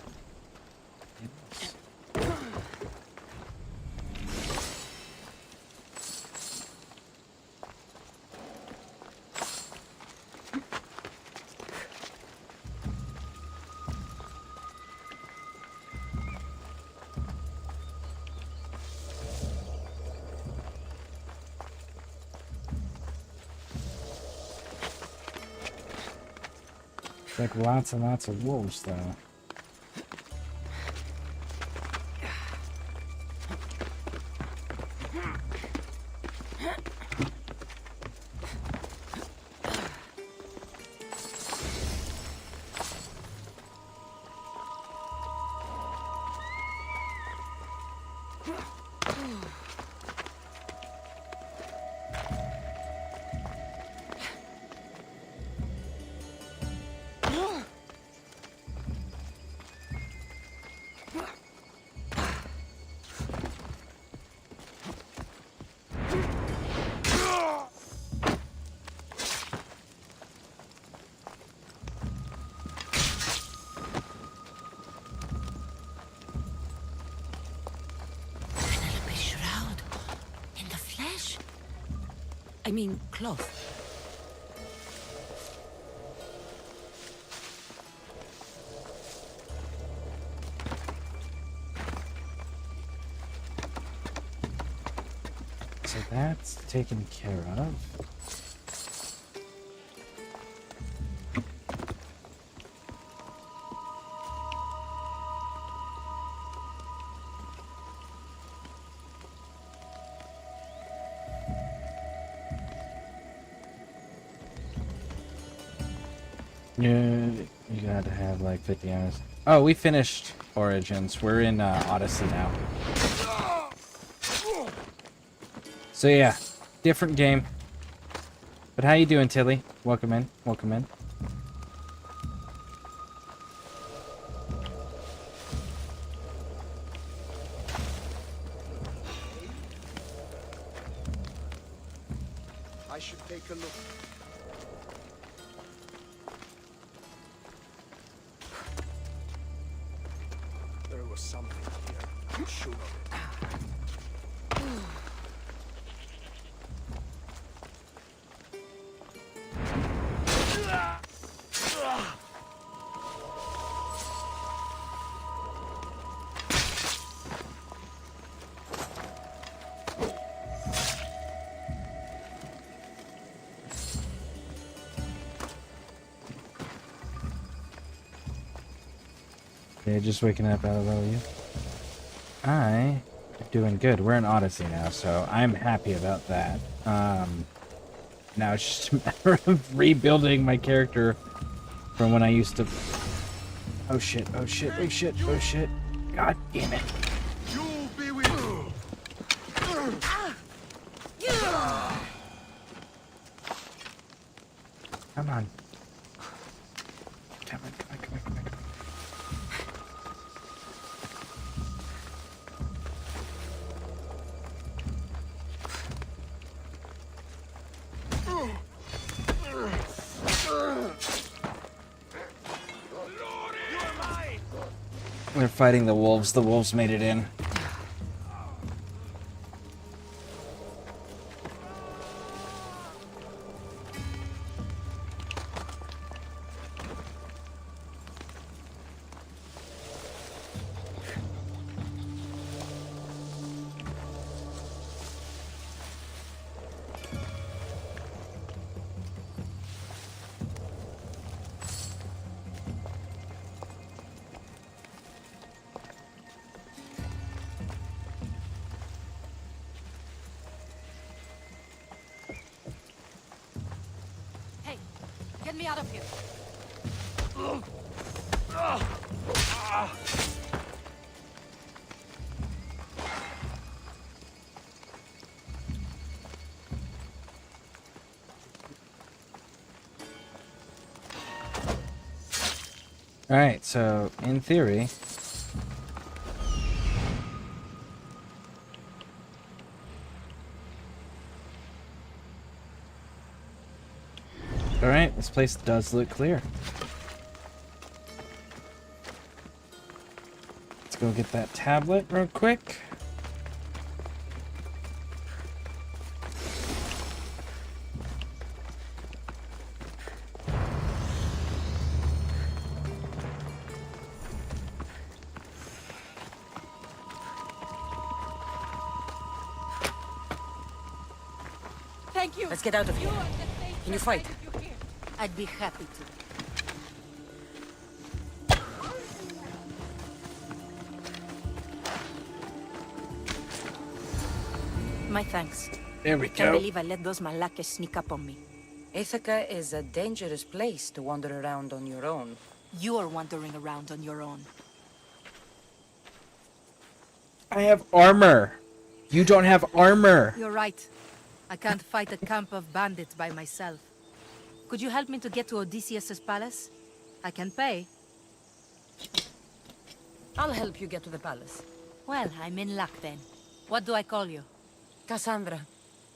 Speaker 1: Like lots and lots of wolves, though.
Speaker 16: I mean, cloth.
Speaker 1: so that's taken care of. Yeah, you gotta have like 50 hours. Oh, we finished Origins. We're in Odyssey now. So yeah, different game. But how you doing, Tilly? Welcome in. Welcome in.
Speaker 15: I should take a look. There was something here. I'm sure of it.
Speaker 1: Yeah, just waking up out of you. I am doing good. We're in Odyssey now, so I'm happy about that. Now it's just a matter of rebuilding my character from when I used to... Oh shit, oh shit, oh shit, oh shit. God damn it.
Speaker 15: You'll be with you.
Speaker 1: Come on. Come on, come on, come on, come on, come on. We're fighting the wolves. The wolves made it in.
Speaker 21: Get me out of here.
Speaker 1: Alright, so in theory... Alright, this place does look clear. Let's go get that tablet real quick.
Speaker 21: Thank you.
Speaker 16: Let's get out of here. Can you fight?
Speaker 21: I'd be happy to. My thanks.
Speaker 1: There we
Speaker 21: Can't
Speaker 1: go.
Speaker 21: believe I let those Malakas sneak up on me.
Speaker 16: Ithaca is a dangerous place to wander around on your own.
Speaker 21: You're wandering around on your own.
Speaker 1: I have armor. You don't have armor.
Speaker 21: You're right. I can't fight a camp of bandits by myself. Could you help me to get to Odysseus's palace? I can pay.
Speaker 16: I'll help you get to the palace.
Speaker 21: Well, I'm in luck then. What do I call you?
Speaker 16: Cassandra.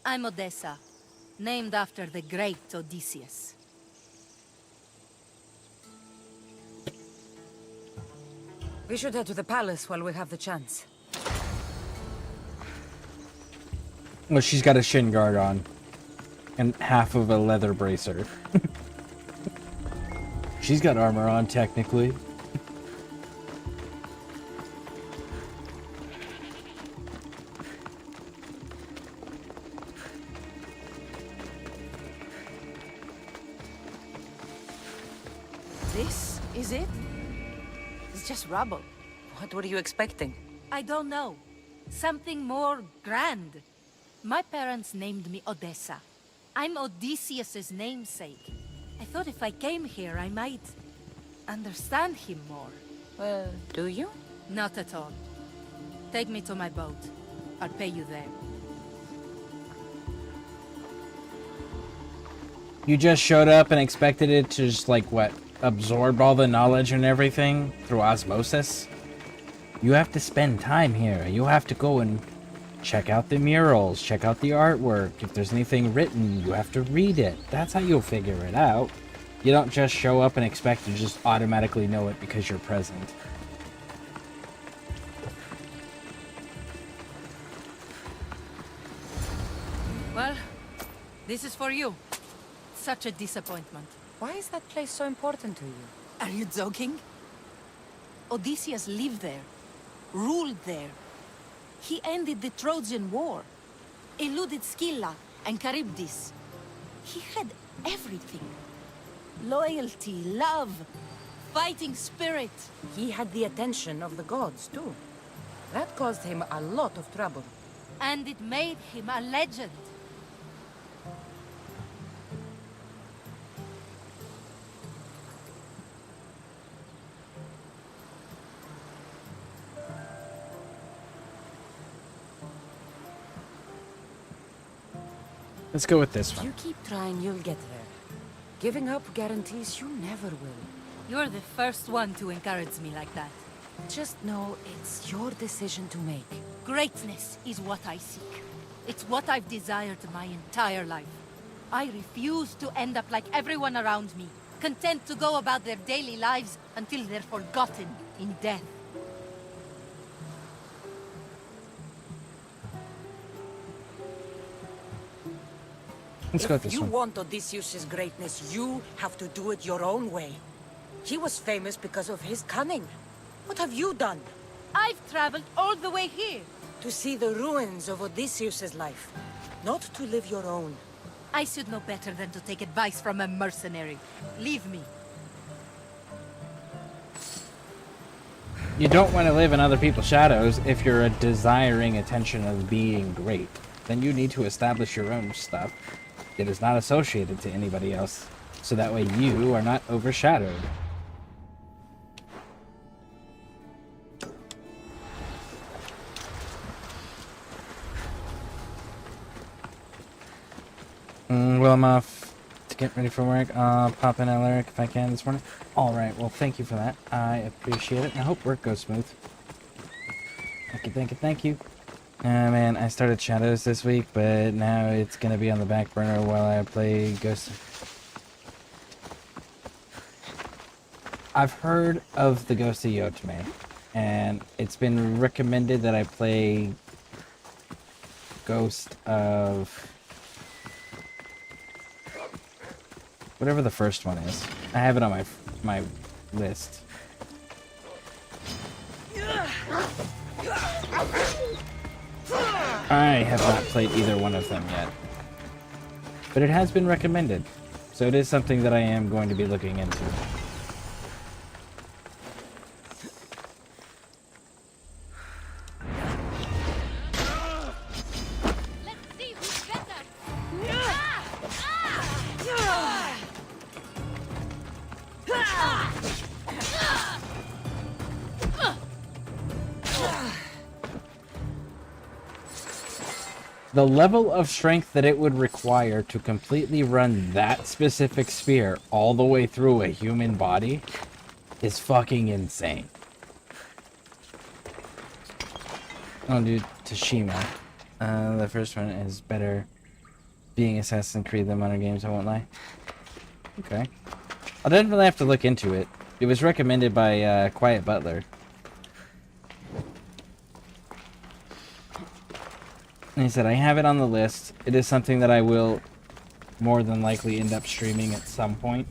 Speaker 21: I'm Odessa, named after the great Odysseus.
Speaker 16: We should head to the palace while we have the chance.
Speaker 1: Well, she's got a shin guard on. And half of a leather bracer. She's got armor on, technically.
Speaker 21: It's just rubble.
Speaker 16: What were you expecting?
Speaker 21: I don't know. Something more grand. My parents named me Odessa. I'm Odysseus's namesake. I thought if I came here, I might understand him more.
Speaker 16: Well, do you?
Speaker 21: Not at all. Take me to my boat. I'll pay you there.
Speaker 1: You just showed up and expected it to just, like, what? Absorb all the knowledge and everything through osmosis? You have to spend time here. You have to go and check out the murals, check out the artwork. If there's anything written, you have to read it. That's how you'll figure it out. You don't just show up and expect to just automatically know it because you're present.
Speaker 21: Well, this is for you. Such a disappointment.
Speaker 16: Why is that place so important to you?
Speaker 21: Are you joking? Odysseus lived there, ruled there. He ended the Trojan War, eluded Scylla and Charybdis. He had everything. Loyalty, love, fighting spirit.
Speaker 16: He had the attention of the gods, too. That caused him a lot of trouble.
Speaker 21: And it made him a legend.
Speaker 1: Let's go with this
Speaker 16: If
Speaker 1: one.
Speaker 16: you keep trying, you'll get there. Giving up guarantees you never will.
Speaker 21: You're the first one to encourage me like that.
Speaker 16: Just know it's your decision to make.
Speaker 21: Greatness is what I seek. It's what I've desired my entire life. I refuse to end up like everyone around me, content to go about their daily lives until they're forgotten in death.
Speaker 1: Let's go with
Speaker 16: If
Speaker 1: this
Speaker 16: you
Speaker 1: one.
Speaker 16: want Odysseus' greatness, you have to do it your own way. He was famous because of his cunning. What have you done?
Speaker 21: I've traveled all the way here.
Speaker 16: To see the ruins of Odysseus' life, not to live your own.
Speaker 21: I should know better than to take advice from a mercenary. Leave me.
Speaker 1: You don't want to live in other people's shadows if you're a desiring attention of being great. Then you need to establish your own stuff that is not associated to anybody else, so that way you are not overshadowed. Well, I'm off to get ready for work. I'll pop in Alaric if I can this morning. Alright, well, thank you for that. I appreciate it, and I hope work goes smooth. Thank you, thank you, thank you. Man, I started Shadows this week, but now it's gonna be on the back burner while I play Ghost. I've heard of the Ghost of Yotame, and it's been recommended that I play Ghost of... whatever the first one is. I have it on my list. I have not played either one of them yet. But it has been recommended. So it is something that I am going to be looking into. The level of strength that it would require to completely run that specific spear all the way through a human body is fucking insane. Oh, dude, Tashima. The first one is better being Assassin's Creed than modern games, I won't lie. Okay. I didn't really have to look into it. It was recommended by Quiet Butler. And he said, I have it on the list. It is something that I will more than likely end up streaming at some point.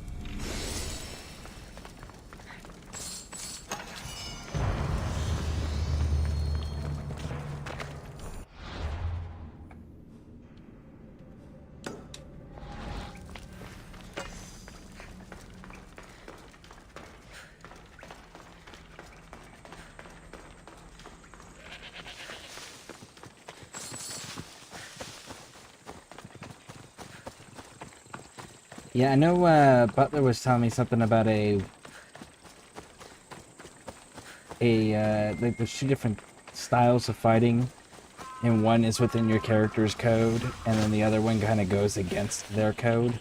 Speaker 1: Yeah, I know Butler was telling me something about like there's two different styles of fighting, and one is within your character's code, and then the other one kind of goes against their code.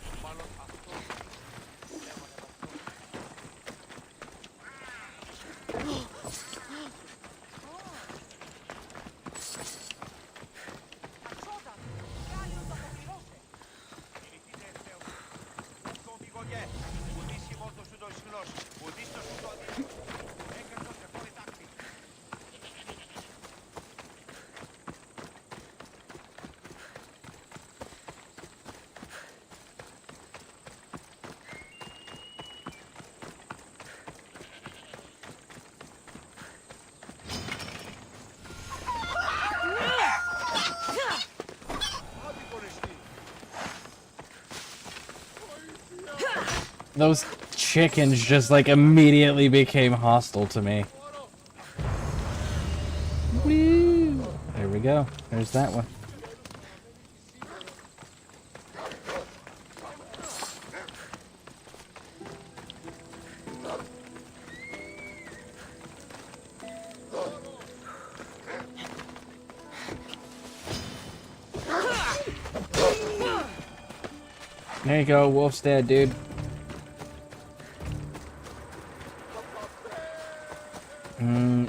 Speaker 1: Those chickens just like immediately became hostile to me. Woo! There we go. There's that one. There you go, Wolf's dead, dude.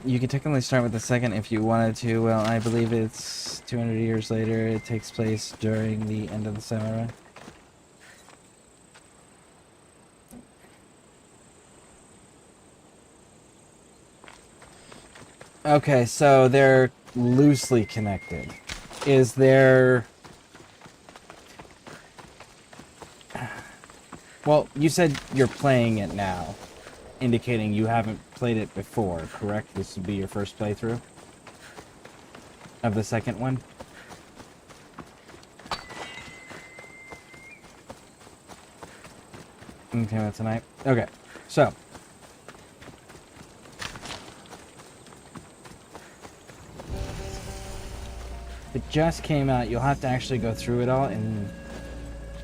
Speaker 1: You could technically start with the second if you wanted to. Well, I believe it's 200 years later. It takes place during the end of the samurai. Okay, so they're loosely connected. Is there... Well, you said you're playing it now, indicating you haven't played it before, correct? This would be your first playthrough of the second one? Okay, that's tonight. Okay, so it just came out. You'll have to actually go through it all and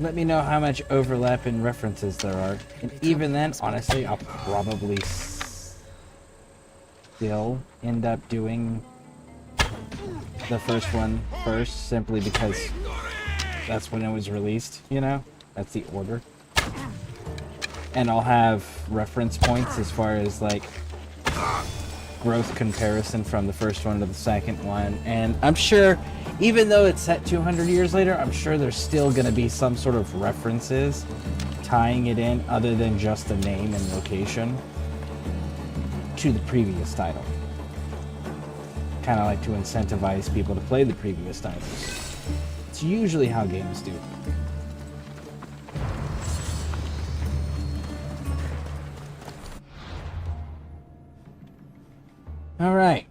Speaker 1: let me know how much overlap and references there are. And even then, honestly, I'll probably still end up doing the first one first, simply because that's when it was released, you know? That's the order. And I'll have reference points as far as, like, growth comparison from the first one to the second one. And I'm sure, even though it's set 200 years later, I'm sure there's still going to be some sort of references tying it in other than just the name and location to the previous title. Kind of like to incentivize people to play the previous titles. It's usually how games do. All right.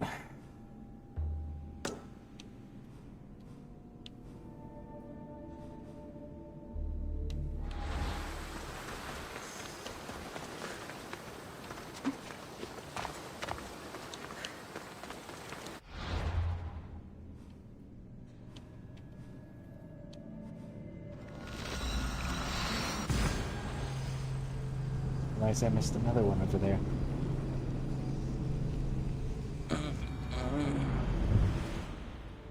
Speaker 1: Nice, I missed another one over there.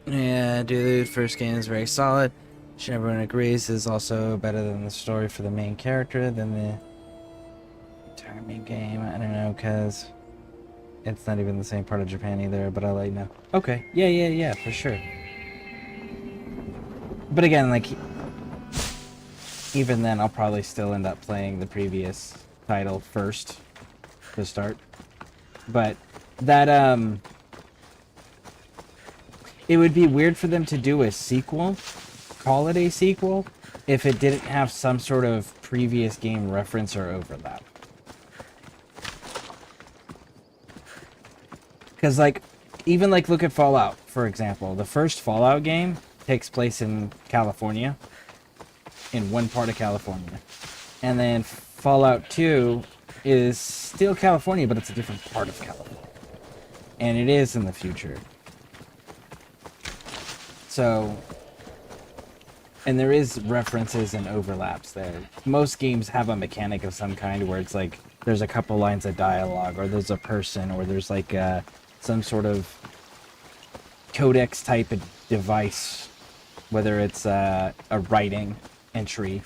Speaker 1: Yeah, dude, first game is very solid. Everyone agrees is also better than the story for the main character than the entire main game. I don't know, cause it's not even the same part of Japan either, but I'll let you know. Okay, yeah, for sure. But again, like, even then, I'll probably still end up playing the previous title first to start. But that, it would be weird for them to do a sequel, call it a sequel, if it didn't have some sort of previous game reference or overlap. Because, like, even, like, look at Fallout, for example. The first Fallout game takes place in California, in one part of California. And then Fallout 2 is still California, but it's a different part of California. And it is in the future. So, And there is references and overlaps there. Most games have a mechanic of some kind where it's like there's a couple lines of dialogue, or there's a person, or there's like some sort of codex type of device, whether it's a writing entry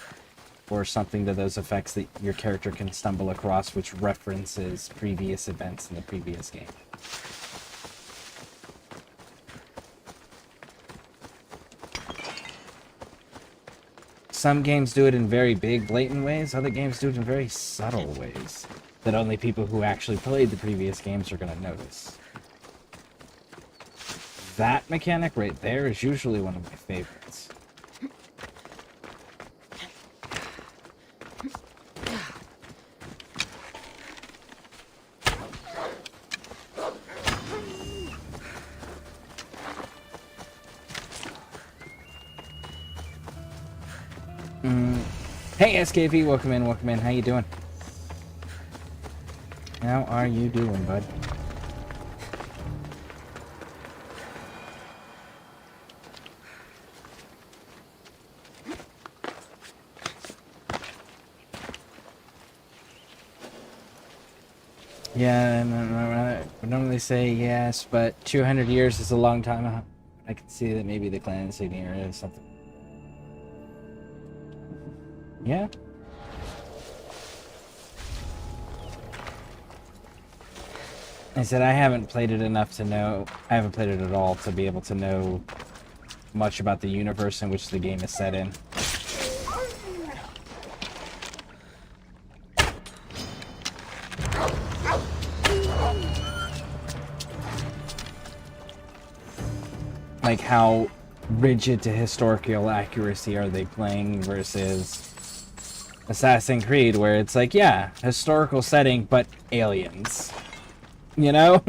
Speaker 1: or something to those effects that your character can stumble across, which references previous events in the previous game. Some games do it in very big, blatant ways. Other games do it in very subtle ways that only people who actually played the previous games are going to notice. That mechanic right there is usually one of my favorites. Hey SKV, welcome in, welcome in. How you doing? How are you doing, bud? Yeah, I normally say yes, but 200 years is a long time. I can see that maybe the clan insignia is something. Yeah. I said I haven't played it enough to know. I haven't played it at all to be able to know much about the universe in which the game is set in. Like how rigid to historical accuracy are they playing versus Assassin's Creed, where it's like, yeah, historical setting, but aliens. You know?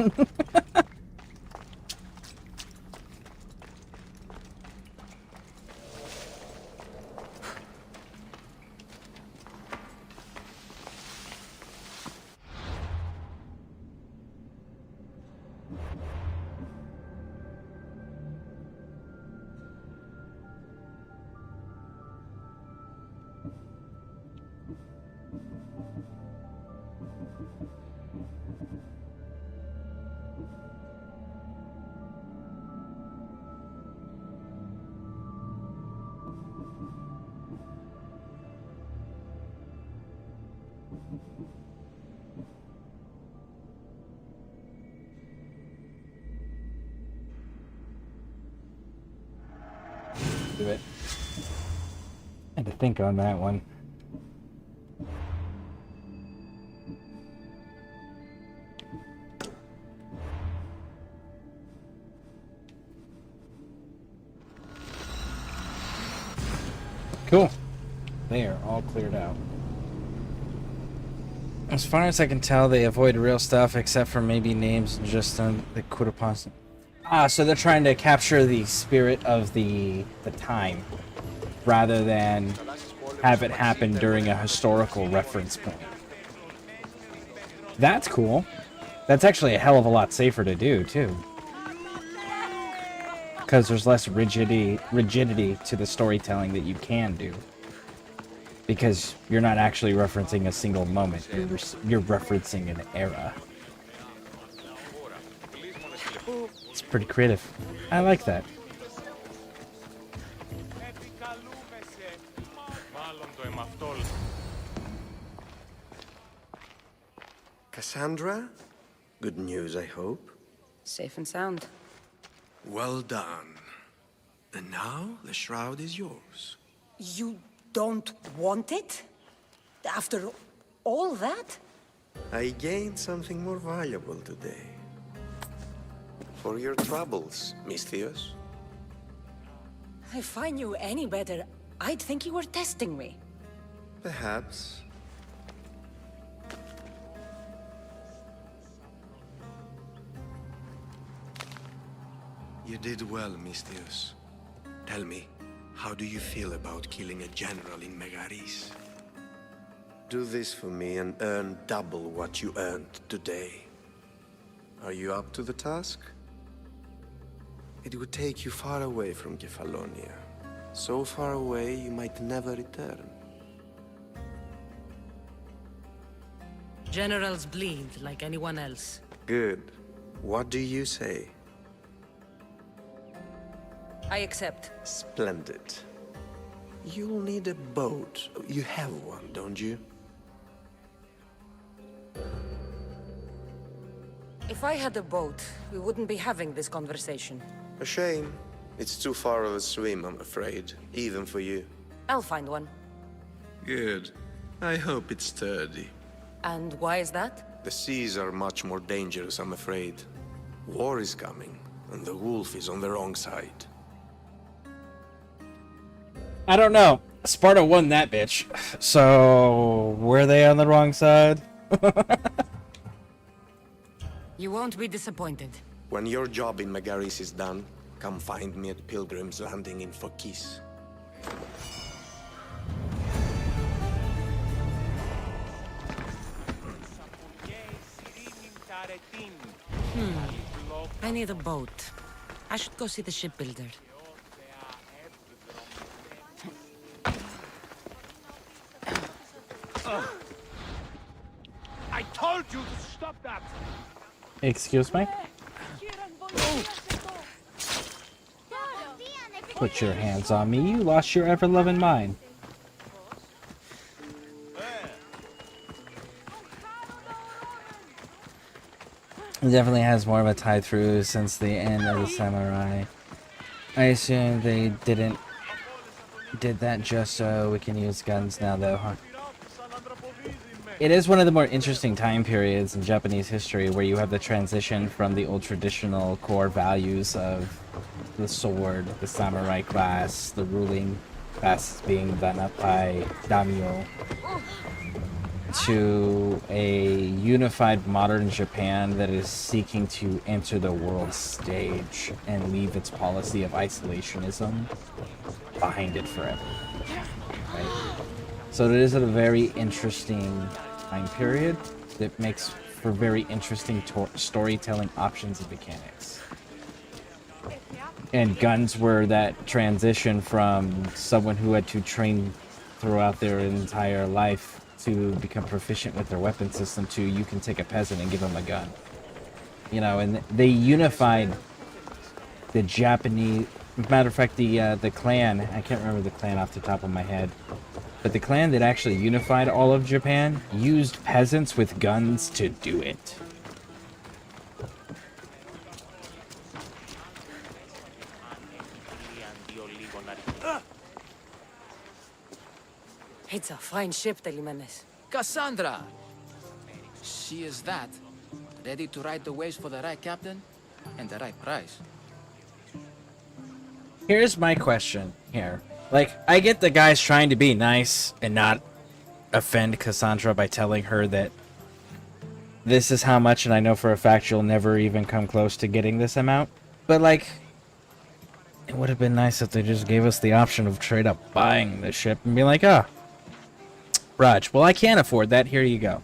Speaker 1: Do it. I had to think on that one. Cool. They are all cleared out. As far as I can tell, they avoid real stuff except for maybe names just on the Kudapasa. Ah, so they're trying to capture the spirit of the time rather than have it happen during a historical reference point. That's cool. That's actually a hell of a lot safer to do, too. Because there's less rigidity to the storytelling that you can do. Because you're not actually referencing a single moment. You're referencing an era. It's pretty creative. I like that.
Speaker 3: Cassandra? Good news, I hope.
Speaker 16: Safe and sound.
Speaker 3: Well done. And now the shroud is yours.
Speaker 16: You don't want it? After all that?
Speaker 3: I gained something more valuable today. For your troubles, Misthios.
Speaker 16: If I knew any better, I'd think you were testing me.
Speaker 3: Perhaps. You did well, Misthios. Tell me, how do you feel about killing a general in Megaris? Do this for me and earn double what you earned today. Are you up to the task? It would take you far away from Kefalonia, So far away, you might never return.
Speaker 9: Generals bleed like anyone else.
Speaker 3: Good. What do you say?
Speaker 9: I accept.
Speaker 3: Splendid. You'll need a boat. You have one, don't you?
Speaker 16: If I had a boat, we wouldn't be having this conversation.
Speaker 3: A shame. It's too far of a swim, I'm afraid. Even for you.
Speaker 16: I'll find one.
Speaker 3: Good. I hope it's sturdy.
Speaker 16: And why is that?
Speaker 3: The seas are much more dangerous, I'm afraid. War is coming, and the wolf is on the wrong side.
Speaker 1: I don't know. Sparta won that bitch. So, were they on the wrong side?
Speaker 9: You won't be disappointed.
Speaker 3: When your job in Megaris is done, come find me at Pilgrim's Landing in Phokis.
Speaker 9: I need a boat. I should go see the shipbuilder.
Speaker 15: I told you to stop that!
Speaker 1: Excuse me? Put your hands on me. You lost your ever-loving mind. It definitely has more of a tie-through since the end of the Samurai. I assume they did that just so we can use guns now, though, huh? It is one of the more interesting time periods in Japanese history where you have the transition from the old traditional core values of the sword, the samurai class, the ruling classes being done up by daimyo, to a unified modern Japan that is seeking to enter the world stage and leave its policy of isolationism behind it forever. Right? So it is a very interesting time period that makes for very interesting storytelling options and mechanics. And guns were that transition from someone who had to train throughout their entire life to become proficient with their weapon system to you can take a peasant and give him a gun. You know, and they unified the Japanese... Matter of fact, the clan, I can't remember the clan off the top of my head, but the clan that actually unified all of Japan used peasants with guns to do it.
Speaker 9: It's a fine ship, Telimenes.
Speaker 4: Cassandra! She is that. Ready to ride the waves for the right captain and the right price.
Speaker 1: Here's my question here. Like, I get the guys trying to be nice and not offend Cassandra by telling her that this is how much, and I know for a fact you'll never even come close to getting this amount. But, like, it would have been nice if they just gave us the option of straight up buying the ship and be like, ah, Raj, well, I can't afford that. Here you go.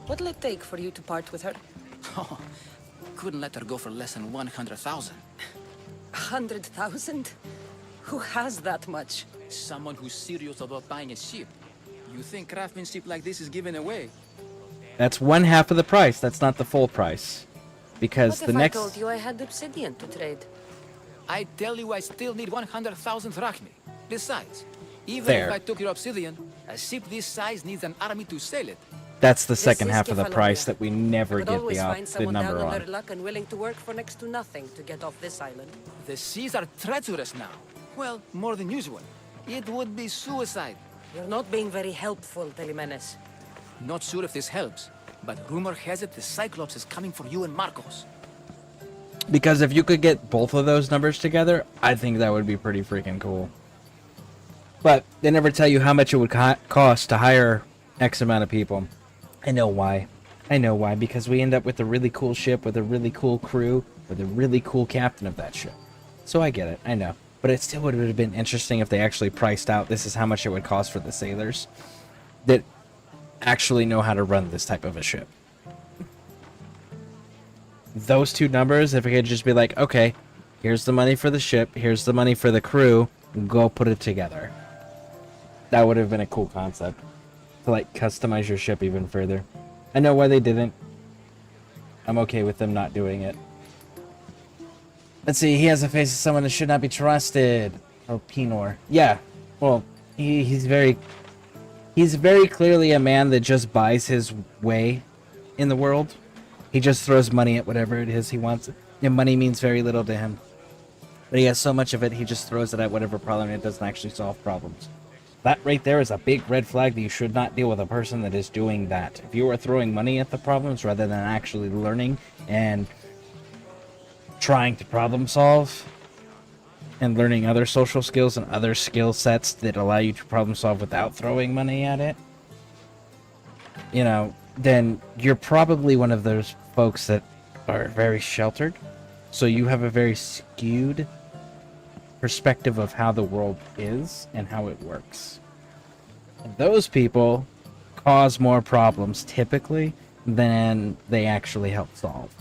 Speaker 9: What'll it take for you to part with her?
Speaker 4: Oh, couldn't let her go for less than 100,000.
Speaker 9: 100,000? Who has that much?
Speaker 4: Someone who's serious about buying a ship. You think craftsmanship like this is given away?
Speaker 1: That's one half of the price. That's not the full price. Because
Speaker 9: What
Speaker 1: the
Speaker 9: if
Speaker 1: next...
Speaker 9: I told you I had obsidian to trade?
Speaker 4: I tell you I still need 100,000 drachmi. Besides, even
Speaker 1: There.
Speaker 4: if I took your obsidian, a ship this size needs an army to sail it.
Speaker 1: That's the second
Speaker 9: is
Speaker 1: half of the
Speaker 9: Kefalonia.
Speaker 1: price that we never
Speaker 9: Could
Speaker 1: get
Speaker 9: always find
Speaker 1: the
Speaker 9: someone
Speaker 1: number
Speaker 9: down on
Speaker 1: on.
Speaker 9: their luck and willing to work for next to nothing to get off this island.
Speaker 4: The seas are treacherous now. Well, more than usual. It would be suicide.
Speaker 9: You're not being very helpful, Telimenes.
Speaker 4: Not sure if this helps, but rumor has it the Cyclops is coming for you and Marcos.
Speaker 1: Because if you could get both of those numbers together, I think that would be pretty freaking cool. But they never tell you how much it would cost to hire X amount of people. I know why. I know why. Because we end up with a really cool ship, with a really cool crew, with a really cool captain of that ship. So I get it. I know. But it still would have been interesting if they actually priced out this is how much it would cost for the sailors that actually know how to run this type of a ship. Those two numbers, if it could just be like, okay, Here's the money for the ship. Here's the money for the crew. Go put it together. That would have been a cool concept. To, like, customize your ship even further. I know why they didn't. I'm okay with them not doing it. Let's see. He has the face of someone that should not be trusted. Oh, Pinor. Yeah. Well, he's very clearly a man that just buys his way in the world. He just throws money at whatever it is he wants. And money means very little to him. But he has so much of it, he just throws it at whatever problem, and it doesn't actually solve problems. That right there is a big red flag that you should not deal with a person that is doing that. If you are throwing money at the problems rather than actually learning and trying to problem solve and learning other social skills and other skill sets that allow you to problem solve without throwing money at it, you know, then you're probably one of those folks that are very sheltered. So you have a very skewed perspective of how the world is and how it works. And those people cause more problems typically than they actually help solve.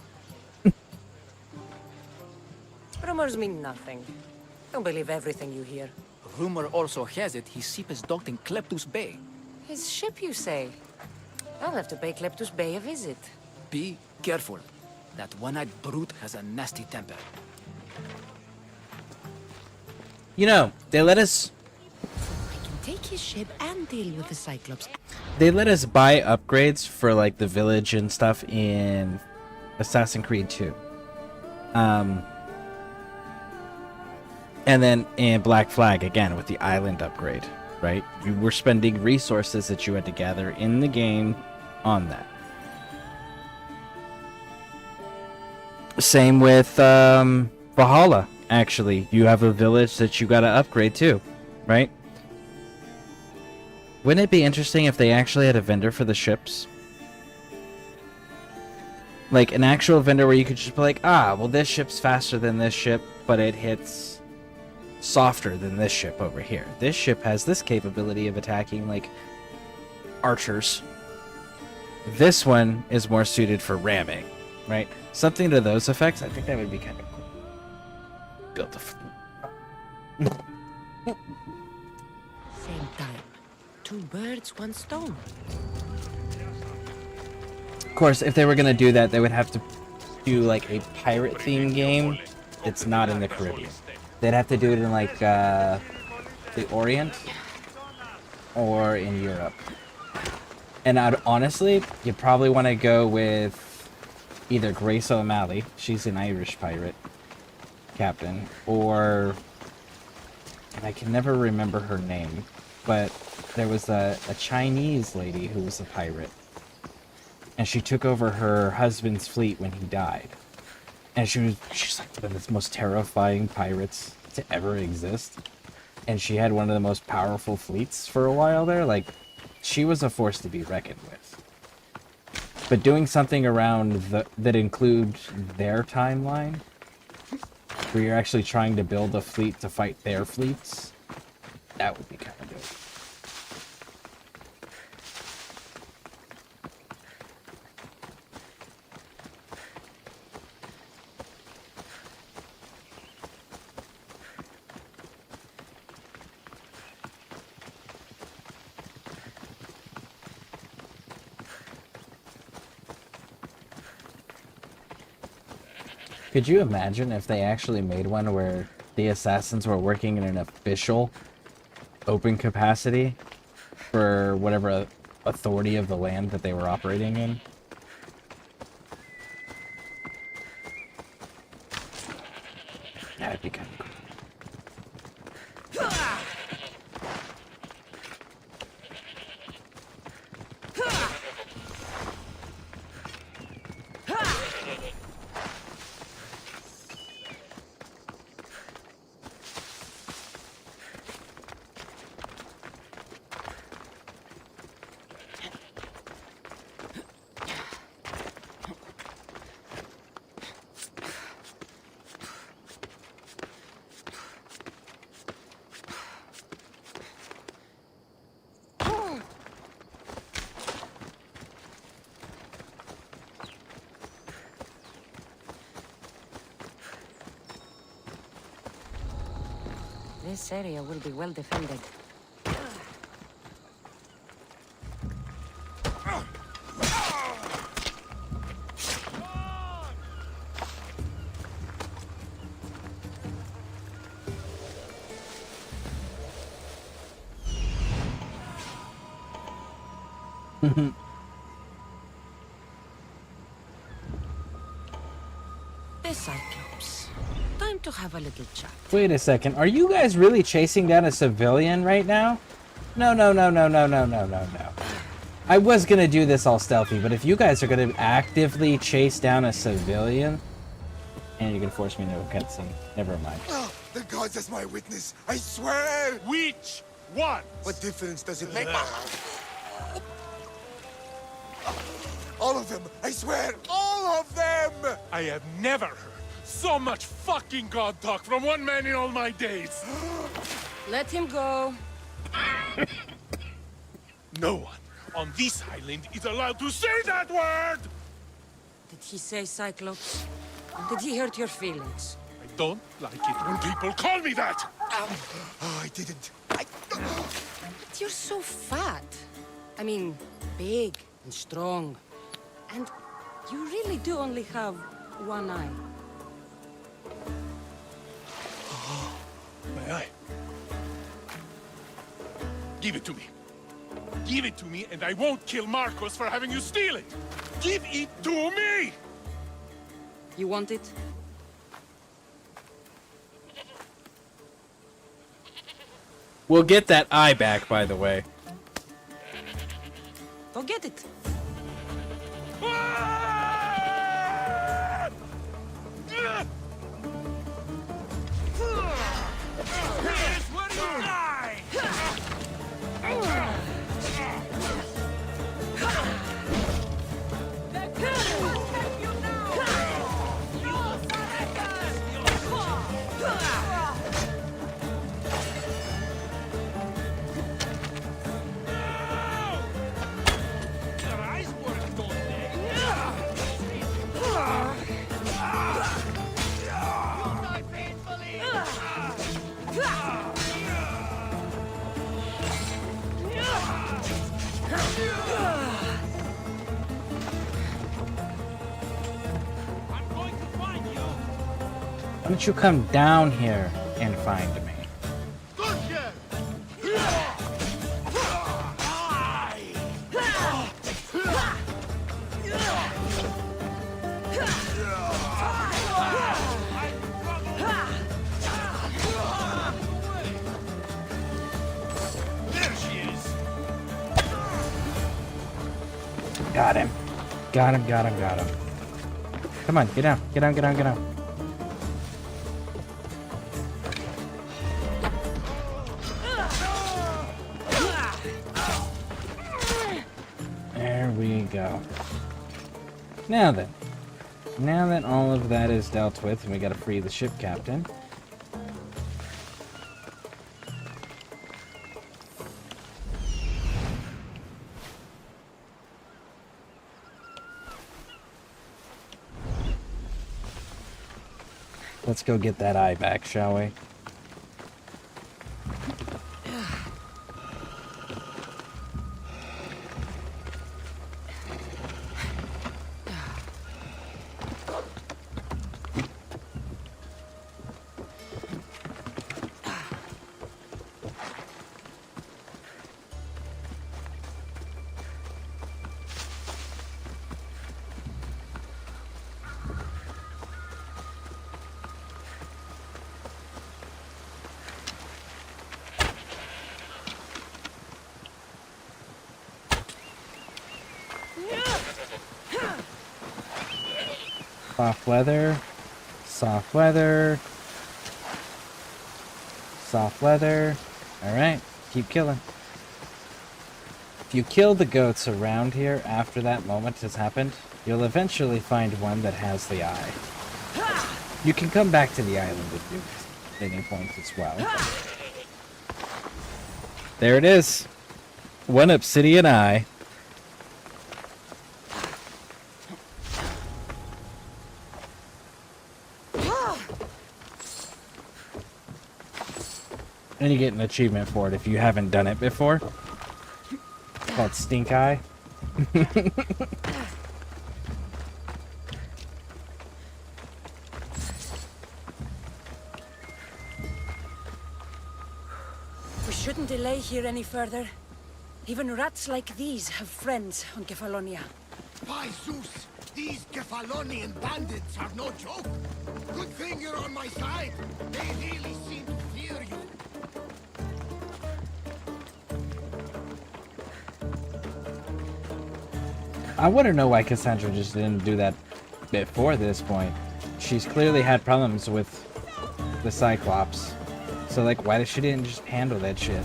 Speaker 9: Rumors mean nothing. Don't believe everything you hear.
Speaker 4: Rumor also has it his ship is docked in Kleptus Bay.
Speaker 9: His ship, you say? I'll have to pay Kleptus Bay a visit.
Speaker 4: Be careful. That one-eyed brute has a nasty temper.
Speaker 1: You know, they let us
Speaker 21: Take his ship and deal with the Cyclops.
Speaker 1: buy upgrades for like the village and stuff in Assassin's Creed 2. And then in Black Flag again with the island upgrade, right? You were spending resources that you had to gather in the game on that. Same with Valhalla, actually. You have a village that you gotta upgrade too, right? Wouldn't it be interesting if they actually had a vendor for the ships? Like an actual vendor where you could just be like, ah, well this ship's faster than this ship, but it hits softer than this ship over here. This ship has this capability of attacking like archers. This one is more suited for ramming, right? Something to those effects. I think that would be kind of cool. Build a
Speaker 21: Same time. Two birds, one stone.
Speaker 1: Of course, if they were gonna do that, they would have to do like a pirate themed game. It's not in the Caribbean. They'd have to do it in like the Orient or in Europe. And honestly, you probably want to go with either Grace O'Malley, she's an Irish pirate captain, or, and I can never remember her name, but there was a Chinese lady who was a pirate, and she took over her husband's fleet when he died. And she's like one of the most terrifying pirates to ever exist. And she had one of the most powerful fleets for a while there. Like, she was a force to be reckoned with. But doing something around that includes their timeline, where you're actually trying to build a fleet to fight their fleets, that would be kind of dope. Could you imagine if they actually made one where the assassins were working in an official open capacity for whatever authority of the land that they were operating in? That'd be kind of cool.
Speaker 16: This area will be well defended. The Cyclops. Time to have a little chat.
Speaker 1: Wait a second. Are you guys really chasing down a civilian right now? No, no, no, no, no, no, no, no, no. I was gonna do this all stealthy, but if you guys are gonna actively chase down a civilian, and you're gonna force me into a cutscene, never mind.
Speaker 12: Oh, the gods as my witness, I swear!
Speaker 15: Which one?
Speaker 12: What difference does it make? All of them, I swear, all of them!
Speaker 22: I have never heard so much fucking god talk from one man in all my days.
Speaker 16: Let him go.
Speaker 22: No one on this island is allowed to say that word!
Speaker 16: Did he say Cyclops? Did he hurt your feelings?
Speaker 22: I don't like it when people call me that!
Speaker 12: Oh, I didn't.
Speaker 16: But you're so fat. I mean, big and strong. And you really do only have one eye.
Speaker 22: My eye. Give it to me. Give it to me, and I won't kill Marcos for having you steal it! Give it to me!
Speaker 16: You want it?
Speaker 1: We'll get that eye back, by the way.
Speaker 16: Go get it.
Speaker 1: Why don't you come down here and find me? Got him. Got him, got him, got him. Come on, get down, get down, get down, get down. There we go. Now then. Now that all of that is dealt with, and we gotta free the ship captain. Let's go get that eye back, shall we? Soft weather, soft weather, soft weather. Alright, keep killing. If you kill the goats around here after that moment has happened, you'll eventually find one that has the eye. You can come back to the island if you at any point as well. There it is. One obsidian eye. And you get an achievement for it if you haven't done it before. It's called Stink Eye.
Speaker 16: We shouldn't delay here any further. Even rats like these have friends on Kefalonia.
Speaker 6: By Zeus, these Kefalonian bandits are no joke. Good thing you're on my side. They really seem to fear you.
Speaker 1: I want to know why Cassandra just didn't do that before this point. She's clearly had problems with the Cyclops. So, like, why did she didn't just handle that shit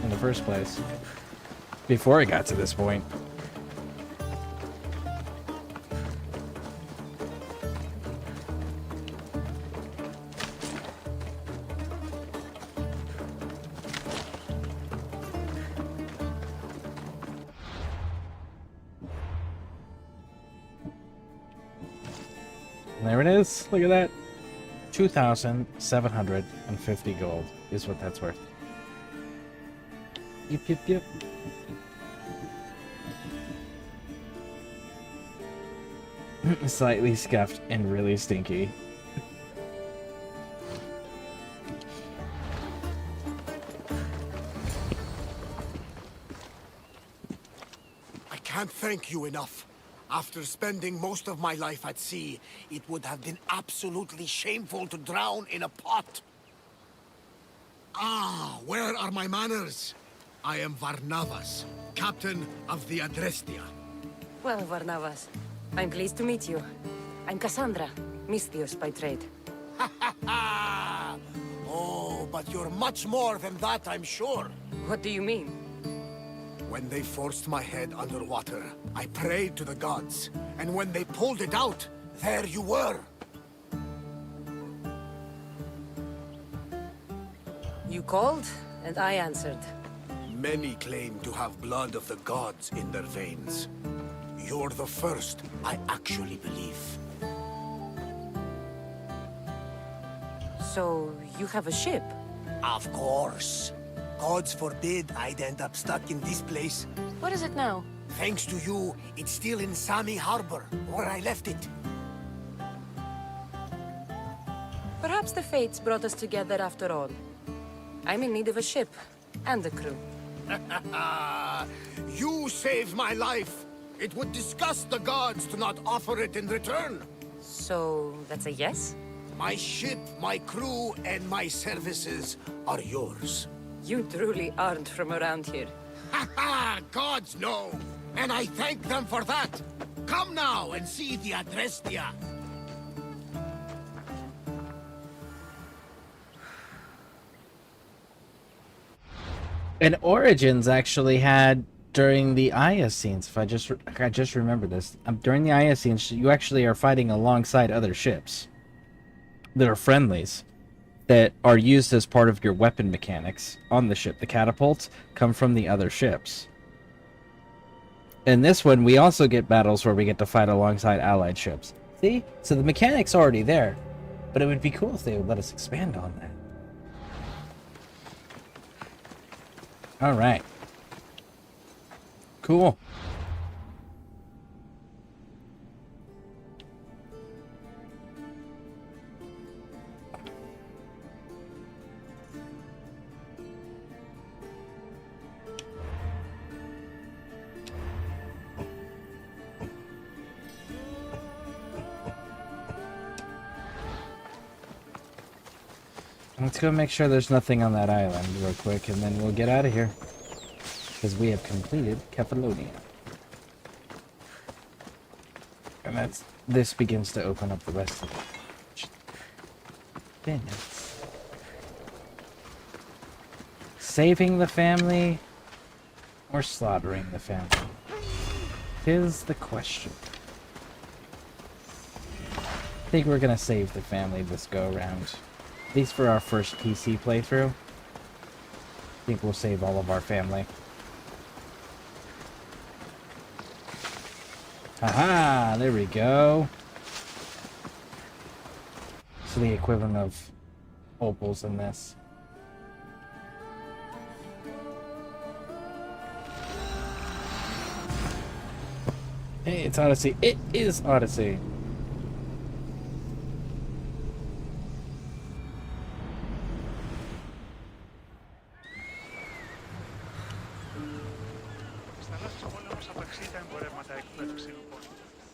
Speaker 1: in the first place? Before it got to this point. There it is. Look at that. 2,750 gold is what that's worth. Yep, yep, yep. Slightly scuffed and really stinky.
Speaker 6: I can't thank you enough. After spending most of my life at sea, it would have been absolutely shameful to drown in a pot. Ah, where are my manners? I am Varnavas, captain of the Adrestia.
Speaker 16: Well, Varnavas, I'm pleased to meet you. I'm Cassandra, Misthios by trade.
Speaker 6: Oh, but you're much more than that, I'm sure.
Speaker 16: What do you mean?
Speaker 6: When they forced my head underwater, I prayed to the gods. And when they pulled it out, there you were.
Speaker 16: You called, and I answered.
Speaker 6: Many claim to have blood of the gods in their veins. You're the first I actually believe.
Speaker 16: So, you have a ship?
Speaker 6: Of course. Gods forbid I'd end up stuck in this place.
Speaker 16: What is it now?
Speaker 6: Thanks to you, it's still in Sami Harbor, where I left it.
Speaker 16: Perhaps the fates brought us together after all. I'm in need of a ship, and a crew.
Speaker 6: You saved my life. It would disgust the gods to not offer it in return.
Speaker 16: So, that's a yes?
Speaker 6: My ship, my crew, and my services are yours.
Speaker 16: You truly aren't from around here.
Speaker 6: Ha ha! Gods know! And I thank them for that! Come now and see the Adrestia!
Speaker 1: And Origins actually had during the Eocenes, if I just remember this, during the Eocenes, you actually are fighting alongside other ships that are friendlies that are used as part of your weapon mechanics on the ship. The catapults come from the other ships. In this one, we also get battles where we get to fight alongside allied ships. See? So the mechanic's already there, but it would be cool if they would let us expand on that. All right. Cool. Let's go make sure there's nothing on that island real quick, and then we'll get out of here. Because we have completed Kefalonia. And this begins to open up the rest of it. Goodness. Saving the family or slaughtering the family? 'Tis the question. I think we're gonna save the family this go around. At least for our first PC playthrough. I think we'll save all of our family. Haha, there we go. So the equivalent of opals in this. Hey, it's Odyssey. It is Odyssey.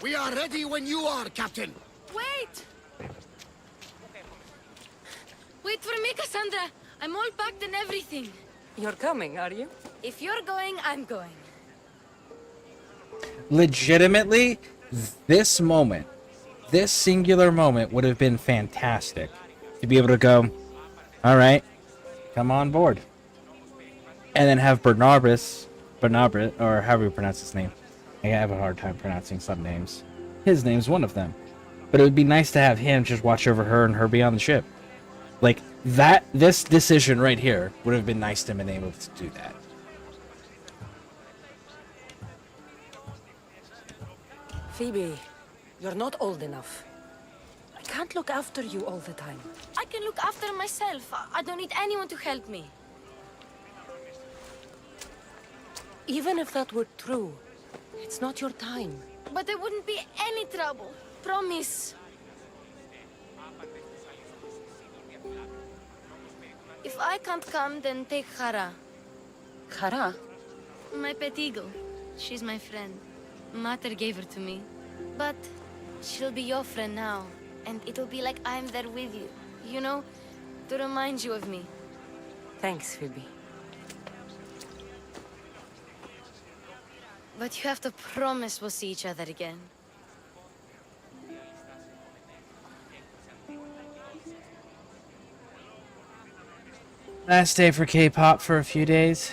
Speaker 6: We are ready when you are, Captain.
Speaker 14: Wait! Wait for me, Cassandra. I'm all packed and everything.
Speaker 9: You're coming, are you?
Speaker 14: If you're going, I'm going.
Speaker 1: Legitimately, this moment, this singular moment would have been fantastic. To be able to go, all right, come on board. And then have Barnabas, or however you pronounce his name. I have a hard time pronouncing some names. His name's one of them. But it would be nice to have him just watch over her and her be on the ship. Like, this decision right here would have been nice to have been able to do that.
Speaker 9: Phoebe, you're not old enough. I can't look after you all the time.
Speaker 14: I can look after myself. I don't need anyone to help me.
Speaker 9: Even if that were true, it's not your time.
Speaker 14: But there wouldn't be any trouble. Promise. If I can't come, then take Hara.
Speaker 9: Hara?
Speaker 14: My pet eagle. She's my friend. Mater gave her to me. But she'll be your friend now. And it'll be like I'm there with you. You know? To remind you of me.
Speaker 9: Thanks, Phoebe.
Speaker 14: But you have to promise we'll see each other again.
Speaker 1: Last day for K-pop for a few days.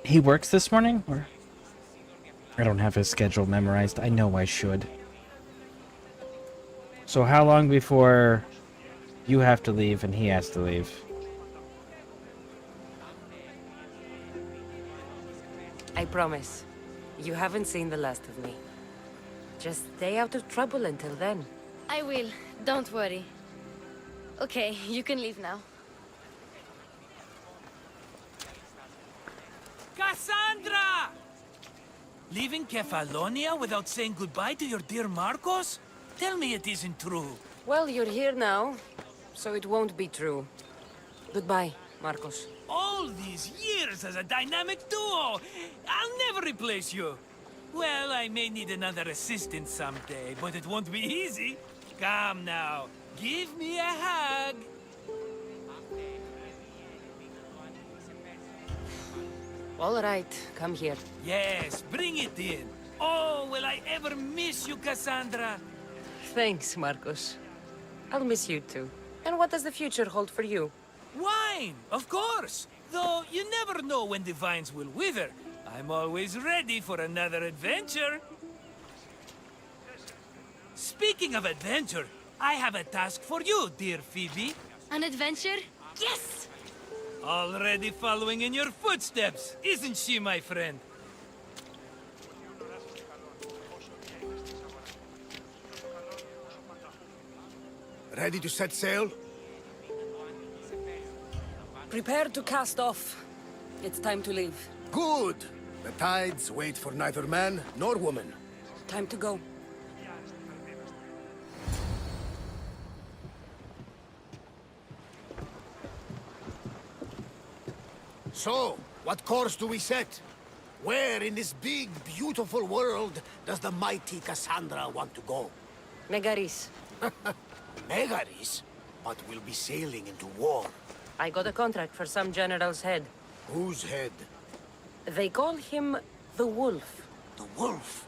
Speaker 1: He works this morning? Or I don't have his schedule memorized. I know I should. So how long before you have to leave and he has to leave?
Speaker 9: I promise. You haven't seen the last of me. Just stay out of trouble until then.
Speaker 14: I will. Don't worry. Okay, you can leave now.
Speaker 18: Cassandra! Leaving Kefalonia without saying goodbye to your dear Marcos? Tell me it isn't true.
Speaker 9: Well, you're here now, so it won't be true. Goodbye, Marcos.
Speaker 18: All these years as a dynamic duo! I'll never replace you! Well, I may need another assistant someday, but it won't be easy. Come now, give me a hug!
Speaker 9: All right, come here.
Speaker 18: Yes, bring it in. Oh, will I ever miss you, Cassandra?
Speaker 9: Thanks, Marcos. I'll miss you too. And what does the future hold for you?
Speaker 18: Wine, of course. Though you never know when the vines will wither. I'm always ready for another adventure. Speaking of adventure, I have a task for you, dear Phoebe.
Speaker 14: An adventure? Yes!
Speaker 18: Already following in your footsteps, isn't she, my friend?
Speaker 6: Ready to set sail?
Speaker 9: Prepare to cast off. It's time to leave.
Speaker 6: Good! The tides wait for neither man nor woman.
Speaker 9: Time to go.
Speaker 6: So, what course do we set? Where in this big, beautiful world does the mighty Cassandra want to go?
Speaker 9: Megaris.
Speaker 6: Megaris? But we'll be sailing into war.
Speaker 9: I got a contract for some general's head.
Speaker 6: Whose head?
Speaker 9: They call him the Wolf.
Speaker 6: The Wolf?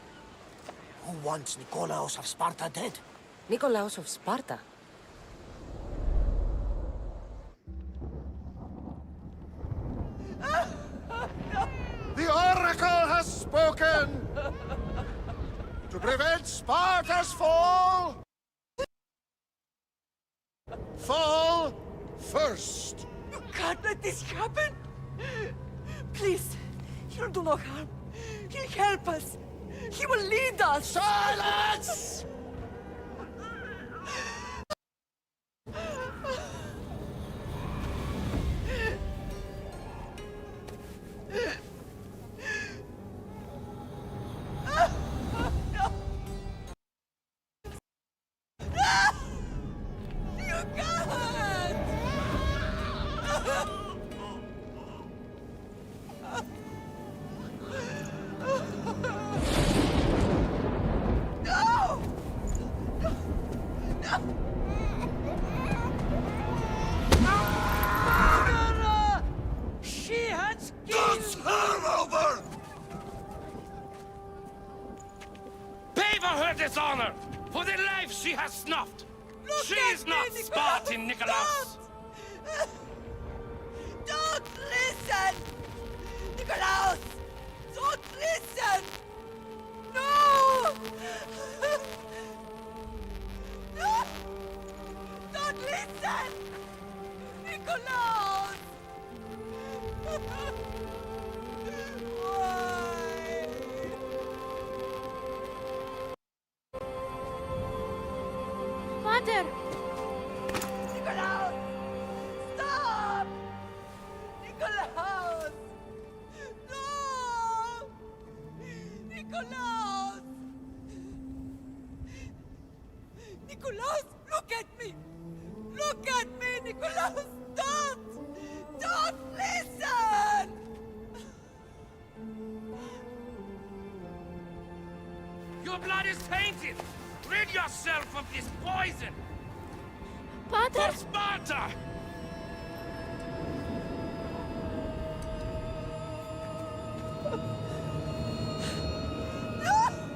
Speaker 6: Who wants Nikolaos of Sparta dead?
Speaker 9: Nikolaos of Sparta?
Speaker 12: The Oracle has spoken! To prevent Sparta's fall, fall first.
Speaker 5: You can't let this happen! Please, he'll do no harm. He'll help us. He will lead us.
Speaker 12: Silence!
Speaker 17: her dishonor for the life she has snuffed. She is not Spartan, Nikolaus.
Speaker 5: Don't listen! Nikolaus! Don't listen! No! No! Don't listen! Nikolaus! Why?
Speaker 20: Father!
Speaker 5: Nikolaus! Stop! Nikolaus! No! Nikolaus! Nikolaus, look at me! Look at me, Nikolaus! Don't! Don't listen!
Speaker 17: Your blood is tainted. Rid yourself of this poison.
Speaker 20: Pater!
Speaker 17: For Sparta!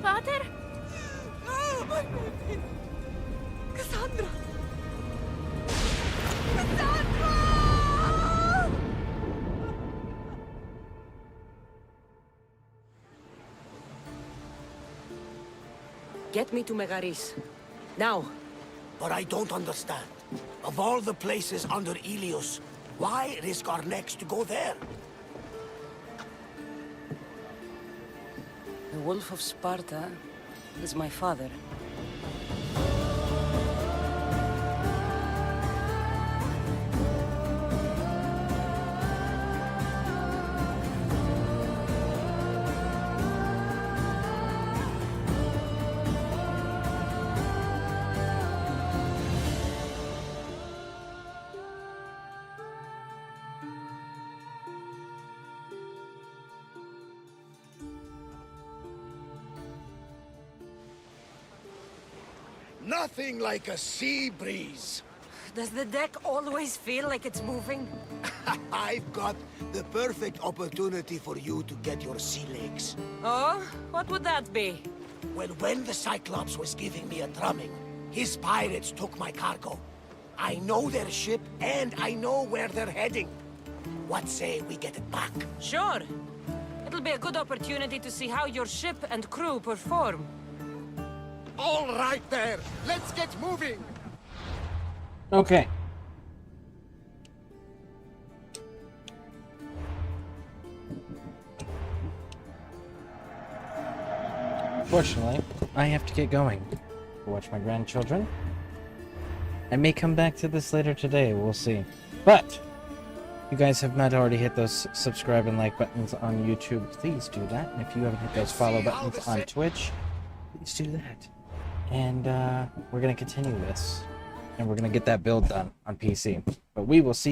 Speaker 20: Pater!
Speaker 5: Oh, my baby! Cassandra! Cassandra!
Speaker 16: Get me to Megaris. Now.
Speaker 6: But I don't understand. Of all the places under Ilios, why risk our necks to go there?
Speaker 16: The Wolf of Sparta is my father.
Speaker 6: Nothing like a sea breeze.
Speaker 16: Does the deck always feel like it's moving?
Speaker 6: I've got the perfect opportunity for you to get your sea legs.
Speaker 16: Oh? What would that be?
Speaker 6: Well, when the Cyclops was giving me a drumming, his pirates took my cargo. I know their ship, and I know where they're heading. What say we get it back?
Speaker 16: Sure. It'll be a good opportunity to see how your ship and crew perform.
Speaker 6: All right there. Let's get moving.
Speaker 1: Okay. Fortunately, I have to get going. Go watch my grandchildren. I may come back to this later today, we'll see. But, if you guys have not already hit those subscribe and like buttons on YouTube, please do that. And if you haven't hit those follow buttons on Twitch, please do that. And we're going to continue this. And we're going to get that build done on PC. But we will see